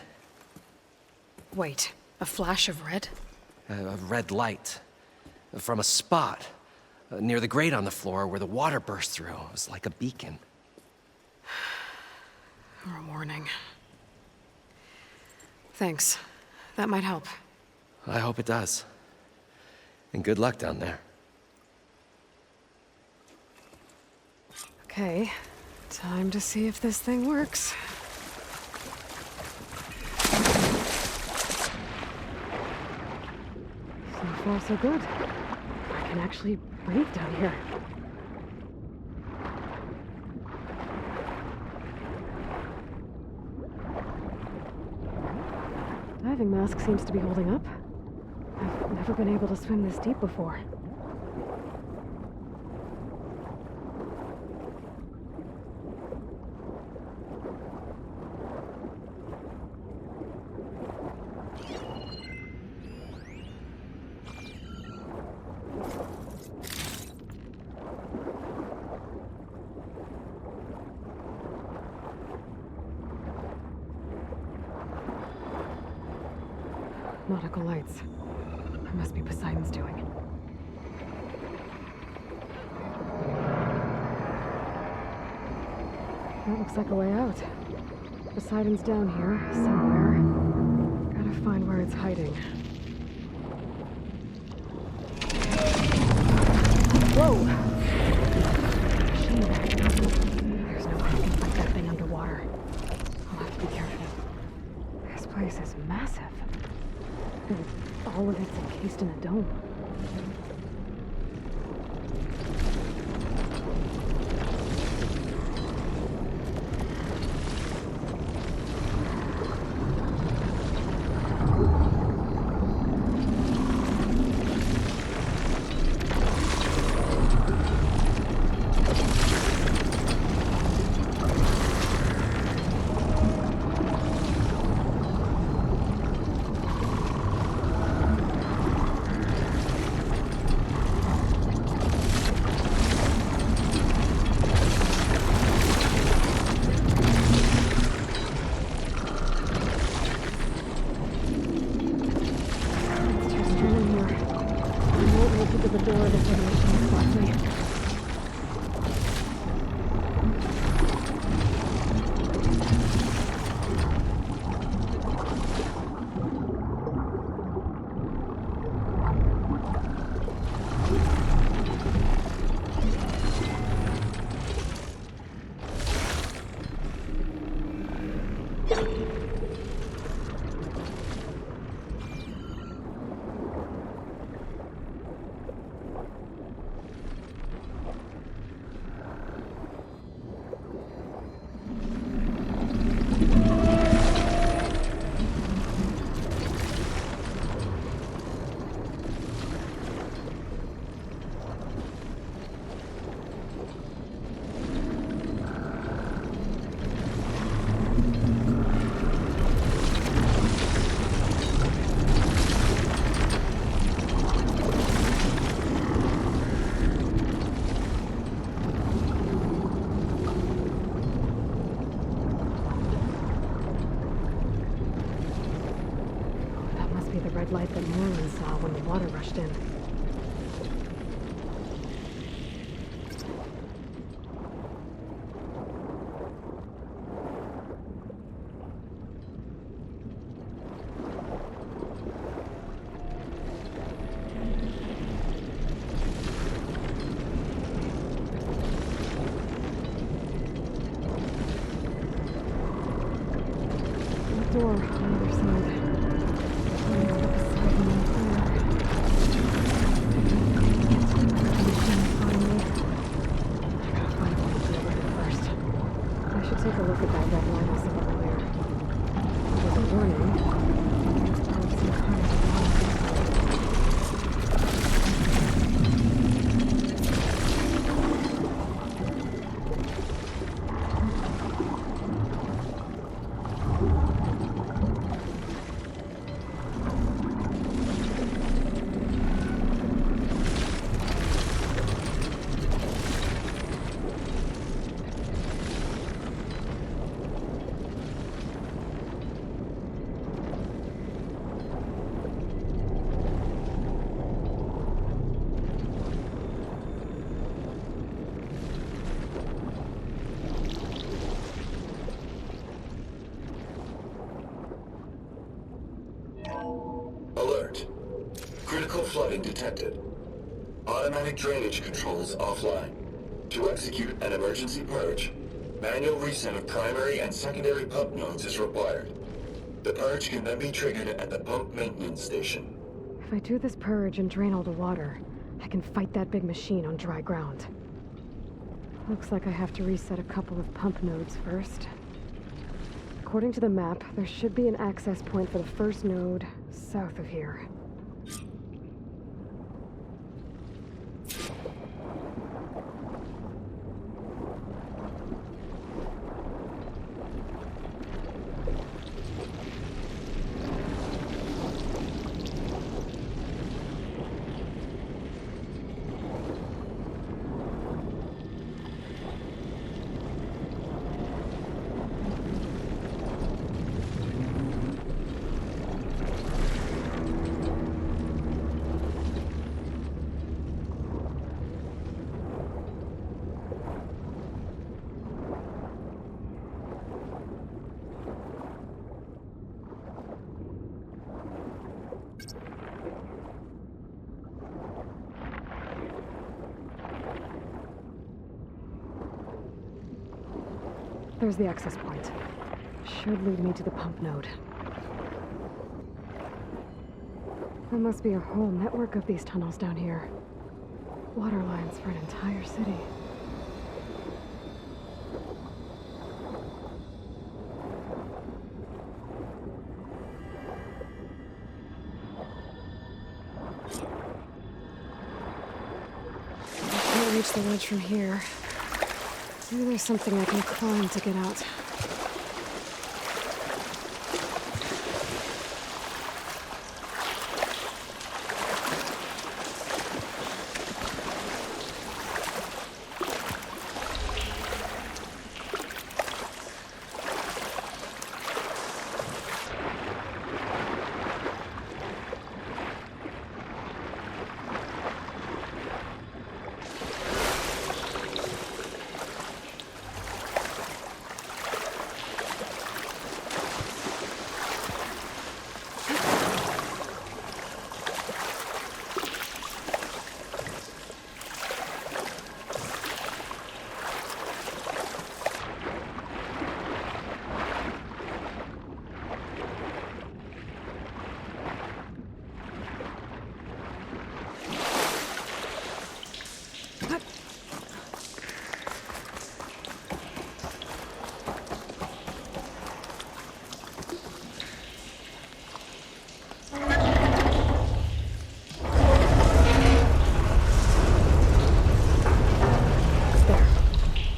Wait, a flash of red? A red light. From a spot near the grate on the floor where the water burst through. It was like a beacon. Or a warning. Thanks. That might help. I hope it does. And good luck down there. Okay, time to see if this thing works. So far, so good. I can actually breathe down here. Diving mask seems to be holding up. I've never been able to swim this deep before. Nautical lights. That must be Poseidon's doing. That looks like a way out. Poseidon's down here, somewhere. Gotta find where it's hiding. Whoa! Machine back. There's no way I can fight that thing underwater. I'll have to be careful. This place is massive. And all of it's encased in a dome. Light that Moreland saw when the water rushed in. Electrical flooding detected. Automatic drainage controls offline. To execute an emergency purge, manual reset of primary and secondary pump nodes is required. The purge can then be triggered at the pump maintenance station. If I do this purge and drain all the water, I can fight that big machine on dry ground. Looks like I have to reset a couple of pump nodes first. According to the map, there should be an access point for the first node south of here. There's the access point. Should lead me to the pump node. There must be a whole network of these tunnels down here. Water lines for an entire city. I can't reach the ledge from here. Maybe there's something I can climb to get out.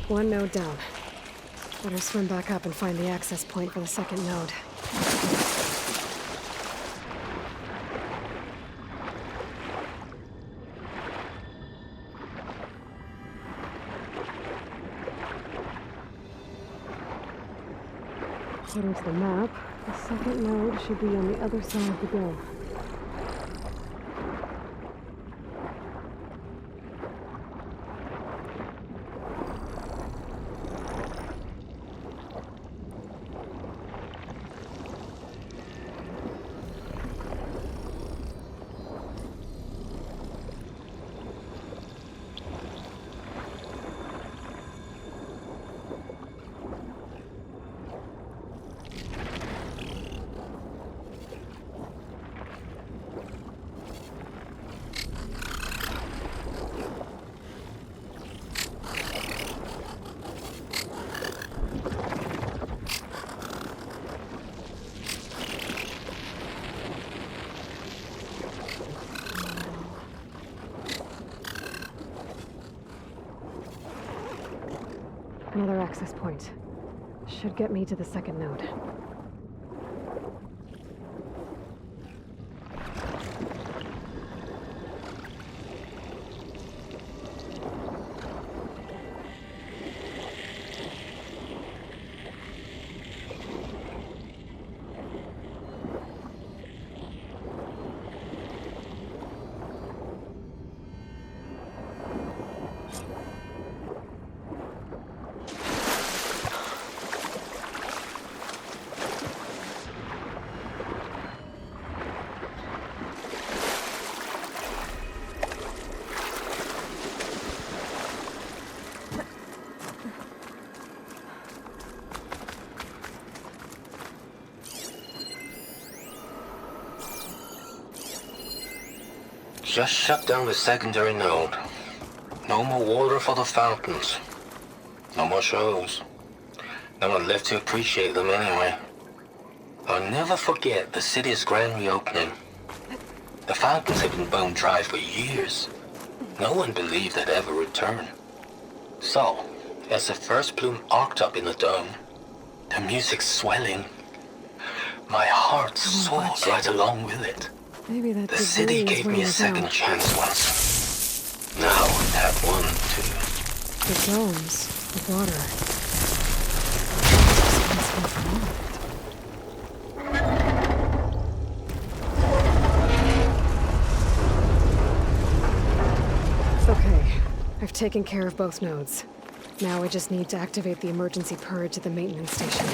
One node down. Better swim back up and find the access point for the second node. According to the map, the second node should be on the other side of the bill. Another access point. Should get me to the second node. just shut down the secondary node. No more water for the fountains. No more shows. No one left to appreciate them anyway. I'll never forget the city's grand reopening. The fountains had been bone dry for years. No one believed they'd ever return. So, as the first bloom arced up in the dome, the music swelling, my heart soared right along with it. Maybe that The city gave me a second chance once. Now that one, too. The domes, the water. Okay, I've taken care of both nodes. Now I just need to activate the emergency purge at the maintenance station.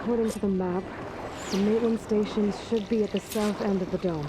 According to the map, the maintenance station should be at the south end of the dome.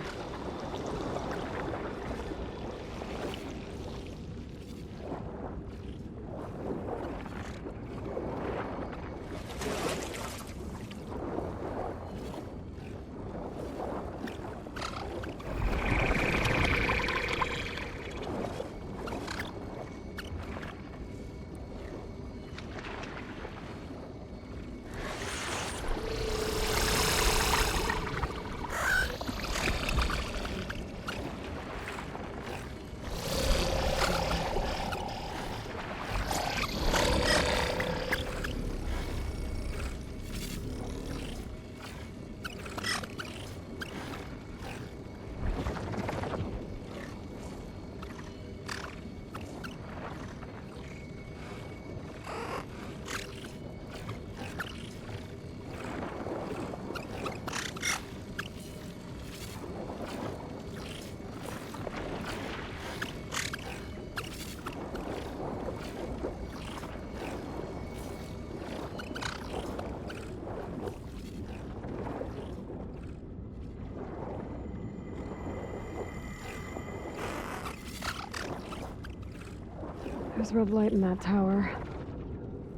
There's red light in that tower.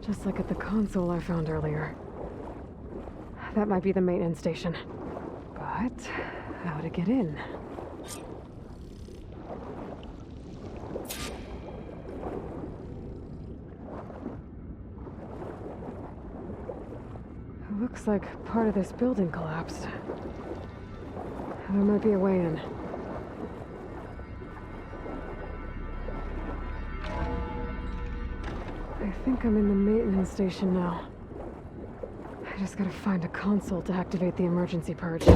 Just like at the console I found earlier. That might be the maintenance station. But how to get in? It looks like part of this building collapsed. There might be a way in. I think I'm in the maintenance station now. I just gotta find a console to activate the emergency purge.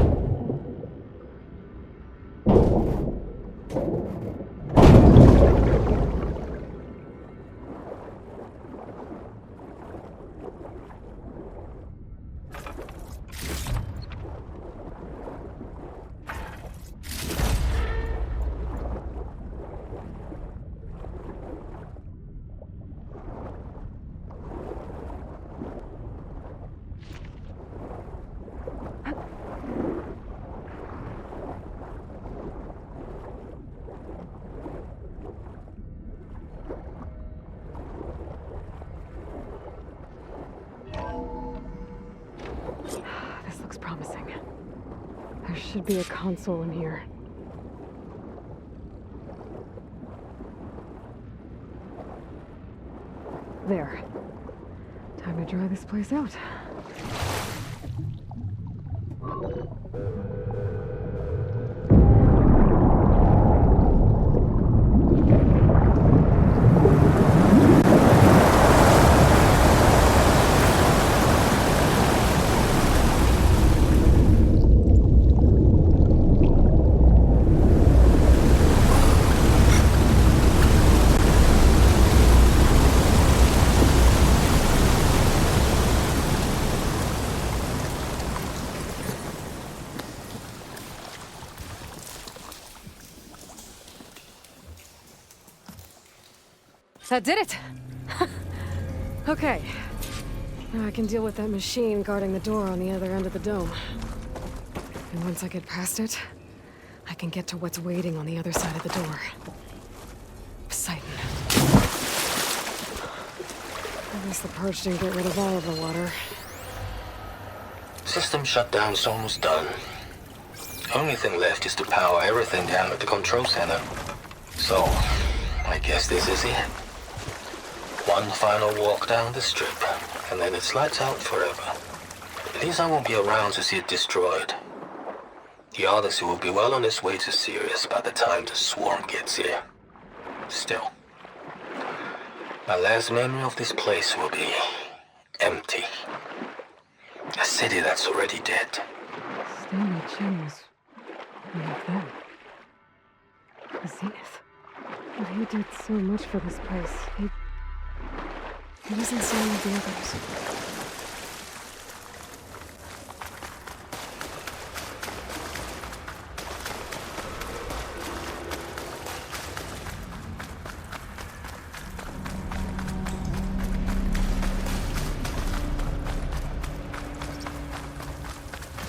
Should be a console in here. There. Time to dry this place out. That did it! Okay. Now I can deal with that machine guarding the door on the other end of the dome. And once I get past it, I can get to what's waiting on the other side of the door. Poseidon. At least the purge didn't get rid of all of the water. System shutdown's almost done. Only thing left is to power everything down at the control center. So, I guess this is it. One final walk down the strip, and then it's lights out forever. At least I won't be around to see it destroyed. The Odyssey will be well on its way to Sirius by the time the swarm gets here. Still, my last memory of this place will be empty. A city that's already dead. Stanley Chen was right there. The Zenith. But he did so much for this place. He wasn't same with the others.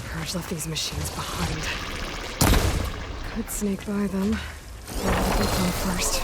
Purge left these machines behind. Could sneak by them. But I think come first.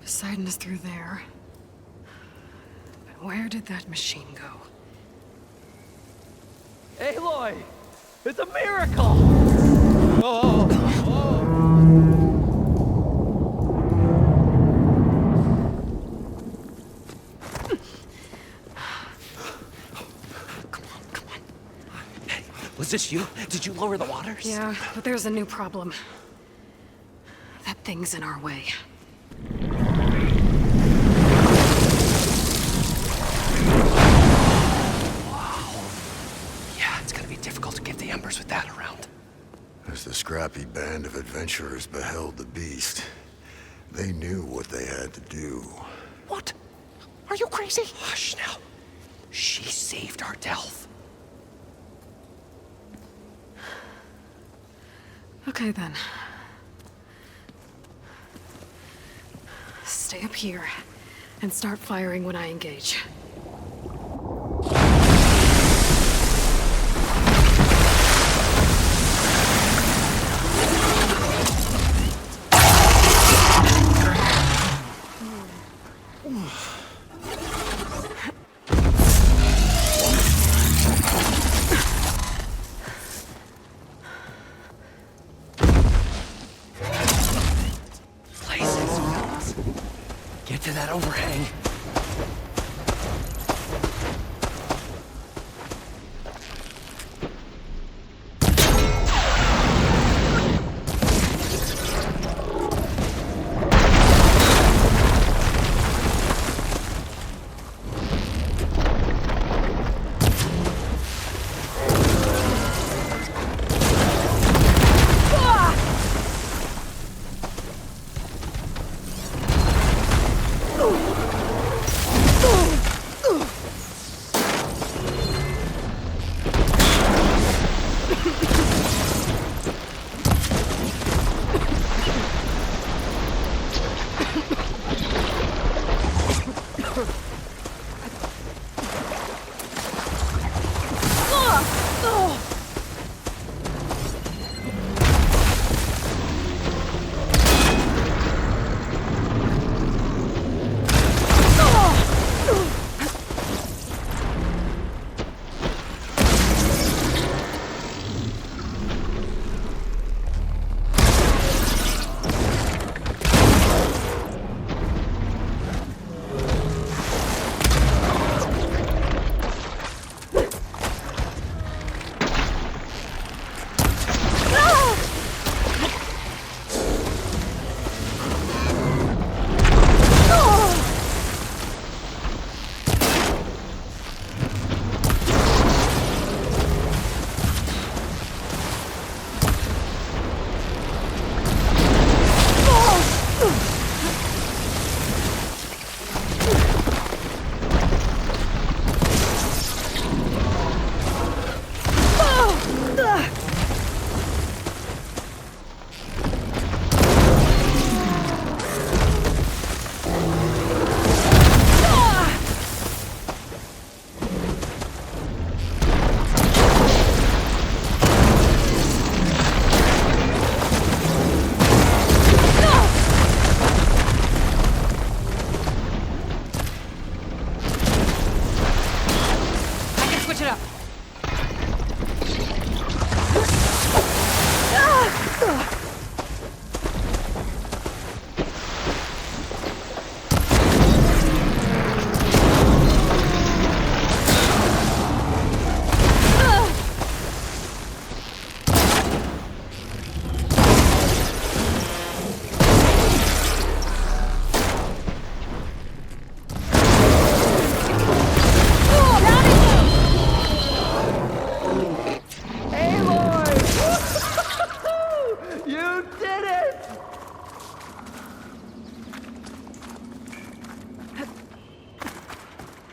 Poseidon is through there. But where did that machine go? Aloy! It's a miracle! Oh! Hey, was this you? Did you lower the waters? Yeah, but there's a new problem. That thing's in our way. With that around. As the scrappy band of adventurers beheld the beast, they knew what they had to do. What? Are you crazy? Hush now. She saved our Delph. Okay then. Stay up here and start firing when I engage. Get to that overhang.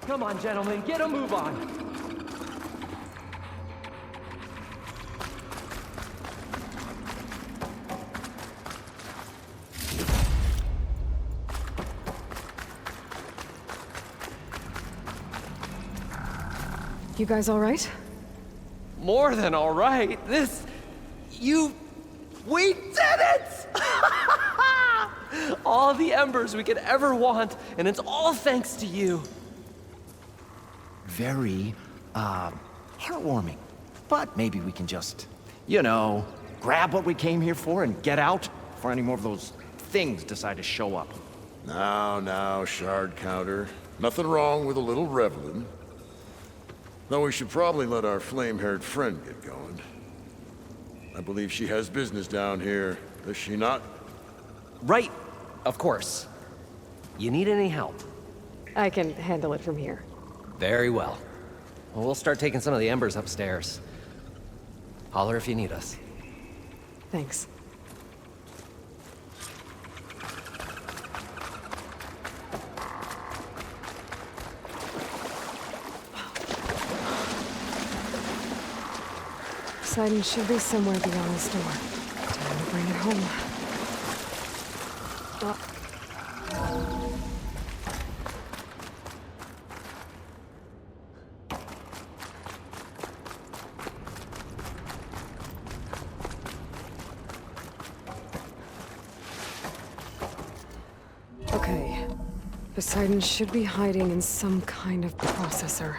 Come on, gentlemen, get a move on. You guys all right? More than all right. We did it! All the embers we could ever want, and it's all thanks to you. Very, heartwarming. But maybe we can just, grab what we came here for and get out before any more of those things decide to show up. Now, shard counter. Nothing wrong with a little reveling. Though we should probably let our flame-haired friend get going. I believe she has business down here, does she not? Right, of course. You need any help? I can handle it from here. Very well. Well, we'll start taking some of the embers upstairs. Holler if you need us. Thanks. Poseidon should be somewhere beyond this door. Time to bring it home. Okay. Poseidon should be hiding in some kind of processor.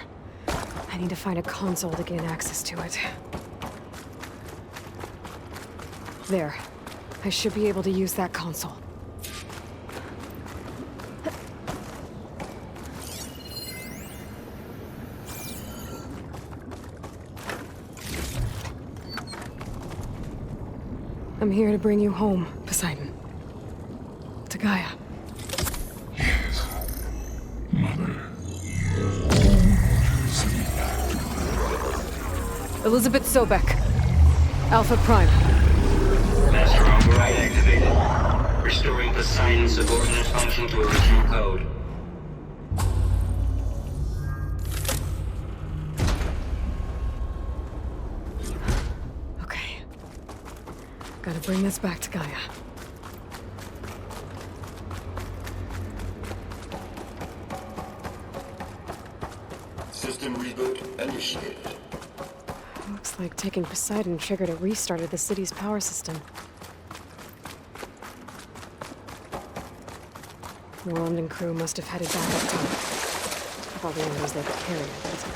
I need to find a console to gain access to it. There. I should be able to use that console. I'm here to bring you home, Poseidon. To Gaia. Yes, Mother. Elizabeth Sobek. Alpha Prime. Master override activated. Restoring Poseidon's subordinate function to original code. Okay. Gotta bring this back to Gaia. System reboot initiated. Looks like taking Poseidon triggered a restart of the city's power system. Moreland and crew must have headed back up top. With all the embers they could carry, I bet.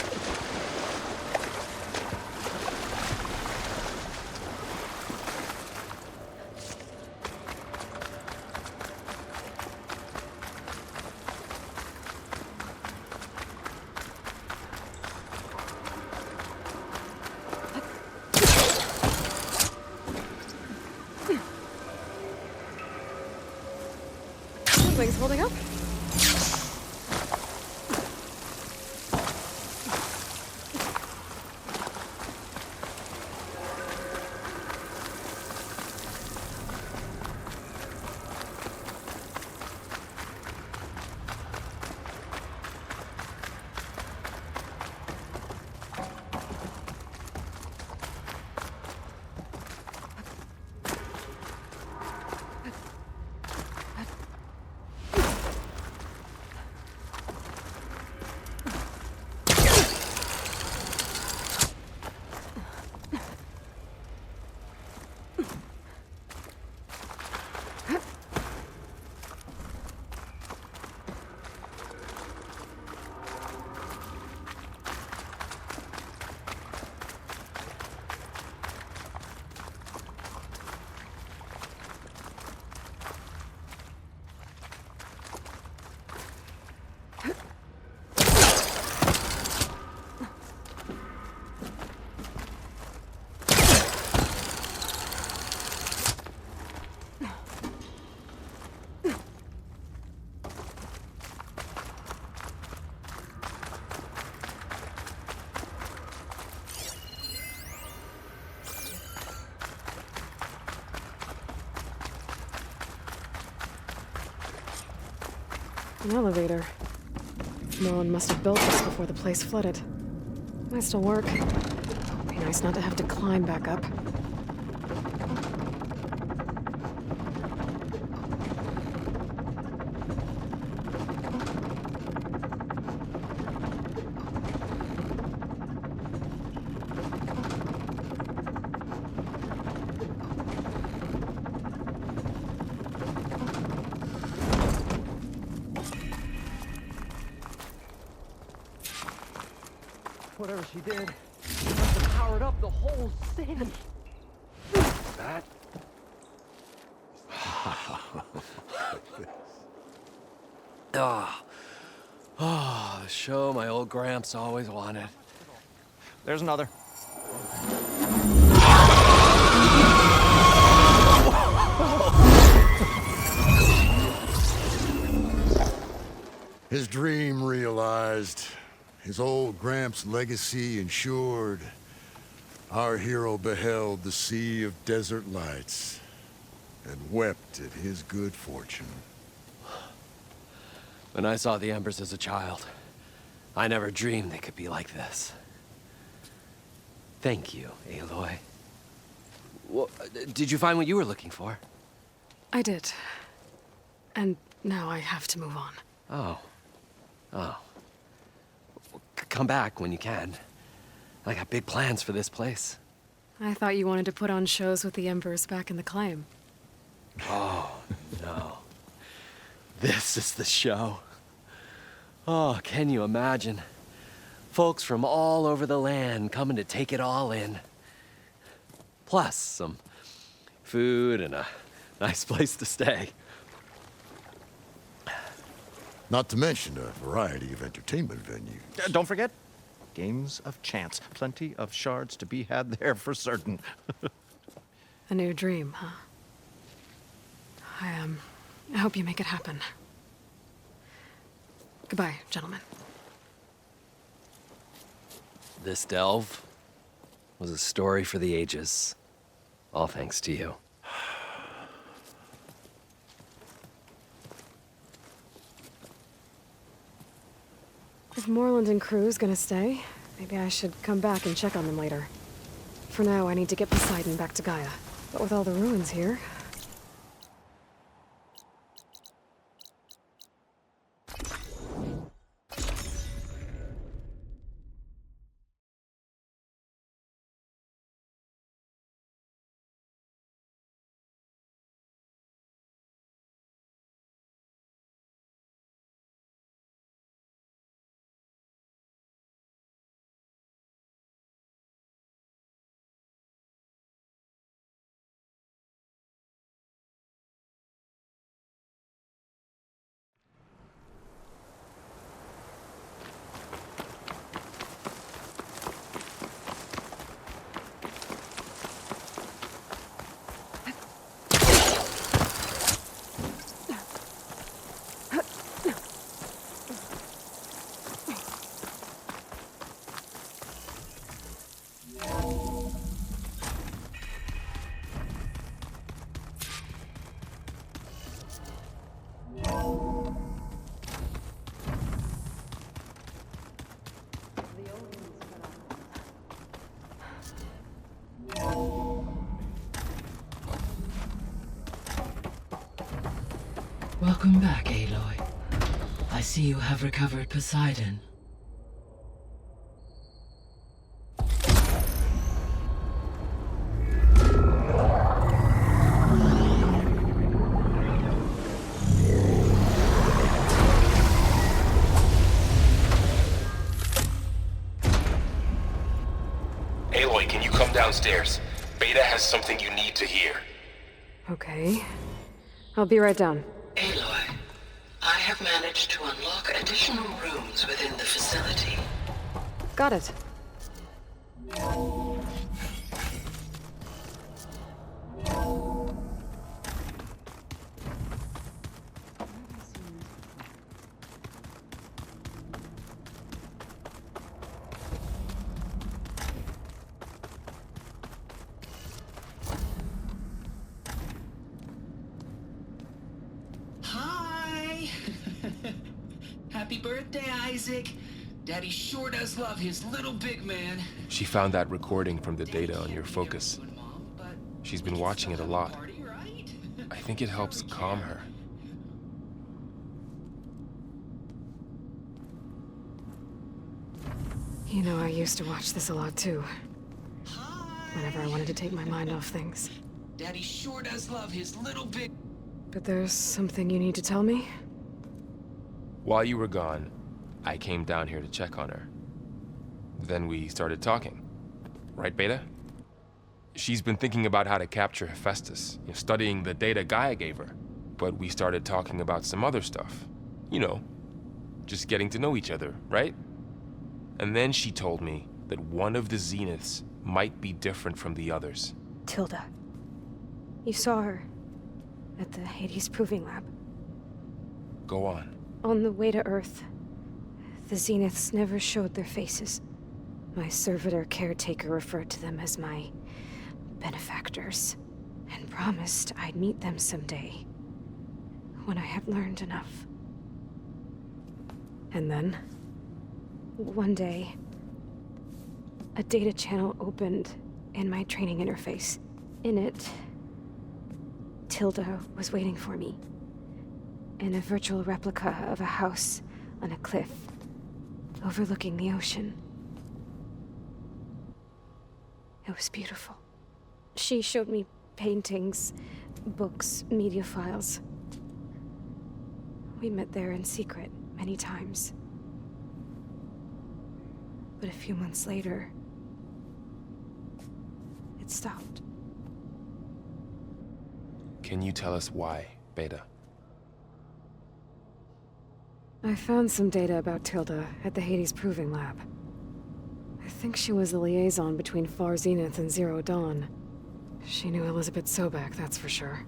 Something's holding up. An elevator. Moreland must have built this before the place flooded. Might still work. Be nice not to have to climb back up. Whatever she did, she must have powered up the whole city. That? Oh, the show my old Gramps always wanted. There's another. His dream realized. His old Gramps' legacy ensured. Our hero beheld the sea of desert lights and wept at his good fortune. When I saw the embers as a child, I never dreamed they could be like this. Thank you, Aloy. Well, did you find what you were looking for? I did. And now I have to move on. Oh. Oh. Come back when you can. I got big plans for this place. I thought you wanted to put on shows with the embers back in the claim. Oh, no. This is the show. Oh, can you imagine? Folks from all over the land coming to take it all in. Plus some food and a nice place to stay. Not to mention a variety of entertainment venues. Don't forget, games of chance. Plenty of shards to be had there for certain. A new dream, huh? I hope you make it happen. Goodbye, gentlemen. This delve was a story for the ages. All thanks to you. If Moreland and crew's gonna stay, maybe I should come back and check on them later. For now, I need to get Poseidon back to Gaia. But with all the ruins here... Welcome back, Aloy. I see you have recovered Poseidon. Aloy, can you come downstairs? Beta has something you need to hear. Okay. I'll be right down. Aloy, I have managed to unlock additional rooms within the facility. Got it. Hi! Happy birthday, Isaac. Daddy sure does love his little big man. She found that recording from the data on your focus. She's been watching it a lot. I think it helps calm her. You know, I used to watch this a lot too. Whenever I wanted to take my mind off things. Daddy sure does love his little big... But there's something you need to tell me? While you were gone, I came down here to check on her. Then we started talking. Right, Beta? She's been thinking about how to capture Hephaestus, studying the data Gaia gave her. But we started talking about some other stuff. You know, just getting to know each other, right? And then she told me that one of the Zeniths might be different from the others. Tilda. You saw her at the Hades Proving Lab. Go on. On the way to Earth, the Zeniths never showed their faces. My servitor caretaker referred to them as my benefactors, and promised I'd meet them someday, when I had learned enough. And then, one day, a data channel opened in my training interface. In it, Tilda was waiting for me, in a virtual replica of a house on a cliff, overlooking the ocean. It was beautiful. She showed me paintings, books, media files. We met there in secret many times. But a few months later, it stopped. Can you tell us why, Beta? I found some data about Tilda at the Hades Proving Lab. I think she was the liaison between Far Zenith and Zero Dawn. She knew Elizabeth Sobek, that's for sure.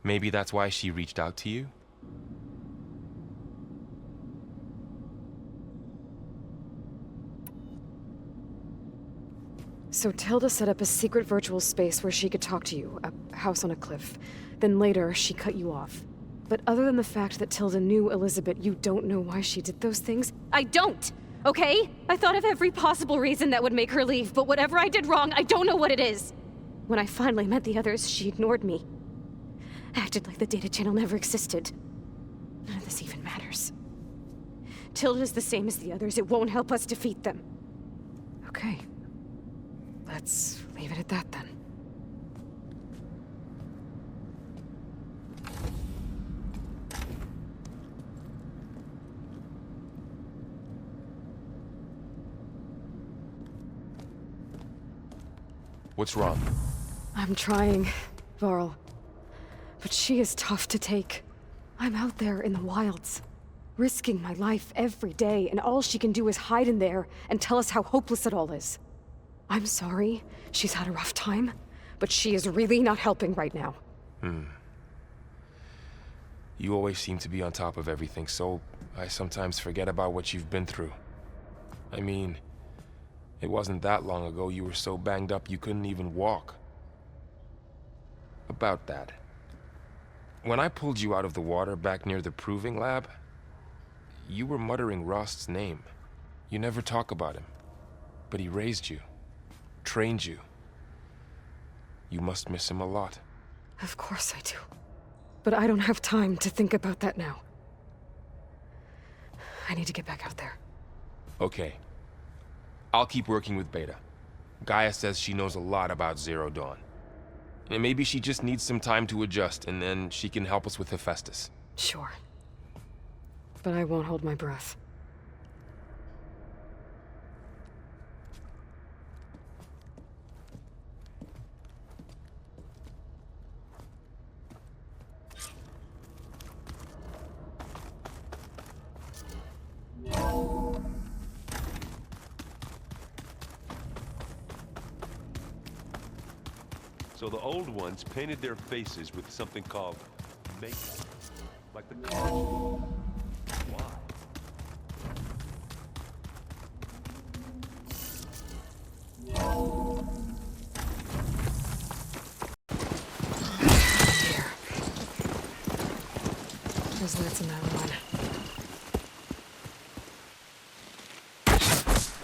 Maybe that's why she reached out to you? So Tilda set up a secret virtual space where she could talk to you, a house on a cliff. Then later, she cut you off. But other than the fact that Tilda knew Elizabeth, you don't know why she did those things? I don't! Okay? I thought of every possible reason that would make her leave, but whatever I did wrong, I don't know what it is! When I finally met the others, she ignored me. Acted like the data channel never existed. None of this even matters. Tilda's the same as the others. It won't help us defeat them. Okay. Let's leave it at that, then. What's wrong? I'm trying, Varl. But she is tough to take. I'm out there in the wilds, risking my life every day, and all she can do is hide in there and tell us how hopeless it all is. I'm sorry, she's had a rough time, but she is really not helping right now. You always seem to be on top of everything, so I sometimes forget about what you've been through. I mean, it wasn't that long ago you were so banged up you couldn't even walk. About that. When I pulled you out of the water back near the Proving Lab, you were muttering Rost's name. You never talk about him, but he raised you. Trained you. You must miss him a lot. Of course I do. but I don't have time to think about that now. I need to get back out there. Okay. I'll keep working with Beta. Gaia says she knows a lot about Zero Dawn. And maybe she just needs some time to adjust, and then she can help us with Hephaestus. Sure. But I won't hold my breath. So the old ones painted their faces with something called makeup. Like the colors. Why? Here. There's lights in that one.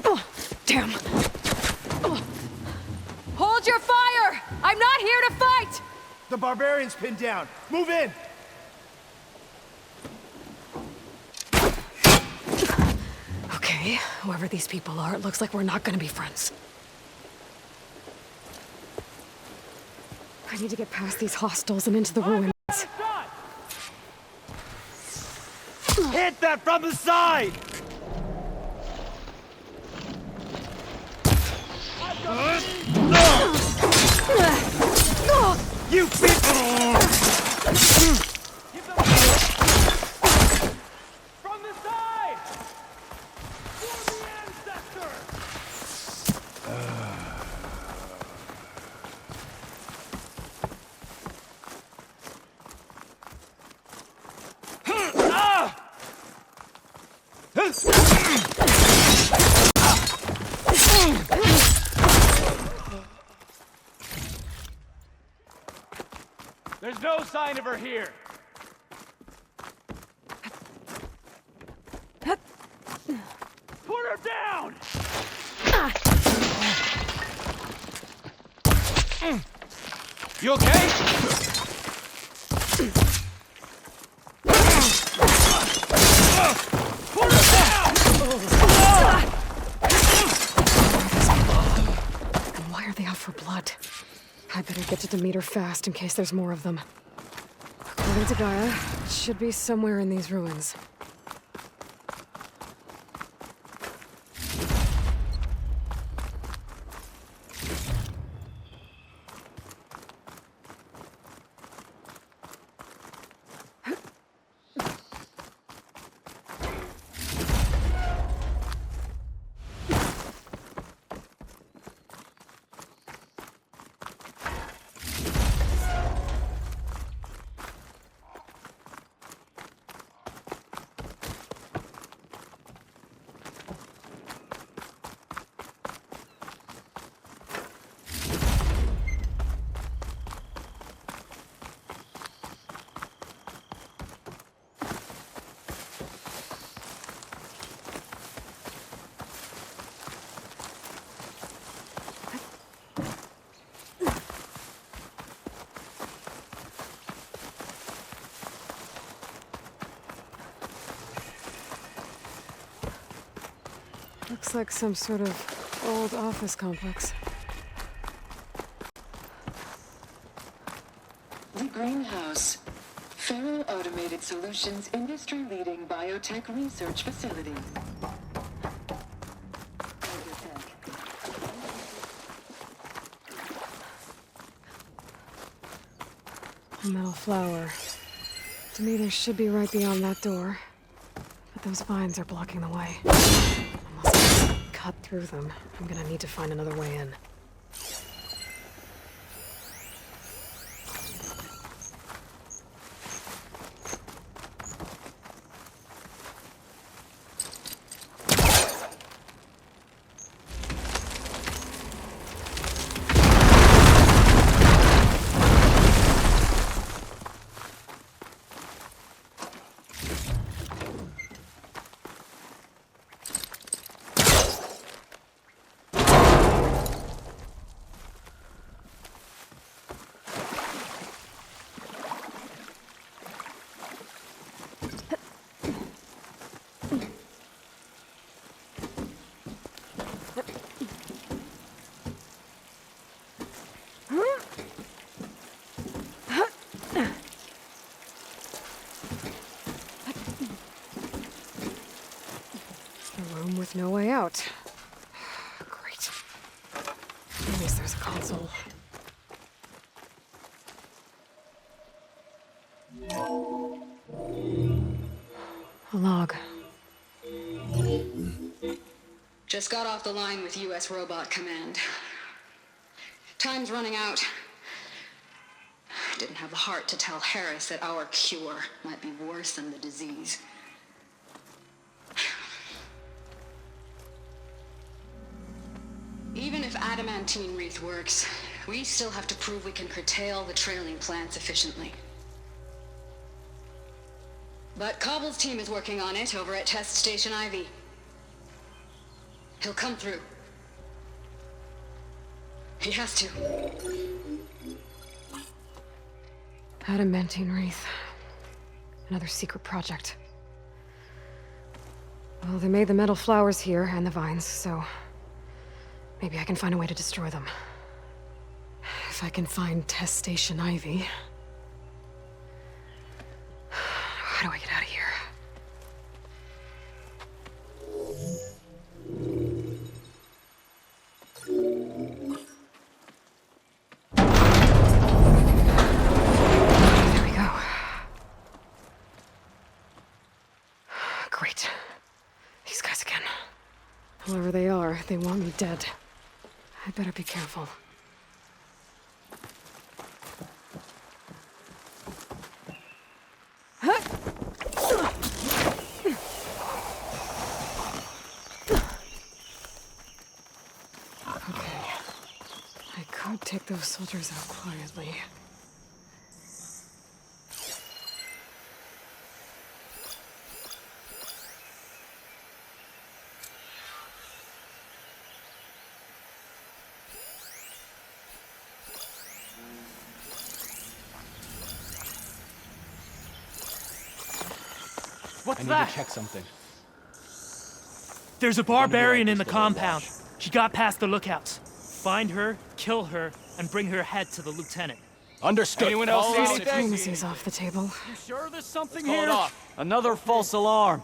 Oh, damn. Oh. Hold your fire! I'm not here to fight! The barbarian's pinned down. Move in! Okay, whoever these people are, it looks like we're not gonna be friends. I need to get past these hostels and into the ruins. Hit that from the side! You bitch! From the side! For the ancestor! There's no sign of her here. Put her down! You okay? Put her down! And why are they out for blood? I better get to Demeter fast in case there's more of them. According to Gaia, it should be somewhere in these ruins. Looks like some sort of old office complex. The Greenhouse. Faro Automated Solutions industry-leading biotech research facility. A metal flower. Demeter should be right beyond that door. But those vines are blocking the way. Unless I cut through them, I'm gonna need to find another way in. room with no way out. Great. At least there's a console. A log. Just got off the line with U.S. Robot Command. Time's running out. Didn't have the heart to tell Harris that our cure might be worse than the disease. Even if adamantine wreath works, we still have to prove we can curtail the trailing plants efficiently. But Cobble's team is working on it over at Test Station Ivy. He'll come through. He has to. Adamantine wreath. Another secret project. Well, they made the metal flowers here and the vines, so maybe I can find a way to destroy them. If I can find Test Station Ivy. How do I get out of here? There we go. Great. These guys again. Whoever they are, they want me dead. I better be careful. Take those soldiers out quietly. What's I need that? to check something. There's a barbarian in the compound. She got past the lookouts. Find her, kill her, and bring her head to the lieutenant. Understood. Anyone else see anything? Diplomacy's off the table. You sure there's something Call here? it off. Another false alarm.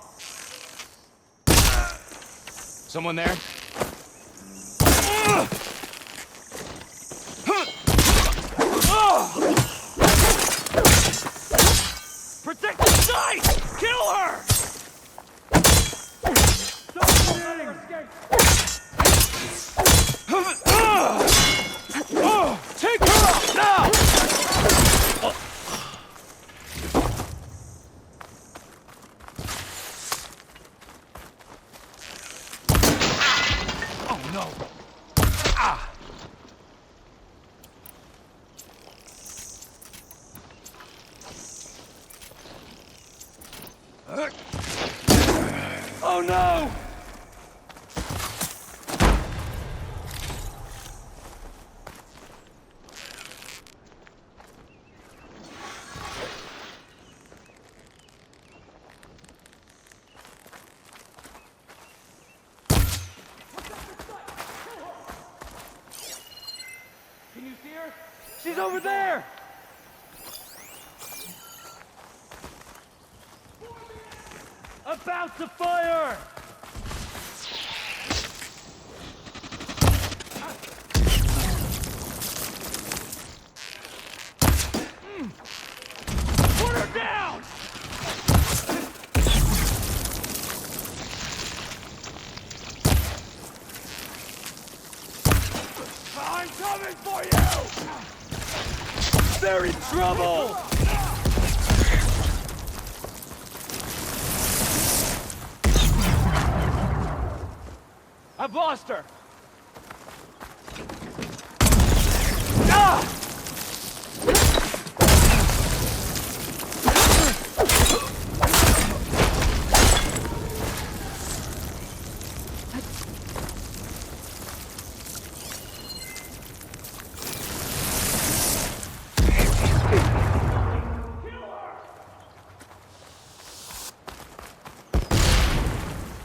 Someone there? Protect the site! Kill her! Take her out now! Oh no! Ah! Oh no! Can you see her? She's over there! About to fire! Put her down! I'm coming for you! They're in trouble! I've lost her! Ah!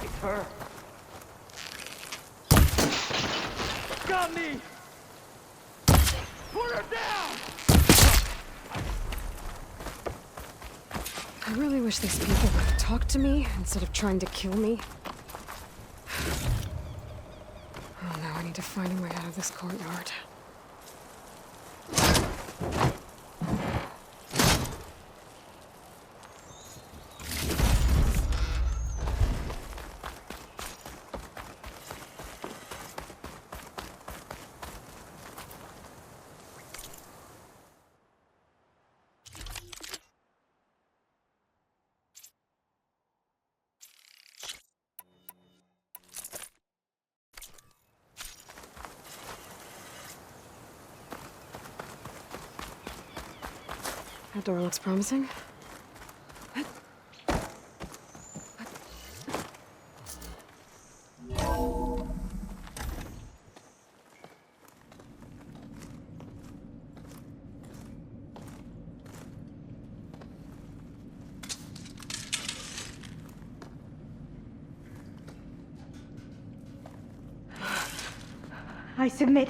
It's her. Got me! Put her down! I really wish these people would talk to me instead of trying to kill me. Oh, now I need to find a way out of this courtyard. That door looks promising. I submit.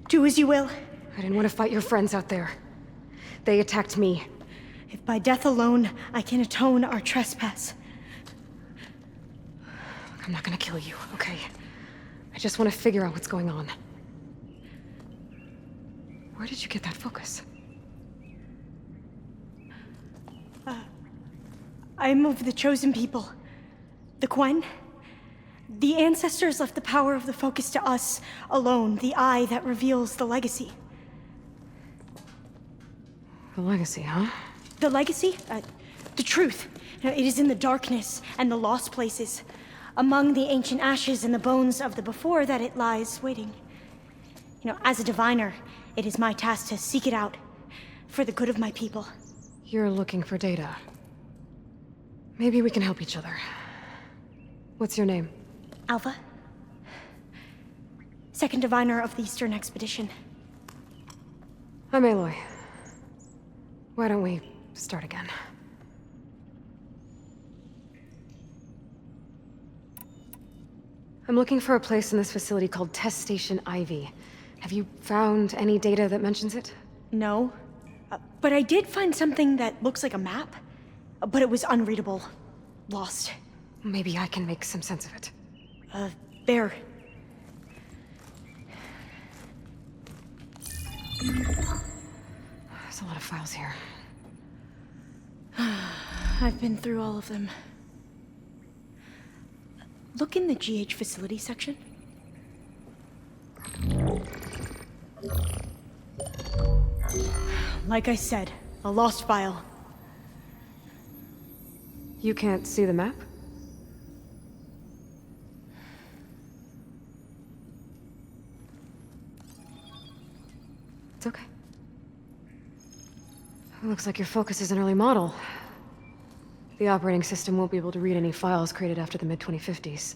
Do as you will. I didn't want to fight your friends out there. They attacked me. If by death alone I can atone our trespass. I'm not gonna kill you, okay? I just want to figure out what's going on. Where did you get that focus? I am of the chosen people. The Quen. The ancestors left the power of the focus to us alone, the eye that reveals the legacy. The legacy, huh? The legacy? The truth. It is in the darkness and the lost places, among the ancient ashes and the bones of the before that it lies waiting. As a diviner, it is my task to seek it out for the good of my people. You're looking for data. Maybe we can help each other. What's your name? Alva. Second diviner of the Eastern Expedition. I'm Aloy. Why don't we start again? I'm looking for a place in this facility called Test Station Ivy. Have you found any data that mentions it? No. But I did find something that looks like a map. But it was unreadable. Lost. Maybe I can make some sense of it. There. There's a lot of files here. I've been through all of them. Look in the GH facility section. Like I said, a lost file. You can't see the map? It's okay. It looks like your focus is an early model. The operating system won't be able to read any files created after the mid-2050s.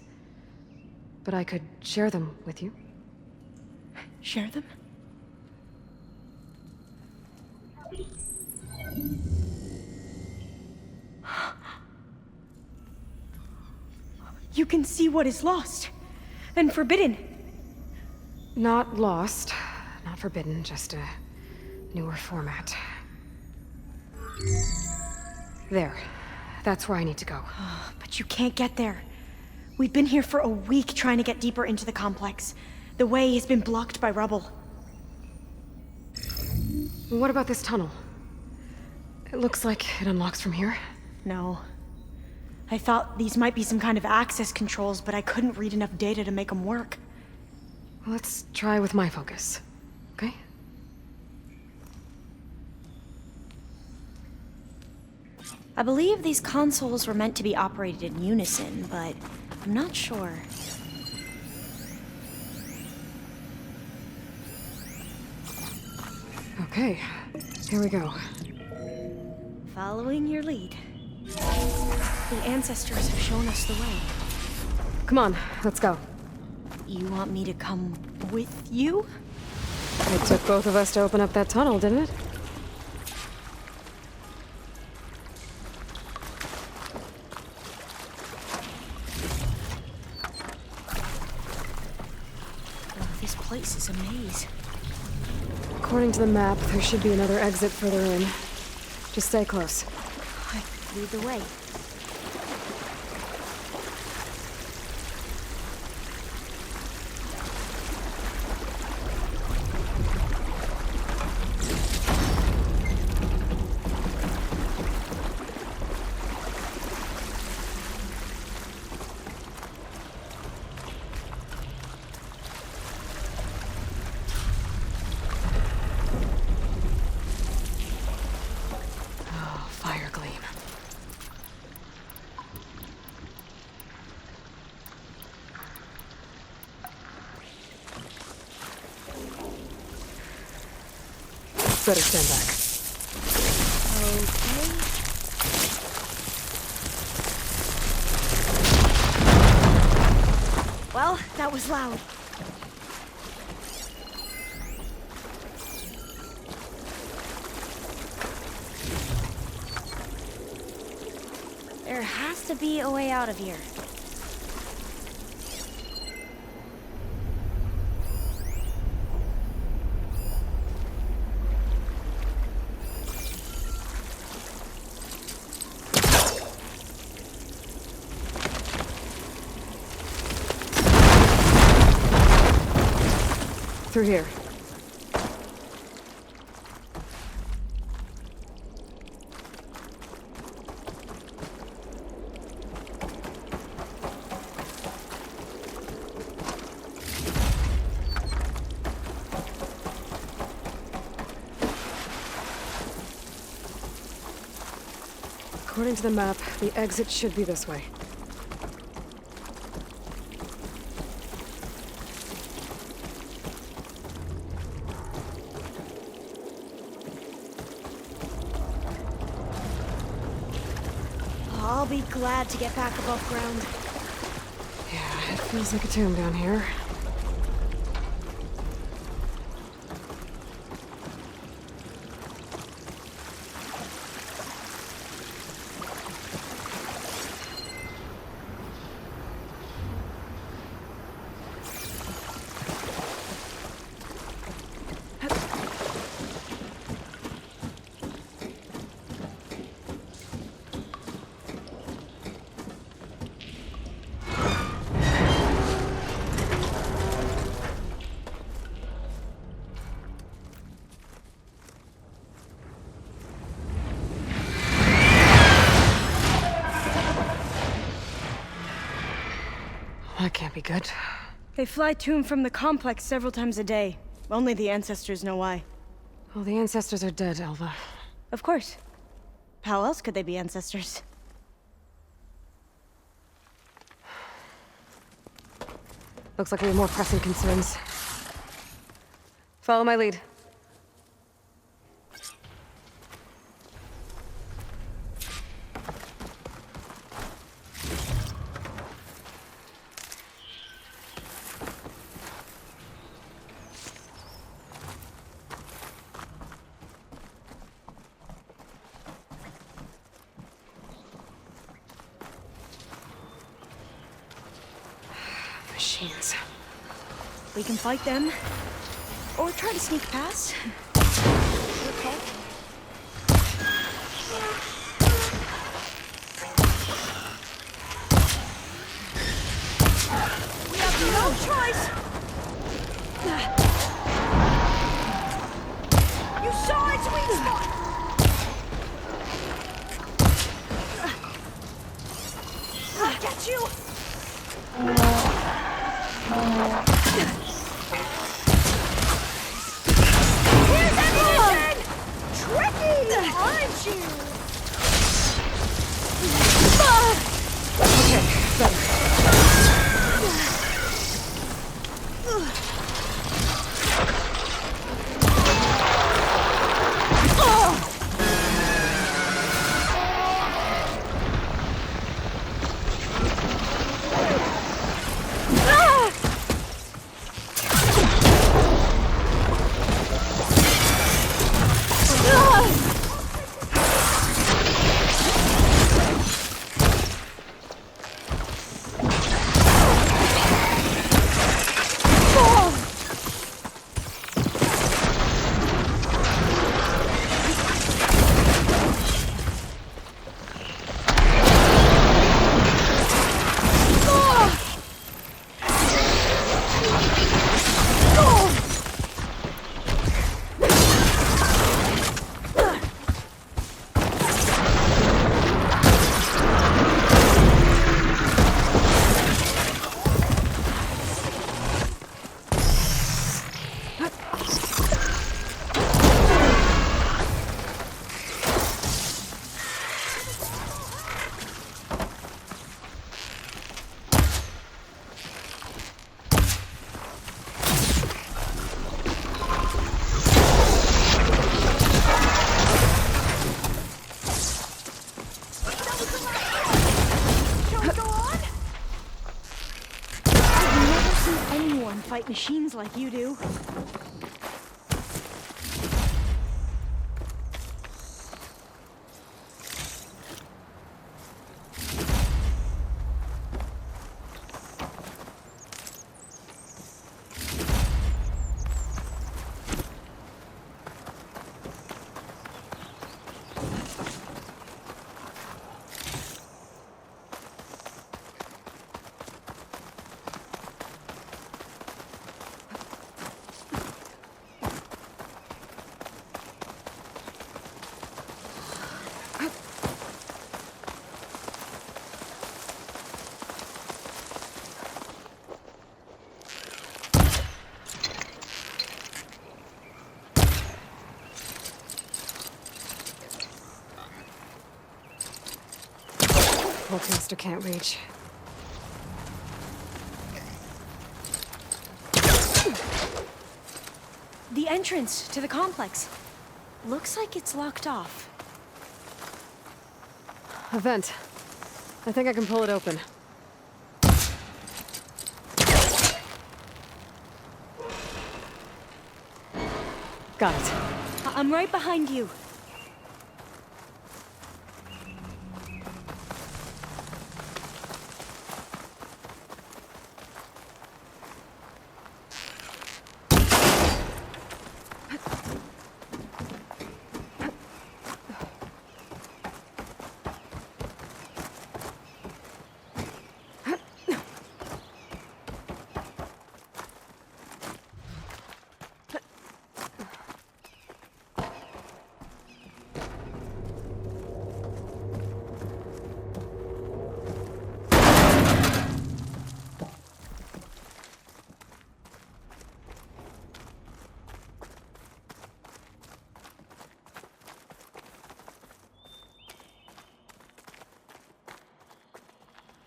But I could share them with you. Share them? You can see what is lost and forbidden. Not lost, not forbidden, just a newer format. There. That's where I need to go. But you can't get there. We've been here for a week trying to get deeper into the complex. The way has been blocked by rubble. What about this tunnel? It looks like it unlocks from here. No. I thought these might be some kind of access controls, but I couldn't read enough data to make them work. Let's try with my focus, okay? I believe these consoles were meant to be operated in unison, but I'm not sure. Okay, here we go. Following your lead. The ancestors have shown us the way. Come on, let's go. You want me to come with you? It took both of us to open up that tunnel, didn't it? This place is a maze. According to the map, there should be another exit further in. Just stay close. Lead the way. Better stand back. Okay. Well, that was loud. There has to be a way out of here. Through here. According to the map, the exit should be this way. I'll be glad to get back above ground. Yeah, it feels like a tomb down here. That can't be good. They fly to and from the complex several times a day. Only the ancestors know why. Well, the ancestors are dead, Alva. Of course. How else could they be ancestors? Looks like we have more pressing concerns. Follow my lead. Machines. We can fight them, or try to sneak past. Okay. We have no choice! You saw its weak spot! I'll get you! Here's ammunition! Tricky, aren't you? Okay, better. fight machines like you do. Holcaster can't reach. The entrance to the complex. Looks like it's locked off. A vent. I think I can pull it open. Got it. I'm right behind you.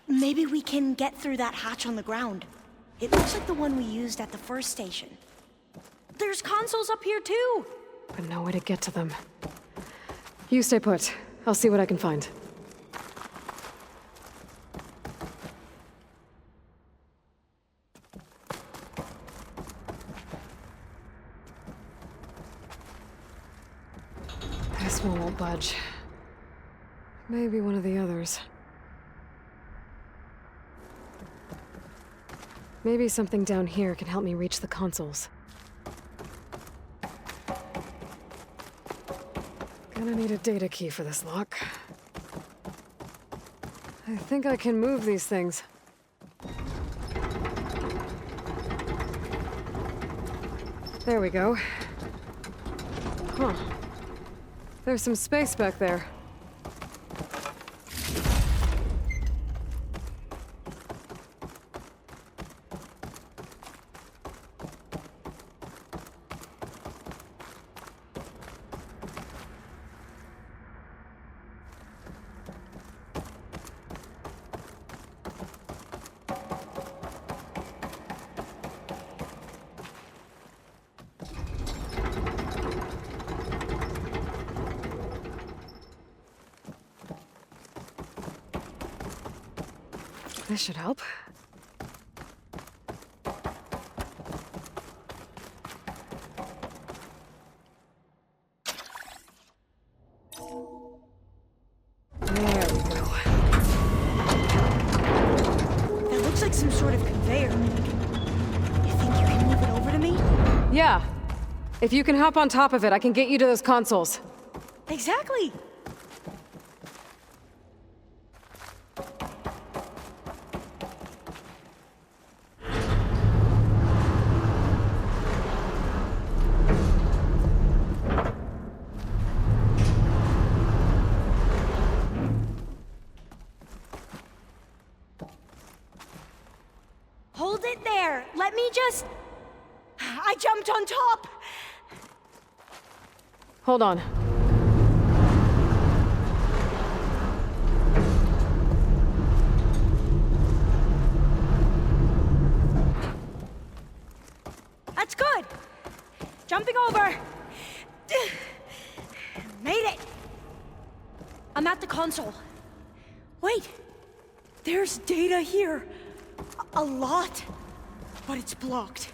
Maybe we can get through that hatch on the ground. It looks like the one we used at the first station. There's consoles up here too! But no way to get to them. You stay put. I'll see what I can find. This one won't budge. Maybe one of the others. Maybe something down here can help me reach the consoles. Gonna need a data key for this lock. I think I can move these things. There we go. Huh. There's some space back there. This should help. There we go. That looks like some sort of conveyor. You think you can move it over to me? Yeah. If you can hop on top of it, I can get you to those consoles. Exactly! Hold it there! Let me just... I jumped on top! Hold on. That's good! Jumping over! Made it! I'm at the console. Wait! There's data here. A lot. But it's blocked.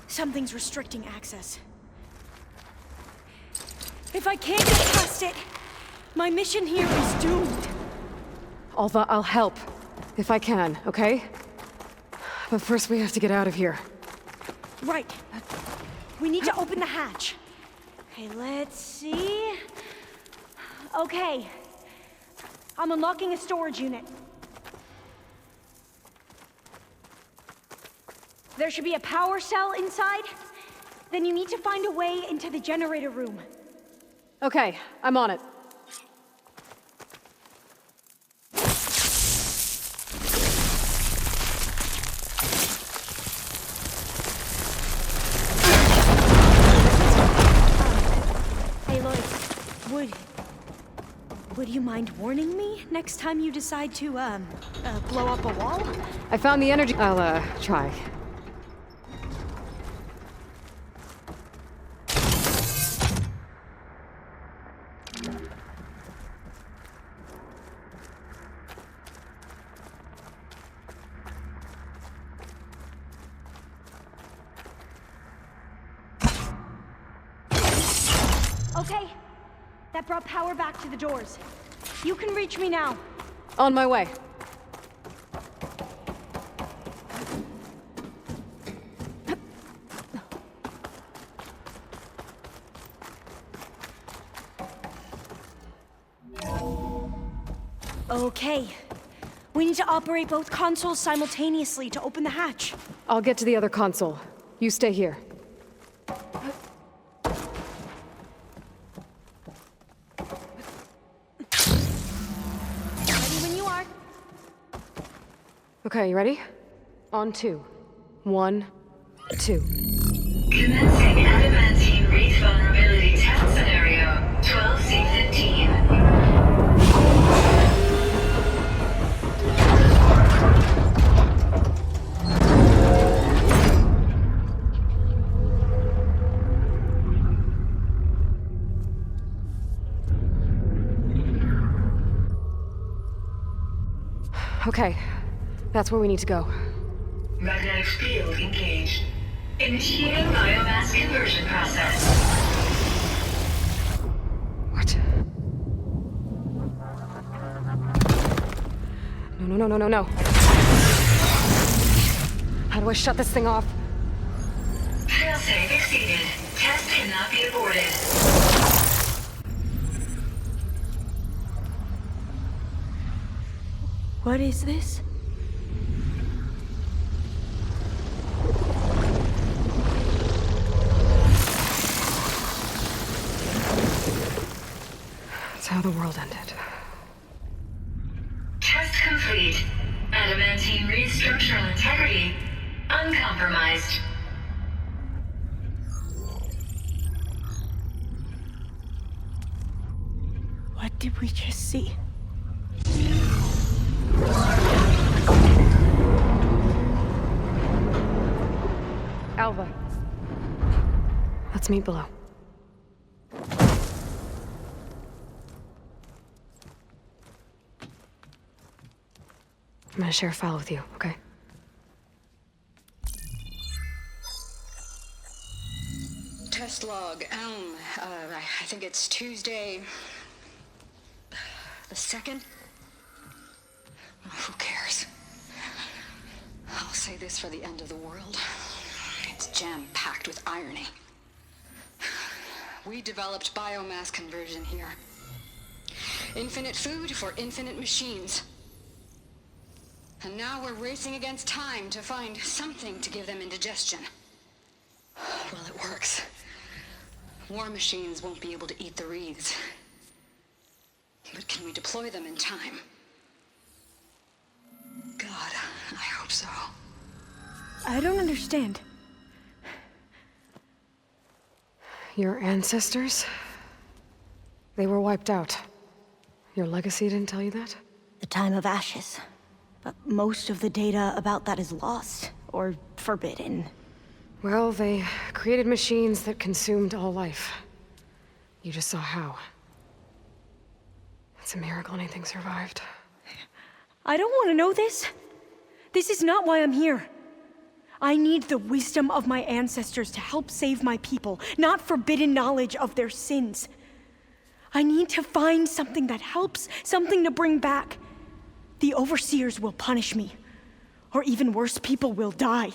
Something's restricting access. If I can't get past it, my mission here is doomed. Alva, I'll help. If I can, okay? But first we have to get out of here. Right. We need to open the hatch. Okay, let's see. Okay. I'm unlocking a storage unit. There should be a power cell inside. Then you need to find a way into the generator room. Okay, I'm on it. Would you mind warning me next time you decide to, blow up a wall? I found the energy. I'll, try. Okay. That brought power back to the doors. You can reach me now. On my way. Okay. We need to operate both consoles simultaneously to open the hatch. I'll get to the other console. You stay here. Okay, you ready? On 2. 1, 2. Commencing adamantine wreath vulnerability test scenario 12C15. Okay. That's where we need to go. Magnetic field engaged. Initiating biomass conversion process. What? No. How do I shut this thing off? Failsafe exceeded. Test cannot be aborted. What is this? That's how the world ended. Test complete. Adamantine wreath structural integrity uncompromised. What did we just see? Alva. Let's meet below. I'm gonna share a file with you, okay? Test log, I think it's Tuesday the 2nd? Who cares? I'll say this for the end of the world. It's jam-packed with irony. We developed biomass conversion here. Infinite food for infinite machines. And now we're racing against time to find something to give them indigestion. Well, it works. War machines won't be able to eat the wreaths. But can we deploy them in time? God, I hope so. I don't understand. Your ancestors? They were wiped out. Your legacy didn't tell you that? The time of ashes. But most of the data about that is lost, or forbidden. Well, they created machines that consumed all life. You just saw how. It's a miracle anything survived. I don't want to know this. This is not why I'm here. I need the wisdom of my ancestors to help save my people, not forbidden knowledge of their sins. I need to find something that helps, something to bring back. The overseers will punish me, or even worse, people will die.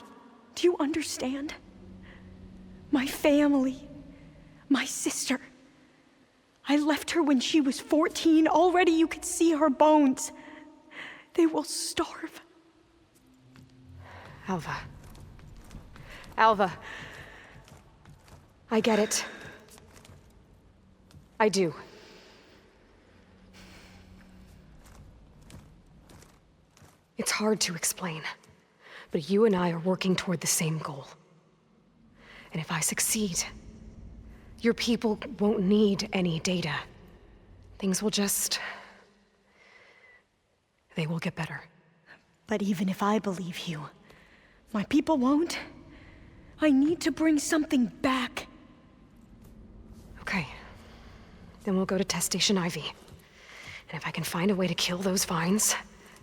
Do you understand? My family, my sister. I left her when she was 14. Already you could see her bones. They will starve. Alva. Alva. I get it. I do. It's hard to explain, but you and I are working toward the same goal. And if I succeed, your people won't need any data. Things will just... they will get better. But even if I believe you, my people won't. I need to bring something back. Okay. Then we'll go to Test Station Ivy. And if I can find a way to kill those vines,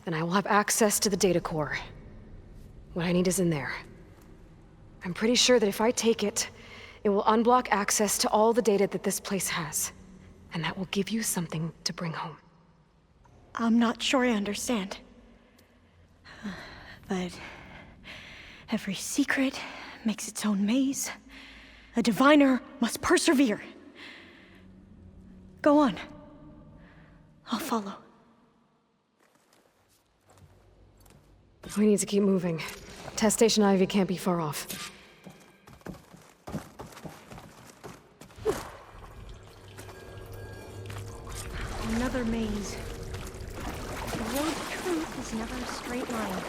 then I will have access to the data core. What I need is in there. I'm pretty sure that if I take it, it will unblock access to all the data that this place has. And that will give you something to bring home. I'm not sure I understand. But every secret makes its own maze. A diviner must persevere. Go on. I'll follow. We need to keep moving. Test Station Ivy can't be far off. Another maze. The road to truth is never a straight line.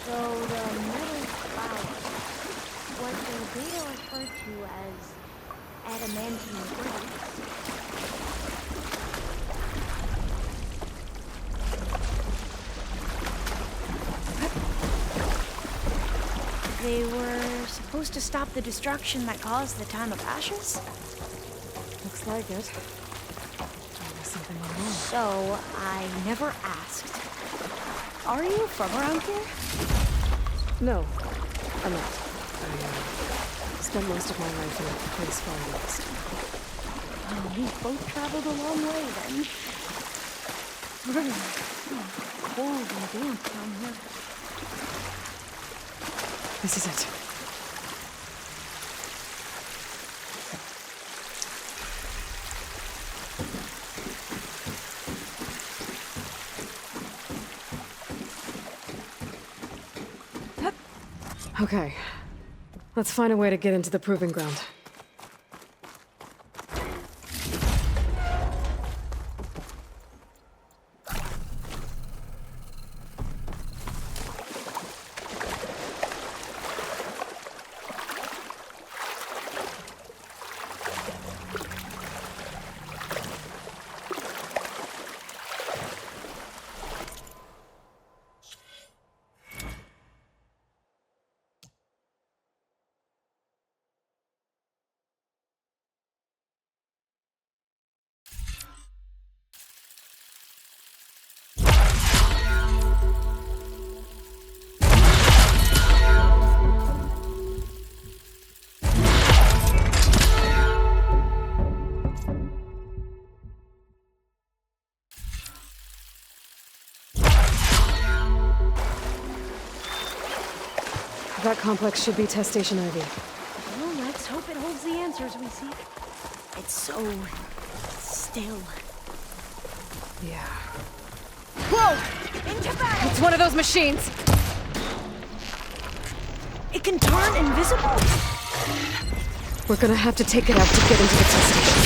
So the metal flower, what the data referred to as adamantine bricks. They were supposed to stop the destruction that caused the Time of Ashes? Looks like it. Something went wrong. So, I never asked. Are you from around here? No, I'm not. I spent most of my life in a place far west. Oh, we both traveled a long way then. Cold and damp down here. This is it. Okay. Let's find a way to get into the proving ground. That complex should be Test Station Ivy. Well, let's hope it holds the answers we seek. It's so... still. Yeah. Whoa! Into battle! It's one of those machines! It can turn invisible? We're gonna have to take it out to get into the test station.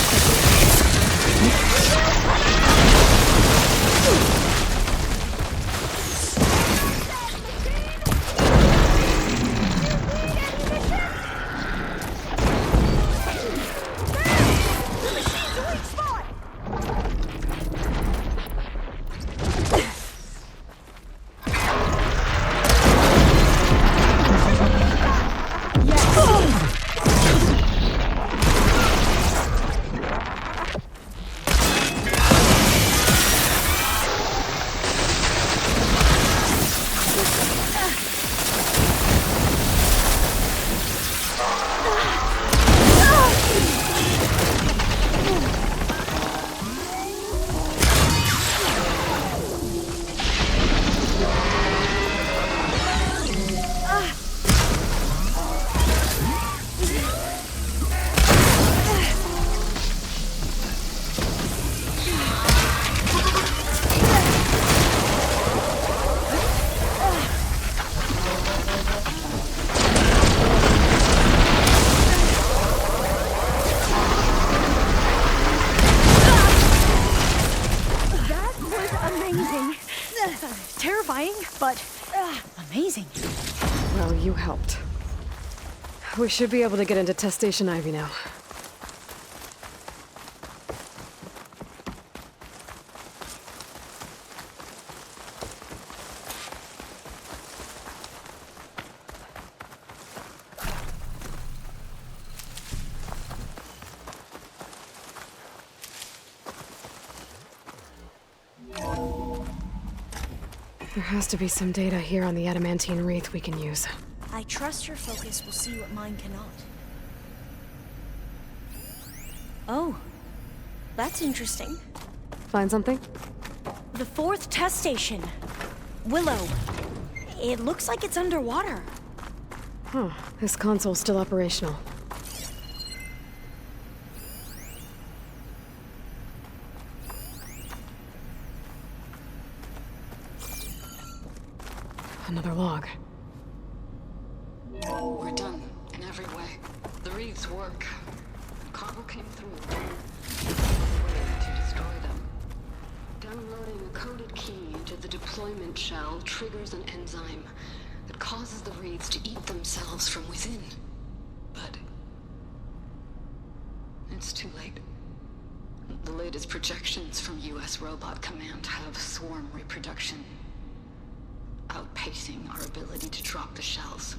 amazing. Terrifying, but amazing. Well, you helped. We should be able to get into Test Station Ivy now. There has to be some data here on the adamantine wreath we can use. I trust your focus will see what mine cannot. Oh, that's interesting. Find something? The 4th test station. Willow. It looks like it's underwater. Huh. This console's still operational. Another log. We're done, in every way. The wreaths work. Cargo came through. Way to destroy them. Downloading a coded key into the deployment shell triggers an enzyme that causes the wreaths to eat themselves from within. But it's too late. The latest projections from US Robot Command have swarm reproduction, outpacing our ability to drop the shells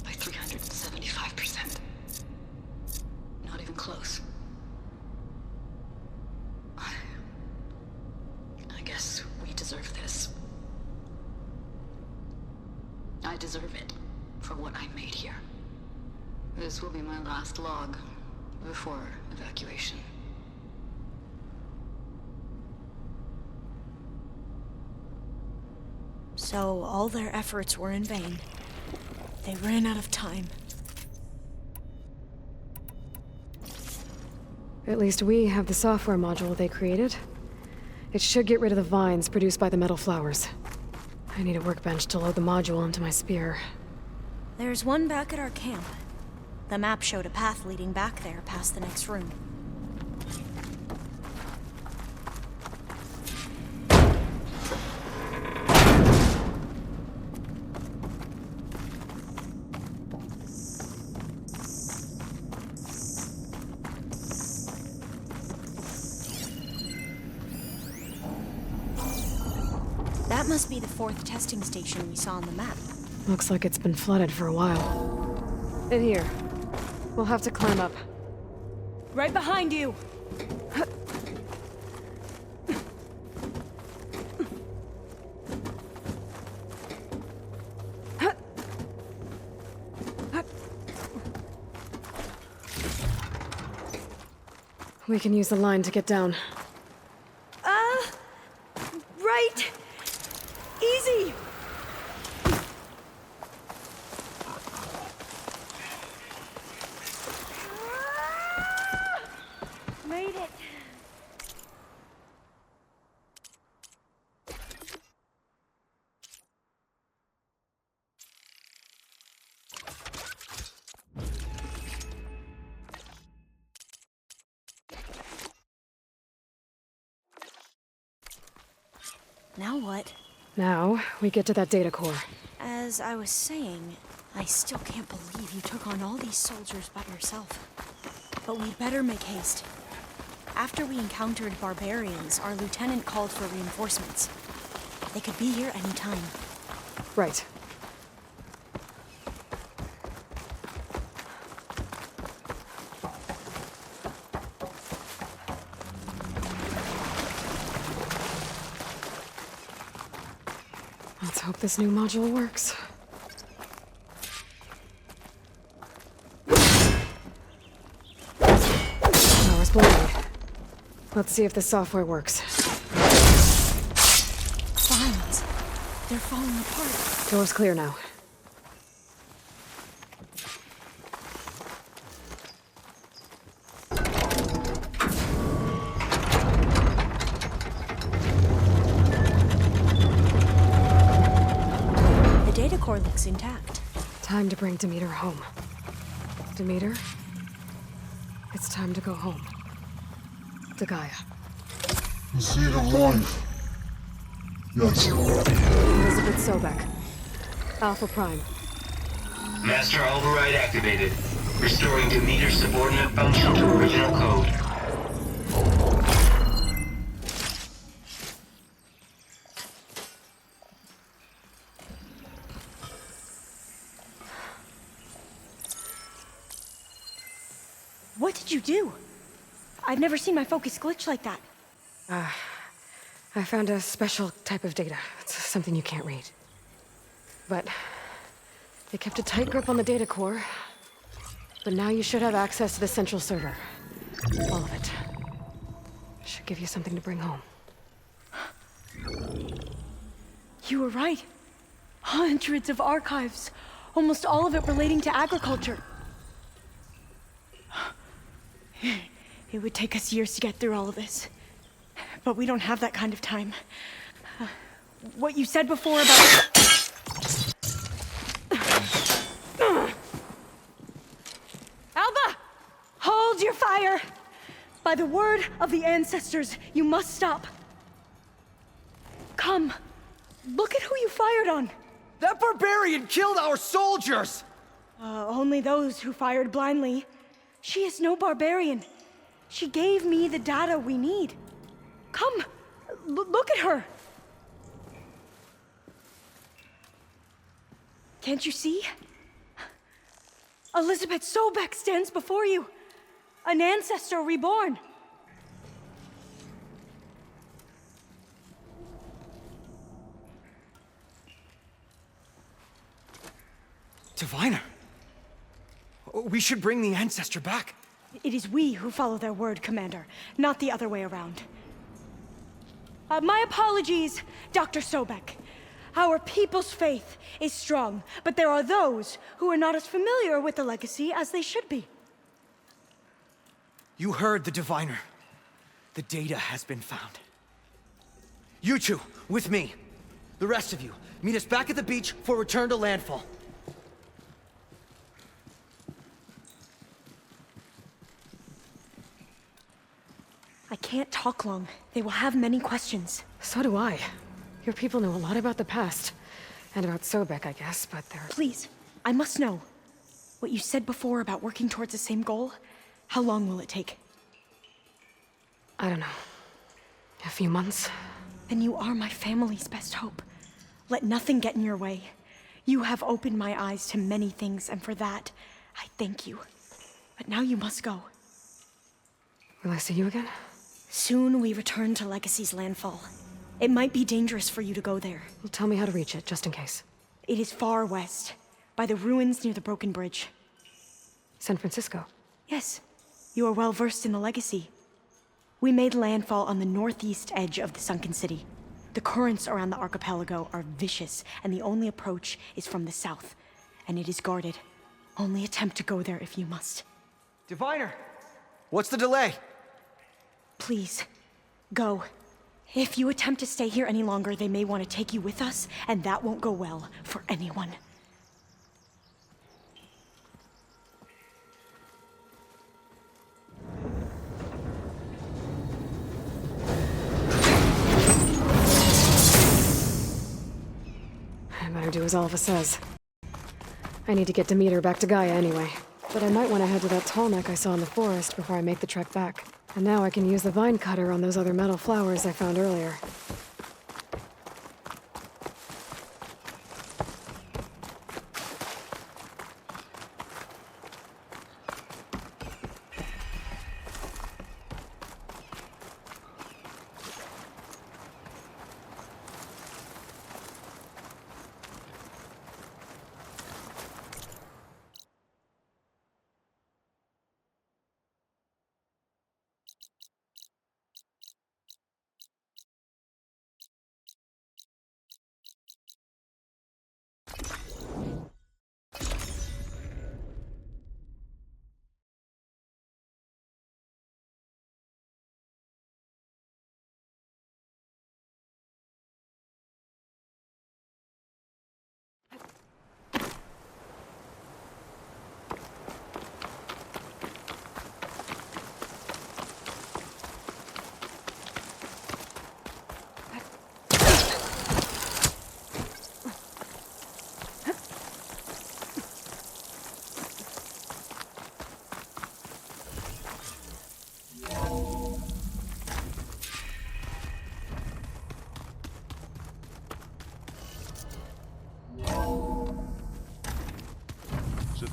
by 375%. Not even close. I guess we deserve this. I deserve it for what I made here. This will be my last log before evacuation. So all their efforts were in vain. They ran out of time. At least we have the software module they created. It should get rid of the vines produced by the metal flowers. I need a workbench to load the module into my spear. There's one back at our camp. The map showed a path leading back there past the next room. That must be the 4th testing station we saw on the map. Looks like it's been flooded for a while. In here. We'll have to climb up. Right behind you! We can use the line to get down. Right! Easy! Made it. Now what? Now, we get to that data core. As I was saying, I still can't believe you took on all these soldiers by yourself. But we'd better make haste. After we encountered barbarians, our lieutenant called for reinforcements. They could be here any time. Right. Let's hope this new module works. Power's blowing. Let's see if the software works. Vines. They're falling apart. Door's clear now. The data core looks intact. Time to bring Demeter home. Demeter? It's time to go home. To Gaia. The seed of life. Yes. Elizabeth Sobek. Alpha Prime. Master override activated. Restoring Demeter's subordinate function to original code. What did you do? I've never seen my focus glitch like that. I found a special type of data. It's something you can't read. But they kept a tight grip on the data core. But now you should have access to the central server. All of it. Should give you something to bring home. You were right. Hundreds of archives. Almost all of it relating to agriculture. It would take us years to get through all of this. But we don't have that kind of time. What you said before about... Alva! Hold your fire! By the word of the ancestors, you must stop. Come. Look at who you fired on. That barbarian killed our soldiers! Only those who fired blindly. She is no barbarian. She gave me the data we need. Come, look at her. Can't you see? Elizabeth Sobek stands before you. An ancestor reborn. Diviner. We should bring the ancestor back. It is we who follow their word, Commander, not the other way around. My apologies, Dr. Sobek. Our people's faith is strong, but there are those who are not as familiar with the legacy as they should be. You heard the diviner. The data has been found. You two, with me. The rest of you, meet us back at the beach for return to landfall. I can't talk long. They will have many questions. So do I. Your people know a lot about the past. And about Sobek, I guess, but they're... Please, I must know. What you said before about working towards the same goal, how long will it take? I don't know. A few months? Then you are my family's best hope. Let nothing get in your way. You have opened my eyes to many things, and for that, I thank you. But now you must go. Will I see you again? Soon we return to Legacy's landfall. It might be dangerous for you to go there. Well, tell me how to reach it, just in case. It is far west, by the ruins near the broken bridge. San Francisco? Yes. You are well versed in the Legacy. We made landfall on the northeast edge of the sunken city. The currents around the archipelago are vicious, and the only approach is from the south. And it is guarded. Only attempt to go there if you must. Diviner! What's the delay? Please, go. If you attempt to stay here any longer, they may want to take you with us, and that won't go well for anyone. I better do as Alva says. I need to get Demeter back to Gaia anyway. But I might want to head to that tall neck I saw in the forest before I make the trek back. And now I can use the vine cutter on those other metal flowers I found earlier.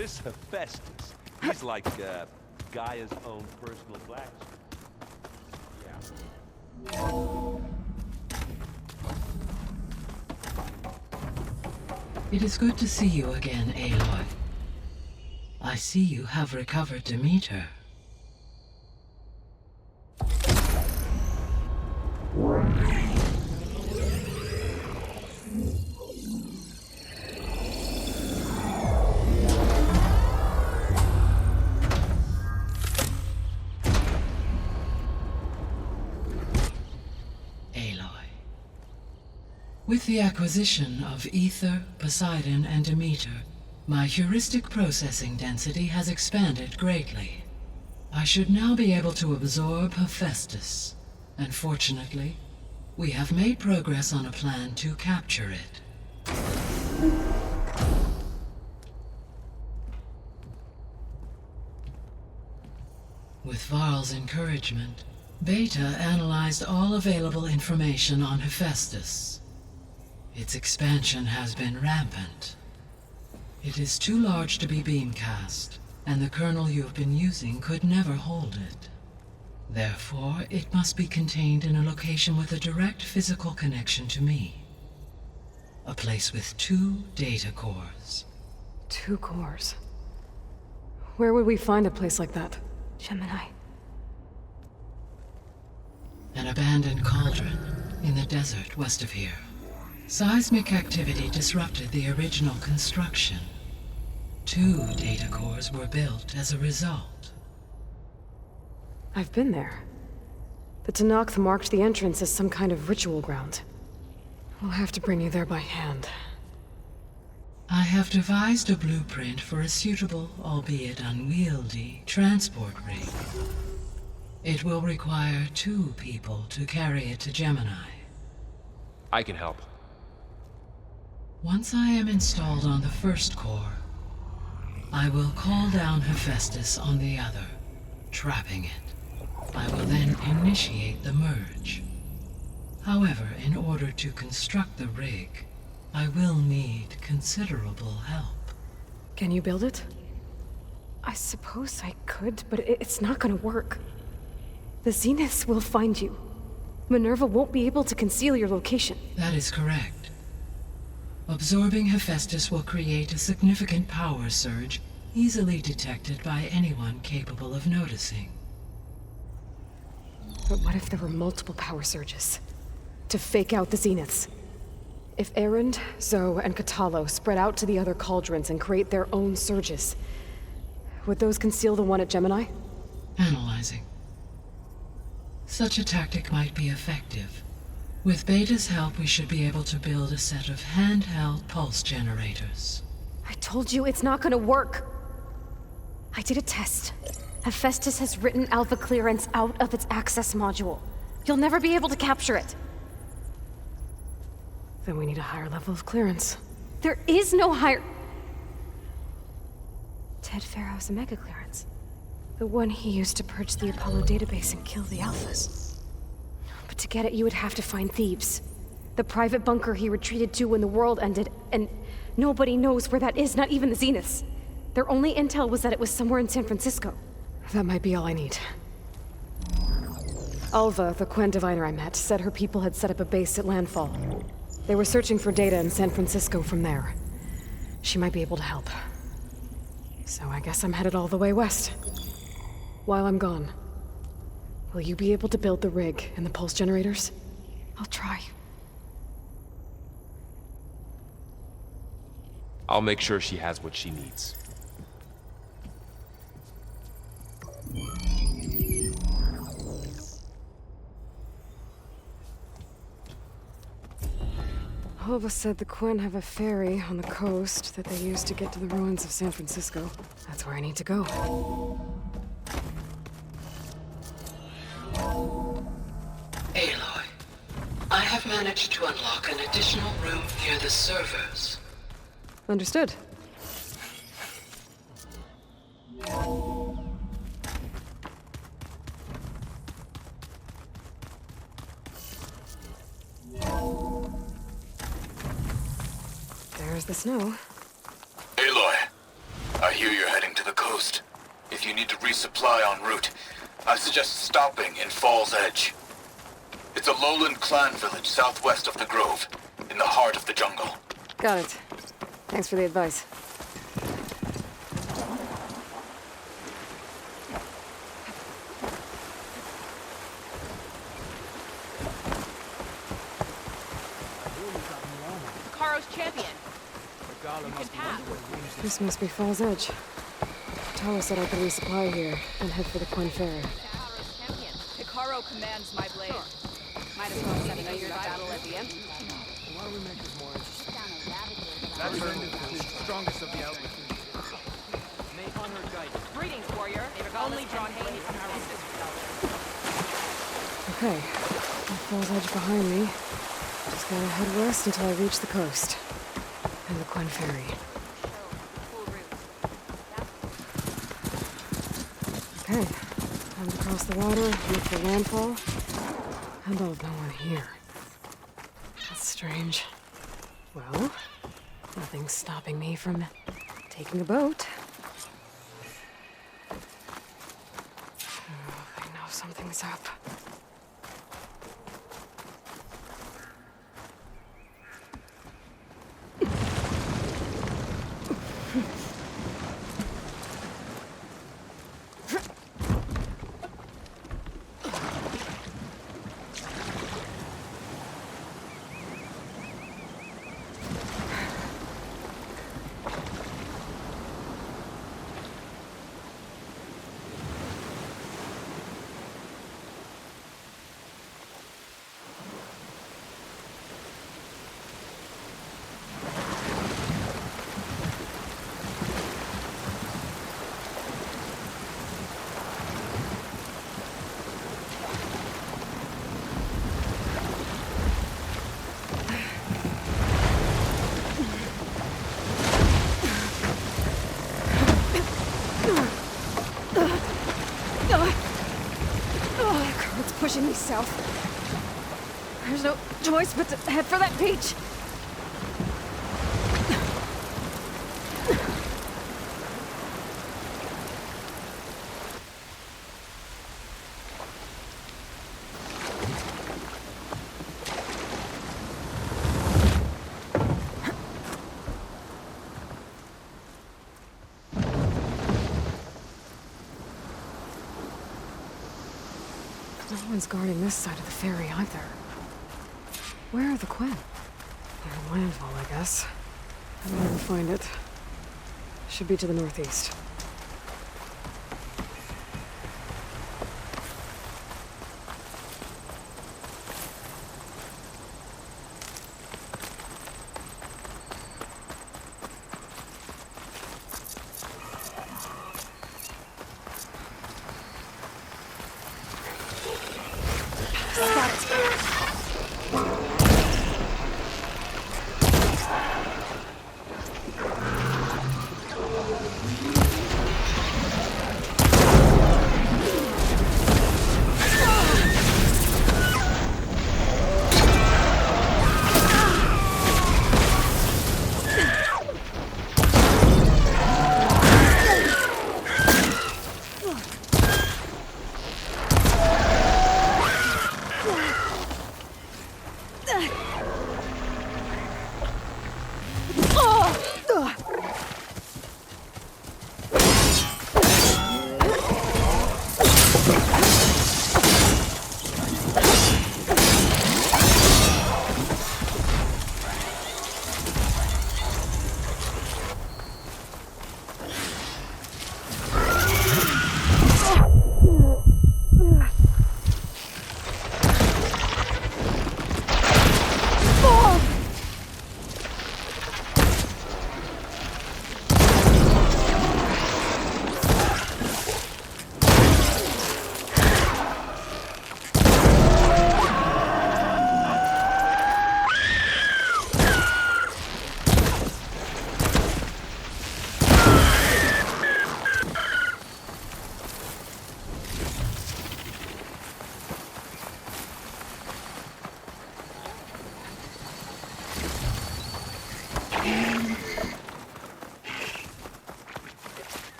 This Hephaestus, he's like Gaia's own personal blacksmith. It is good to see you again, Aloy. I see you have recovered Demeter. With the acquisition of Ether, Poseidon, and Demeter, my heuristic processing density has expanded greatly. I should now be able to absorb Hephaestus, and fortunately, we have made progress on a plan to capture it. With Varl's encouragement, Beta analyzed all available information on Hephaestus. Its expansion has been rampant. It is too large to be beamcast, and the kernel you have been using could never hold it. Therefore, it must be contained in a location with a direct physical connection to me. A place with 2 data cores. 2 cores? Where would we find a place like that? Gemini. An abandoned cauldron in the desert west of here. Seismic activity disrupted the original construction. 2 data cores were built as a result. I've been there. The Tenakth marked the entrance as some kind of ritual ground. We'll have to bring you there by hand. I have devised a blueprint for a suitable, albeit unwieldy, transport rig. It will require 2 people to carry it to Gemini. I can help. Once I am installed on the first core, I will call down Hephaestus on the other, trapping it. I will then initiate the merge. However, in order to construct the rig, I will need considerable help. Can you build it? I suppose I could, but it's not gonna work. The Zeniths will find you. Minerva won't be able to conceal your location. That is correct. Absorbing Hephaestus will create a significant power surge, easily detected by anyone capable of noticing. But what if there were multiple power surges? To fake out the Zeniths? If Erend, Zoe, and Katalo spread out to the other cauldrons and create their own surges, would those conceal the one at Gemini? Analyzing. Such a tactic might be effective. With Beta's help, we should be able to build a set of handheld pulse generators. I told you it's not gonna work. I did a test. Hephaestus has written alpha clearance out of its access module. You'll never be able to capture it. Then we need a higher level of clearance. There is no higher... Ted Faro's a mega clearance. The one he used to purge the Apollo database and kill the alphas. But to get it, you would have to find Thebes. The private bunker he retreated to when the world ended, and nobody knows where that is, not even the Zeniths. Their only intel was that it was somewhere in San Francisco. That might be all I need. Alva, the Quen diviner I met, said her people had set up a base at Landfall. They were searching for data in San Francisco from there. She might be able to help. So I guess I'm headed all the way west. While I'm gone, will you be able to build the rig and the pulse generators? I'll try. I'll make sure she has what she needs. Alva said the Quen have a ferry on the coast that they use to get to the ruins of San Francisco. That's where I need to go. Aloy, I have managed to unlock an additional room near the servers. Understood. There's the snow. Aloy, I hear you're heading to the coast. If you need to resupply en route, I suggest stopping in Fall's Edge. It's a lowland clan village southwest of the Grove, in the heart of the jungle. Got it. Thanks for the advice. Caro's champion. You can pass. This must be Fall's Edge. Tala said I could resupply here and head for the Quinn Ferry. Caro commands my blade. Might as well set another battle at the end. Why don't we make this more interesting? That's the strongest of the outfits. Make on her guidance. Greetings, warrior. Only John Haley from our Okay, with Fall's Edge behind me, just gotta head west until I reach the coast. And the Quinn Ferry. Okay, time to cross the water, look for landfall, and all of no one here. That's strange. Well, nothing's stopping me from taking a boat. Oh, I know something's up. Pushing me south. There's no choice but to head for that beach. No one's guarding this side of the ferry either. Where are the Quinn? Near landfall, I guess. I'll never find it. Should be to the northeast.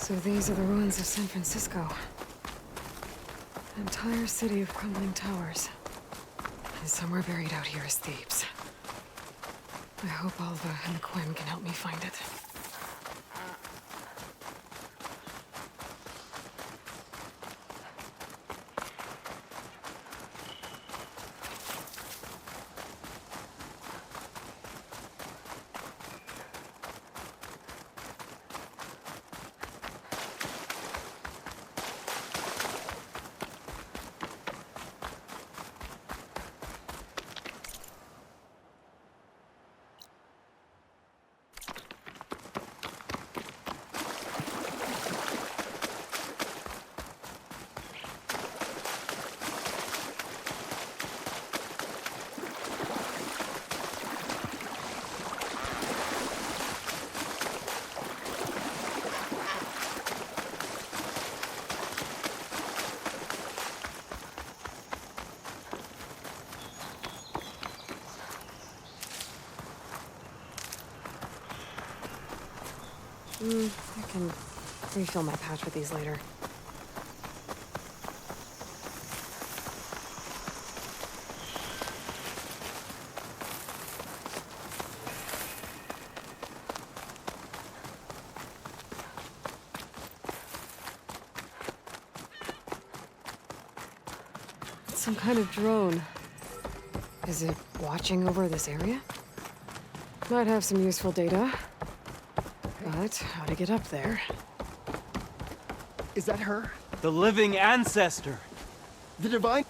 So these are the ruins of San Francisco. An entire city of crumbling towers. And somewhere buried out here is Thebes. I hope Alva and the Quinn can help me find it. I can refill my pouch with these later. It's some kind of drone. Is it watching over this area? Might have some useful data. But how to get up there? Is that her? The living ancestor. The divine?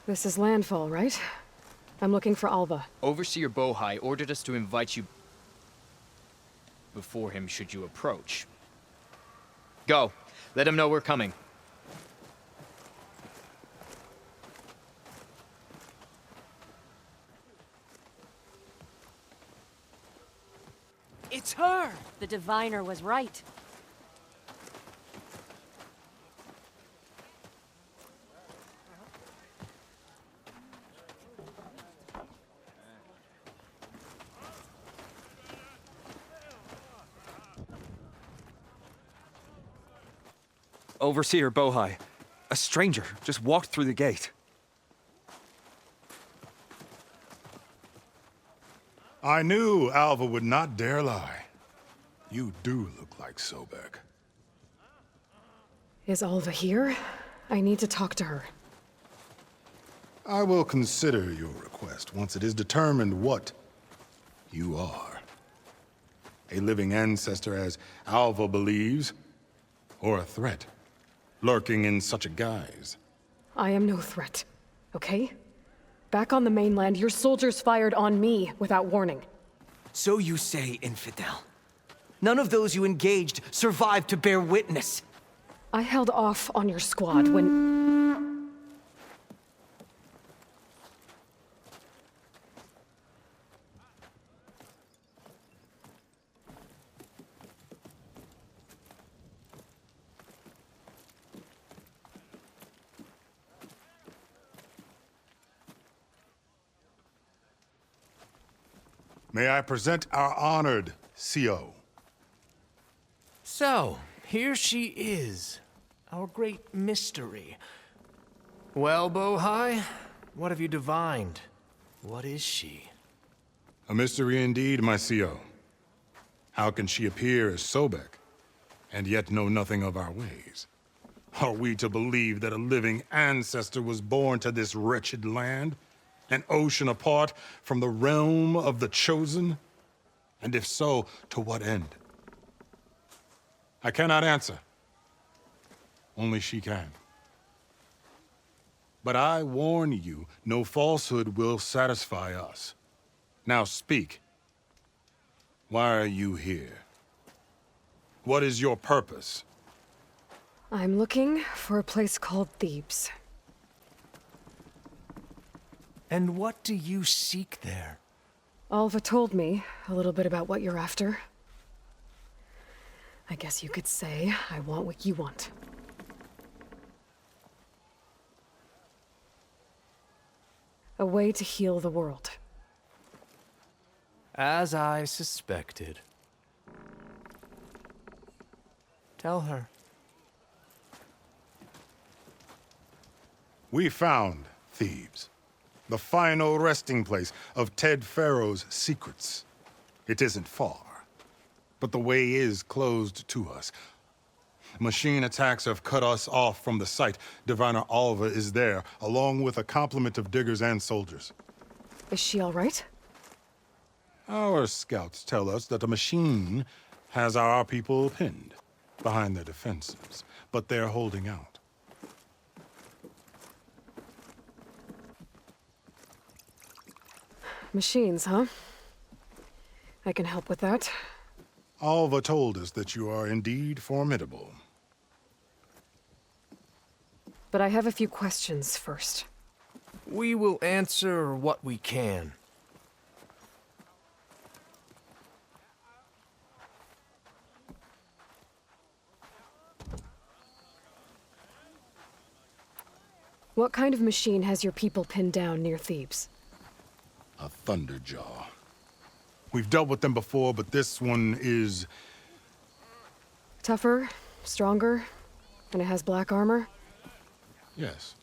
This is landfall, right? I'm looking for Alva. Overseer Bohai ordered us to invite you before him should you approach. Go. Let him know we're coming. It's her! The diviner was right. Overseer Bohai. A stranger just walked through the gate. I knew Alva would not dare lie. You do look like Sobek. Is Alva here? I need to talk to her. I will consider your request once it is determined what you are. A living ancestor, as Alva believes, or a threat, lurking in such a guise. I am no threat, okay? Back on the mainland, your soldiers fired on me without warning. So you say, infidel. None of those you engaged survived to bear witness. I held off on your squad when... May I present our honored CO. So, here she is, our great mystery. Well, Bohai, what have you divined? What is she? A mystery indeed, my CO. How can she appear as Sobek, and yet know nothing of our ways? Are we to believe that a living ancestor was born to this wretched land? An ocean apart from the realm of the Chosen? And if so, to what end? I cannot answer. Only she can. But I warn you, no falsehood will satisfy us. Now speak. Why are you here? What is your purpose? I'm looking for a place called Thebes. And what do you seek there? Alva told me a little bit about what you're after. I guess you could say I want what you want. A way to heal the world. As I suspected. Tell her. We found Thebes, the final resting place of Ted Faro's secrets. It isn't far, but the way is closed to us. Machine attacks have cut us off from the site. Diviner Alva is there, along with a complement of diggers and soldiers. Is she all right? Our scouts tell us that a machine has our people pinned behind their defenses, but they're holding out. Machines, huh? I can help with that. Alva told us that you are indeed formidable. But I have a few questions first. We will answer what we can. What kind of machine has your people pinned down near Thebes? A Thunderjaw. We've dealt with them before, but this one is... Tougher, stronger, and it has black armor? Yes.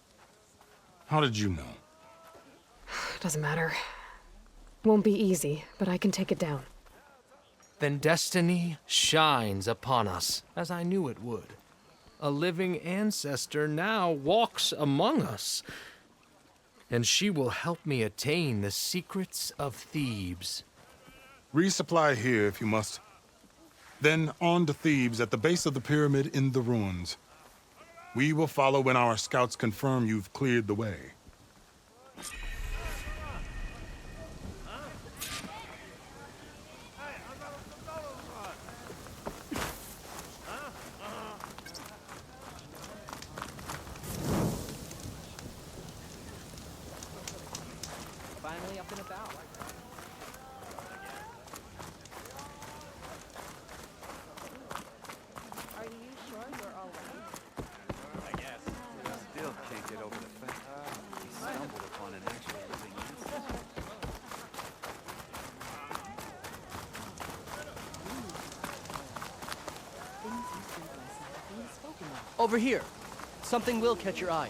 How did you know? Doesn't matter. Won't be easy, but I can take it down. Then destiny shines upon us, as I knew it would. A living ancestor now walks among us, and she will help me attain the secrets of Thebes. Resupply here if you must. Then on to Thebes at the base of the pyramid in the ruins. We will follow when our scouts confirm you've cleared the way. Finally up and about. Are you sure we're all right? I guess. Still can't get over the fact we stumbled upon an actual living ancestor. Over here. Something will catch your eye.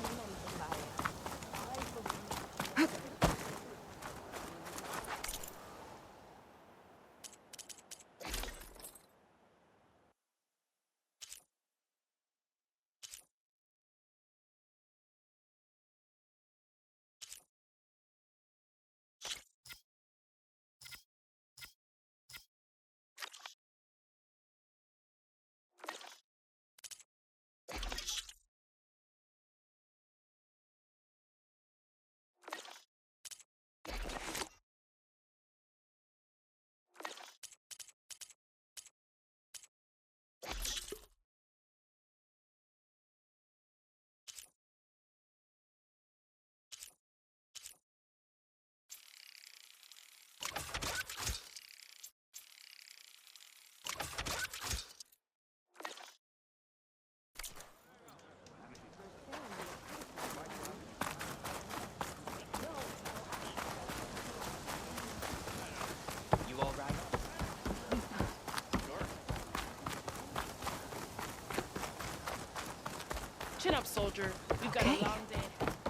Chin up, soldier. We've got a long day.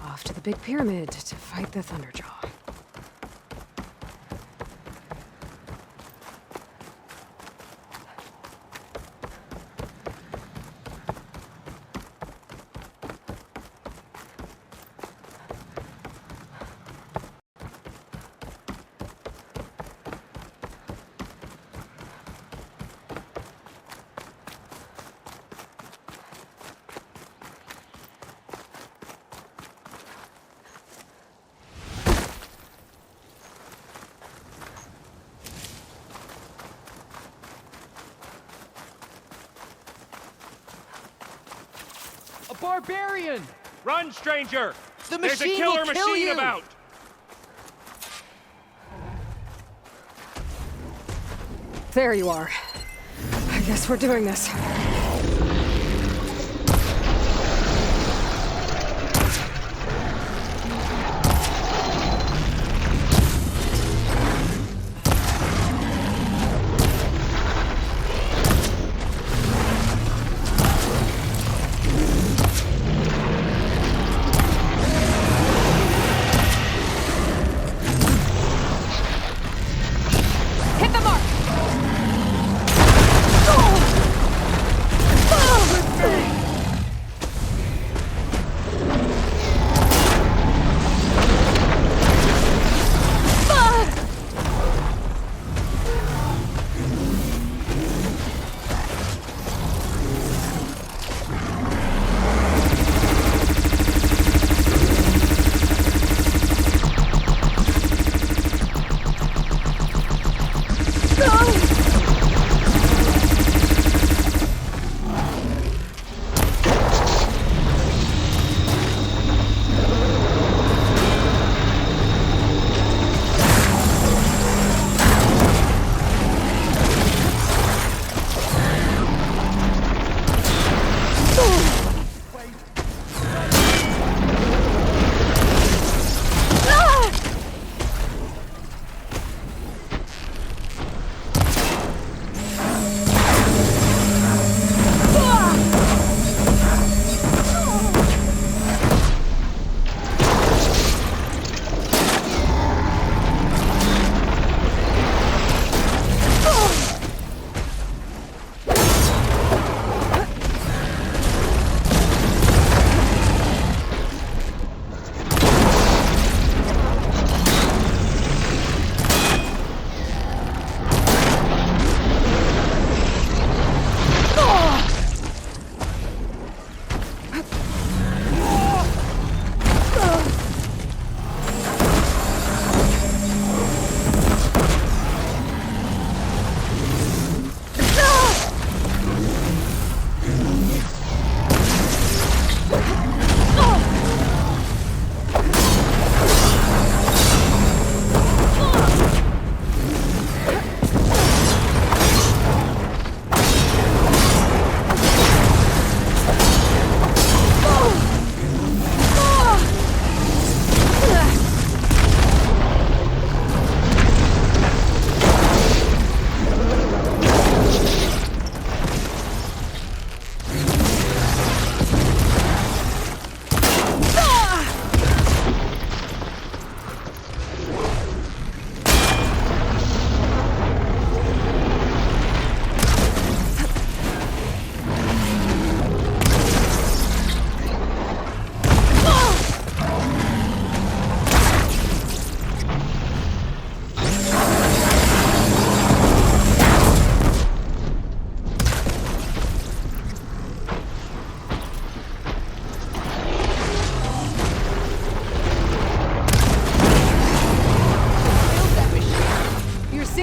Off to the big pyramid to fight the Thunderjaw. A barbarian! Run, stranger! The There's a machine killer will kill machine you! about! There you are. I guess we're doing this.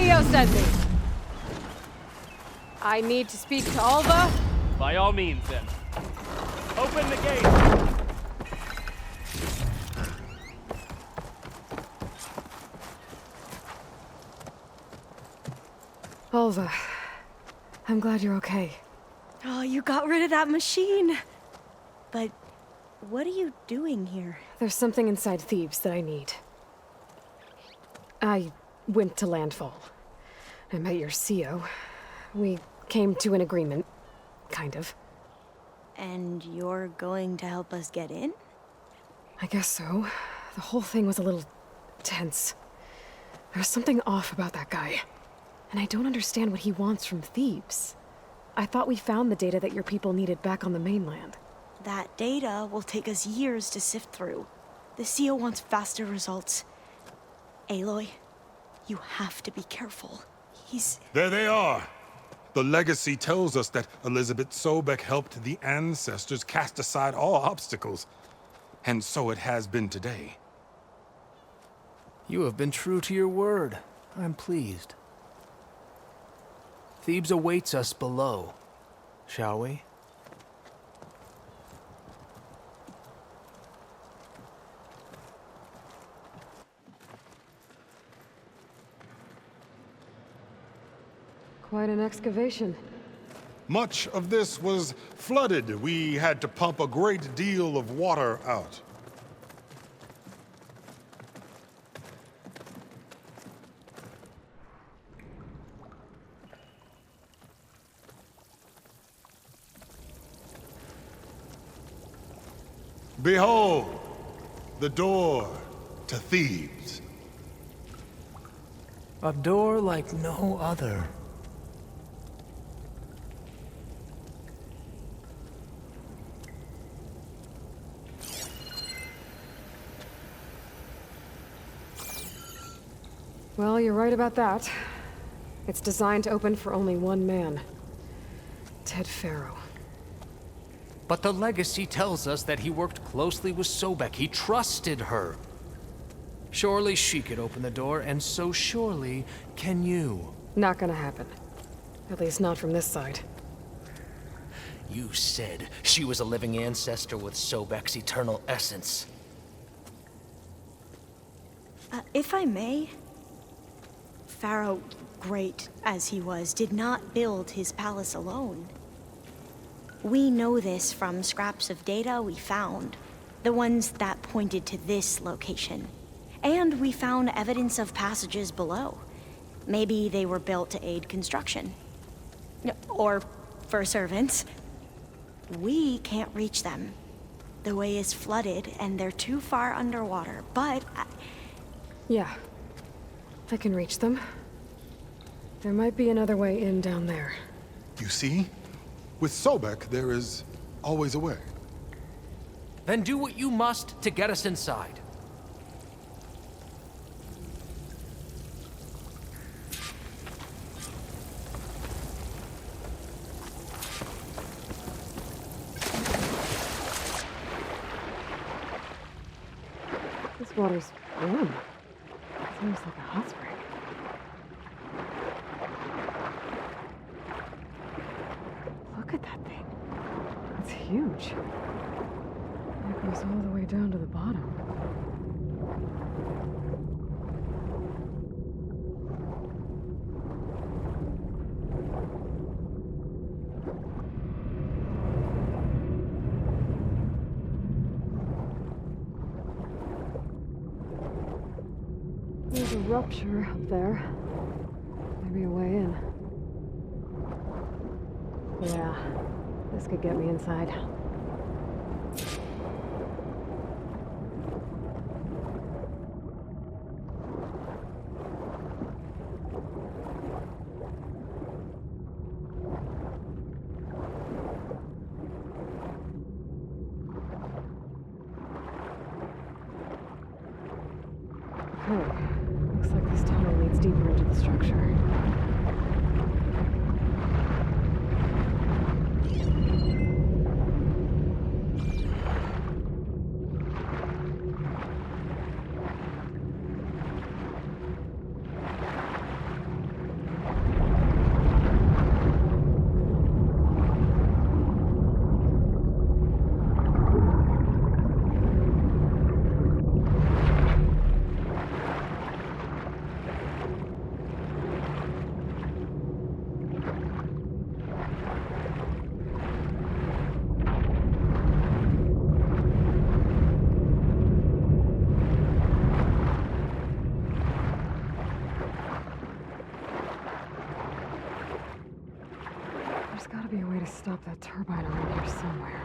CEO sent me. I need to speak to Alva. By all means, then. Open the gate! Alva, I'm glad you're okay. Oh, you got rid of that machine. But what are you doing here? There's something inside Thebes that I need. I went to Landfall. I met your CEO. We came to an agreement, kind of. And you're going to help us get in? I guess so. The whole thing was a little tense. There was something off about that guy. And I don't understand what he wants from Thebes. I thought we found the data that your people needed back on the mainland. That data will take us years to sift through. The CEO wants faster results. Aloy, you have to be careful. There they are! The legacy tells us that Elizabeth Sobek helped the ancestors cast aside all obstacles. And so it has been today. You have been true to your word. I'm pleased. Thebes awaits us below. Shall we? Quite an excavation. Much of this was flooded. We had to pump a great deal of water out. Behold, the door to Thebes. A door like no other. Well, you're right about that. It's designed to open for only one man. Ted Faro. But the legacy tells us that he worked closely with Sobek. He trusted her. Surely she could open the door, and so surely can you. Not gonna happen. At least not from this side. You said she was a living ancestor with Sobek's eternal essence. If I may, Faro, great as he was, did not build his palace alone. We know this from scraps of data we found, the ones that pointed to this location. And we found evidence of passages below. Maybe they were built to aid construction. Or for servants. We can't reach them. The way is flooded and they're too far underwater, but yeah, I can reach them. There might be another way in down there. You see? With Sobek, there is always a way. Then do what you must to get us inside. This water's warm. It's almost like a hot spring. Look at that thing. It's huge. It goes all the way down to the bottom. There's a rupture up there. Maybe a way in. Yeah, this could get me inside. Oh, looks like this tunnel leads deeper into the structure. gotta be a way to stop that turbine around here somewhere.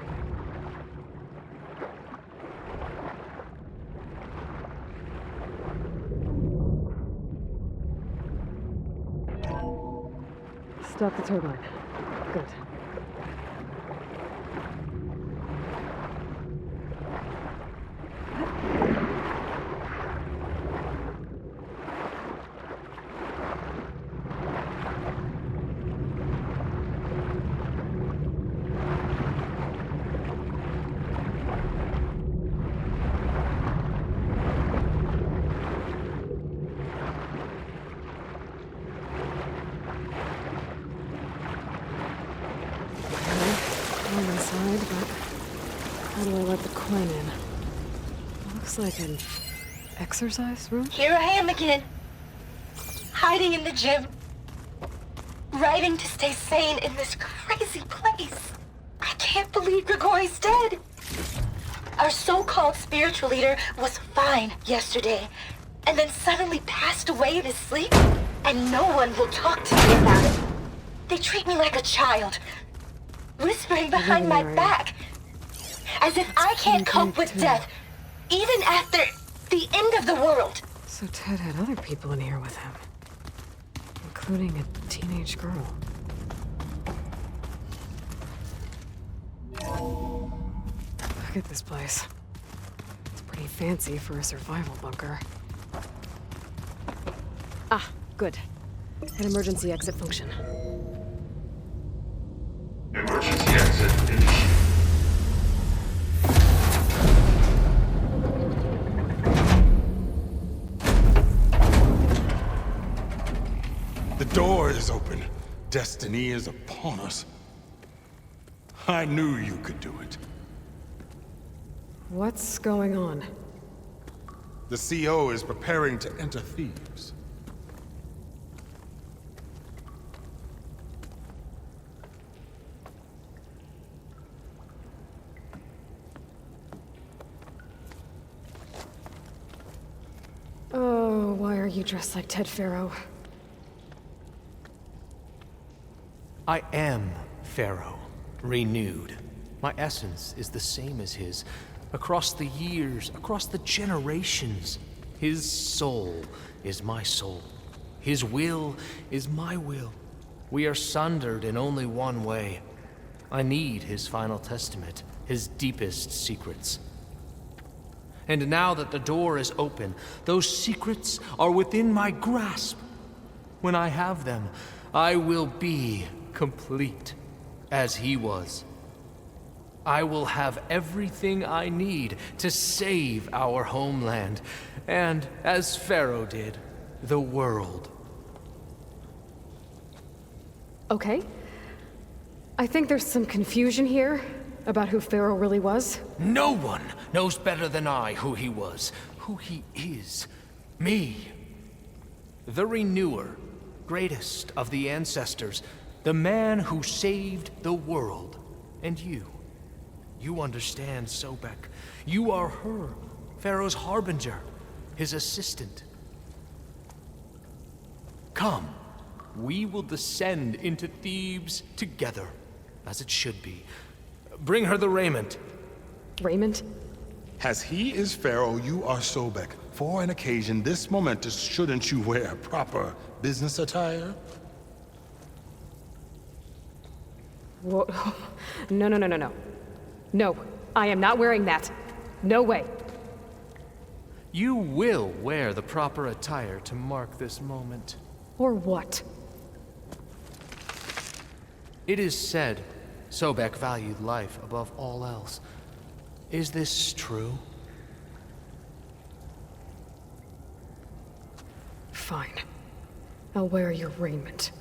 Stop the turbine. Good. On my side, but how do I let the coin in? Looks like an exercise room? Here I am again. Hiding in the gym. Writing to stay sane in this crazy place. I can't believe Grigori's dead. Our so-called spiritual leader was fine yesterday, and then suddenly passed away in his sleep, and no one will talk to me about it. They treat me like a child, whispering behind my back, as if I can't cope with death, even after the end of the world. So Ted had other people in here with him, including a teenage girl. Look at this place. It's pretty fancy for a survival bunker. Ah, good. An emergency exit function. Emergency exit initiated. The door is open. Destiny is upon us. I knew you could do it. What's going on? The CO is preparing to enter Thebes. Oh, why are you dressed like Ted Faro? I am Faro, renewed. My essence is the same as his. Across the years, across the generations, his soul is my soul. His will is my will. We are sundered in only one way. I need his final testament, his deepest secrets. And now that the door is open, those secrets are within my grasp. When I have them, I will be complete, as he was. I will have everything I need to save our homeland, and, as Faro did, the world. Okay. I think there's some confusion here about who Faro really was. No one knows better than I who he was, who he is. Me. The Renewer, greatest of the ancestors, the man who saved the world. And you. You understand, Sobek. You are her, Faro's harbinger, his assistant. Come, we will descend into Thebes together, as it should be. Bring her the raiment. Raiment? As he is Faro, you are Sobek. For an occasion this momentous, shouldn't you wear proper business attire? Whoa. No. No, I am not wearing that. No way. You will wear the proper attire to mark this moment. Or what? It is said Sobek valued life above all else. Is this true? Fine. I'll wear your raiment.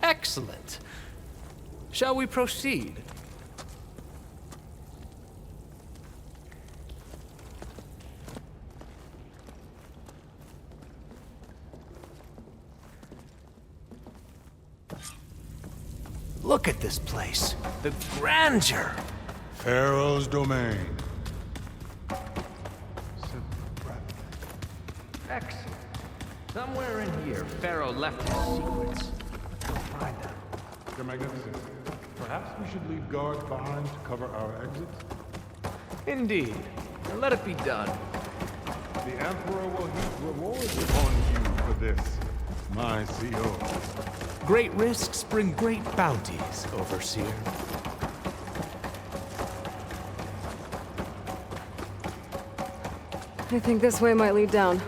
Excellent. Shall we proceed? Look at this place. The grandeur. Faro's domain. Excellent. Somewhere in here, Faro left his secrets. Let's go find them. Your Magnificence, perhaps we should leave guards behind to cover our exits? Indeed. Now let it be done. The Emperor will heap rewards upon you for this, my CO. Great risks bring great bounties, Overseer. I think this way might lead down.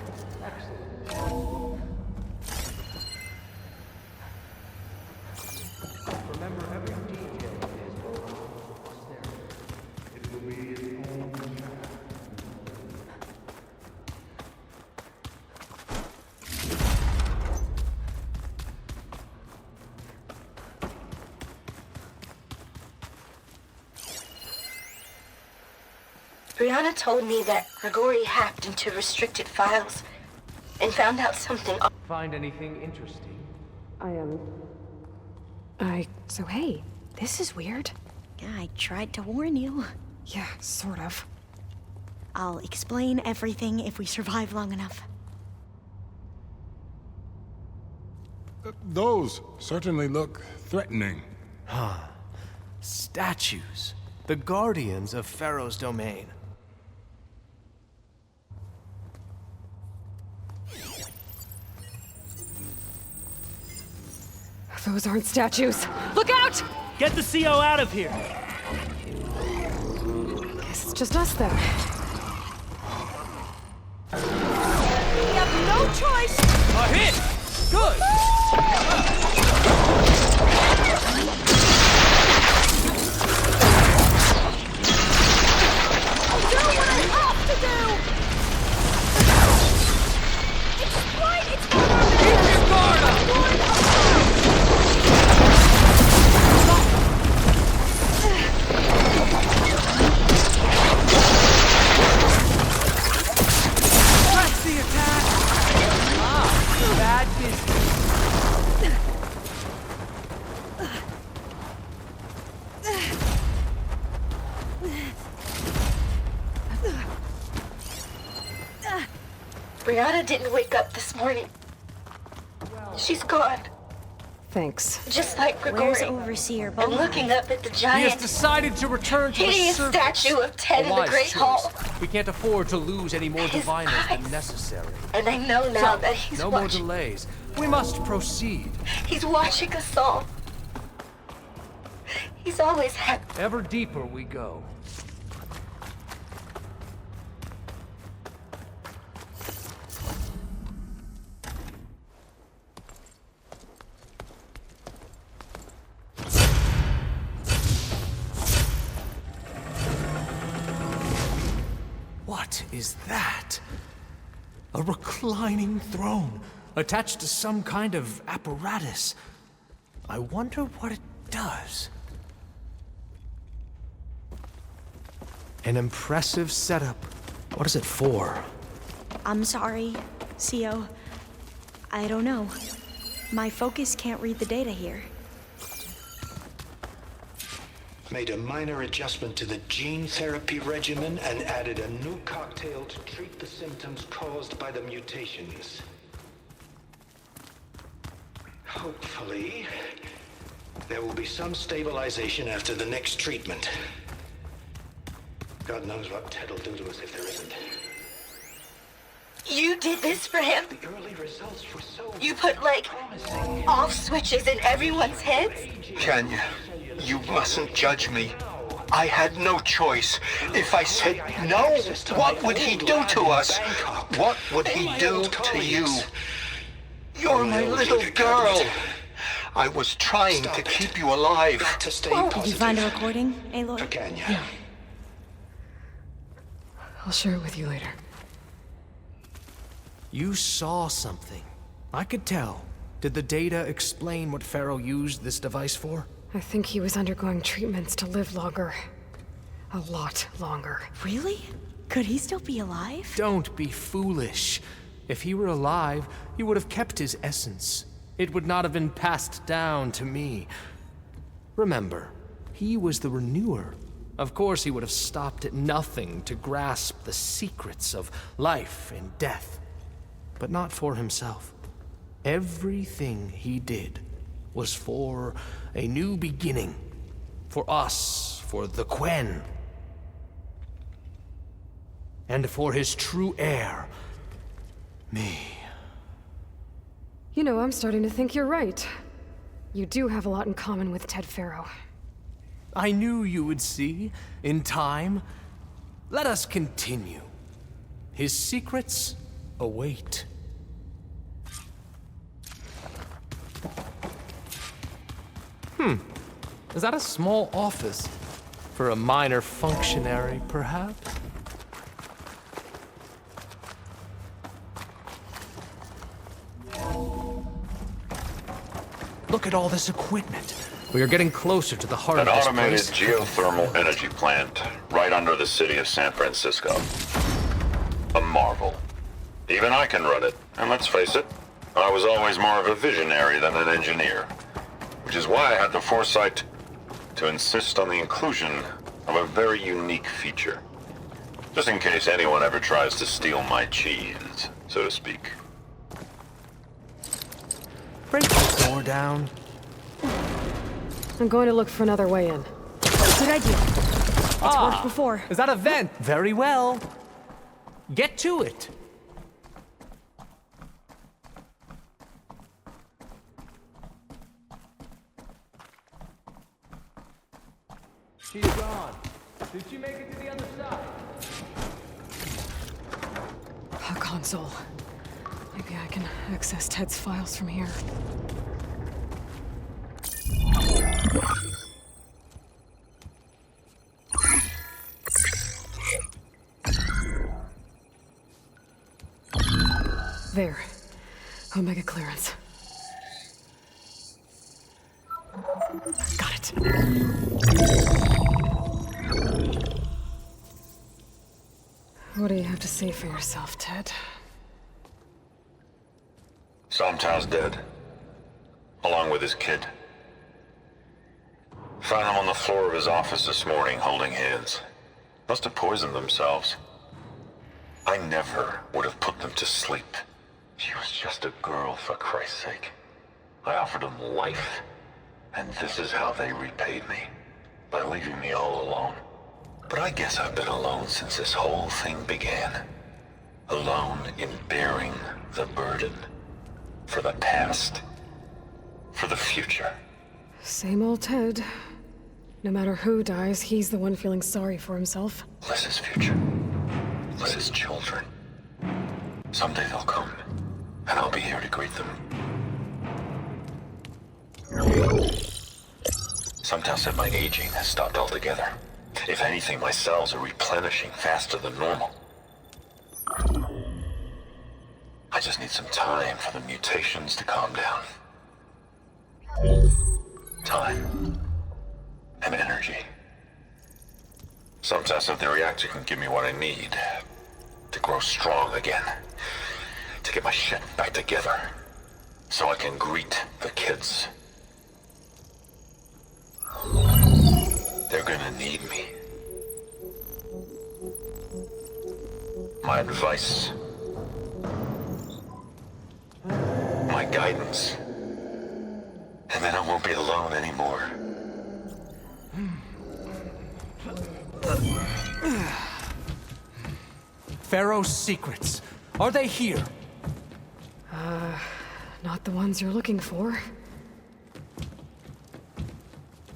Brianna told me that Grigori hacked into restricted files and found out something. Find anything interesting? So hey, this is weird. Yeah, I tried to warn you. Yeah, sort of. I'll explain everything if we survive long enough. Those certainly look threatening. Huh. Statues. The guardians of Faro's domain. Those aren't statues. Look out! Get the CO out of here! Guess it's just us then. We have no choice! A hit! Good! Do what I have to do! It's right! It's going Keep your guard up! That's the attack! Ah, bad business. Brianna didn't wake up this morning. She's gone. Thanks. Just like Where's Grigori. Overseer I'm Bohai? looking up at the He has giant, decided to return to the hideous surface. statue of Ted A in the wise Great choice. Hall. We can't afford to lose any more His diviners than eyes. necessary. And I know now So, that he's no more watching. delays. We must proceed. He's watching us all. He's always had. Ever deeper we go. What is that? A reclining throne, attached to some kind of apparatus. I wonder what it does. An impressive setup. What is it for? I'm sorry, CO. I don't know. My focus can't read the data here. Made a minor adjustment to the gene therapy regimen and added a new cocktail to treat the symptoms caused by the mutations. Hopefully, there will be some stabilization after the next treatment. God knows what Ted will do to us if there isn't. You did this for him? The early results were so You put, like, off switches in everyone's heads? Kenya, you mustn't judge me. I had no choice. If I said no, what would he do to us? What would he do to you? You're my little girl. I was trying to keep you alive. Did you find a recording, Aloy? Kenya. I'll share it with you later. You saw something. I could tell. Did the data explain what Faro used this device for? I think he was undergoing treatments to live longer. A lot longer. Really? Could he still be alive? Don't be foolish. If he were alive, he would have kept his essence. It would not have been passed down to me. Remember, he was the renewer. Of course, he would have stopped at nothing to grasp the secrets of life and death, but not for himself. Everything he did was for a new beginning. For us, for the Quen. And for his true heir, me. You know, I'm starting to think you're right. You do have a lot in common with Ted Faro. I knew you would see, in time. Let us continue. His secrets await. Is that a small office? For a minor functionary, perhaps? Look at all this equipment. We are getting closer to the heart An of this automated place. geothermal energy plant right under the city of San Francisco. A marvel. Even I can run it. And let's face it, I was always more of a visionary than an engineer. Which is why I had the foresight to insist on the inclusion of a very unique feature. Just in case anyone ever tries to steal my cheese, so to speak. Break the door down. I'm going to look for another way in. Good idea. It's worked before. Is that a vent? Very well. Get to it. She's gone. Did she make it to the other side? A console. Maybe I can access Ted's files from here. There. Omega clearance. Got it. What do you have to say for yourself, Ted? Somtow's dead. Along with his kid. Found him on the floor of his office this morning, holding hands. Must have poisoned themselves. I never would have put them to sleep. She was just a girl, for Christ's sake. I offered them life, and this is how they repaid me. By leaving me all alone. But I guess I've been alone since this whole thing began. Alone in bearing the burden. For the past. For the future. Same old Ted. No matter who dies, he's the one feeling sorry for himself. Liz's future. Liz's children. Someday they'll come, and I'll be here to greet them. Sometimes said my aging has stopped altogether. If anything, my cells are replenishing faster than normal. I just need some time for the mutations to calm down. Time. And energy. Sometimes if the reactor can give me what I need to grow strong again. To get my shit back together. So I can greet the kids. They're gonna need me. My advice. My guidance. And then I won't be alone anymore. Faro's secrets. Are they here? Not the ones you're looking for.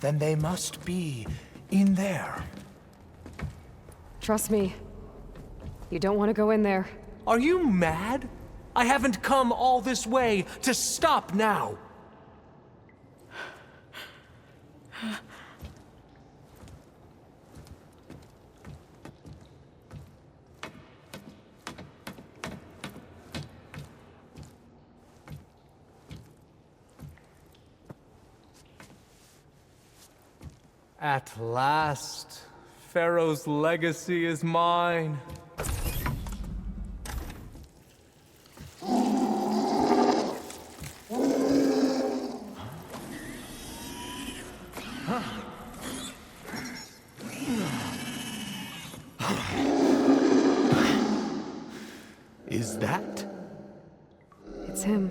Then they must be in there. Trust me. You don't want to go in there. Are you mad? I haven't come all this way to stop now. At last, Faro's legacy is mine. is that? It's him.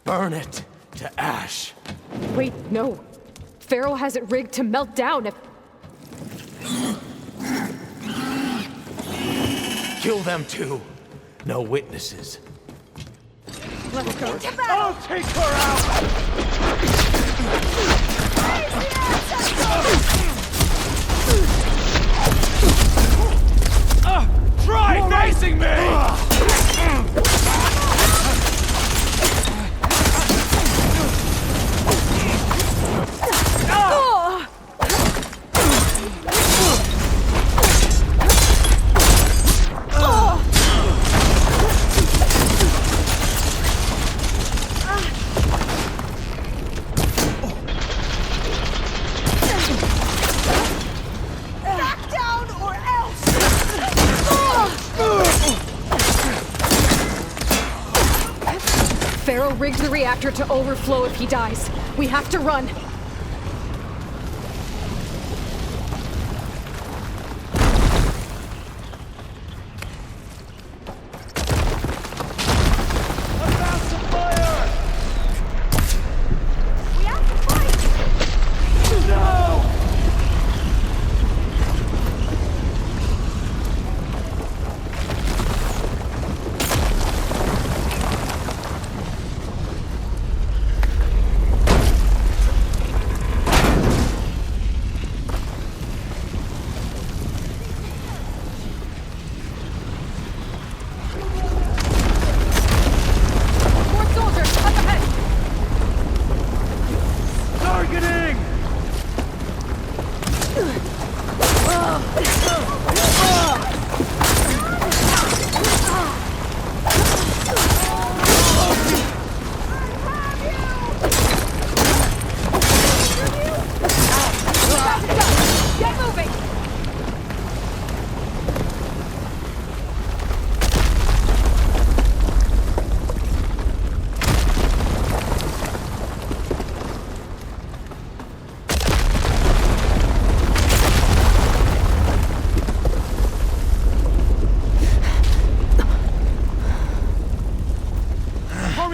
Burn it to ash. Wait, no. Faro has it rigged to melt down if... Kill them too. No witnesses. Let's go. I'll take her out! Try facing me! Faro rigged the reactor to overflow if he dies. We have to run.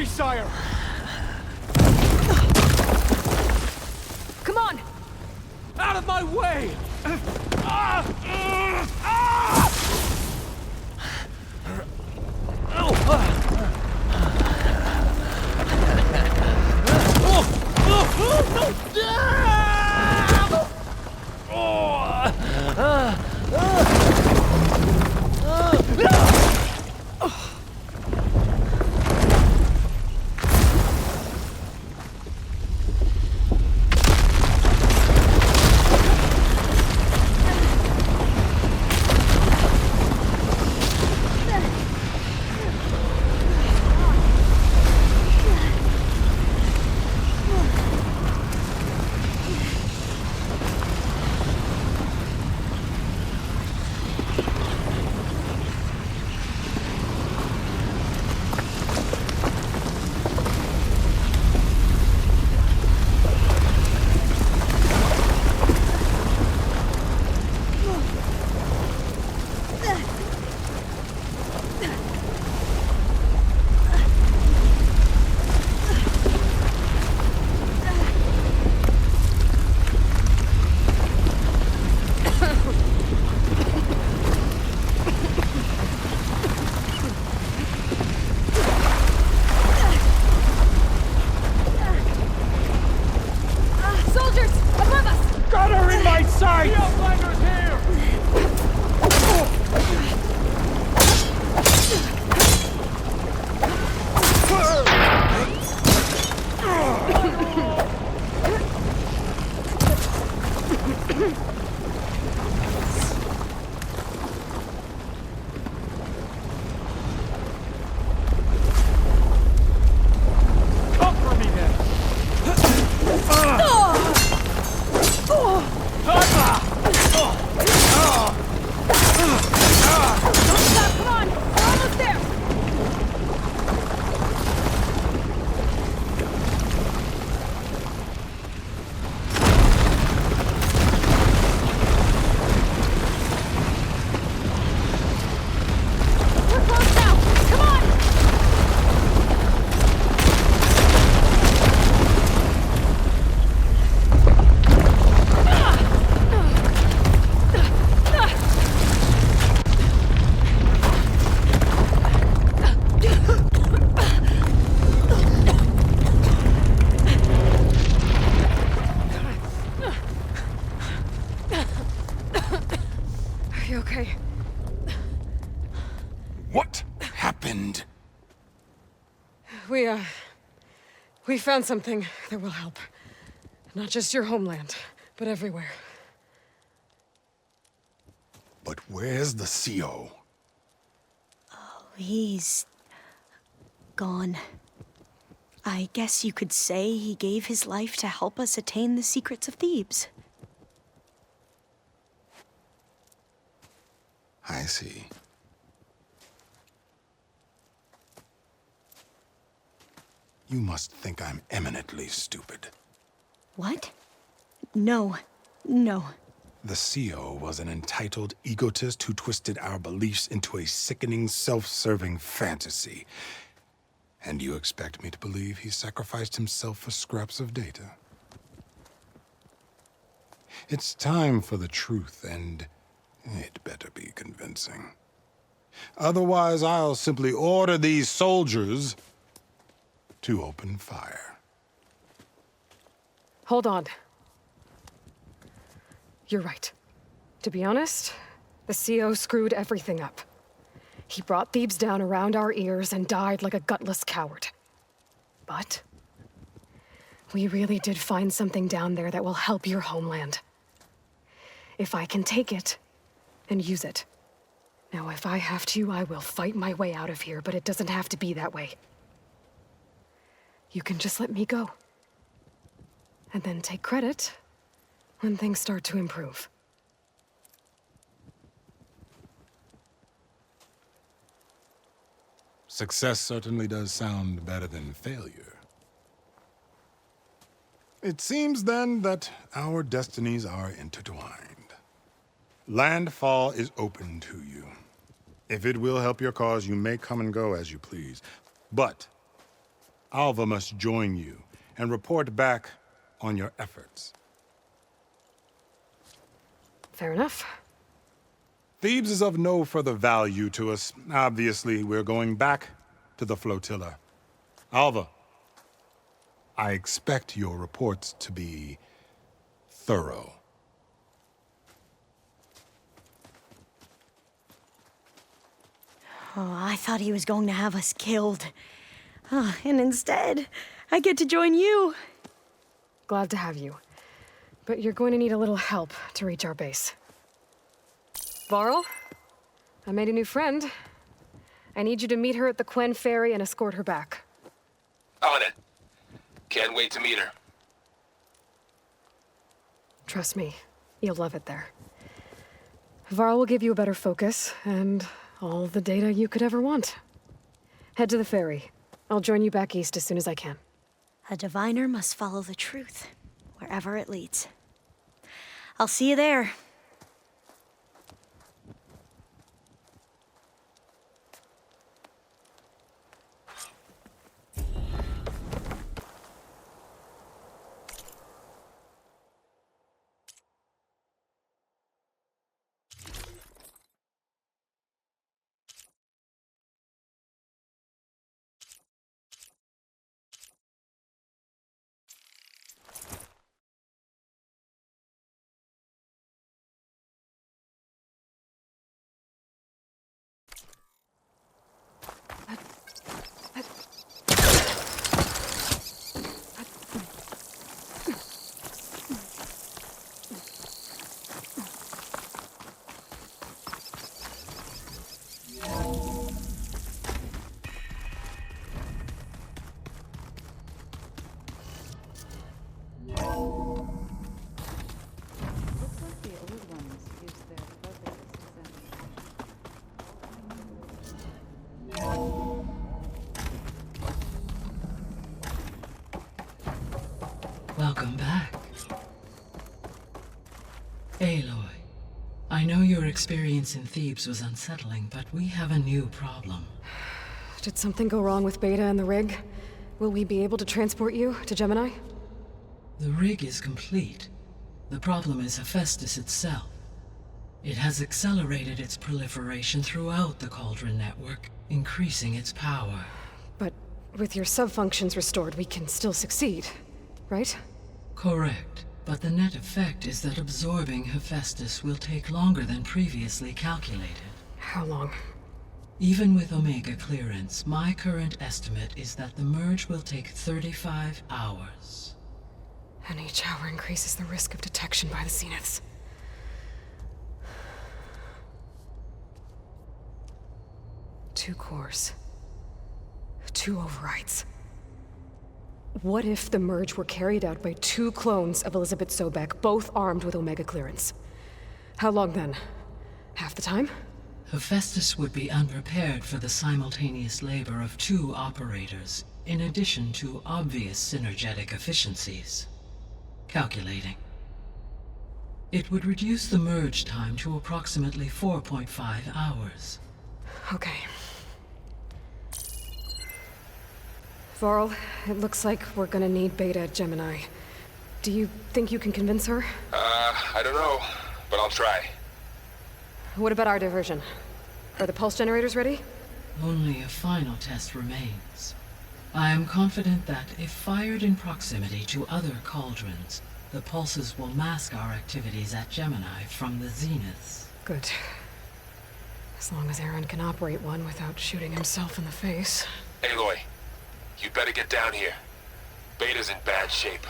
Sire! Come on! Out of my way! We found something that will help. Not just your homeland, but everywhere. But where's the CO? Oh, he's gone. I guess you could say he gave his life to help us attain the secrets of Thebes. I see. You must think I'm eminently stupid. What? No. No. The CO was an entitled egotist who twisted our beliefs into a sickening, self-serving fantasy. And you expect me to believe he sacrificed himself for scraps of data? It's time for the truth, and it better be convincing. Otherwise, I'll simply order these soldiers to open fire. Hold on. You're right. To be honest, the CO screwed everything up. He brought Thebes down around our ears and died like a gutless coward. But we really did find something down there that will help your homeland. If I can take it and use it. Now, if I have to, I will fight my way out of here, but it doesn't have to be that way. You can just let me go. And then take credit when things start to improve. Success certainly does sound better than failure. It seems then that our destinies are intertwined. Landfall is open to you. If it will help your cause, you may come and go as you please. But Alva must join you and report back on your efforts. Fair enough. Thebes is of no further value to us. Obviously, we're going back to the flotilla. Alva, I expect your reports to be thorough. Oh, I thought he was going to have us killed. And instead, I get to join you. Glad to have you. But you're going to need a little help to reach our base. Varl, I made a new friend. I need you to meet her at the Quen Ferry and escort her back. On it. Can't wait to meet her. Trust me, you'll love it there. Varl will give you a better focus, and all the data you could ever want. Head to the ferry. I'll join you back east as soon as I can. A diviner must follow the truth, wherever it leads. I'll see you there. Welcome back. Aloy, I know your experience in Thebes was unsettling, but we have a new problem. Did something go wrong with Beta and the rig? Will we be able to transport you to Gemini? The rig is complete. The problem is Hephaestus itself. It has accelerated its proliferation throughout the Cauldron network, increasing its power. But with your sub-functions restored, we can still succeed, right? Correct. But the net effect is that absorbing Hephaestus will take longer than previously calculated. How long? Even with Omega clearance, my current estimate is that the merge will take 35 hours. And each hour increases the risk of detection by the Zeniths. Two cores. Two overrides. What if the merge were carried out by two clones of Elizabeth Sobek, both armed with Omega clearance? How long then? Half the time? Hephaestus would be unprepared for the simultaneous labor of two operators, in addition to obvious synergetic efficiencies. Calculating. It would reduce the merge time to approximately 4.5 hours. Okay. Varl, it looks like we're gonna need Beta at Gemini. Do you think you can convince her? I don't know, but I'll try. What about our diversion? Are the pulse generators ready? Only a final test remains. I am confident that if fired in proximity to other cauldrons, the pulses will mask our activities at Gemini from the zeniths. Good. As long as Aaron can operate one without shooting himself in the face. Aloy, you better get down here. Beta's in bad shape.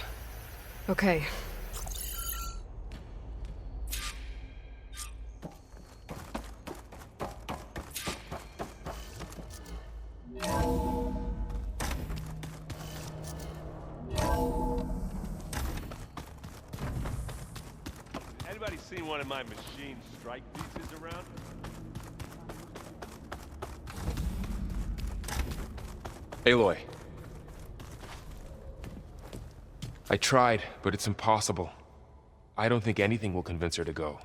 Okay. Anybody seen one of my machine strike pieces around? Aloy. I tried, but it's impossible. I don't think anything will convince her to go.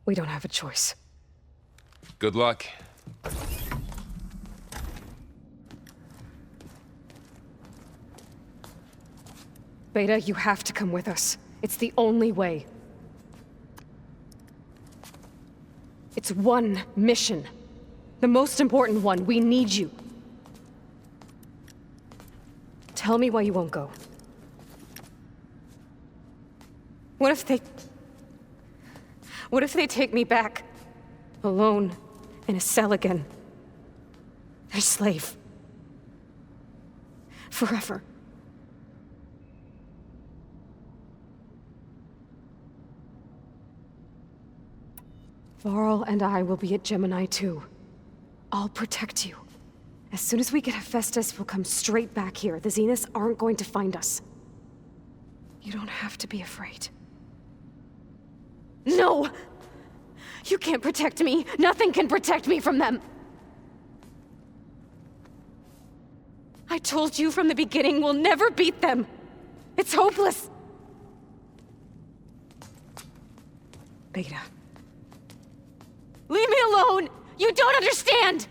We don't have a choice. Good luck. Beta, you have to come with us. It's the only way. It's one mission. The most important one. We need you. Tell me why you won't go. What if they take me back? Alone, in a cell again. Their slave. Forever. Varl and I will be at Gemini too. I'll protect you. As soon as we get Hephaestus, we'll come straight back here. The Zeniths aren't going to find us. You don't have to be afraid. No! You can't protect me. Nothing can protect me from them. I told you from the beginning, we'll never beat them. It's hopeless. Beta. Leave me alone! You don't understand!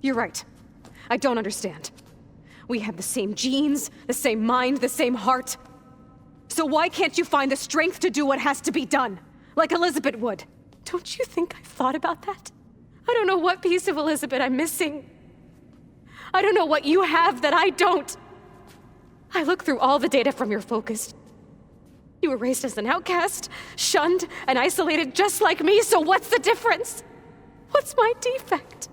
You're right. I don't understand. We have the same genes, the same mind, the same heart. So why can't you find the strength to do what has to be done? Like Elizabeth would. Don't you think I've thought about that? I don't know what piece of Elizabeth I'm missing. I don't know what you have that I don't. I look through all the data from your focus. You were raised as an outcast, shunned, and isolated just like me, so what's the difference? What's my defect?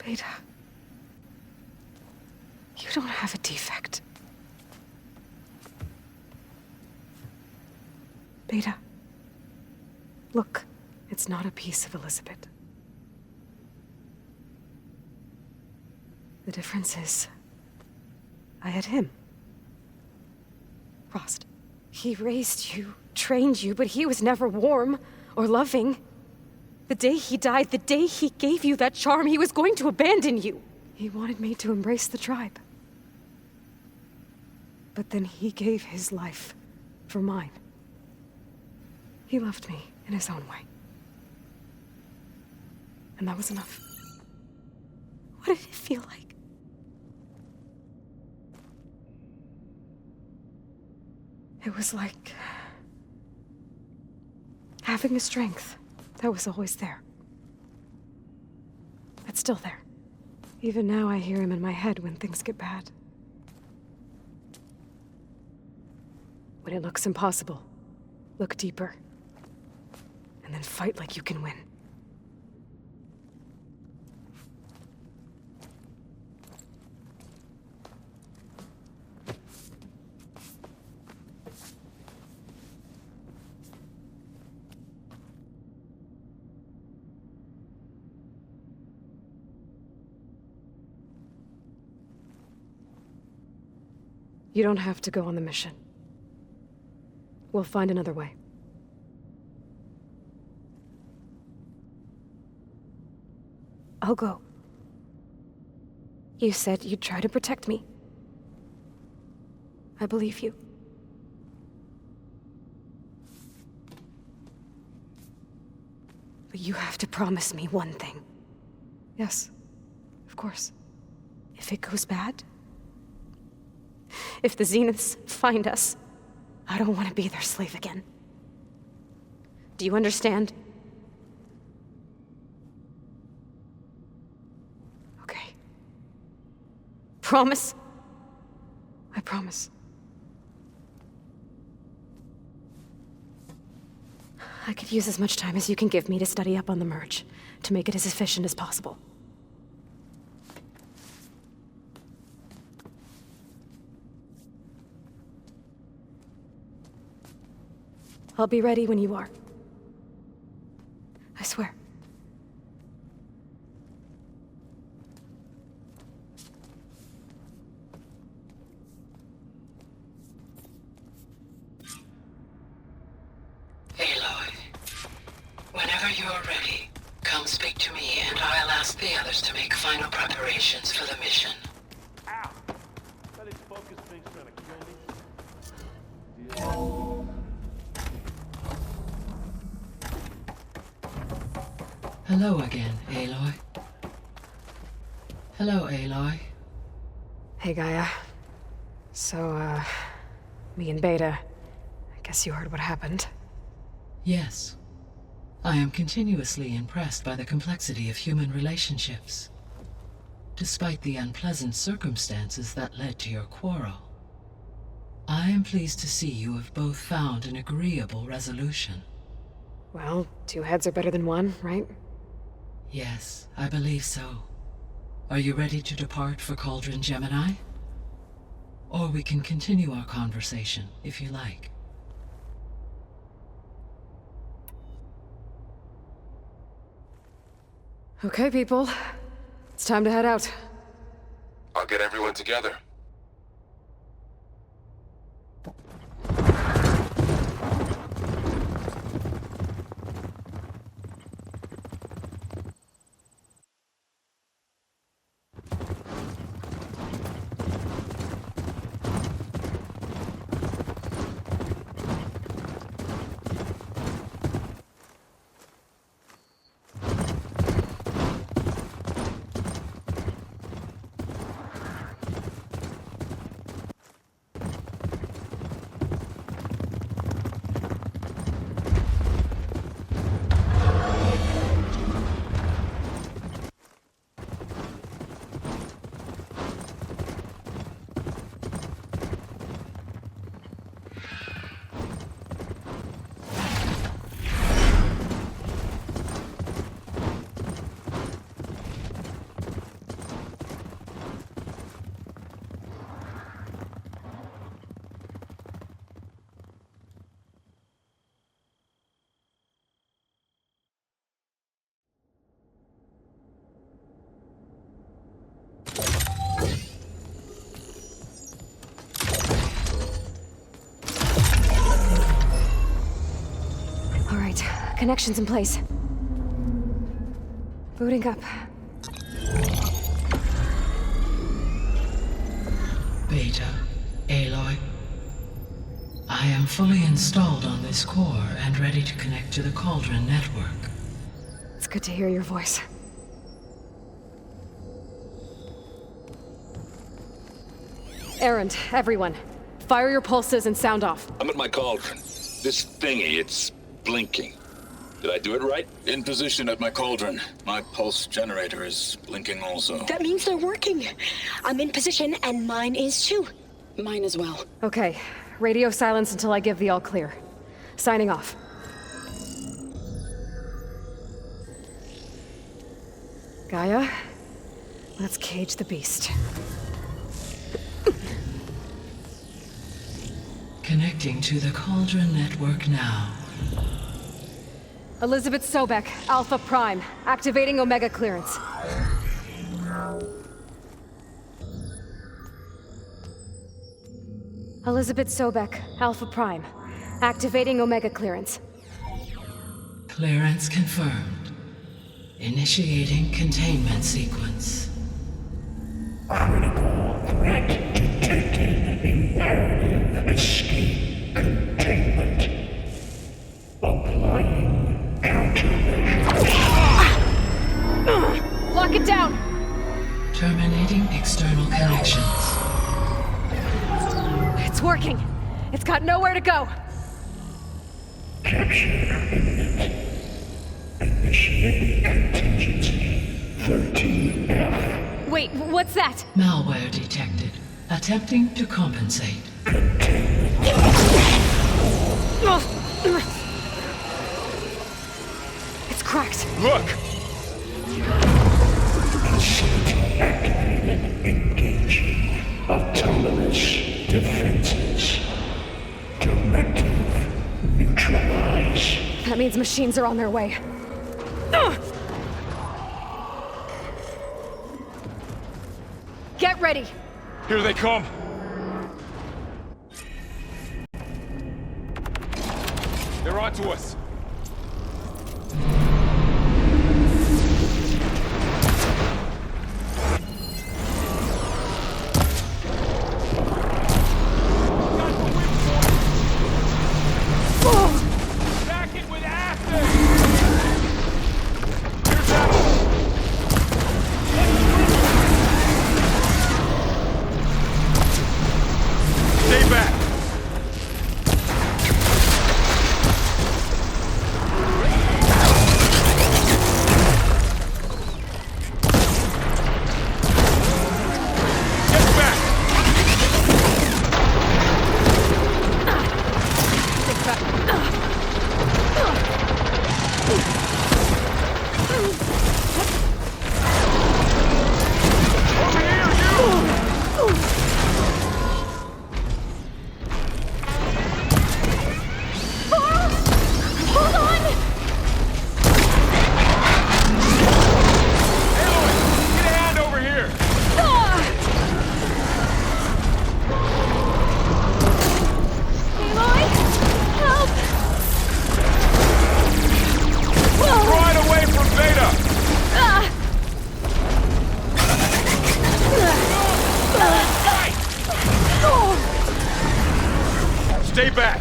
Beta, you don't have a defect. Beta, look, it's not a piece of Elizabeth. The difference is, I had him. Frost. He raised you, trained you, but he was never warm or loving. The day he died, the day he gave you that charm, he was going to abandon you. He wanted me to embrace the tribe. But then he gave his life for mine. He loved me in his own way. And that was enough. What did it feel like? It was like having a strength that was always there. It's still there. Even now I hear him in my head when things get bad. When it looks impossible, look deeper. And then fight like you can win. You don't have to go on the mission. We'll find another way. I'll go. You said you'd try to protect me. I believe you. But you have to promise me one thing. Yes, of course. If it goes bad, if the Zeniths find us, I don't want to be their slave again. Do you understand? Okay. Promise? I promise. I could use as much time as you can give me to study up on the merge, to make it as efficient as possible. I'll be ready when you are. I swear. Aloy, whenever you're ready, come speak to me and I'll ask the others to make final preparations for the mission. Ow! That is focus thing's trying to kill me. Hello again, Aloy. Hello, Aloy. Hey, Gaia. So, me and Beta, I guess you heard what happened. Yes. I am continuously impressed by the complexity of human relationships. Despite the unpleasant circumstances that led to your quarrel, I am pleased to see you have both found an agreeable resolution. Well, 2 heads are better than 1, right? Yes, I believe so. Are you ready to depart for Cauldron Gemini? Or we can continue our conversation, if you like. Okay, people. It's time to head out. I'll get everyone together. Connections in place. Booting up. Beta, Aloy. I am fully installed on this core and ready to connect to the Cauldron network. It's good to hear your voice. Errand, everyone. Fire your pulses and sound off. I'm at my cauldron. This thingy, it's blinking. Did I do it right? In position at my cauldron. My pulse generator is blinking also. That means they're working. I'm in position, and mine is too. Mine as well. Okay. Radio silence until I give the all clear. Signing off. Gaia, let's cage the beast. Connecting to the Cauldron network now. Elizabeth Sobek, Alpha Prime, activating Omega clearance. Elizabeth Sobek, Alpha Prime, activating Omega clearance. Clearance confirmed. Initiating containment sequence. Critical threat detected. Imperative escape containment. Applying countermeasures. Lock it down! Terminating external connections. It's working. It's got nowhere to go. Capture imminent. Initiating contingency 13F. Wait, what's that? Malware detected. Attempting to compensate. It's cracked. Look! Facility activated. Engaging autonomous defenses. Directive neutralize. That means machines are on their way. Get ready! Here they come! They're onto us! Back it with acid! Here's that! Stay back! Get back! Over here, you! Hold on! Aloy, get a hand over here! Aloy! Help! Right away from Beta! Stay back!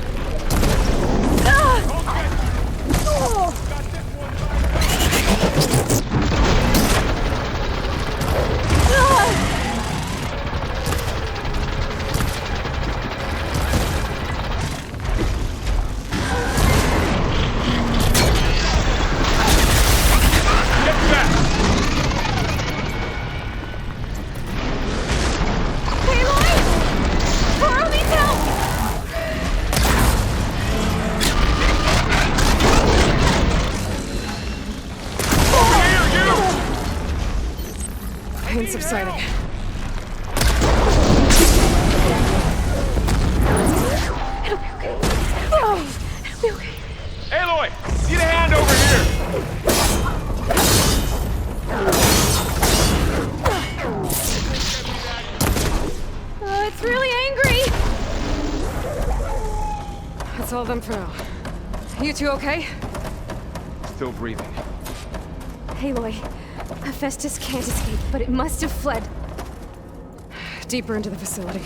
Get back! Aloy! Faro needs help! Over here, you! Pain subsiding. It'll be okay. Oh, it'll be okay. Aloy, get a hand over here! It's really angry! That's all of them for now. You two okay? Still breathing. Aloy, Hephaestus can't escape, but it must have fled. Deeper into the facility.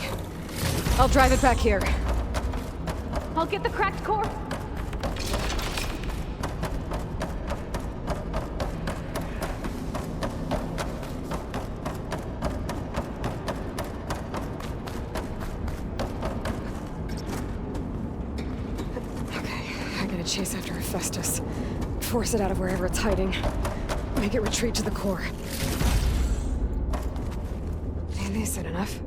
I'll drive it back here. I'll get the cracked core. Chase after Hephaestus. Force it out of wherever it's hiding. Make it retreat to the core. Ain't they said enough?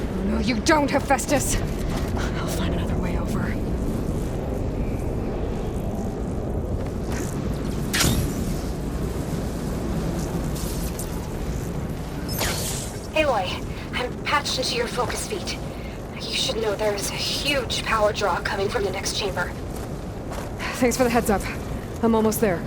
Oh, no, you don't, Hephaestus! I'll find another way over. Aloy, I'm patched into your focus feed. You should know there's a huge power draw coming from the next chamber. Thanks for the heads up. I'm almost there.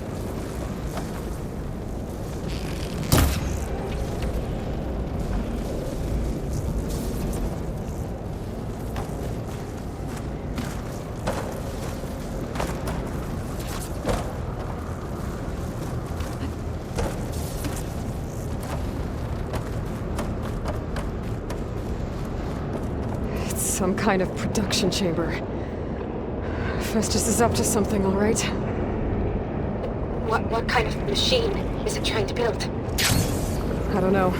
Some kind of production chamber. Festus is up to something, all right? What kind of machine is it trying to build? I don't know,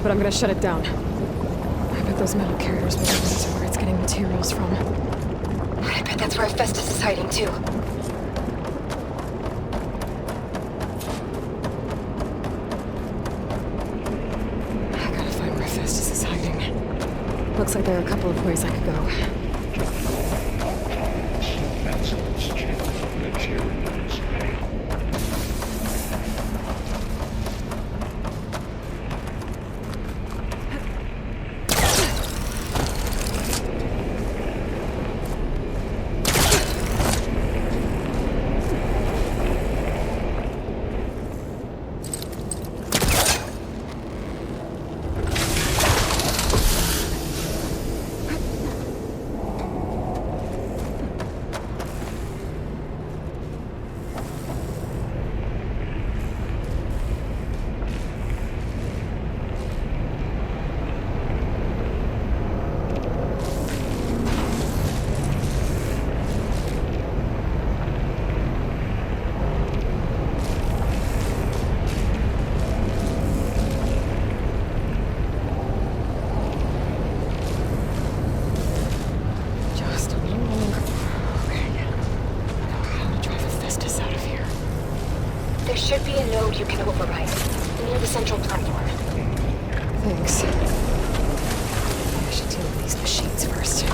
but I'm gonna shut it down. I bet those metal carriers will lead to where it's getting materials from. I bet that's where Festus is hiding, too. I gotta find where Festus is hiding. Looks like there are a couple of ways I could go. There should be a node you can override near the central platform. Thanks. I should deal with these machines first.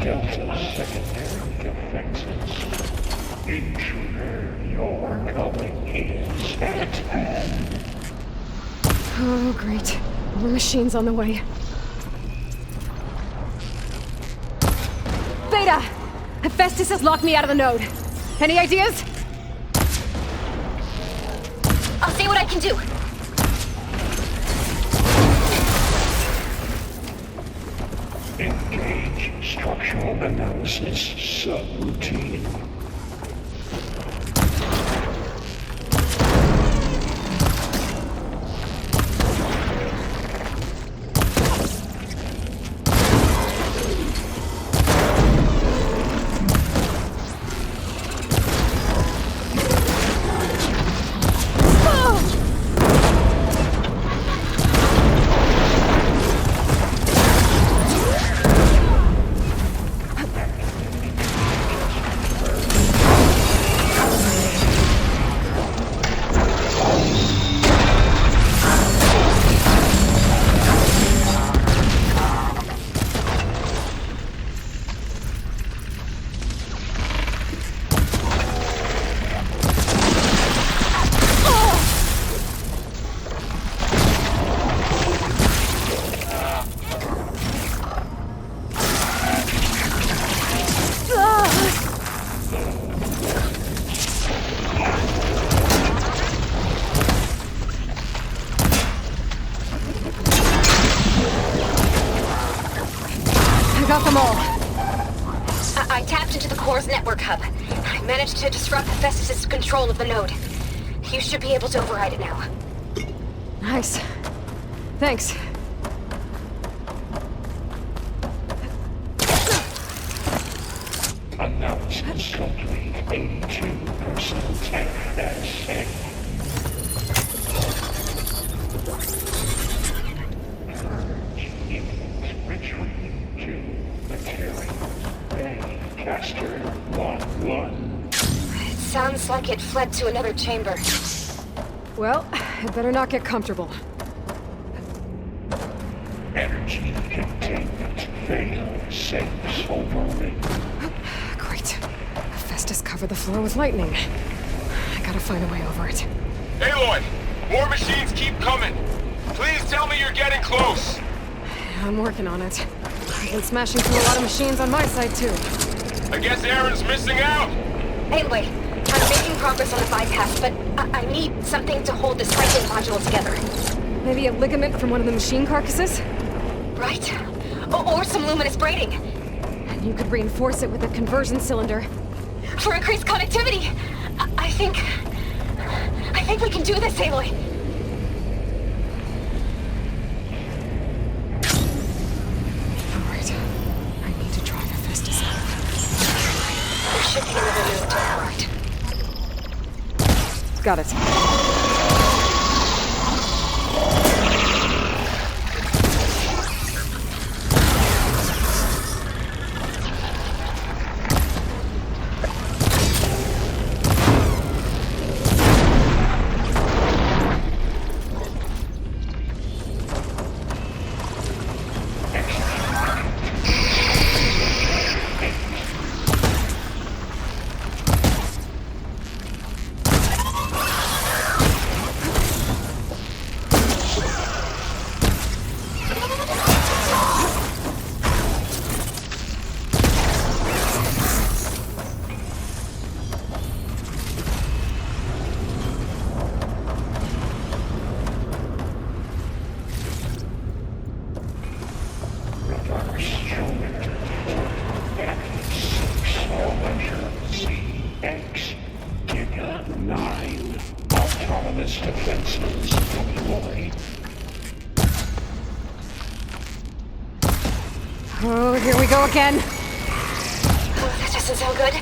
Delta secondary defenses. Intruder, your coming is at hand. Oh, great. More machines on the way. Beta! Hephaestus has locked me out of the node. Any ideas? I'll see what I can do. Engage structural analysis subroutine. Got them all. I tapped into the core's network hub. I managed to disrupt Hephaestus' control of the node. You should be able to override it now. Nice. Thanks. Analysis complete. 82% FSA. Retreat to material. Caster 1-1. It sounds like it fled to another chamber. Well, it better not get comfortable. Energy containment fail. Safes overrate. Great. Hephaestus covered the floor with lightning. I gotta find a way over it. Aloy! More machines keep coming! Please tell me you're getting close! I'm working on it. I've been smashing through a lot of machines on my side, too. I guess Aaron's missing out! Anyway, I'm making progress on the bypass, but I need something to hold this cycling module together. Maybe a ligament from one of the machine carcasses? Right. Or some luminous braiding. And you could reinforce it with a conversion cylinder. For increased connectivity! I think we can do this, Aloy. Alright. I need to try Hephaestus out. There should be another move to the right. Got it. Oh, here we go again. Oh, that doesn't sound good.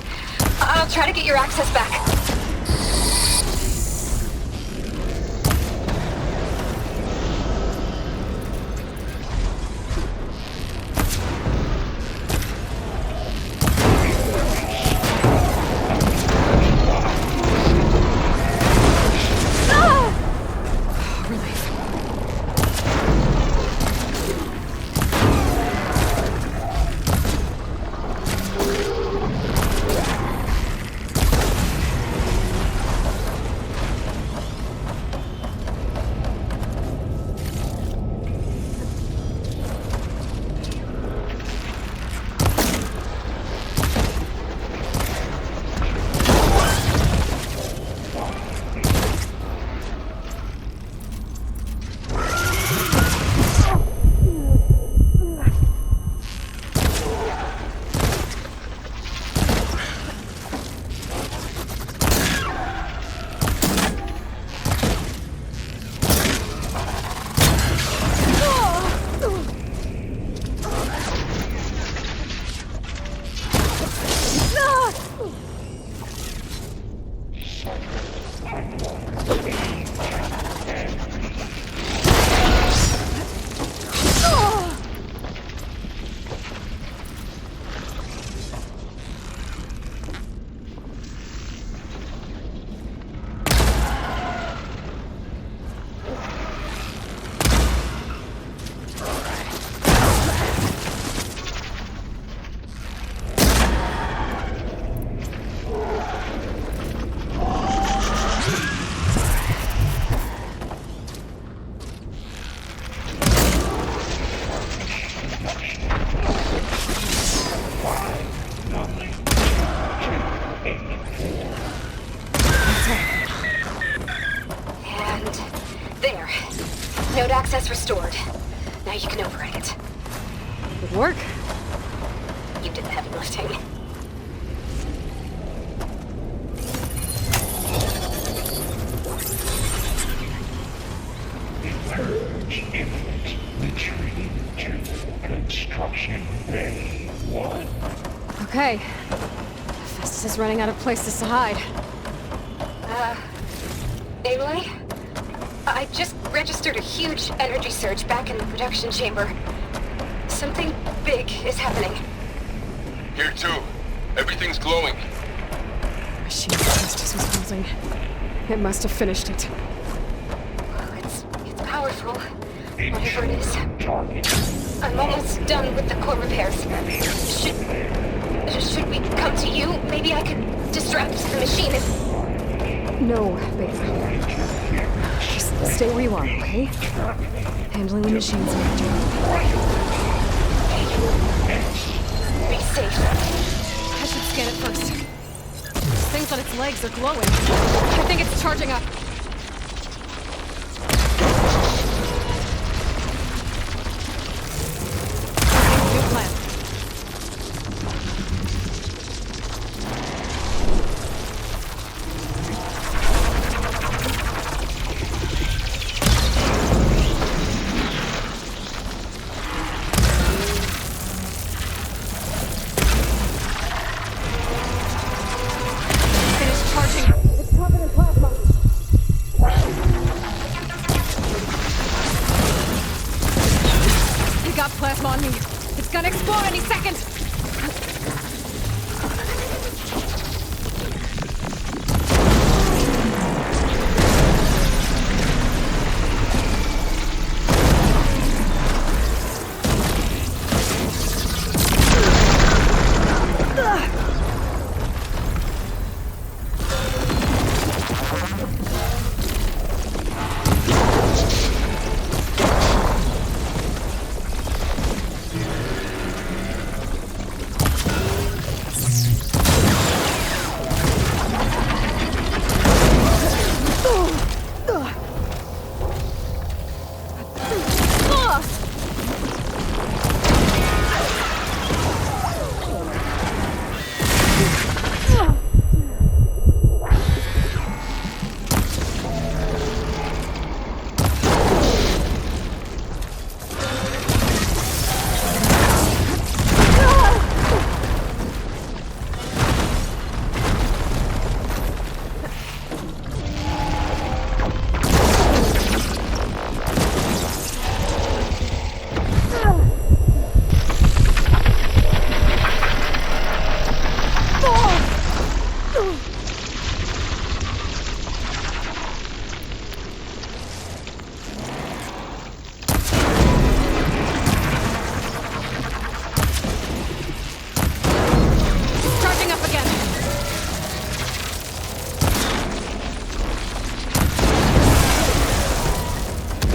I'll try to get your access back. you can override it. Good work. You did the heavy lifting. Purge imminent. Retreating to Construction Bay 1. Okay. Festus is running out of places to hide. Aloy? I just registered a huge energy surge back in the production chamber. Something big is happening. Here too. Everything's glowing. Machine Festus was building. It must have finished it. Well, it's powerful. Whatever it is. I'm almost done with the core repairs. Should we come to you? Maybe I could distract the machine if... No, Beta. Just stay where you are, okay? Handling the machines in your job. Be safe. I should scan it first. Things on its legs are glowing. I think it's charging up. New plan. Plasma on me. It's gonna explode any second!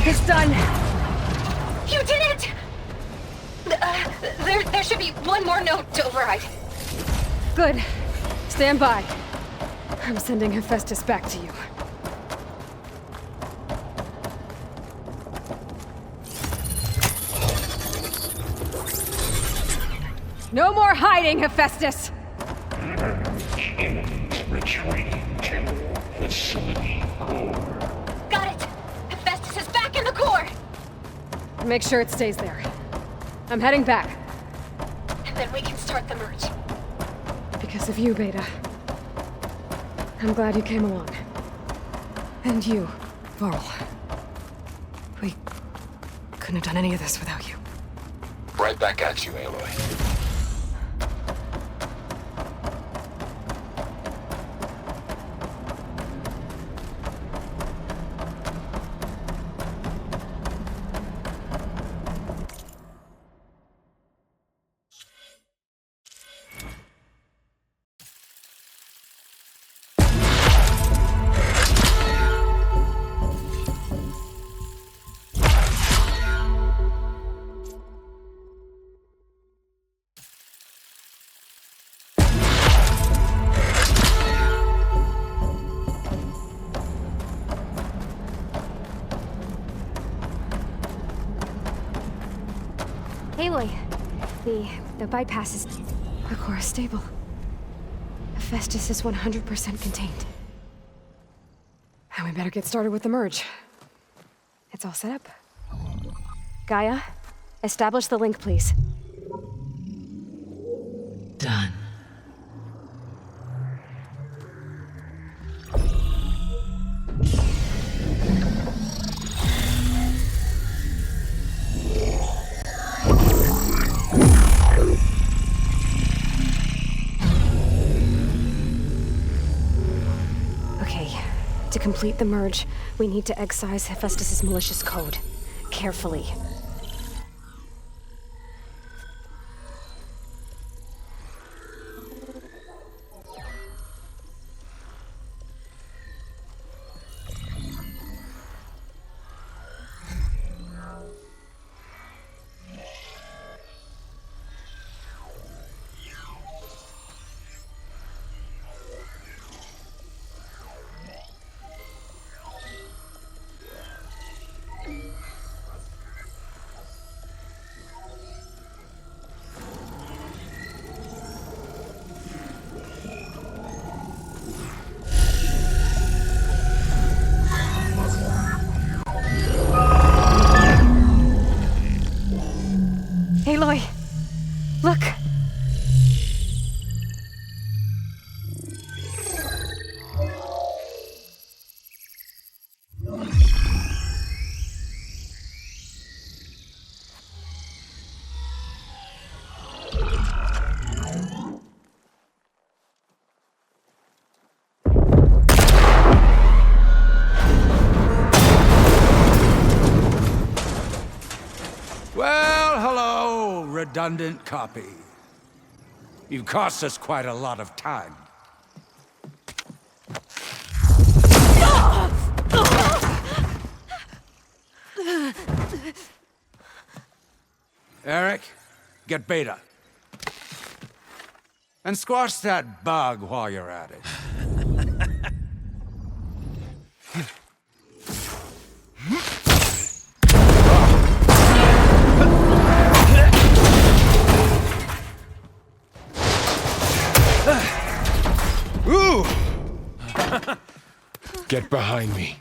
It's done. You did it! There should be one more note to override. Good. Stand by. I'm sending Hephaestus back to you. No more hiding, Hephaestus! Imminent retreating to facility core. Got it! Hephaestus is back in the core! Make sure it stays there. I'm heading back. And then we can start the merge. Because of you, Beta. I'm glad you came along. And you, Varl. We couldn't have done any of this without you. Right back at you, Aloy. Aloy, the bypass is... The core is stable. Hephaestus is 100% contained. And we better get started with the merge. It's all set up. Gaia, establish the link, please. Done. To complete the merge, we need to excise Hephaestus' malicious code. Carefully. Aloy, look! Well, hello, redundant copy. You've cost us quite a lot of time. Eric, get Beta. And squash that bug while you're at it. Ooh! Get behind me.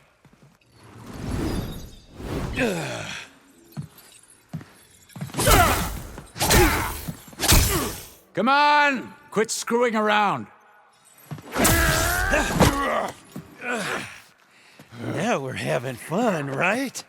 Come on! Quit screwing around. Now we're having fun, right?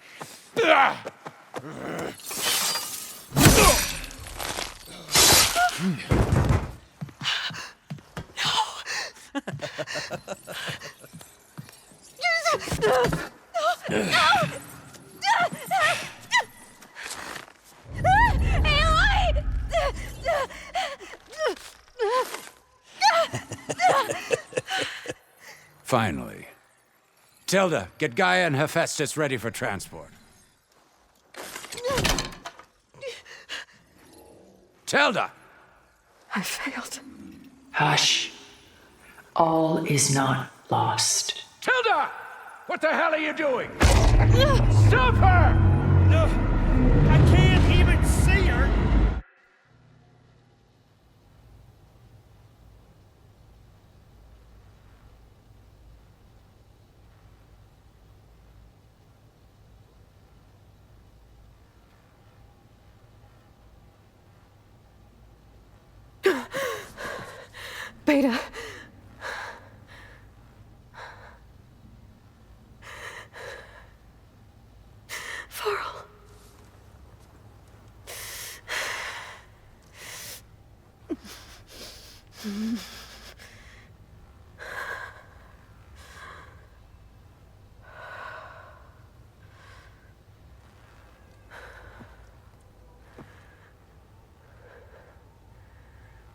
Finally. Tilda, get Gaia and Hephaestus ready for transport. Tilda! I failed. Hush. All is not lost. Tilda! What the hell are you doing? Stop her! I can't even see her! Beta. Faro.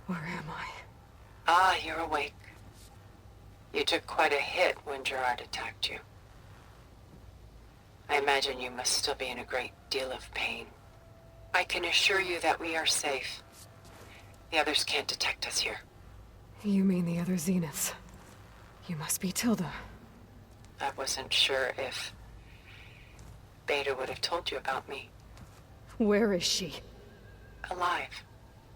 Where am I? Ah, you're awake. You took quite a hit when Gerard attacked you. I imagine you must still be in a great deal of pain. I can assure you that we are safe. The others can't detect us here. You mean the other Zeniths? You must be Tilda. I wasn't sure if Beta would have told you about me. Where is she? alive.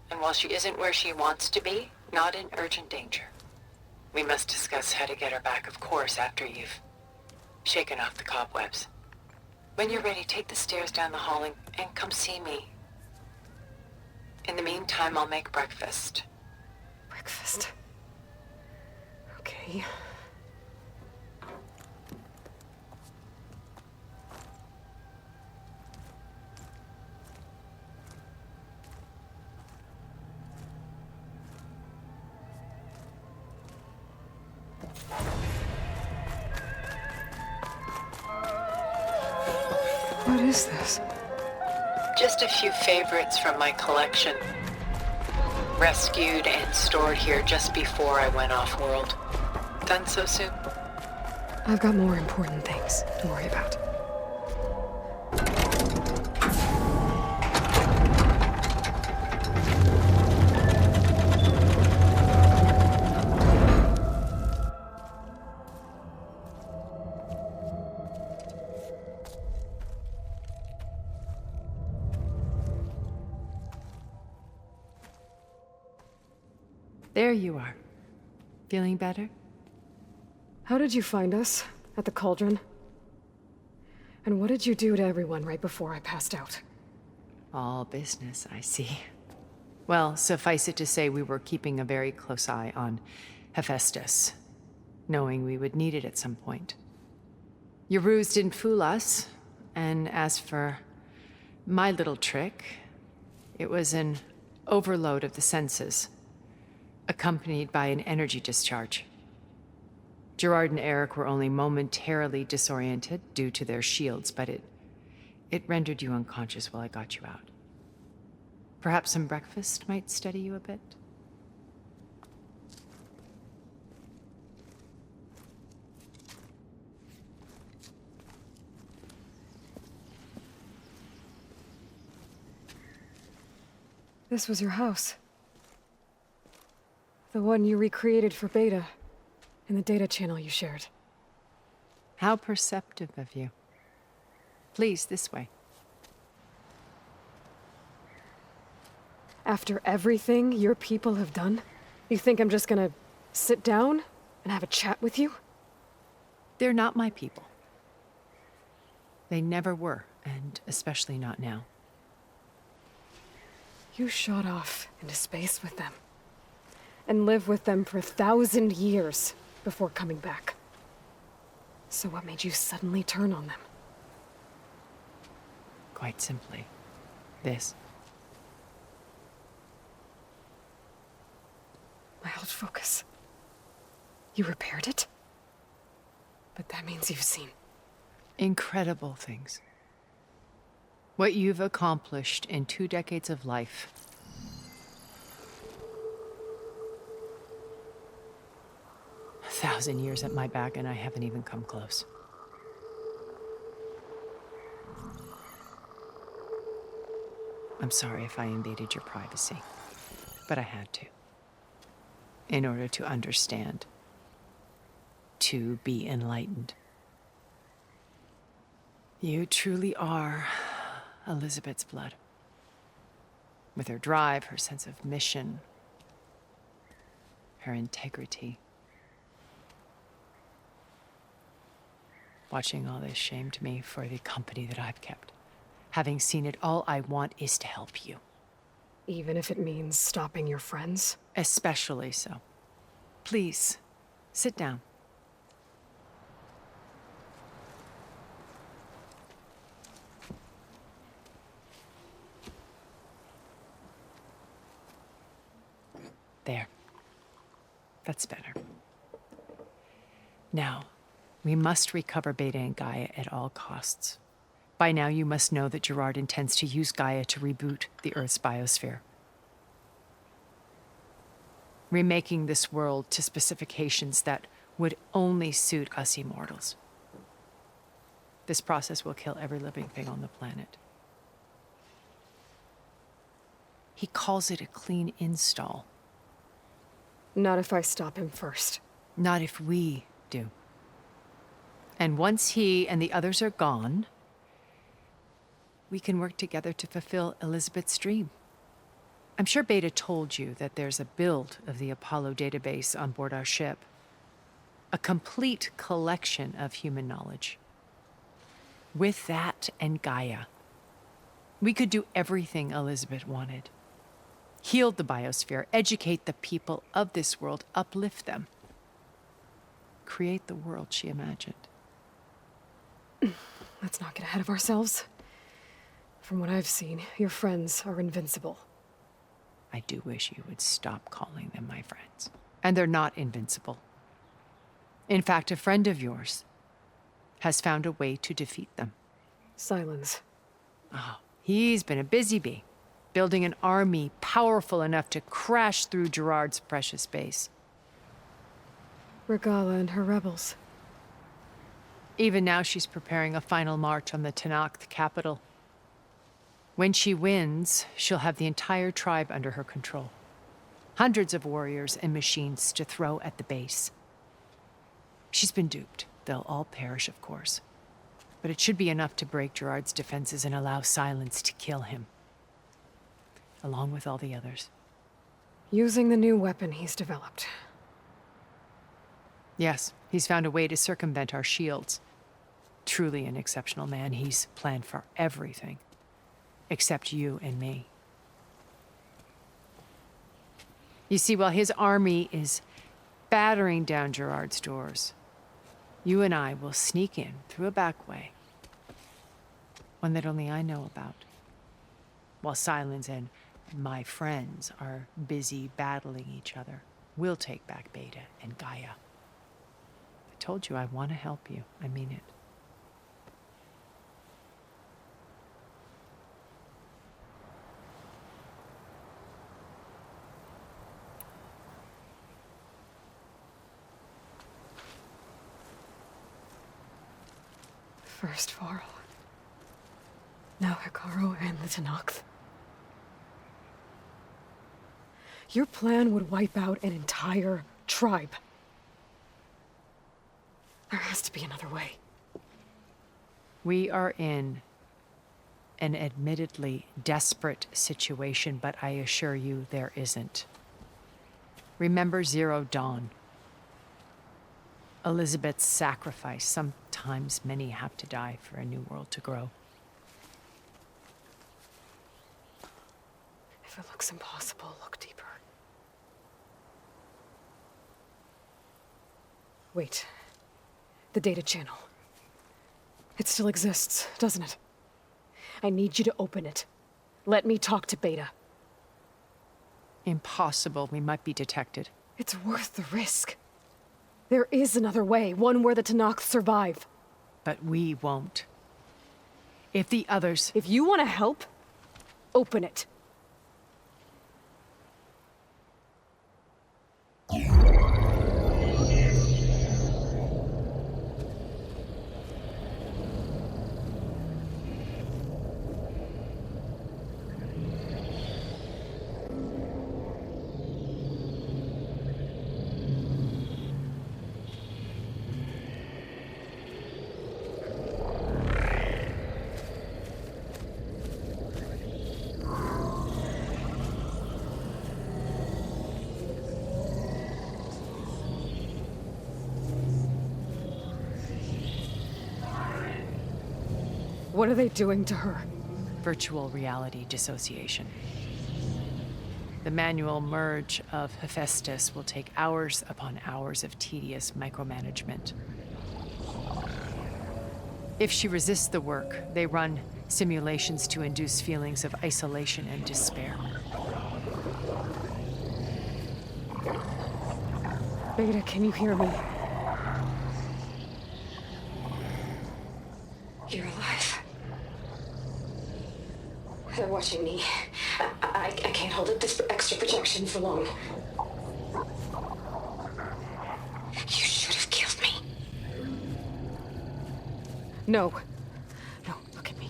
And while she isn't where she wants to be, not in urgent danger. We must discuss how to get her back, of course, after you've shaken off the cobwebs. When you're ready, take the stairs down the hall and come see me. In the meantime, I'll make breakfast. Breakfast. Okay. What is this? Just a few favorites from my collection. Rescued and stored here just before I went off-world. Done so soon? I've got more important things to worry about. There you are. Feeling better? How did you find us? At the cauldron? And what did you do to everyone right before I passed out? All business, I see. Well, suffice it to say we were keeping a very close eye on Hephaestus, knowing we would need it at some point. Your ruse didn't fool us, and as for my little trick, it was an overload of the senses, accompanied by an energy discharge. Gerard and Eric were only momentarily disoriented due to their shields, but it rendered you unconscious while I got you out. Perhaps some breakfast might steady you a bit? This was your house. The one you recreated for Beta, in the data channel you shared. How perceptive of you. Please, this way. After everything your people have done, you think I'm just gonna sit down and have a chat with you? They're not my people. They never were, and especially not now. You shot off into space with them, and lived with them for 1,000 years before coming back. So what made you suddenly turn on them? Quite simply, this. My old focus. You repaired it? But that means you've seen incredible things. What you've accomplished in 2 decades of life. A 1,000 years at my back, and I haven't even come close. I'm sorry if I invaded your privacy, but I had to. In order to understand. To be enlightened. You truly are Elizabeth's blood. With her drive, her sense of mission, her integrity. Watching all this shamed me for the company that I've kept. Having seen it, all I want is to help you. Even if it means stopping your friends? Especially so. Please, sit down. There. That's better. Now, we must recover Beta and Gaia at all costs. By now, you must know that Gerard intends to use Gaia to reboot the Earth's biosphere. Remaking this world to specifications that would only suit us immortals. This process will kill every living thing on the planet. He calls it a clean install. Not if I stop him first. Not if we do. And once he and the others are gone, we can work together to fulfill Elizabeth's dream. I'm sure Beta told you that there's a build of the Apollo database on board our ship. A complete collection of human knowledge. With that and Gaia, we could do everything Elizabeth wanted. Heal the biosphere, educate the people of this world, uplift them. Create the world she imagined. Let's not get ahead of ourselves. From what I've seen, your friends are invincible. I do wish you would stop calling them my friends. And they're not invincible. In fact, a friend of yours has found a way to defeat them. Silence. Oh, he's been a busy bee, building an army powerful enough to crash through Gerard's precious base. Regala and her rebels. Even now she's preparing a final march on the Tenakth capital. When she wins, she'll have the entire tribe under her control. Hundreds of warriors and machines to throw at the base. She's been duped. They'll all perish, of course. But it should be enough to break Gerard's defenses and allow Silence to kill him. Along with all the others. Using the new weapon he's developed. Yes, he's found a way to circumvent our shields. Truly an exceptional man. He's planned for everything. Except you and me. You see, while his army is battering down Gerard's doors, you and I will sneak in through a back way. One that only I know about. While Silence and my friends are busy battling each other, we'll take back Beta and Gaia. I told you I want to help you. I mean it. First Faro. Now Hekarro and the Tenakth. Your plan would wipe out an entire tribe. There has to be another way. We are in an admittedly desperate situation, but I assure you there isn't. Remember Zero Dawn. Elizabeth's sacrifice. Sometimes many have to die for a new world to grow. If it looks impossible, look deeper. Wait. The data channel. It still exists, doesn't it? I need you to open it. Let me talk to Beta. Impossible. We might be detected. It's worth the risk. There is another way, one where the Tenakth survive. But we won't. If the others... If you want to help, open it. What are they doing to her? Virtual reality dissociation. The manual merge of Hephaestus will take hours upon hours of tedious micromanagement. If she resists the work, they run simulations to induce feelings of isolation and despair. Beta, can you hear me? You're alive. They're watching me. I can't hold up this extra protection for long. You should have killed me. No. No, look at me.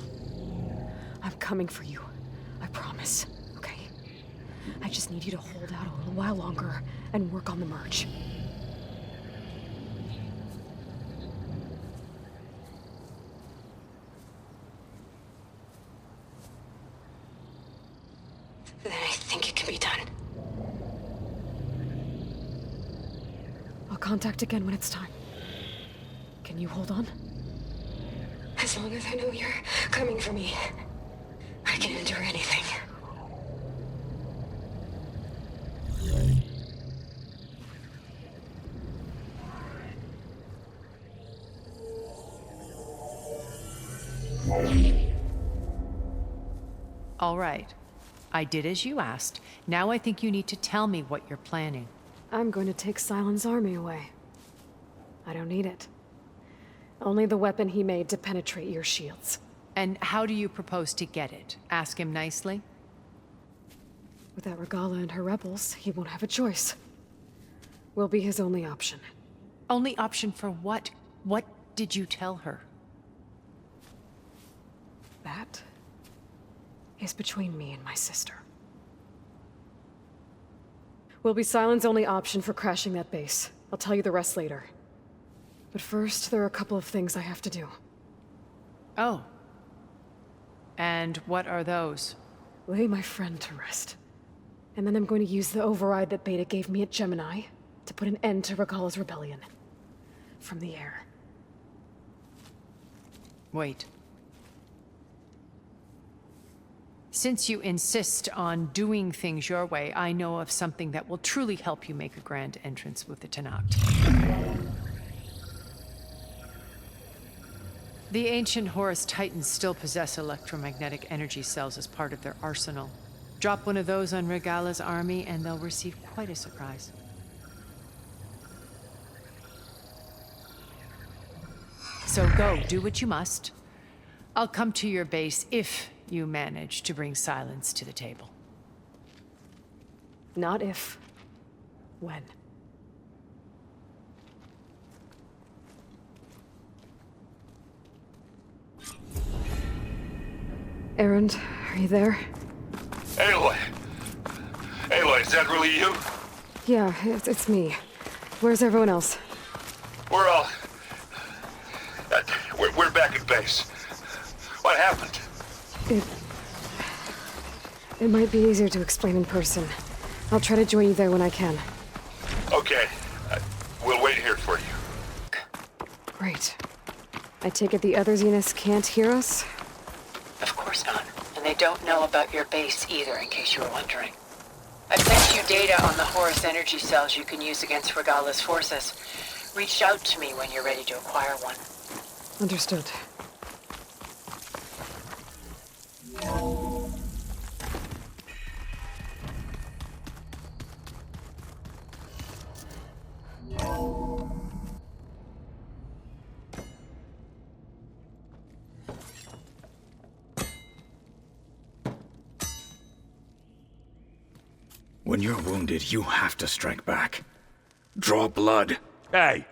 I'm coming for you. I promise, okay? I just need you to hold out a little while longer and work on the merge. then I think it can be done. I'll contact again when it's time. Can you hold on? As long as I know you're coming for me, I can endure anything. All right. I did as you asked. Now I think you need to tell me what you're planning. I'm going to take Sylens' army away. I don't need it. Only the weapon he made to penetrate your shields. And how do you propose to get it? Ask him nicely? Without Regala and her rebels, he won't have a choice. We'll be his only option. Only option for what? What did you tell her? That is between me and my sister. Will be Sylens' only option for crashing that base. I'll tell you the rest later. But first, there are a couple of things I have to do. Oh. And what are those? Lay my friend to rest. And then I'm going to use the override that Beta gave me at GEMINI to put an end to Regala's rebellion. From the air. Wait. Since you insist on doing things your way, I know of something that will truly help you make a grand entrance with the Tenakt. The ancient Horus Titans still possess electromagnetic energy cells as part of their arsenal. Drop one of those on Regala's army and they'll receive quite a surprise. So go, do what you must. I'll come to your base if you manage to bring Sylens to the table. Not if. When. Erend, are you there? Aloy! Aloy, is that really you? Yeah, it's me. Where's everyone else? We're all... we're back at base. What happened? It might be easier to explain in person. I'll try to join you there when I can. Okay. We'll wait here for you. Great. I take it the other Zeniths can't hear us? Of course not. And they don't know about your base either, in case you were wondering. I've sent you data on the Horus energy cells you can use against Regala's forces. Reach out to me when you're ready to acquire one. Understood. When you're wounded, you have to strike back. Draw blood. Hey!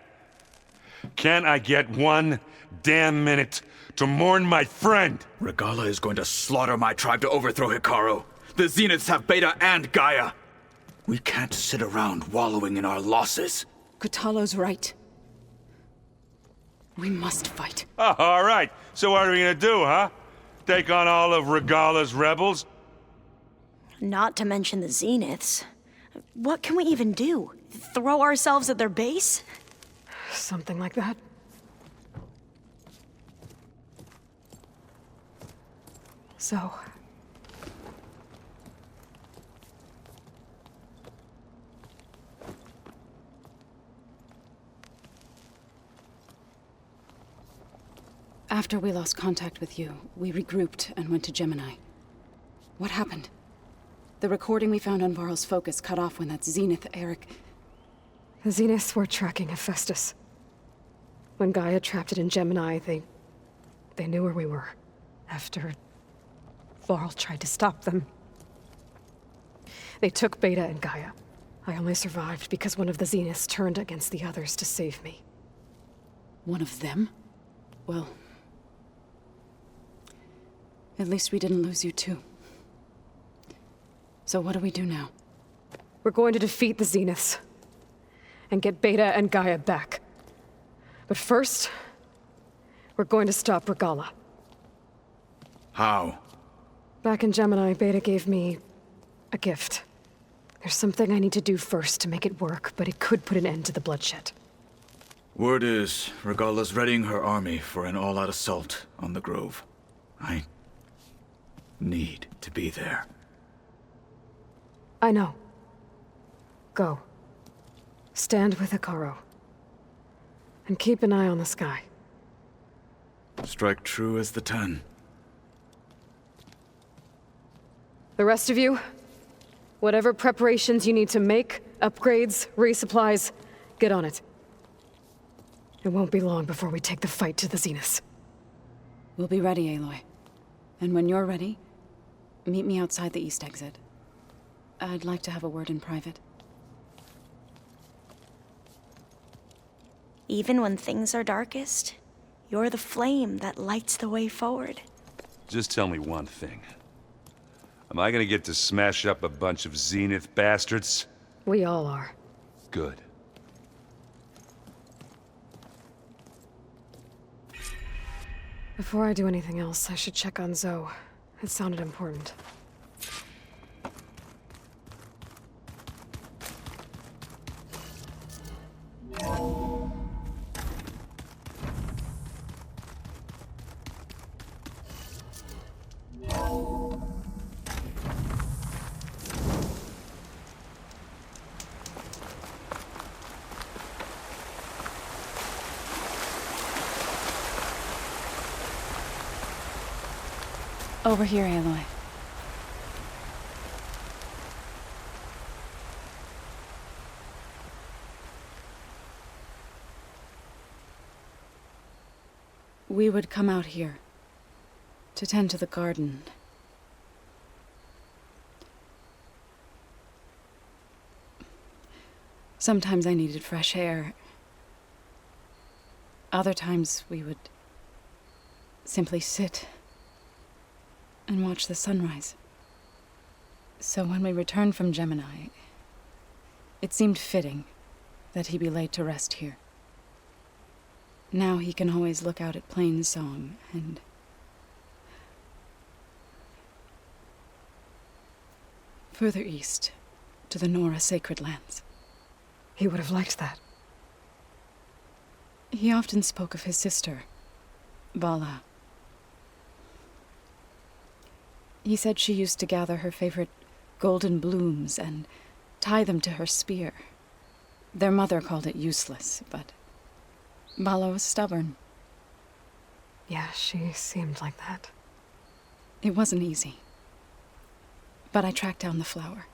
Can't I get 1 damn minute to mourn my friend? Regala is going to slaughter my tribe to overthrow Hikaru. The Zeniths have Beta and Gaia. We can't sit around wallowing in our losses. Kutalo's right. We must fight. Oh, all right. So what are we gonna do, huh? Take on all of Regala's rebels? Not to mention the Zeniths. What can we even do? Throw ourselves at their base? Something like that. So... After we lost contact with you, we regrouped and went to GEMINI. What happened? The recording we found on Varl's focus cut off when that Zenith, Eric... The Zeniths were tracking Hephaestus. When Gaia trapped it in GEMINI, they knew where we were. After... Varl tried to stop them. They took Beta and Gaia. I only survived because one of the Zeniths turned against the others to save me. One of them? Well... At least we didn't lose you too. So what do we do now? We're going to defeat the Zeniths. And get Beta and Gaia back. But first... we're going to stop Regala. How? Back in GEMINI, Beta gave me... A gift. There's something I need to do first to make it work, but it could put an end to the bloodshed. Word is, Regala's readying her army for an all-out assault on the Grove. I need to be there. I know. Go. Stand with Hikaru. And keep an eye on the sky. Strike true as the 10. The rest of you, whatever preparations you need to make, upgrades, resupplies, get on it. It won't be long before we take the fight to the Zenith. We'll be ready, Aloy. And when you're ready, meet me outside the east exit. I'd like to have a word in private. Even when things are darkest, you're the flame that lights the way forward. Just tell me one thing. Am I gonna get to smash up a bunch of Zenith bastards? We all are. Good. Before I do anything else, I should check on Zoe. It sounded important. Over here, Aloy. We would come out here to tend to the garden. Sometimes I needed fresh air. Other times we would simply sit and watch the sunrise. So when we returned from GEMINI, it seemed fitting that he be laid to rest here. Now he can always look out at Plainsong and further east to the Nora Sacred Lands. He would have liked that. He often spoke of his sister, Vala. He said she used to gather her favorite golden blooms and tie them to her spear. Their mother called it useless, but Vala was stubborn. Yeah, she seemed like that. It wasn't easy. But I tracked down the flower.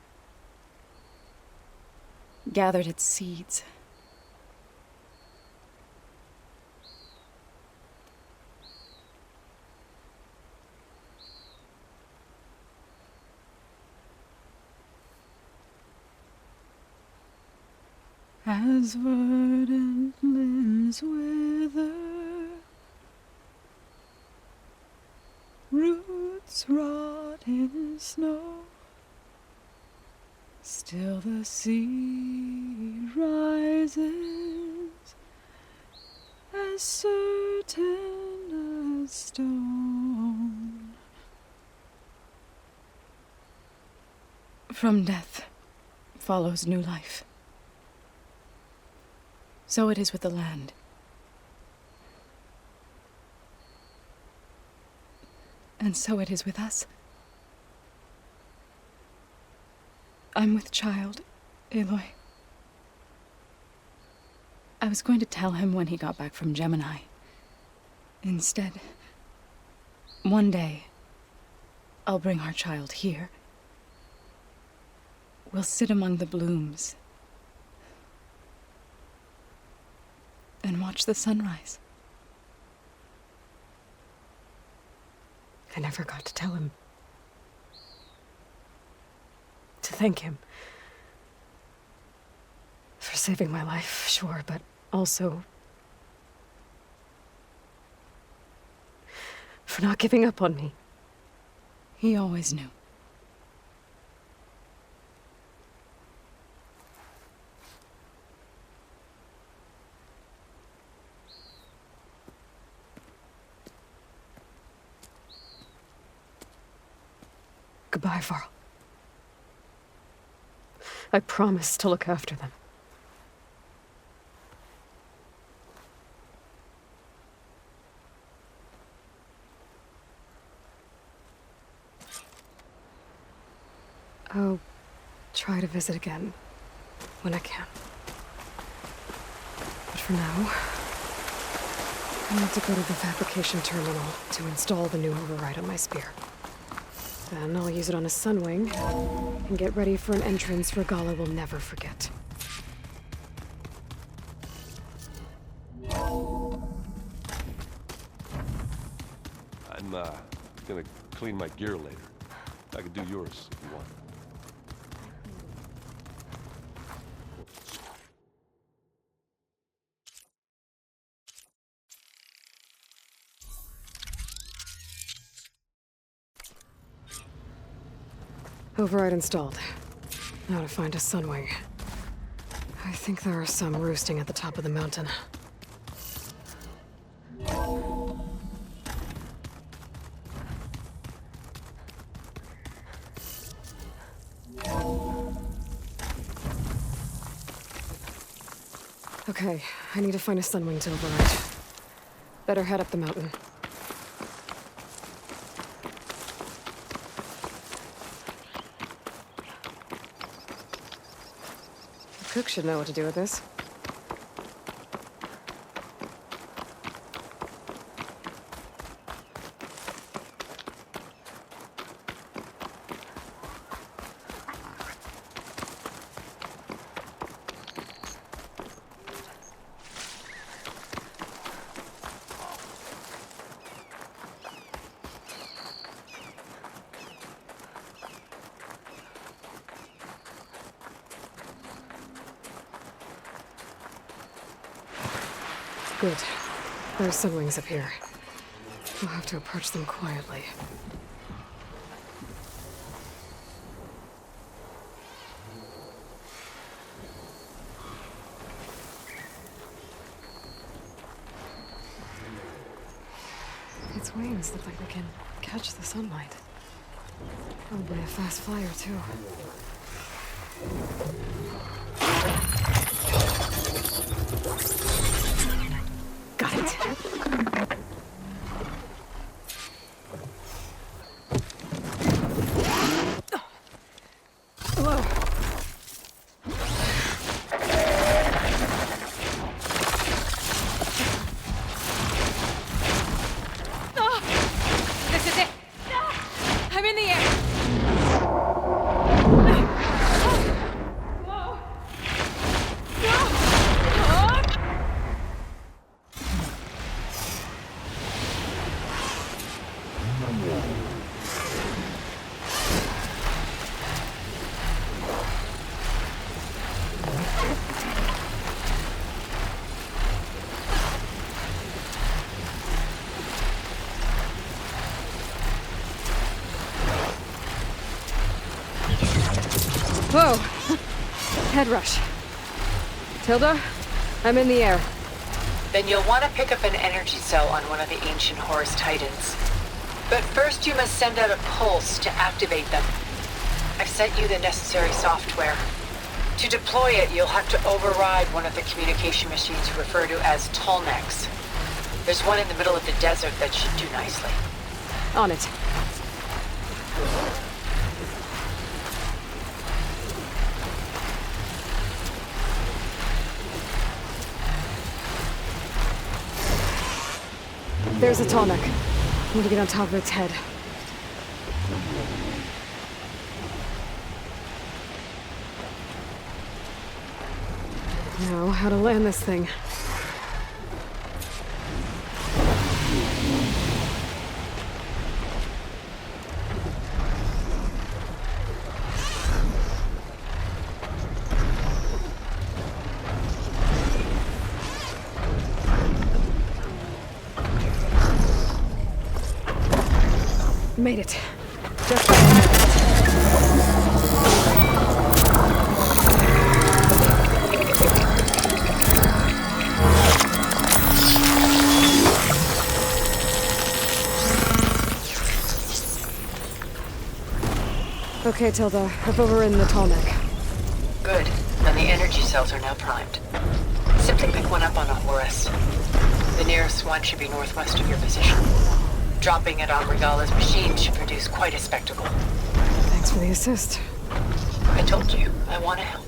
Gathered its seeds. As verdant limbs wither, roots rot in snow, still the seed rises, as certain as stone. From death follows new life. So it is with the land. And so it is with us. I'm with child, Aloy. I was going to tell him when he got back from GEMINI. Instead, one day, I'll bring our child here. We'll sit among the blooms and watch the sunrise. I never got to tell him. To thank him. For saving my life, sure, but also for not giving up on me. He always knew. Goodbye, Faro. I promise to look after them. I'll try to visit again when I can. But for now, I need to go to the fabrication terminal to install the new override on my spear. Then I'll use it on a sunwing and get ready for an entrance Regala will never forget. I'm gonna clean my gear later. I can do yours if you want. Override installed. Now to find a sunwing. I think there are some roosting at the top of the mountain. Okay, I need to find a sunwing to override. Better head up the mountain. The cook should know what to do with this. Good. There are sunwings up here. We'll have to approach them quietly. Its wings look like they can catch the sunlight. Probably a fast flyer, too. Got it. Hello. This is it. I'm in the air. Whoa! Head rush. Tilda, I'm in the air. Then you'll want to pick up an energy cell on one of the ancient Horus Titans. But first you must send out a pulse to activate them. I've sent you the necessary software. To deploy it, you'll have to override one of the communication machines referred to as Tolnecs. There's one in the middle of the desert that should do nicely. On it. There's a Tolnec. Need to get on top of its head. Now, how to land this thing. Made it. Just okay, Tilda. I've overridden the Tolnec. Good. Then the energy cells are now primed. Simply pick one up on Ayrus. The nearest one should be northwest of your position. Dropping it on Regala's machine should produce quite a spectacle. Thanks for the assist. I told you, I want to help.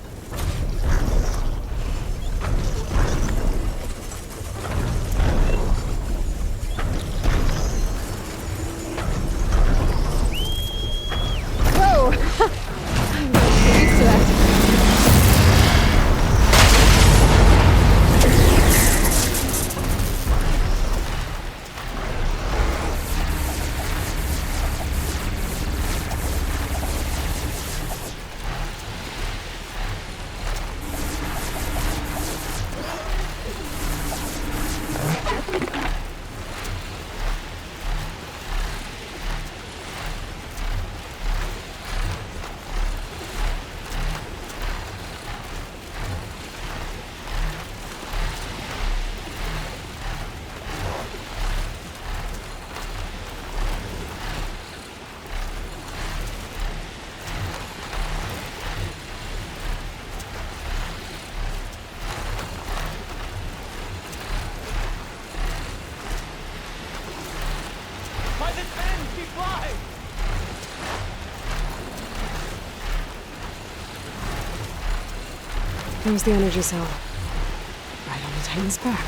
Whoa! I'm not used to that. There's the energy cell. Right on the Titan's back.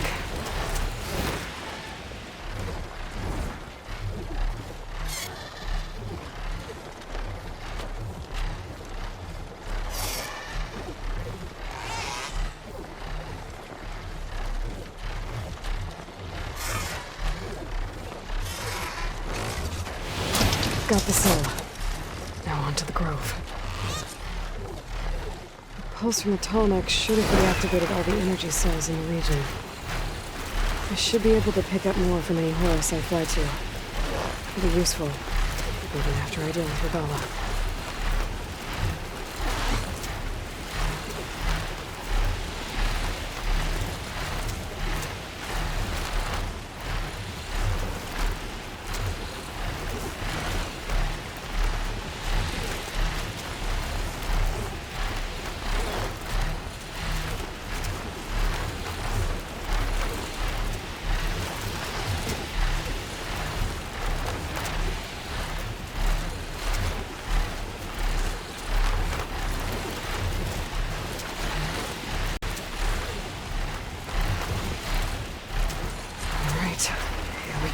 Got the cell. Now on to the grove. The pulse from the Tallneck should have reactivated all the energy cells in the region. I should be able to pick up more from any Horus I fly to. It'll be useful, even after I deal with Regala.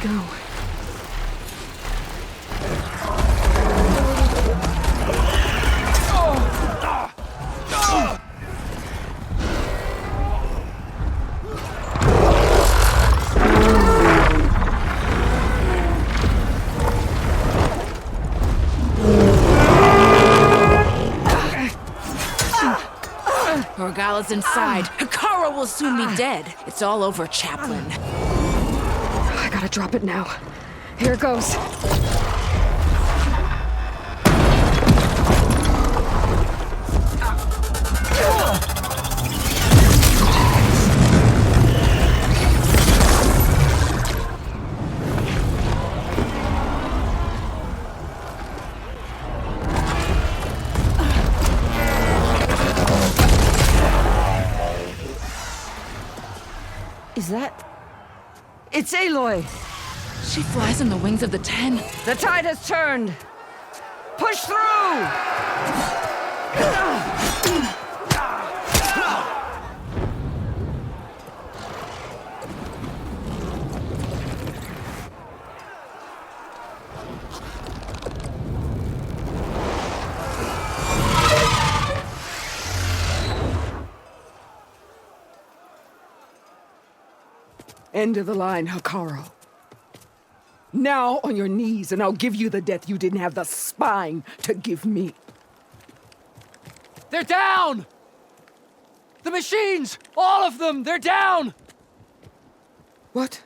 Go. Regala's inside. Hikara will soon be dead. It's all over, Chaplain. I gotta drop it now. Here it goes. Is that... It's Aloy! She flies on the wings of the 10. The tide has turned! Push through! End of the line, Hikaro. Now on your knees, and I'll give you the death you didn't have the spine to give me. They're down! The machines! All of them! They're down! What?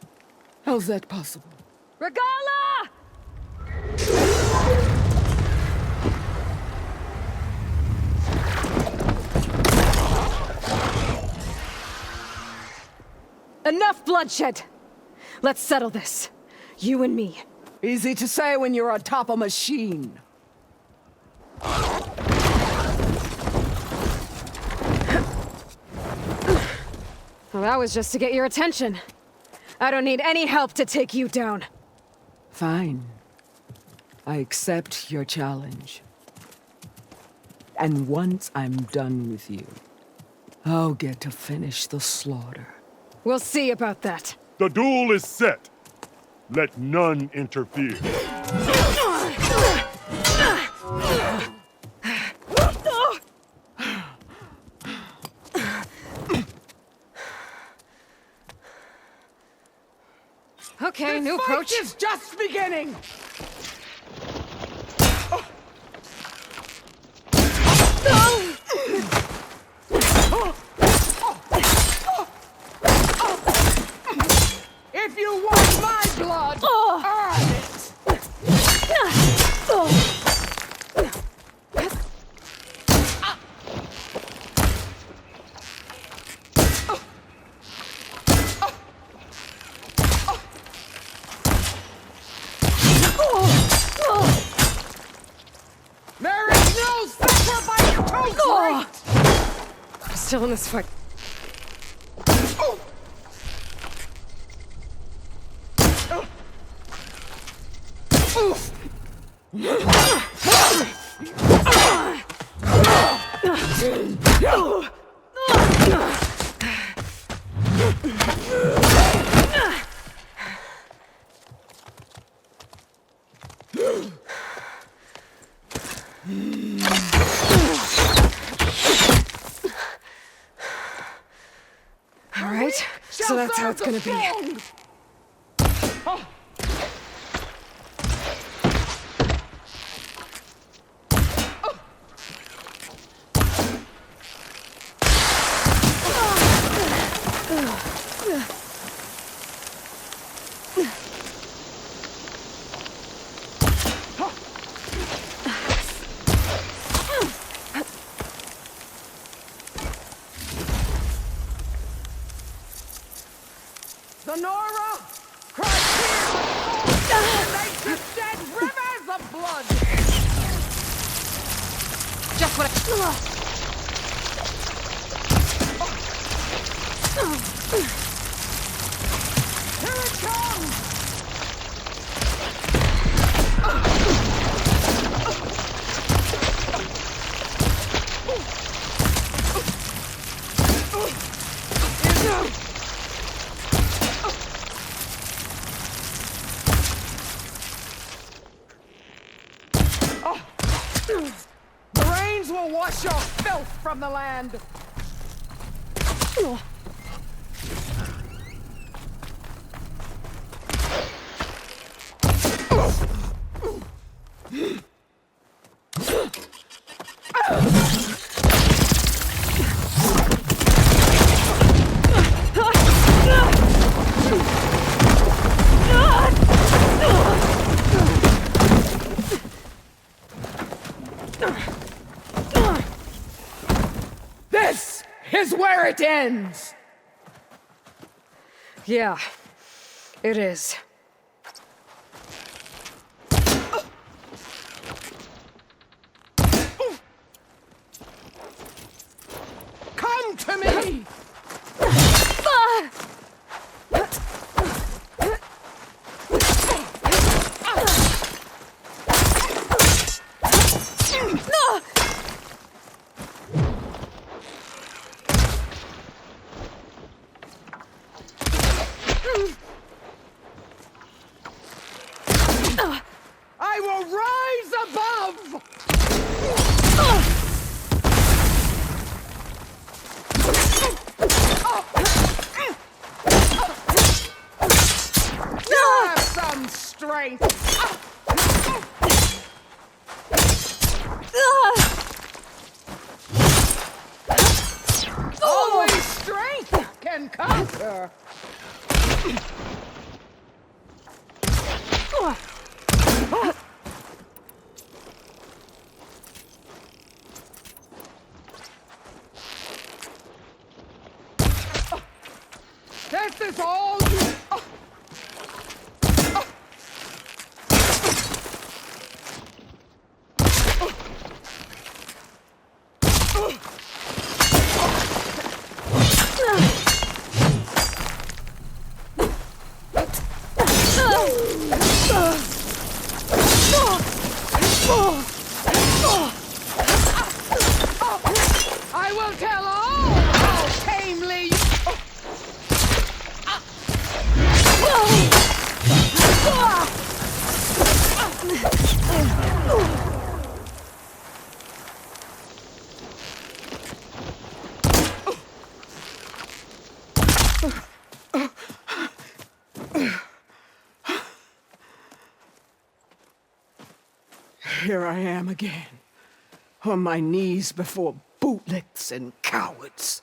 How's that possible? Regala! Enough bloodshed! Let's settle this. You and me. Easy to say when you're on top of a machine. Well, that was just to get your attention. I don't need any help to take you down. Fine. I accept your challenge. And once I'm done with you, I'll get to finish the slaughter. We'll see about that. The duel is set. Let none interfere. Okay, new approach. This fight is just beginning! If you want my blood, earn it! There is no sacrifice too great! I'm still in this fight. All right, so that's how it's gonna be. Sonora! Christ, they just dead rivers of blood! Just what Here it comes! The rains will wash your filth from the land! This is where it ends! Yeah, it is. Come to me! I will rise above! You have some strength! Only strength can conquer! This is all you... Here I am again, on my knees before bootlicks and cowards.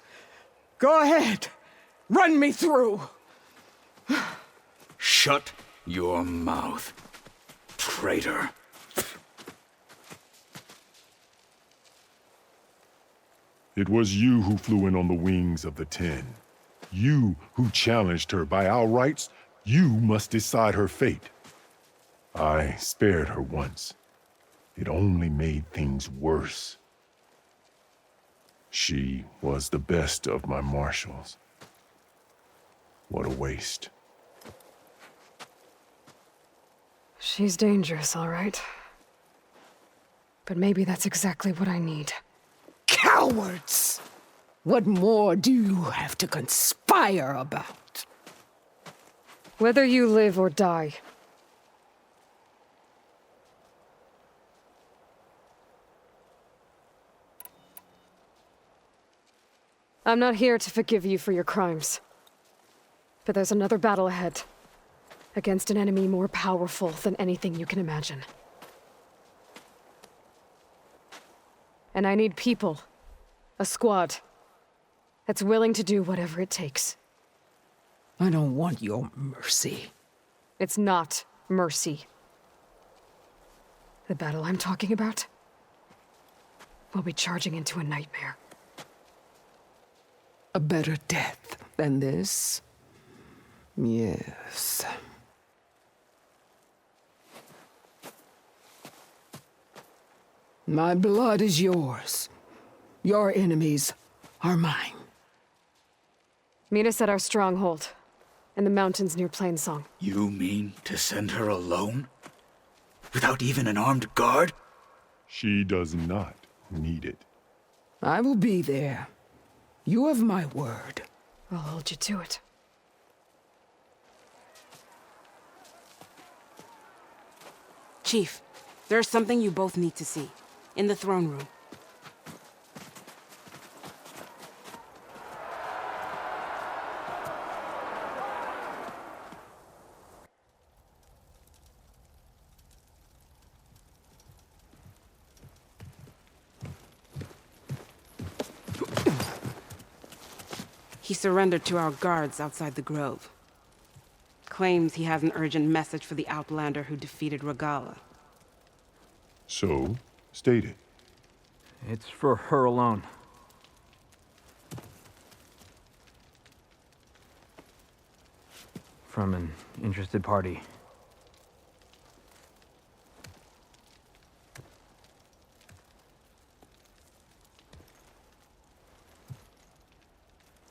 Go ahead, run me through. Shut your mouth, traitor. It was you who flew in on the wings of the 10. You who challenged her by our rights. You must decide her fate. I spared her once. It only made things worse. She was the best of my marshals. What a waste. She's dangerous, all right. But maybe that's exactly what I need. Cowards! What more do you have to conspire about? Whether you live or die. I'm not here to forgive you for your crimes. But there's another battle ahead. Against an enemy more powerful than anything you can imagine. And I need people. A squad. That's willing to do whatever it takes. I don't want your mercy. It's not mercy. The battle I'm talking about will be charging into a nightmare. A better death than this? Yes. My blood is yours. Your enemies are mine. Meet us at our stronghold, in the mountains near Plainsong. You mean to send her alone? Without even an armed guard? She does not need it. I will be there. You have my word. I'll hold you to it. Chief, there's something you both need to see. In the throne room. He surrendered to our guards outside the grove. Claims he has an urgent message for the Outlander who defeated Regala. So, state it. It's for her alone. From an interested party.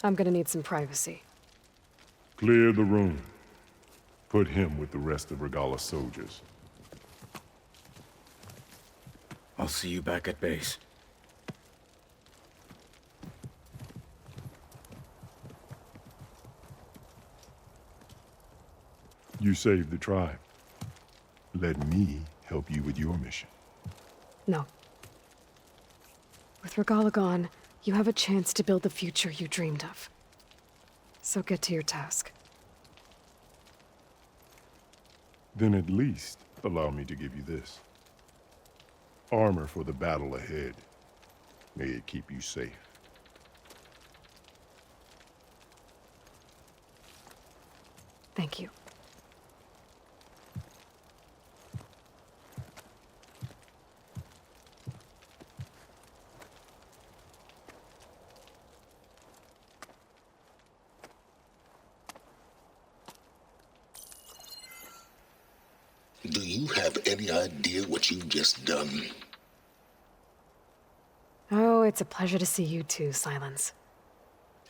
I'm gonna need some privacy. Clear the room. Put him with the rest of Regala's soldiers. I'll see you back at base. You saved the tribe. Let me help you with your mission. No. With Regala gone, you have a chance to build the future you dreamed of. So get to your task. Then at least allow me to give you this. Armor for the battle ahead. May it keep you safe. Thank you. Do you have any idea what you've just done? Oh, it's a pleasure to see you too, Silence.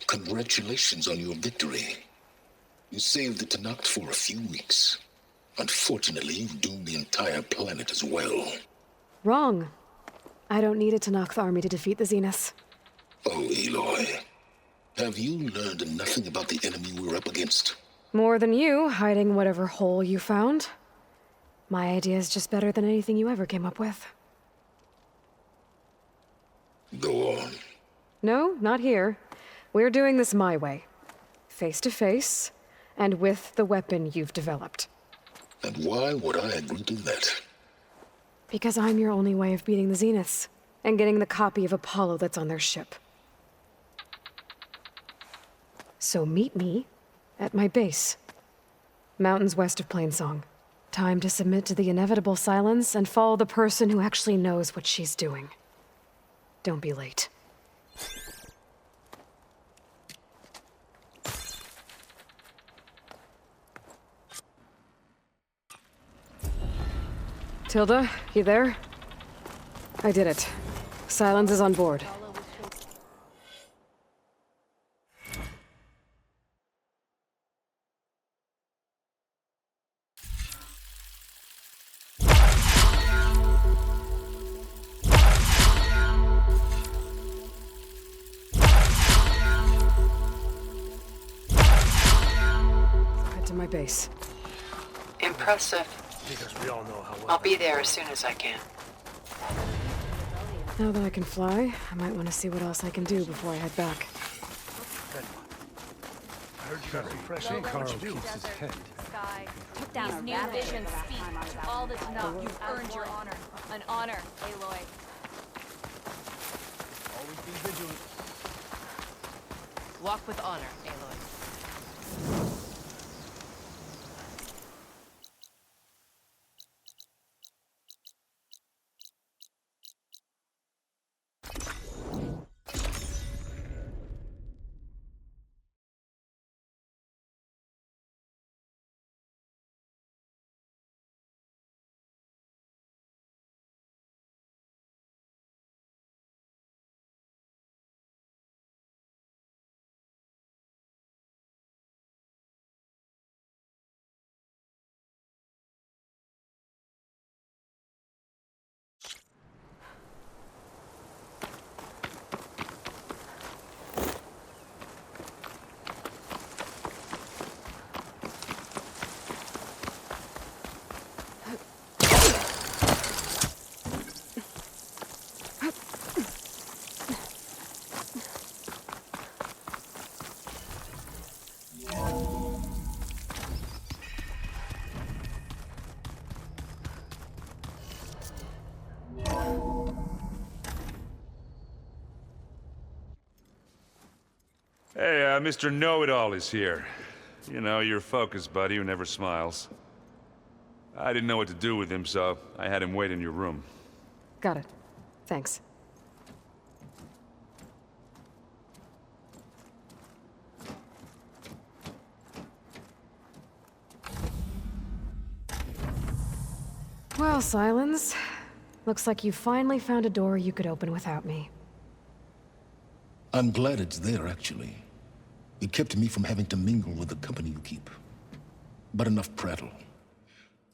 Congratulations on your victory. You saved the Tenakth for a few weeks. Unfortunately, you've doomed the entire planet as well. Wrong. I don't need a Tenakth army to defeat the Zeniths. Oh, Aloy. Have you learned nothing about the enemy we're up against? More than you, hiding whatever hole you found. My idea is just better than anything you ever came up with. Go No, not here. We're doing this my way. Face to face, and with the weapon you've developed. And why would I agree to that? Because I'm your only way of beating the Zeniths, and getting the copy of Apollo that's on their ship. So meet me at my base. Mountains west of Plainsong. Time to submit to the inevitable silence and follow the person who actually knows what she's doing. Don't be late. Tilda, you there? I did it. Silence is on board. Head to my base. Impressive. Because we all know how well I'll be there as soon as I can. Now that I can fly, I might want to see what else I can do before I head back. I heard you got a refreshing. Carl keeps his head. Took down a new visions speak to all that's not. You've earned your honor. An honor, Aloy. Always be vigilant. Walk with honor, Aloy. Hey, Mr. Know-It-All is here. You know, your focus buddy who never smiles. I didn't know what to do with him, so I had him wait in your room. Got it. Thanks. Well, Silence. Looks like you finally found a door you could open without me. I'm glad it's there, actually. It kept me from having to mingle with the company you keep. But enough prattle.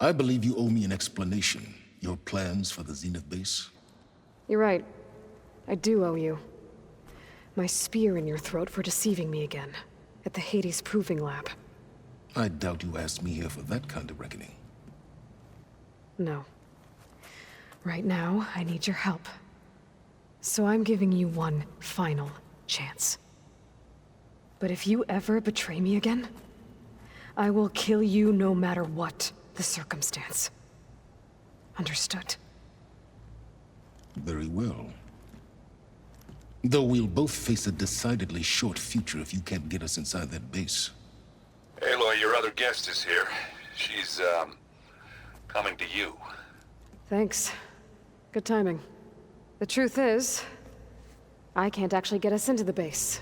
I believe you owe me an explanation. Your plans for the Zenith base? You're right. I do owe you. My spear in your throat for deceiving me again. At the Hades Proving Lab. I doubt you asked me here for that kind of reckoning. No. Right now, I need your help. So I'm giving you one final chance. But if you ever betray me again, I will kill you no matter what the circumstance. Understood? Very well. Though we'll both face a decidedly short future if you can't get us inside that base. Aloy, your other guest is here. She's, coming to you. Thanks. Good timing. The truth is, I can't actually get us into the base.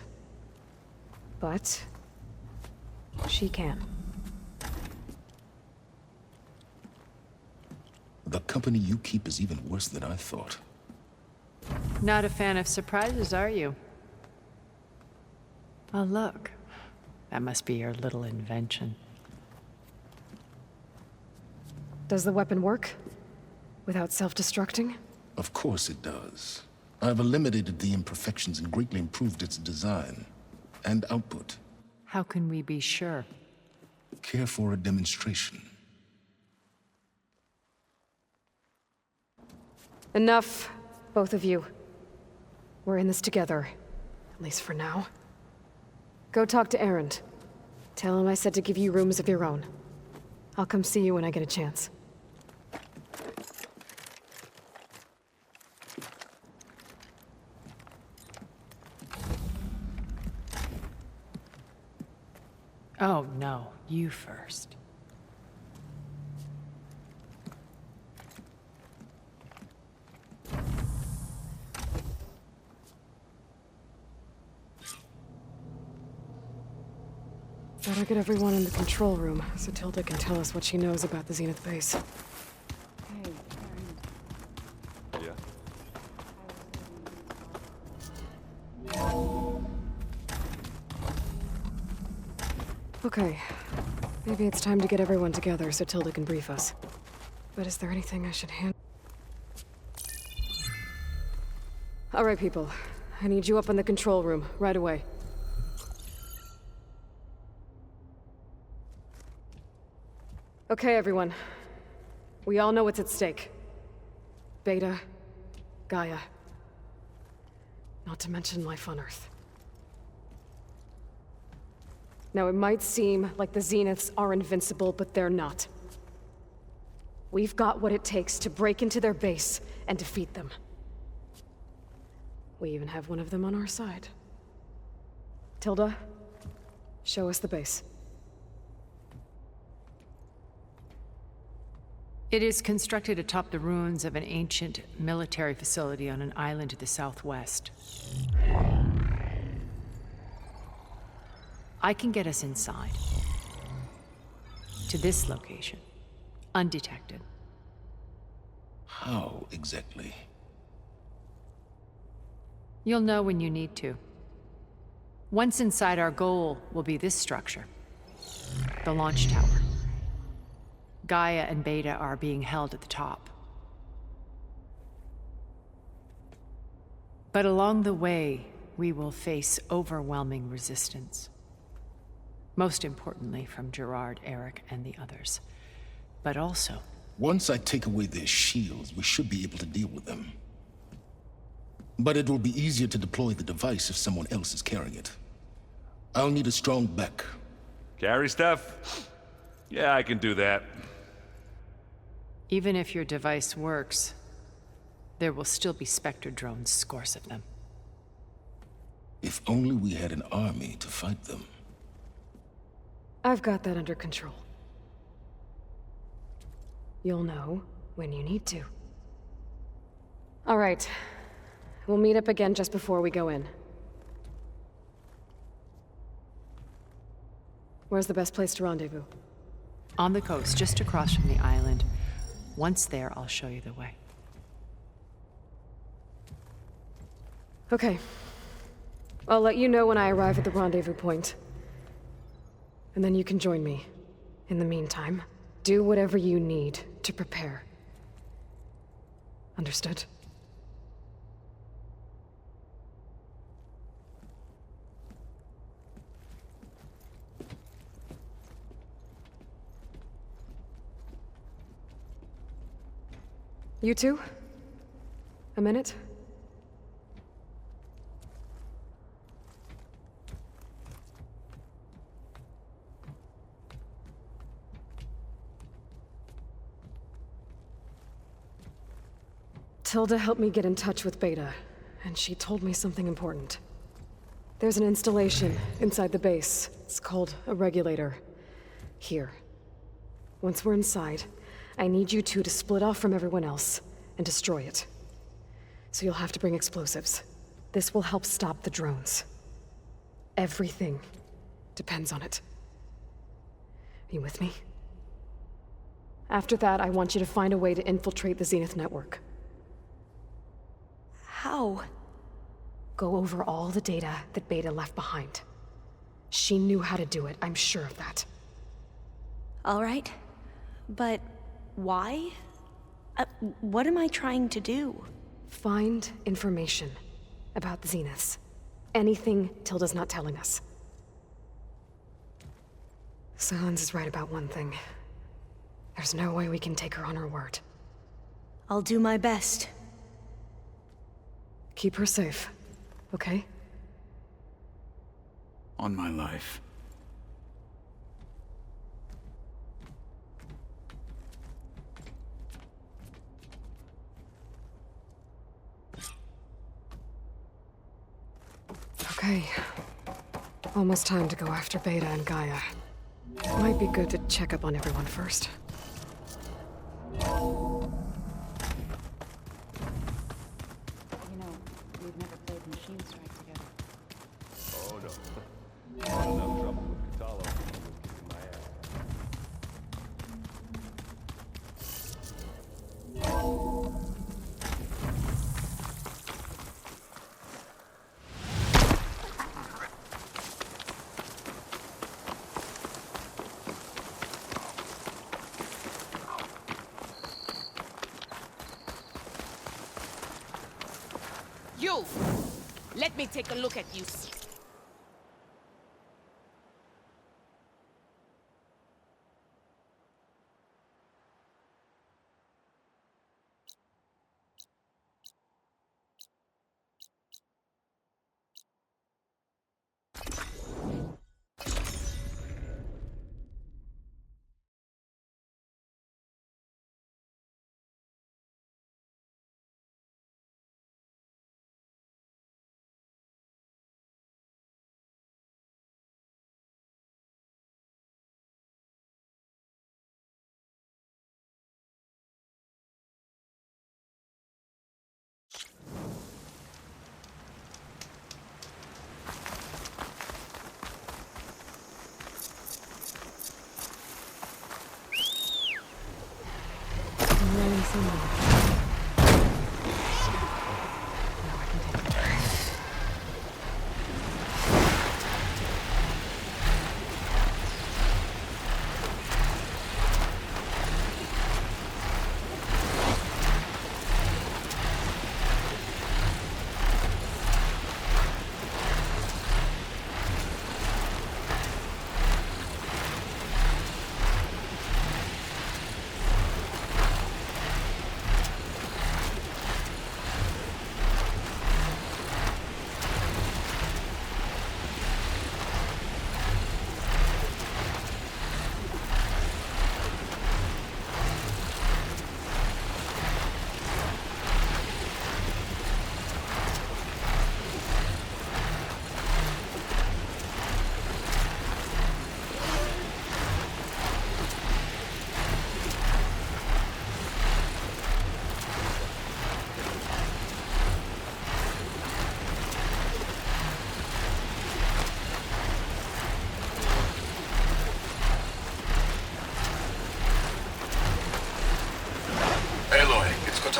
But she can. The company you keep is even worse than I thought. Not a fan of surprises, are you? Oh, look. That must be your little invention. Does the weapon work? Without self-destructing? Of course it does. I've eliminated the imperfections and greatly improved its design and output. How can we be sure? Care for a demonstration? Enough, both of you. We're in this together. At least for now. Go talk to Erend. Tell him I said to give you rooms of your own. I'll come see you when I get a chance. Oh, no. You first. Better get everyone in the control room so Tilda can tell us what she knows about the Zenith base. Yeah. Okay. Maybe it's time to get everyone together so Tilda can brief us. But is there anything I should hand? All right, people. I need you up in the control room, right away. Okay, everyone. We all know what's at stake. Beta, Gaia. Not to mention life on Earth. Now, it might seem like the Zeniths are invincible, but they're not. We've got what it takes to break into their base and defeat them. We even have one of them on our side. Tilda, show us the base. It is constructed atop the ruins of an ancient military facility on an island to the southwest. I can get us inside. To this location. Undetected. How exactly? You'll know when you need to. Once inside, our goal will be this structure. The launch tower. Gaia and Beta are being held at the top. But along the way, we will face overwhelming resistance. Most importantly from Gerard, Eric, and the others. But also... Once I take away their shields, we should be able to deal with them. But it will be easier to deploy the device if someone else is carrying it. I'll need a strong back. Carry stuff? Yeah, I can do that. Even if your device works, there will still be Spectre drones, scores of them. If only we had an army to fight them. I've got that under control. You'll know when you need to. All right. We'll meet up again just before we go in. Where's the best place to rendezvous? On the coast, just across from the island. Once there, I'll show you the way. Okay. I'll let you know when I arrive at the rendezvous point. And then you can join me. In the meantime, do whatever you need to prepare. Understood? You two? A minute? Tilda helped me get in touch with Beta, and she told me something important. There's an installation inside the base. It's called a regulator. Here. Once we're inside, I need you two to split off from everyone else and destroy it. So you'll have to bring explosives. This will help stop the drones. Everything depends on it. Are you with me? After that, I want you to find a way to infiltrate the Zenith network. How? Go over all the data that Beta left behind. She knew how to do it, I'm sure of that. All right. But why? What am I trying to do? Find information about the Zeniths. Anything Tilda's not telling us. Silence is right about one thing. There's no way we can take her on her word. I'll do my best. Keep her safe, okay? on my life. Okay. Almost time to go after Beta and Gaia. Might be good to check up on everyone first. You know, we've never played Machine Strike together. Oh no. I had enough trouble with Katalo when he was kicking my ass. You! Let me take a look at you.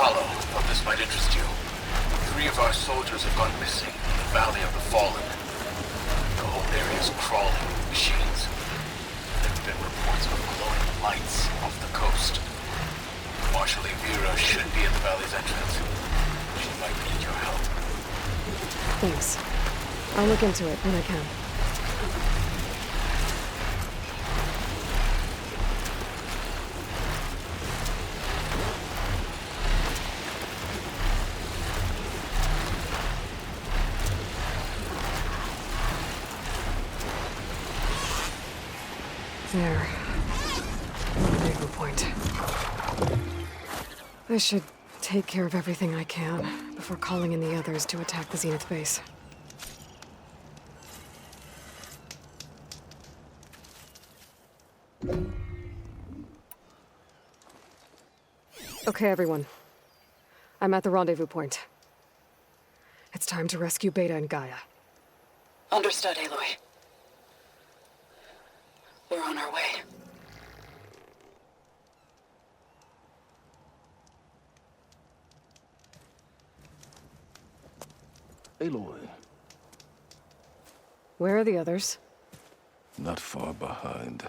Thought this might interest you. 3 of our soldiers have gone missing in the Valley of the Fallen. The whole area is crawling with machines. There have been reports of glowing lights off the coast. Marshal Vera should be at the valley's entrance. She might need your help. Thanks. I'll look into it when I can. There. Rendezvous point. I should take care of everything I can before calling in the others to attack the Zenith base. Okay, everyone. I'm at the rendezvous point. It's time to rescue Beta and Gaia. Understood, Aloy. We're on our way. Aloy. Where are the others? Not far behind.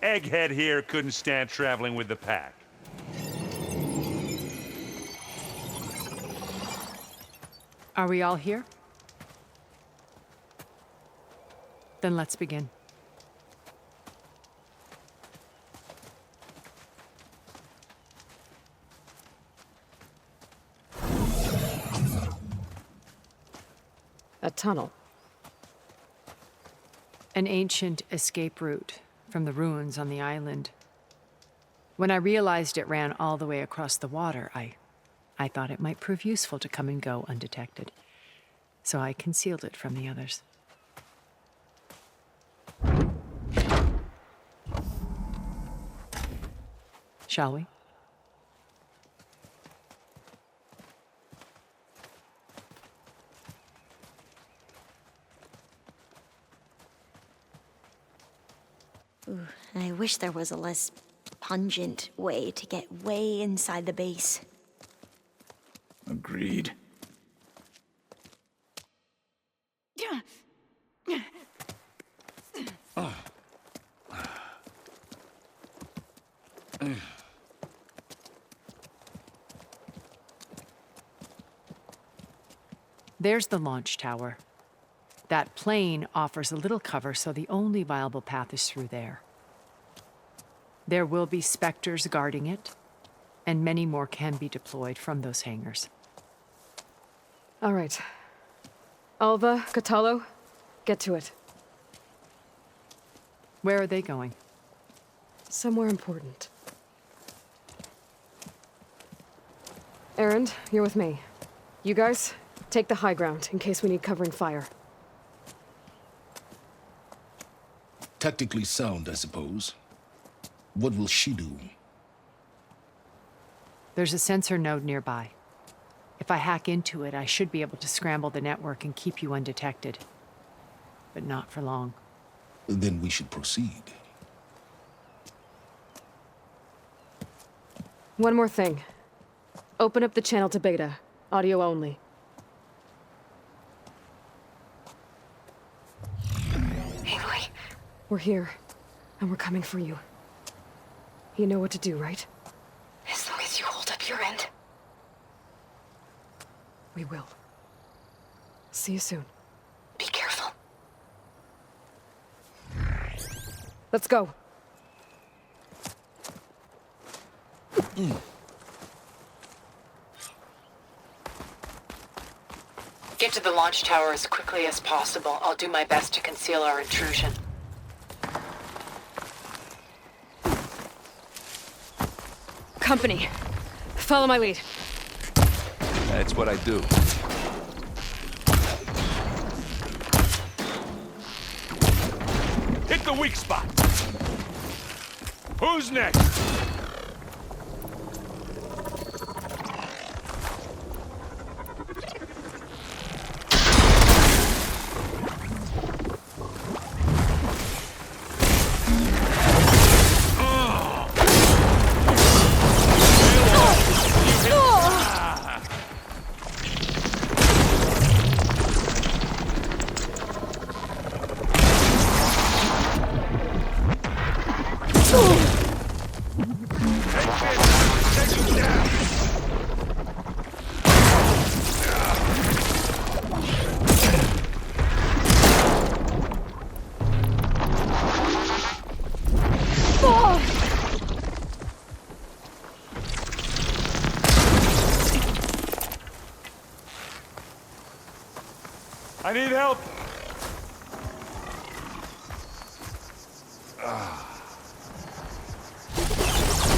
Egghead here couldn't stand traveling with the pack. Are we all here? Then let's begin. A tunnel. An ancient escape route from the ruins on the island. When I realized it ran all the way across the water, I thought it might prove useful to come and go undetected. So I concealed it from the others. Shall we? Ooh, I wish there was a less pungent way to get way inside the base. Agreed. There's the launch tower. That plane offers a little cover, so the only viable path is through there. There will be Spectres guarding it, and many more can be deployed from those hangars. All right. Alva, Catalo, get to it. Where are they going? Somewhere important. Erend, you're with me. You guys, take the high ground in case we need covering fire. Tactically sound, I suppose. What will she do? There's a sensor node nearby. If I hack into it, I should be able to scramble the network and keep you undetected. But not for long. Then we should proceed. One more thing. Open up the channel to Beta. Audio only. Aloy. We're here, and we're coming for you. You know what to do, right? As long as you hold up your end. We will. See you soon. Be careful. Let's go. Get to the launch tower as quickly as possible. I'll do my best to conceal our intrusion. Company. Follow my lead. That's what I do. Hit the weak spot. Who's next? I need help.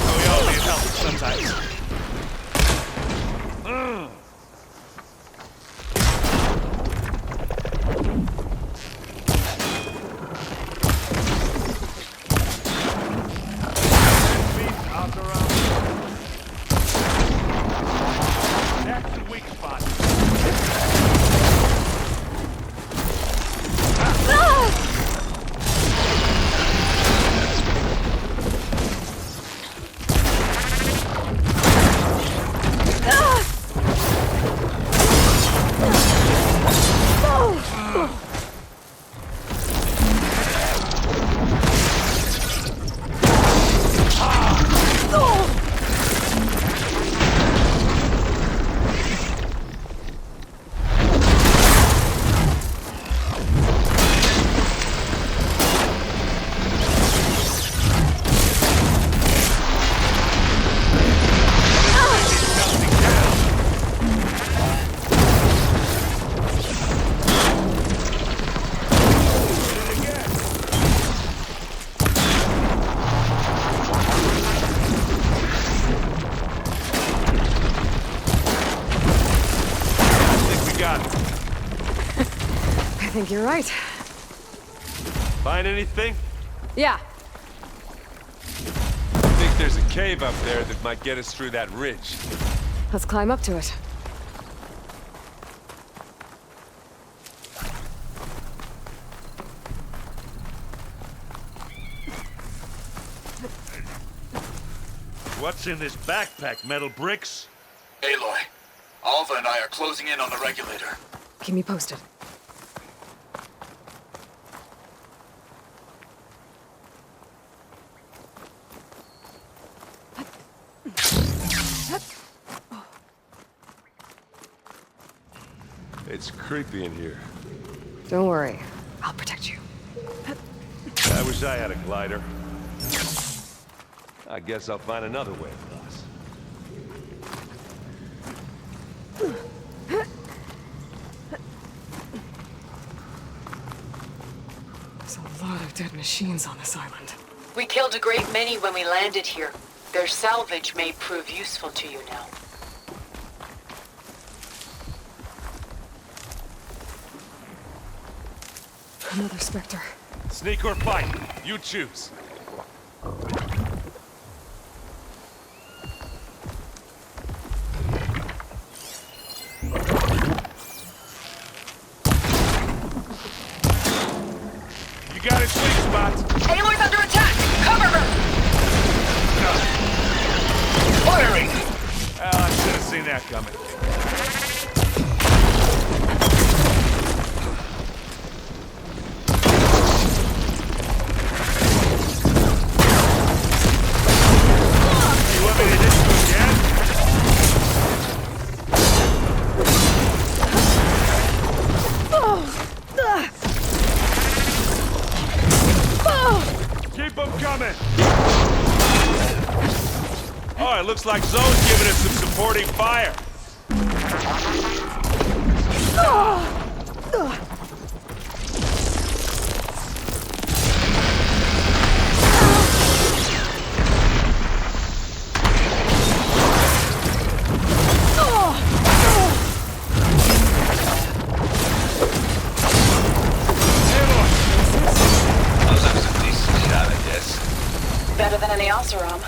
We all need help sometimes. got? I think you're right. Find anything? Yeah. I think there's a cave up there that might get us through that ridge. Let's climb up to it. What's in this backpack, metal bricks? Aloy, Alva and I are closing in on the regulator. Keep me posted. It's creepy in here. Don't worry. I'll protect you. I wish I had a glider. I guess I'll find another way across. There's a lot of dead machines on this island. We killed a great many when we landed here. Their salvage may prove useful to you now. Another Spectre. Sneak or fight, you choose. You got it, sweet spot. Aloy's under attack! Cover her! Firing! I should have seen that coming. You want me to hit you again? Keep them coming! Alright, looks like Zoe's giving us some supporting fire. Better than any Oseram.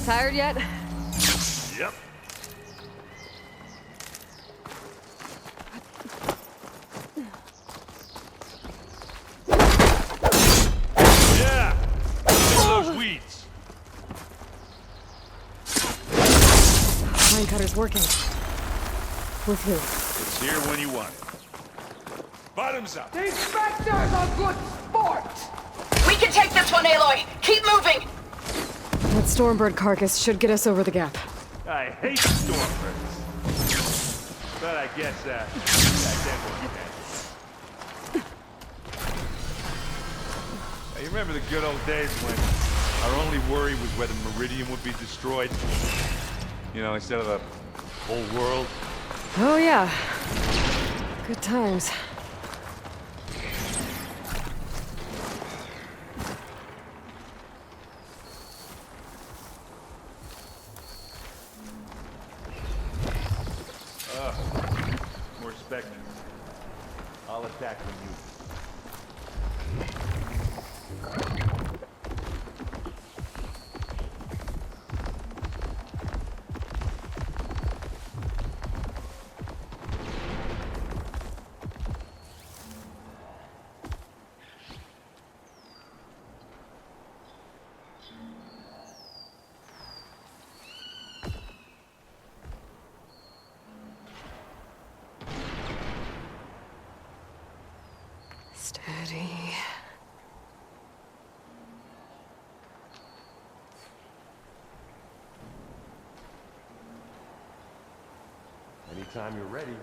Tired yet? Yep. Yeah! Kill those weeds. Line cutter's working. With who? It's here when you want it. Bottoms up. These Spectres are good sport! We can take this one, Aloy! Keep moving! That Stormbird carcass should get us over the gap. I hate stormbirds. But I guess that definitely can. Now, you remember the good old days when our only worry was whether Meridian would be destroyed? You know, instead of the whole world? Oh yeah. Good times. More Spectres. I'll attack when you... Steady. Anytime you're ready.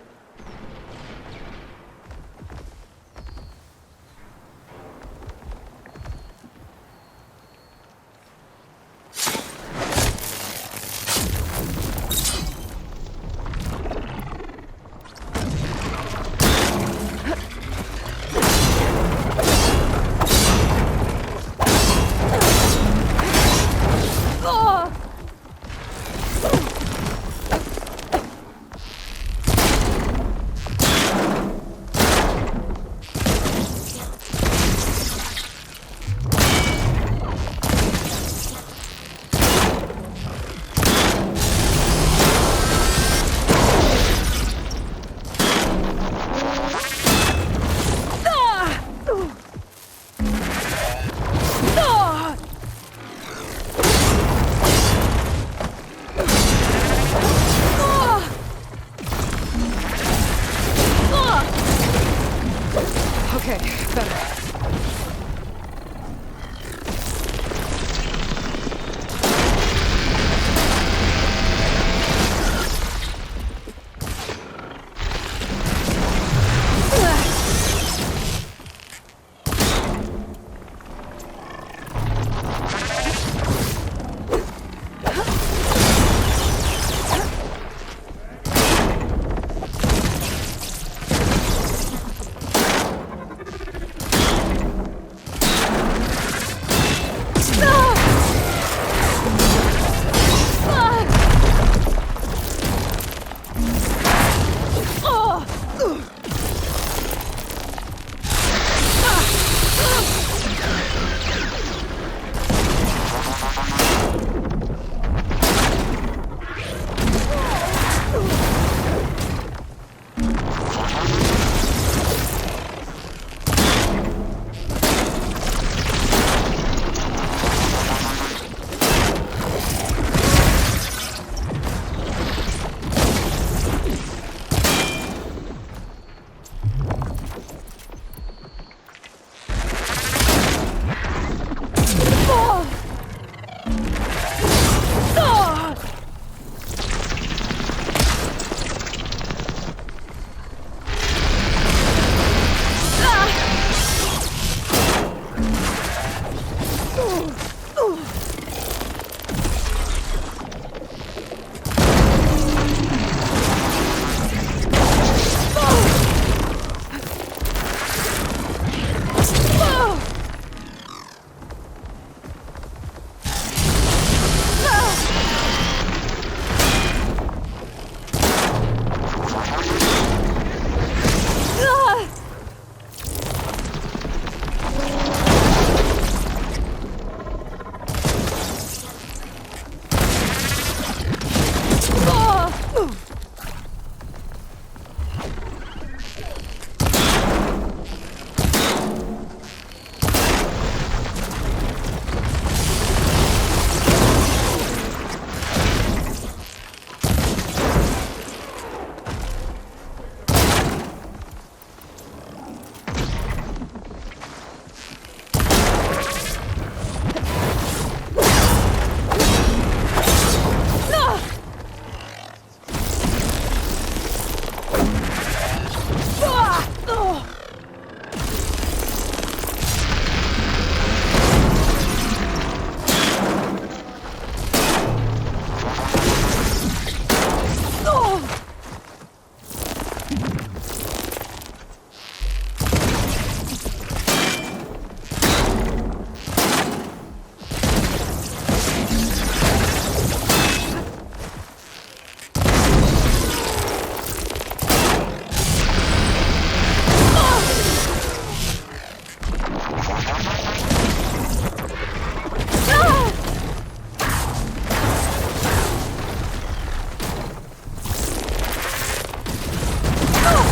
Okay, better.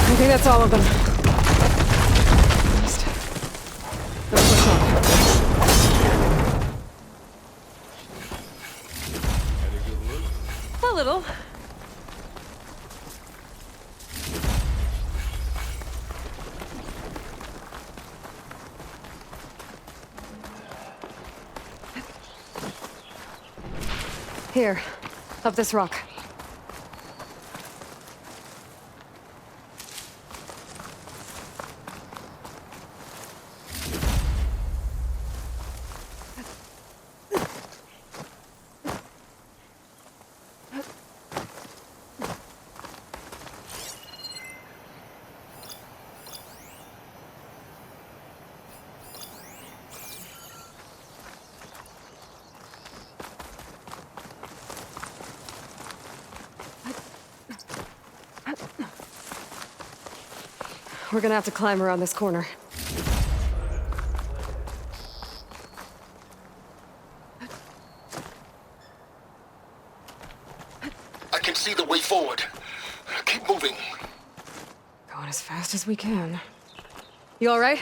I think that's all of them. Let's push on. A little. Here, up this rock. We're gonna have to climb around this corner. I can see the way forward. Keep moving. Going as fast as we can. You all right?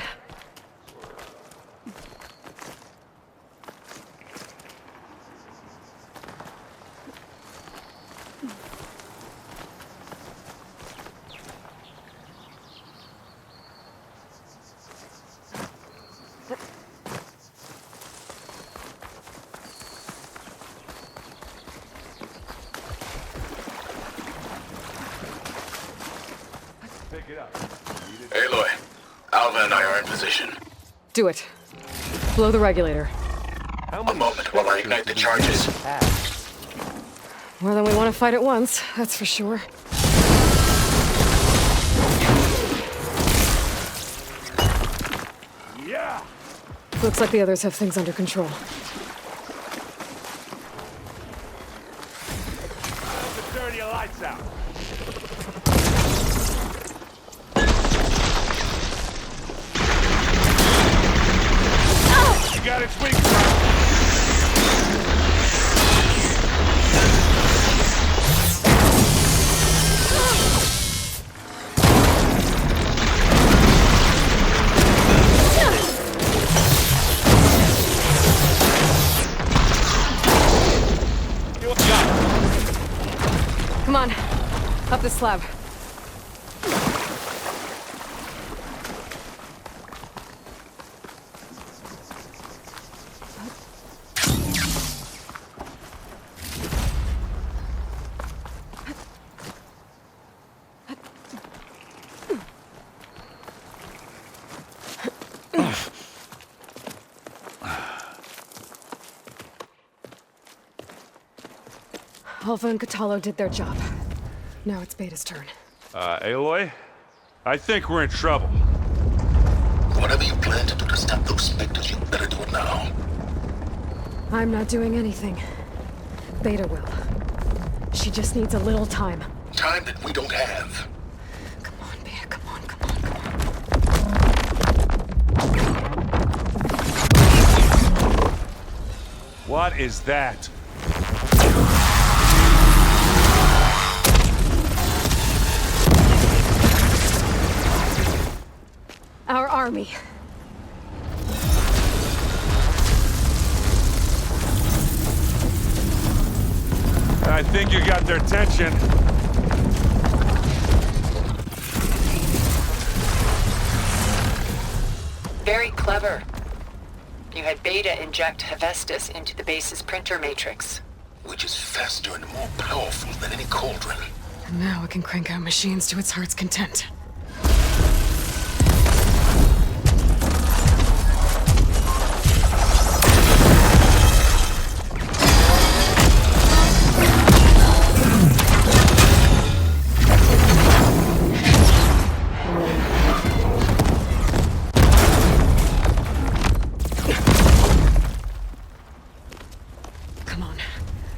pick it up. Aloy, Alva and I are in position. Do it. Blow the regulator. A moment while I ignite the charges. More than we want to fight at once, that's for sure. Yeah! Looks like the others have things under control. Time to turn your lights out. You got it, sweet. Come on, up the slab. Alpha and Catalo did their job. Now it's Beta's turn. Aloy? I think we're in trouble. Whatever you plan to do to stop those specters, you better do it now. I'm not doing anything. Beta will. She just needs a little time. Time that we don't have. Come on, Beta, come on. What is that? Our army. I think you got their attention. Very clever. You had Beta inject Hephaestus into the base's printer matrix. Which is faster and more powerful than any cauldron. And now it can crank out machines to its heart's content.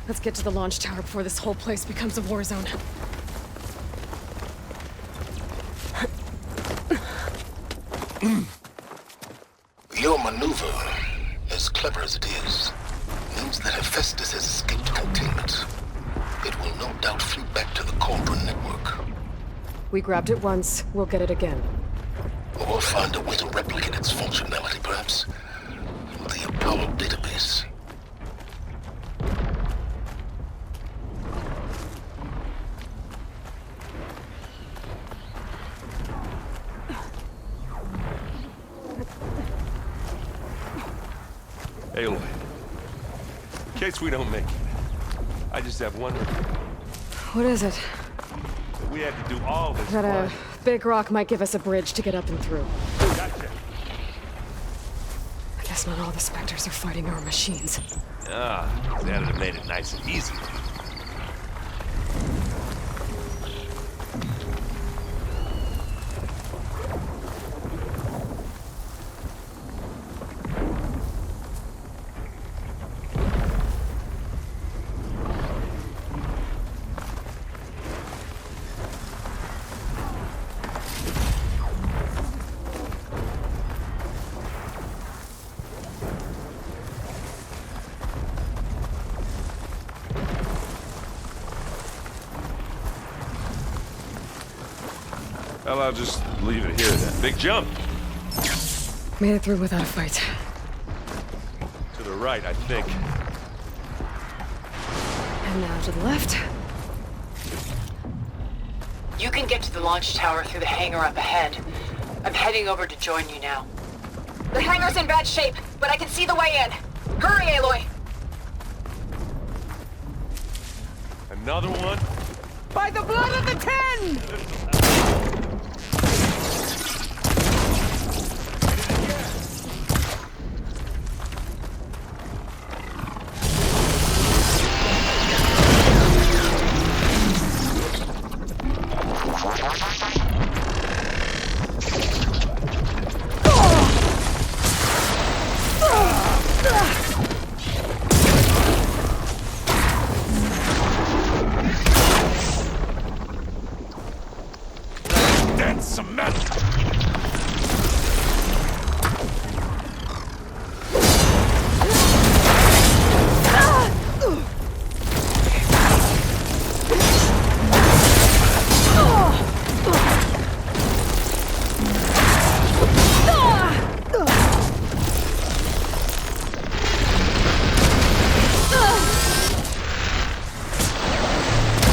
Let's get to the launch tower before this whole place becomes a war zone. Your maneuver, as clever as it is, means that Hephaestus has escaped containment. It will no doubt flee back to the Cauldron network. We grabbed it once, we'll get it again. Or find a way to replicate its functionality, perhaps. The Apollo database. Aloy, in case we don't make it, I just have one request. What is it? We had to do all this. That a big rock might give us a bridge to get up and through. Gotcha. I guess not all the specters are fighting our machines. Ah, that'd have made it nice and easy. Well, I'll just leave it here then. Big jump. Made it through without a fight. To the right, I think. And now to the left. You can get to the launch tower through the hangar up ahead. I'm heading over to join you now. The hangar's in bad shape, but I can see the way in. Hurry, Aloy! Another one? By the blood of the Ten! against some metal!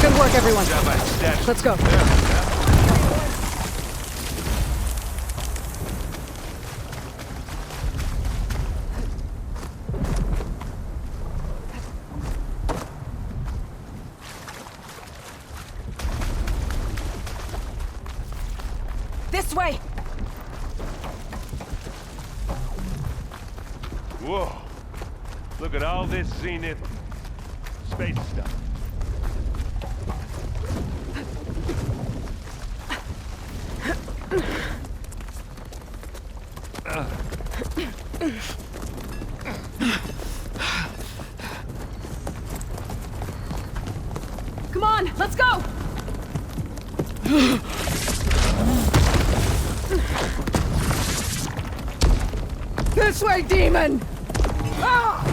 Good work, everyone. Let's go. This way! Whoa. Look at all this Zenith space stuff. Come on, let's go! This way, demon! Ah!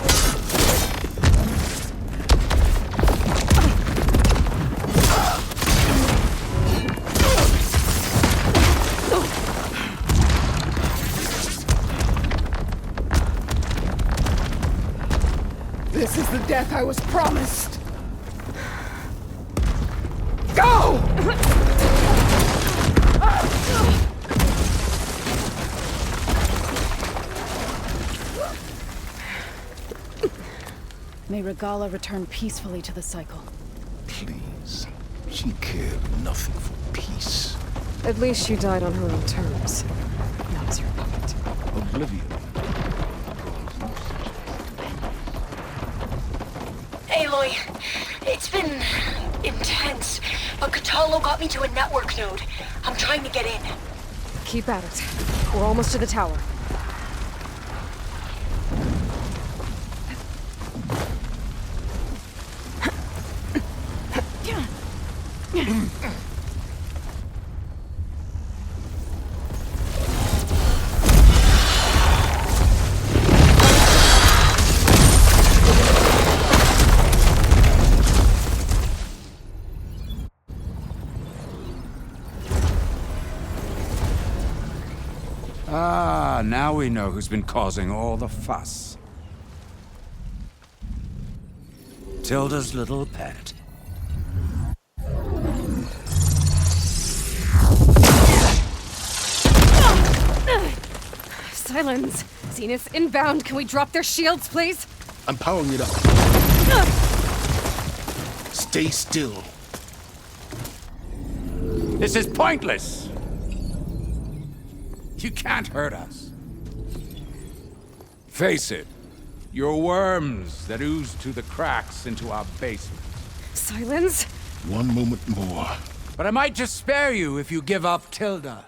This is the death I was promised. Go! May Regala return peacefully to the cycle. Please. She cared nothing for peace. At least she died on her own terms. Not as your puppet. Oblivion. Aloy, it's been intense, but Katalo got me to a network node. I'm trying to get in. Keep at it. We're almost to the tower. Ah, now we know who's been causing all the fuss. Tilda's little pet. Silence! Zenith inbound. Can we drop their shields, please? I'm powering it up. Stay still. This is pointless! You can't hurt us. Face it, you're worms that ooze through the cracks into our basement. Silence? One moment more. But I might just spare you if you give up Tilda.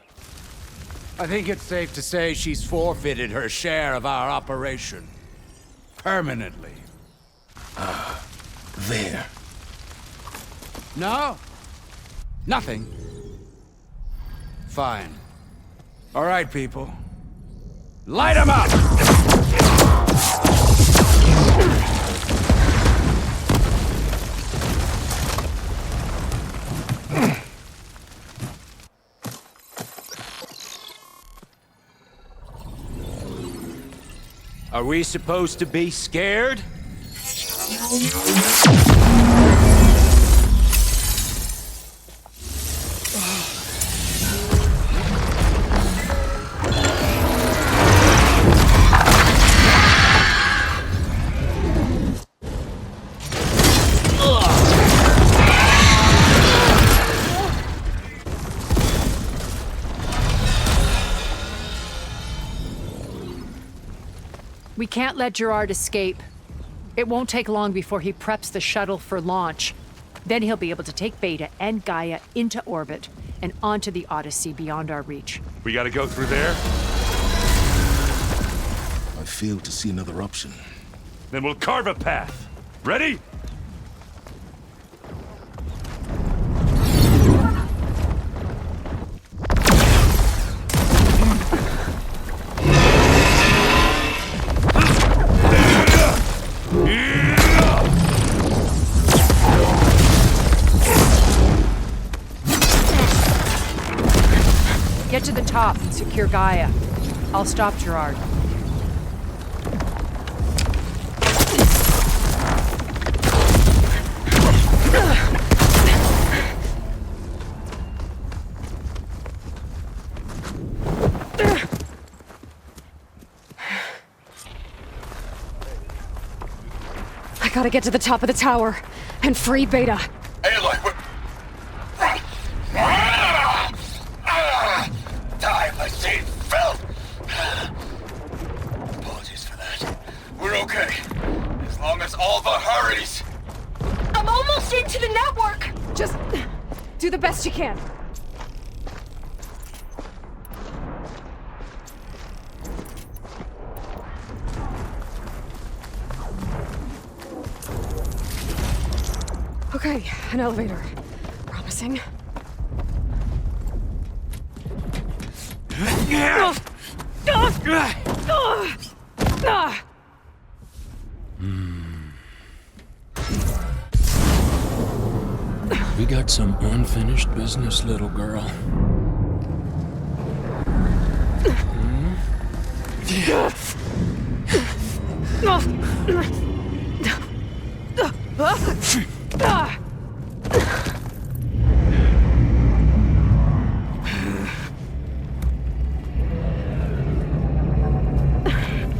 I think it's safe to say she's forfeited her share of our operation. Permanently. There. No? Nothing? Fine. All right, people. Light 'em up! Are we supposed to be scared? We can't let Gerard escape. It won't take long before he preps the shuttle for launch. Then he'll be able to take Beta and Gaia into orbit and onto the Odyssey beyond our reach. We gotta go through there? I fail to see another option. Then we'll carve a path. Ready? Get to the top and secure Gaia. I'll stop Gerard. I gotta get to the top of the tower and free Beta. Aloy, time I see filth. Apologies for that. We're okay. As long as Alva hurries. I'm almost into the network! Just do the best you can. Okay, an elevator. Promising. We got some unfinished business, little girl.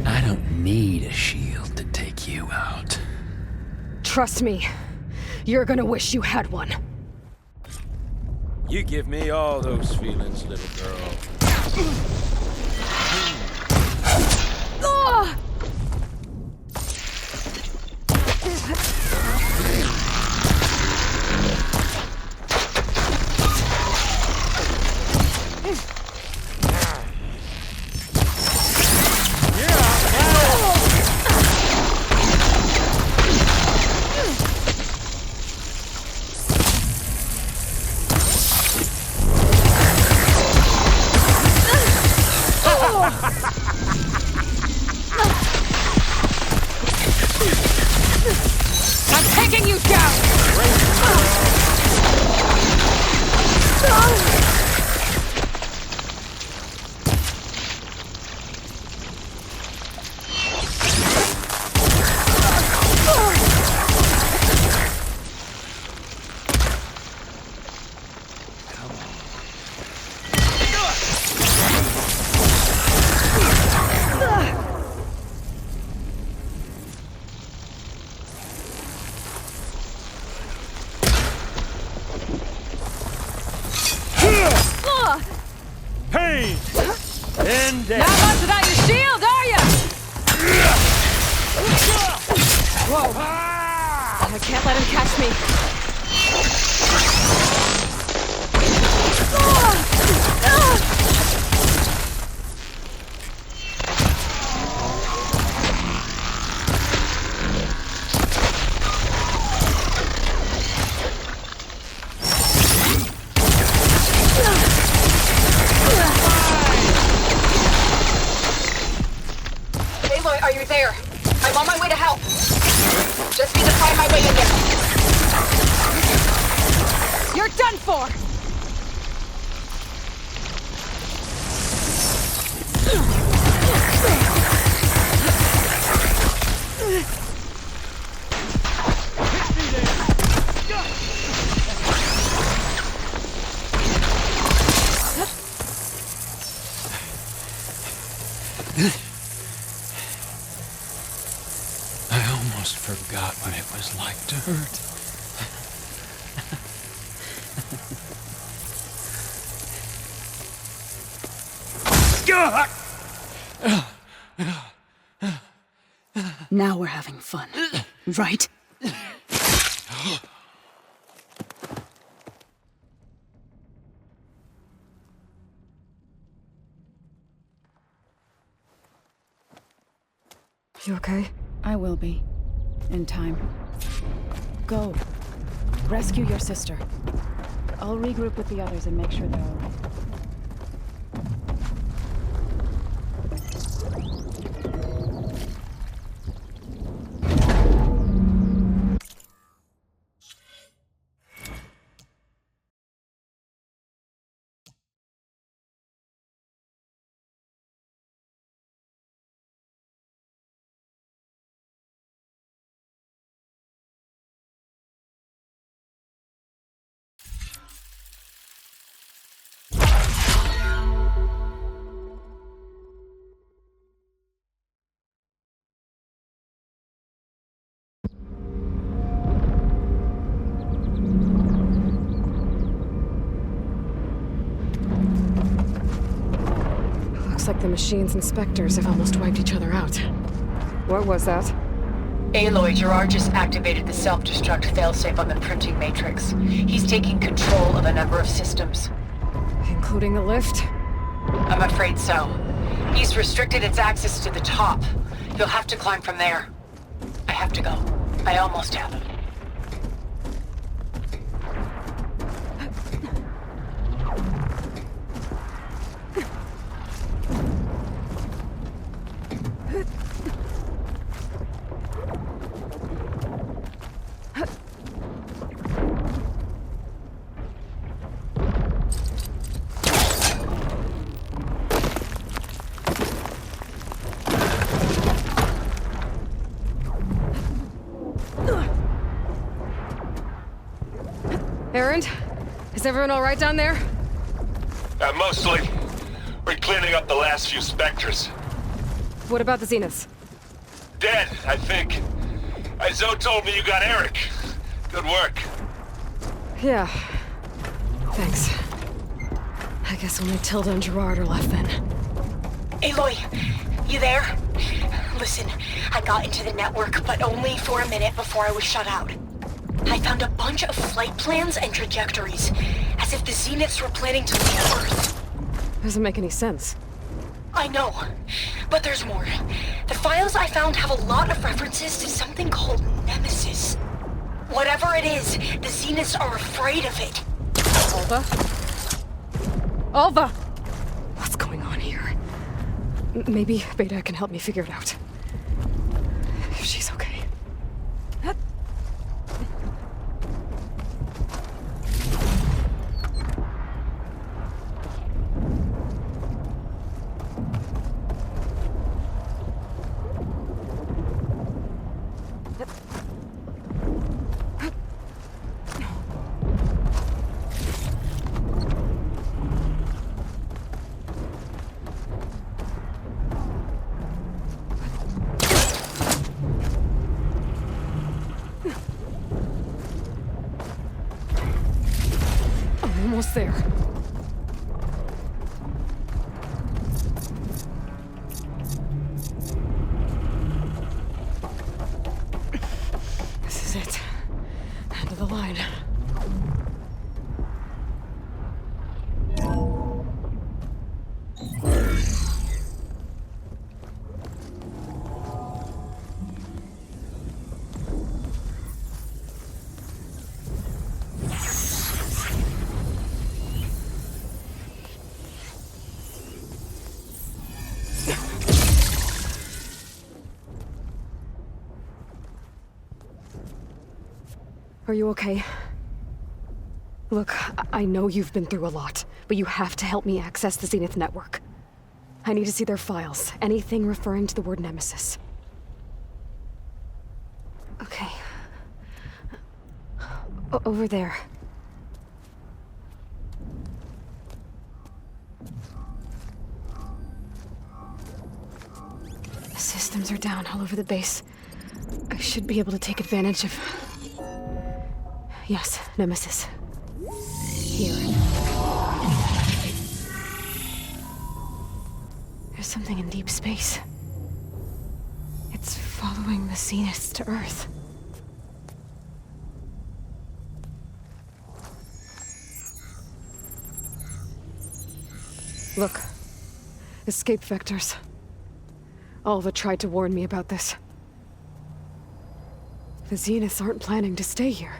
I don't need a shield to take you out. Trust me, you're gonna wish you had one. You give me all those feelings, little girl. I'm taking you down! Pain! And death! Not much without your shield, are ya? Whoa. I can't let him catch me. Aloy, are you there? I'm on my way to help. Just need to find my way in there. You're done for! I almost forgot what it was like to hurt. Now we're having fun, right? You okay? I will be. In time. Go. Rescue your sister. I'll regroup with the others and make sure they're all right. Looks like the machine's inspectors have almost wiped each other out. What was that? Aloy, Gerard just activated the self-destruct failsafe on the printing matrix. He's taking control of a number of systems. Including the lift? I'm afraid so. He's restricted its access to the top. You'll have to climb from there. I have to go. I almost have it. Erend? Is everyone all right down there? Mostly. We're cleaning up the last few specters. What about the Zeniths? Dead, I think. Zoe told me you got Eric. Good work. Yeah. Thanks. I guess only Tilda and Gerard are left then. Aloy, you there? Listen, I got into the network, but only for a minute before I was shut out. I found a bunch of flight plans and trajectories, as if the Zeniths were planning to leave Earth. Doesn't make any sense. I know, but there's more. The files I found have a lot of references to something called Nemesis. Whatever it is, the Zeniths are afraid of it. Alva? Alva! What's going on here? Maybe Beta can help me figure it out. If she's okay. Almost there. This is it. End of the line. Are you okay? Look, I know you've been through a lot, but you have to help me access the Zenith network. I need to see their files, anything referring to the word Nemesis. Okay. Over there. The systems are down all over the base. I should be able to take advantage of... Yes, Nemesis. Here. There's something in deep space. It's following the Zeniths to Earth. Look. Escape vectors. Alva tried to warn me about this. The Zeniths aren't planning to stay here.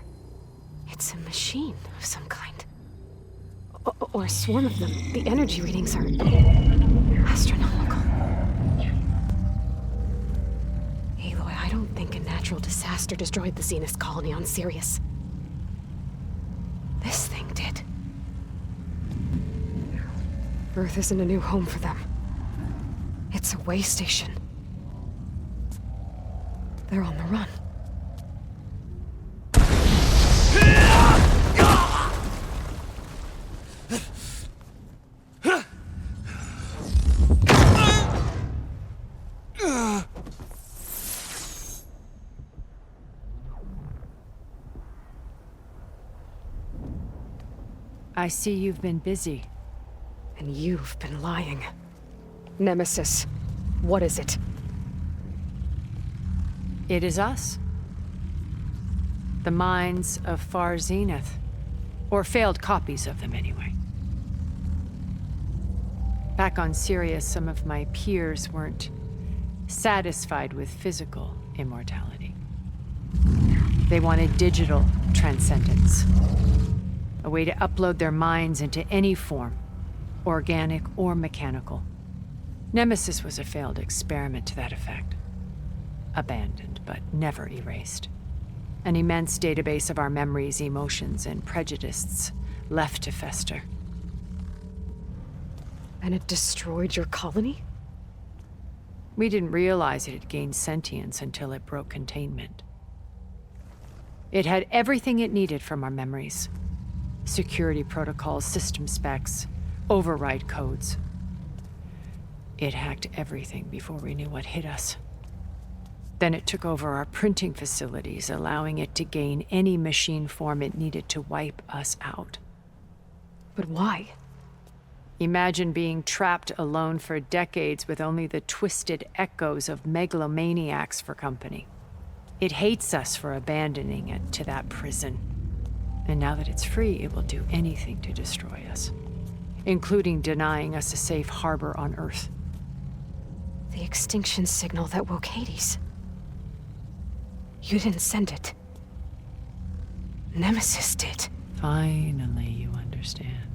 It's a machine of some kind. Or a swarm of them. The energy readings are astronomical. Aloy, I don't think a natural disaster destroyed the Zenith colony on Sirius. This thing did. Earth isn't a new home for them. It's a way station. They're on the run. I see you've been busy. And you've been lying. Nemesis, what is it? It is us. The minds of Far Zenith. Or failed copies of them, anyway. Back on Sirius, some of my peers weren't satisfied with physical immortality. They wanted digital transcendence. A way to upload their minds into any form, organic or mechanical. Nemesis was a failed experiment to that effect. Abandoned, but never erased. An immense database of our memories, emotions, and prejudices left to fester. And it destroyed your colony? We didn't realize it had gained sentience until it broke containment. It had everything it needed from our memories. Security protocols, system specs, override codes. It hacked everything before we knew what hit us. Then it took over our printing facilities, allowing it to gain any machine form it needed to wipe us out. But why? Imagine being trapped alone for decades with only the twisted echoes of megalomaniacs for company. It hates us for abandoning it to that prison. And now that it's free, it will do anything to destroy us, including denying us a safe harbor on Earth. The extinction signal that woke Hades. You didn't send it. Nemesis did. Finally, you understand.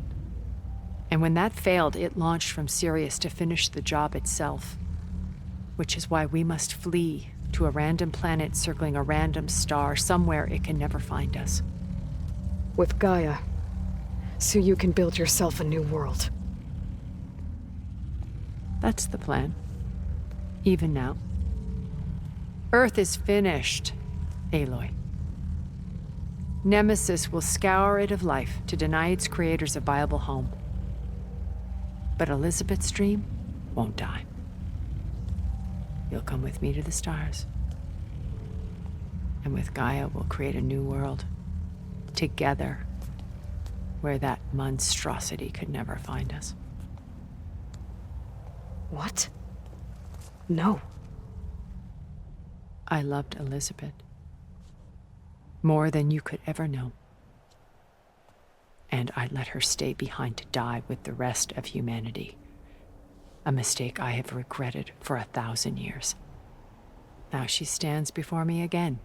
And when that failed, it launched from Sirius to finish the job itself. Which is why we must flee to a random planet circling a random star, somewhere it can never find us. With Gaia. So you can build yourself a new world. That's the plan. Even now. Earth is finished, Aloy. Nemesis will scour it of life to deny its creators a viable home. But Elizabeth's dream won't die. You'll come with me to the stars. And with Gaia, we'll create a new world. Together. Where that monstrosity could never find us. What? No. I loved Elizabeth. More than you could ever know. And I let her stay behind to die with the rest of humanity. A mistake I have regretted for 1,000 years. Now she stands before me again.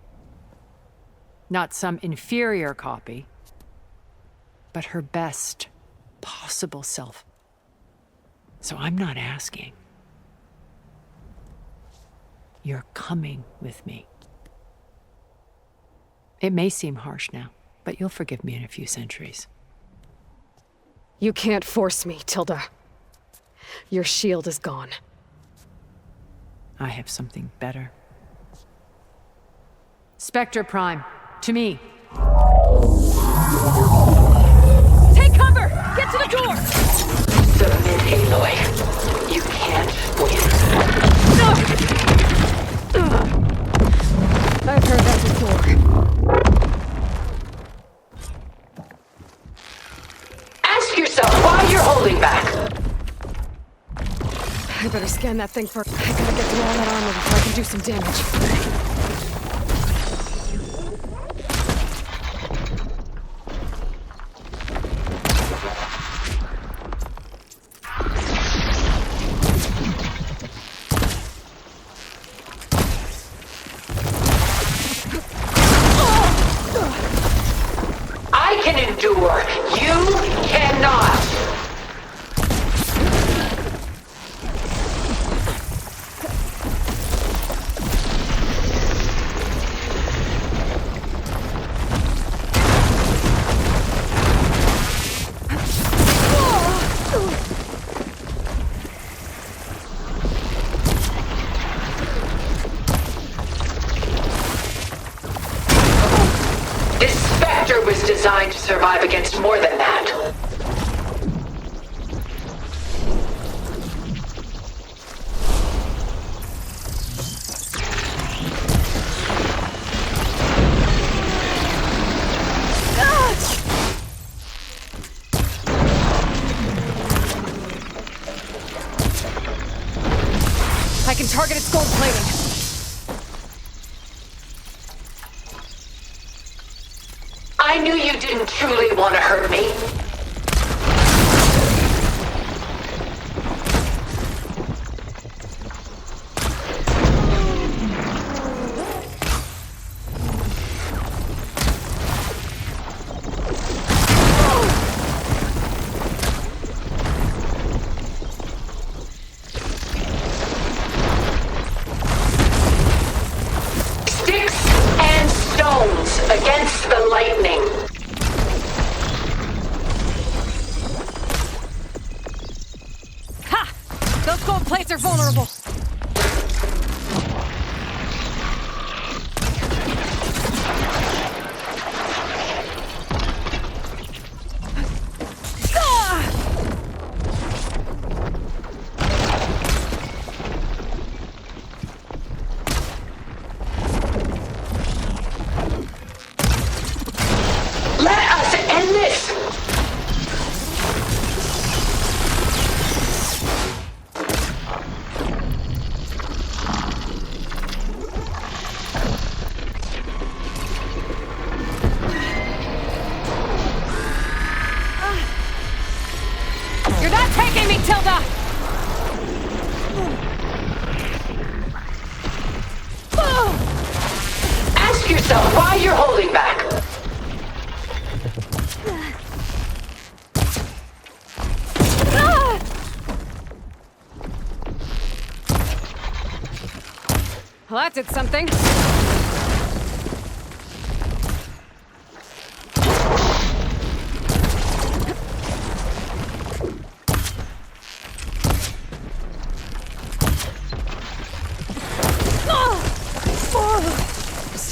Not some inferior copy, but her best possible self. So I'm not asking. You're coming with me. It may seem harsh now, but you'll forgive me in a few centuries. You can't force me, Tilda. Your shield is gone. I have something better. Spectre Prime, to me. Take cover! Get to the door! Submit, Aloy. You can't win. I've heard that before. Ask yourself why you're holding back. I better scan that thing first. I gotta get through all that armor before I can do some damage. I can endure. You cannot. This Spectre was designed to survive against more than that. target its gold plating. I knew you didn't truly want to hurt me. Against the lightning. Ha! Those gold plates are vulnerable. Why you're holding back? Well, that did something.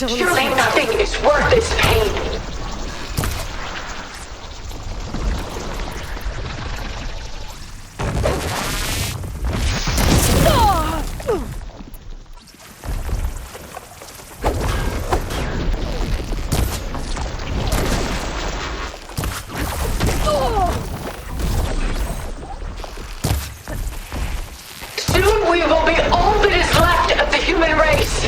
Surely nothing is worth this pain. Soon we will be all that is left of the human race.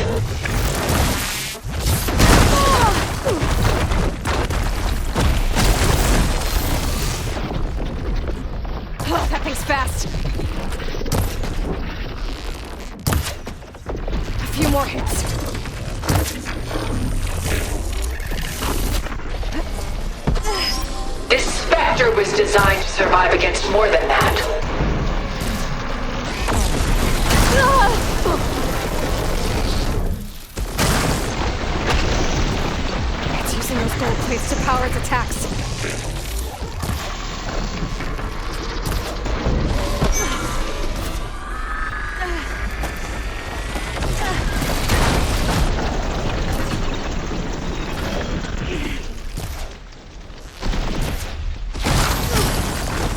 Oh, that thing's fast. A few more hits. This Spectre was designed to survive against more than that. It's using those gold plates to power its attacks.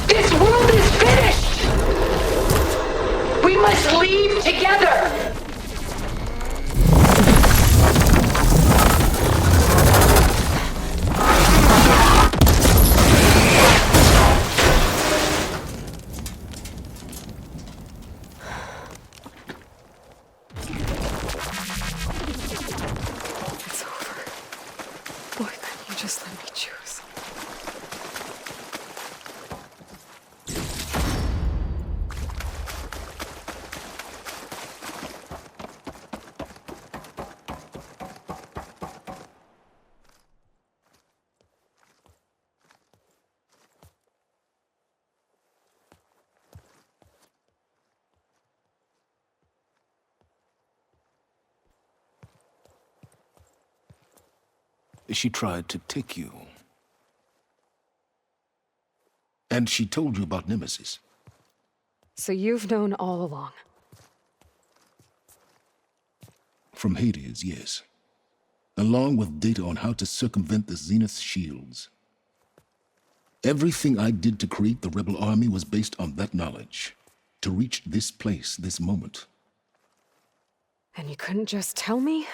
This world is finished! We must leave together! It's over. Why couldn't you just let me choose? She tried to take you. And she told you about Nemesis. So you've known all along. From Hades, yes. Along with data on how to circumvent the Zenith's shields. Everything I did to create the rebel army was based on that knowledge. To reach this place, this moment. And you couldn't just tell me?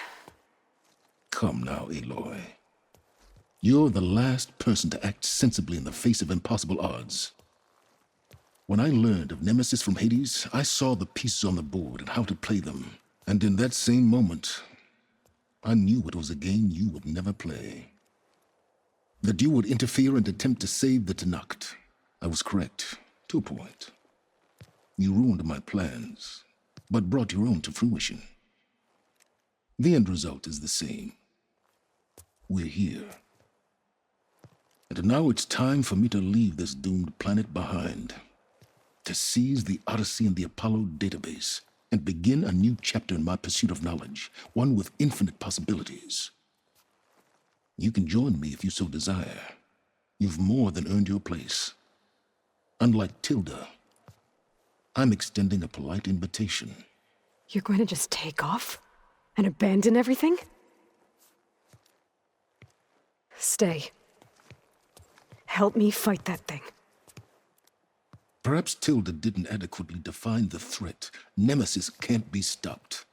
Come now, Aloy. You're the last person to act sensibly in the face of impossible odds. When I learned of Nemesis from Hades, I saw the pieces on the board and how to play them. And in that same moment, I knew it was a game you would never play. That you would interfere and attempt to save the Tenakt. I was correct, to a point. You ruined my plans, but brought your own to fruition. The end result is the same. We're here. And now it's time for me to leave this doomed planet behind. To seize the Odyssey and the Apollo database, and begin a new chapter in my pursuit of knowledge, one with infinite possibilities. You can join me if you so desire. You've more than earned your place. Unlike Tilda, I'm extending a polite invitation. You're going to just take off? And abandon everything? Stay. Help me fight that thing. Perhaps Tilda didn't adequately define the threat. Nemesis can't be stopped.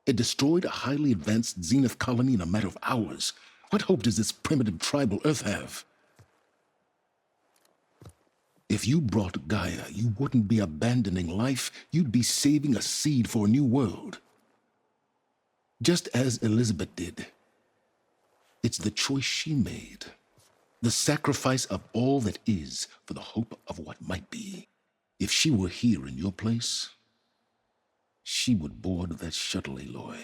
It destroyed a highly advanced Zenith colony in a matter of hours. What hope does this primitive tribal Earth have? If you brought Gaia, you wouldn't be abandoning life, you'd be saving a seed for a new world. Just as Elizabeth did. It's the choice she made. The sacrifice of all that is for the hope of what might be. If she were here in your place, she would board that shuttle, Aloy.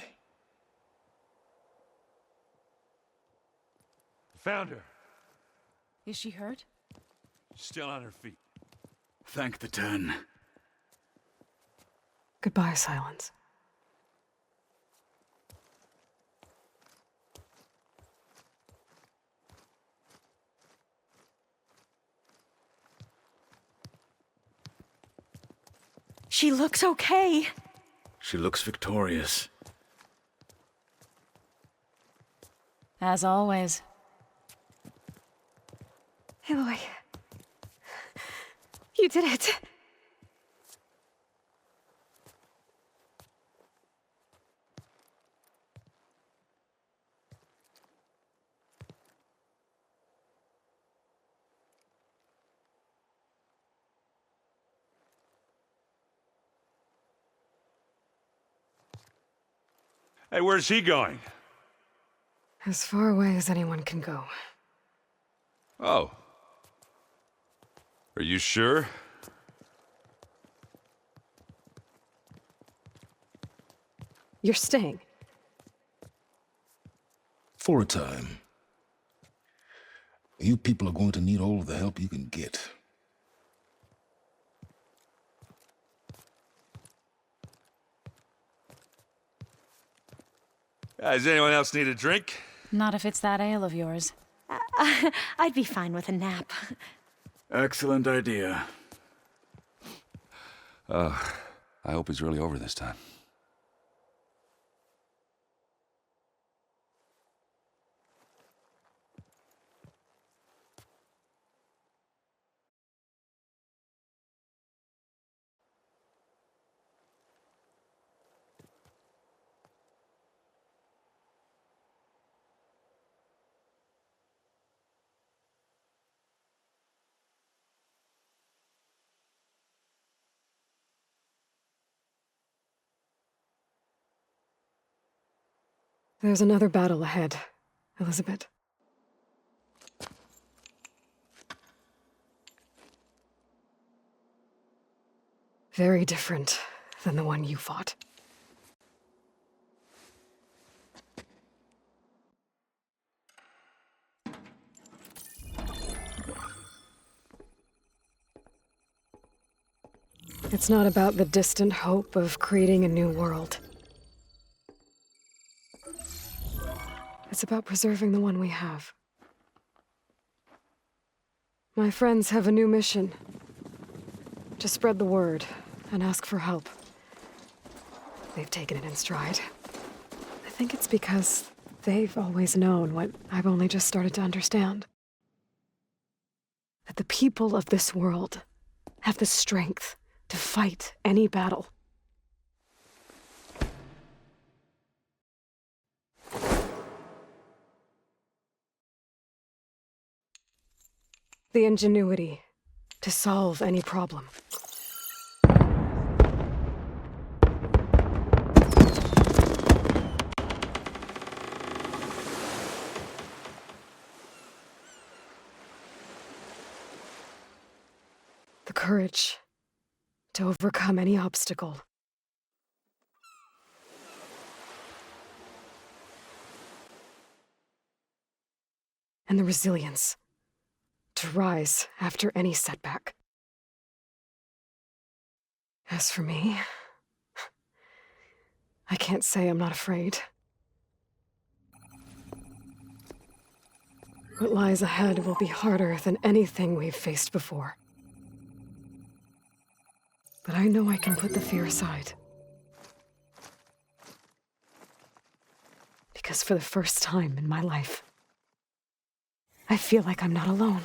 Found her. Is she hurt? Still on her feet. Thank the 10. Goodbye, Silence. She looks okay. She looks victorious. As always. Aloy. You did it. Hey, where's he going? As far away as anyone can go. Oh. Are you sure? You're staying. For a time. You people are going to need all of the help you can get. Does anyone else need a drink? Not if it's that ale of yours. I'd be fine with a nap. Excellent idea. I hope it's really over this time. There's another battle ahead, Elizabeth. Very different than the one you fought. It's not about the distant hope of creating a new world. It's about preserving the one we have. My friends have a new mission. To spread the word and ask for help. They've taken it in stride. I think it's because they've always known what I've only just started to understand. That the people of this world have the strength to fight any battle. The ingenuity to solve any problem. The courage to overcome any obstacle. And the resilience to rise after any setback. As for me, I can't say I'm not afraid. What lies ahead will be harder than anything we've faced before. But I know I can put the fear aside. Because for the first time in my life, I feel like I'm not alone.